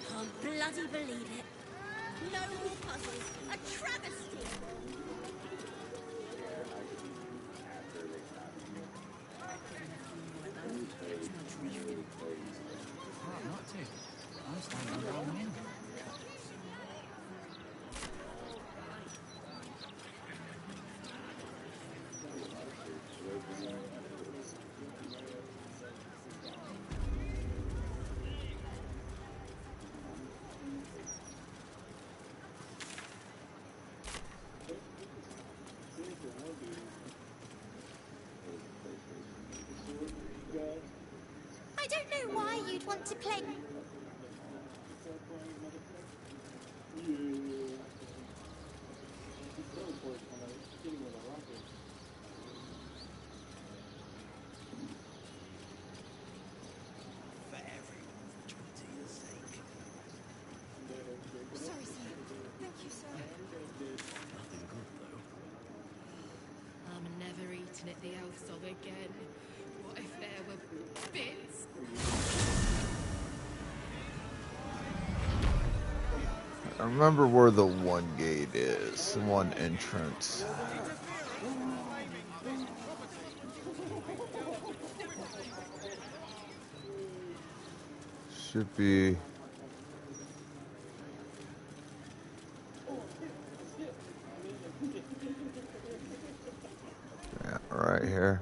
Can't bloody believe it. No more puzzles. A travesty. Not to. I'm standing wrong in. I don't know why you'd want to play. For everyone's Georgina's sake. Sorry, sir. Thank you, sir. Nothing good, though. I'm never eating at the Elf Song again. What if there were bits? I remember where the one gate is, the one entrance. Should be... yeah, right here.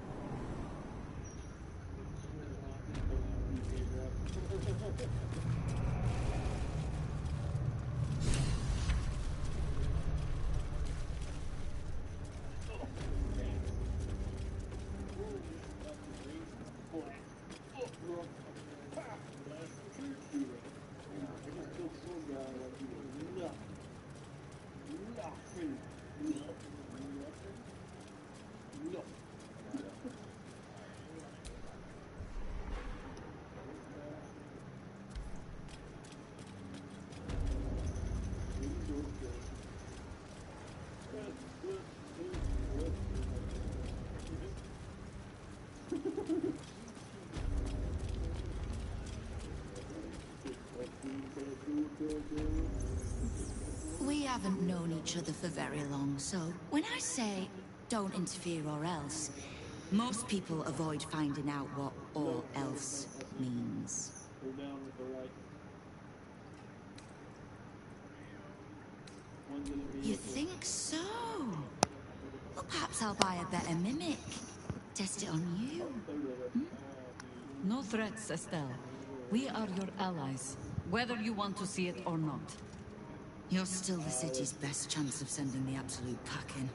haven't known each other for very long, so when I say don't interfere or else, most people avoid finding out what or else means. Go down with the right. One's in a You vehicle. think so? Well, perhaps I'll buy a better mimic. Test it on you. No threats, Estelle. We are your allies, whether you want to see it or not. You're still the city's best chance of sending the absolute packing.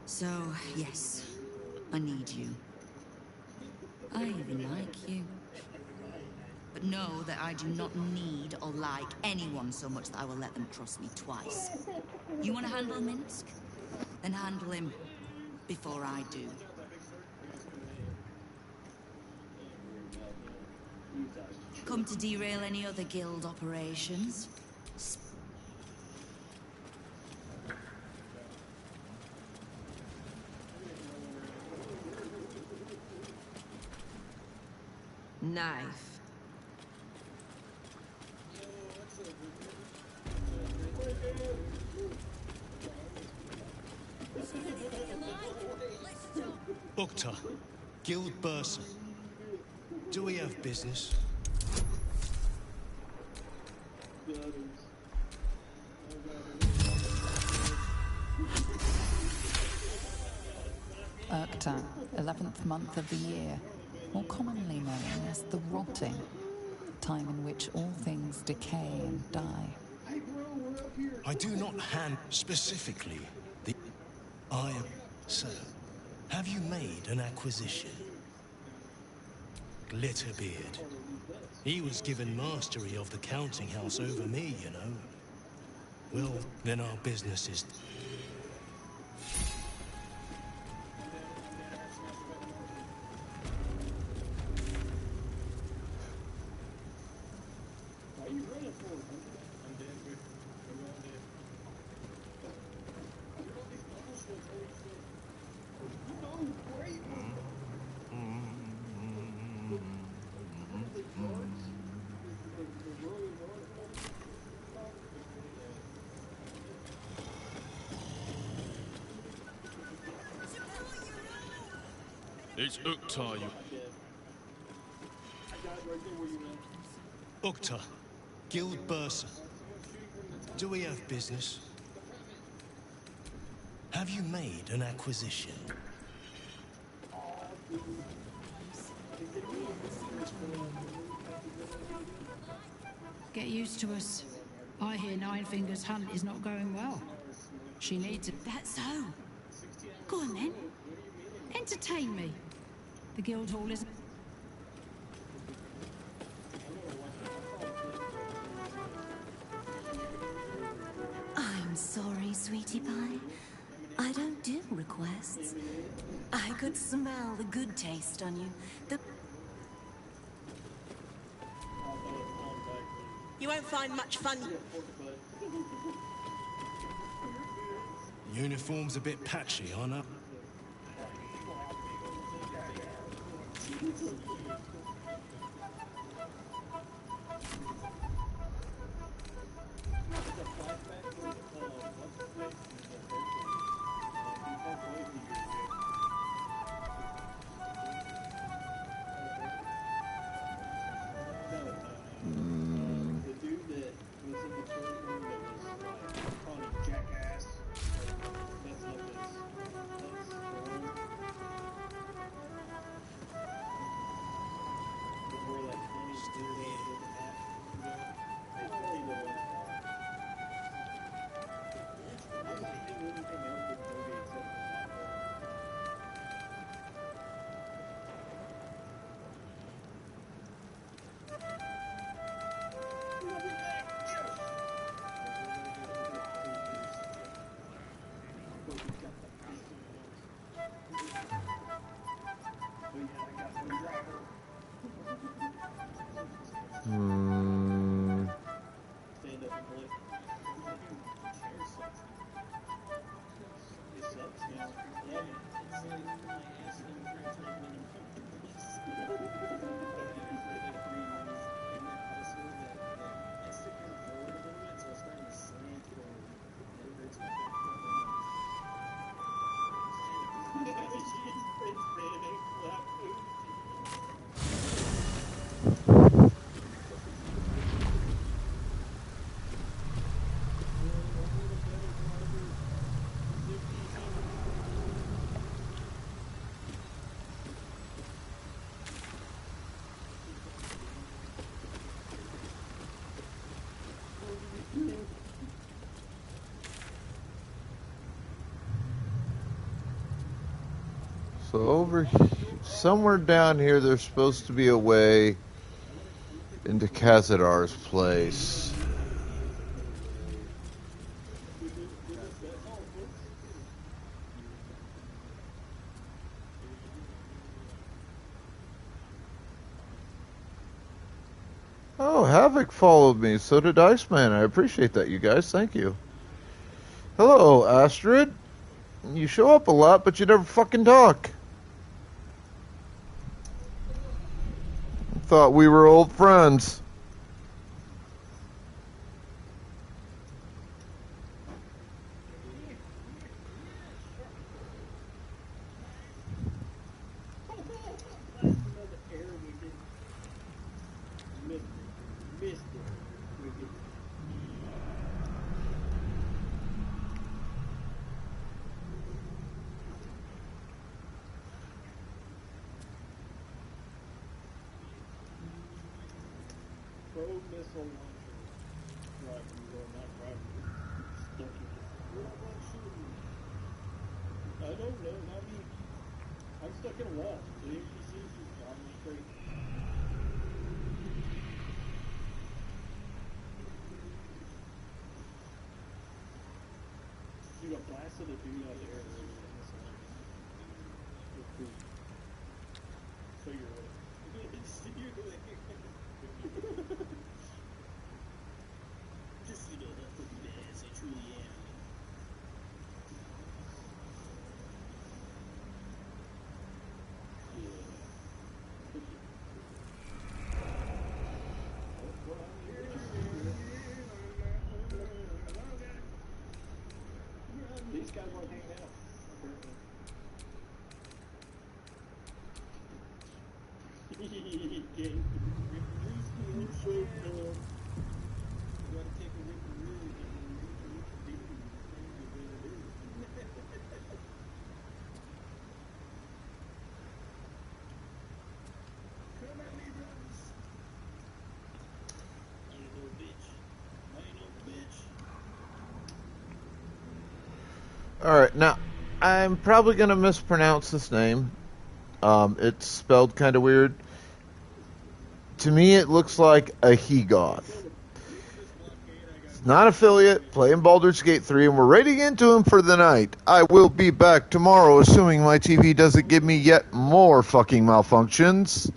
So, yes, I need you. I even like you. But know that I do not need or like anyone so much that I will let them cross me twice. You want to handle Minsk? Then handle him before I do. Come to derail any other guild operations? Knife. Ukta, Guild Burson. Do we have business? Urkta, 11th month of the year, more commonly known as the rotting, time in which all things decay and die. I do not hand specifically the... I am... Sir, have you made an acquisition? Glitterbeard. He was given mastery of the counting house over me, you know. Well, then our business is... It's Uktar, you... Ukta, Guild Burson. Do we have business? Have you made an acquisition? Get used to us. I hear Nine Fingers' hunt is not going well. She needs it. That's so. Go on then. Entertain me. The guild hall is... I'm sorry, sweetie pie. I don't do requests. I could smell the good taste on you. You won't find much fun. Uniform's a bit patchy, aren't it? So over somewhere down here, there's supposed to be a way into Kazadar's place. Oh, Havoc followed me. So did Iceman. I appreciate that, you guys. Thank you. Hello, Astrid. You show up a lot, but you never fucking talk. Thought we were old friends. Pro missile launcher. Driving, or not driving. Stuck in it. What am I shooting? I don't know, not me. I'm stuck in a wall. The NPCs just driving me straight. You got blasted a dude out there. So you're like, just, you know, that's what badass I truly am. These guys want to hang out, apparently. Game. So cool. You gotta take a rip and roll Come at me, brothers. I ain't no bitch. I ain't no bitch. Alright, now, I'm probably going to mispronounce this name. It's spelled kind of weird. To me, it looks like a he-goth. It's not affiliate, playing Baldur's Gate 3, and we're raiding into him for the night. I will be back tomorrow, assuming my TV doesn't give me yet more fucking malfunctions.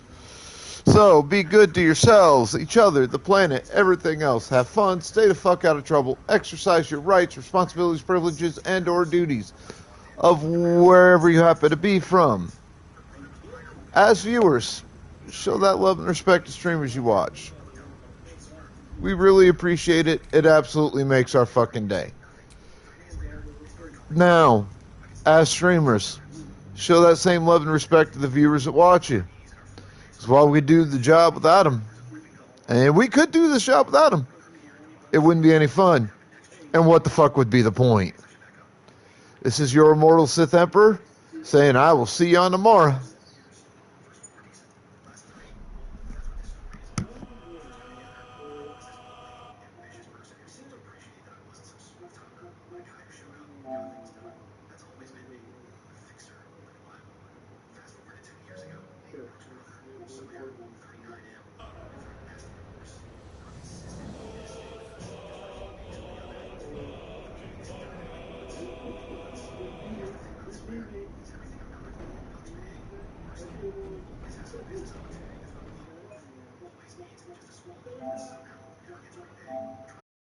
So, be good to yourselves, each other, the planet, everything else. Have fun, stay the fuck out of trouble, exercise your rights, responsibilities, privileges, and or duties of wherever you happen to be from. As viewers, show that love and respect to streamers you watch. We really appreciate it. It absolutely makes our fucking day. Now, as streamers, show that same love and respect to the viewers that watch you. Because while we do the job without them, and we could do this job without them, it wouldn't be any fun. And what the fuck would be the point? This is your immortal Sith Emperor saying, I will see you on tomorrow.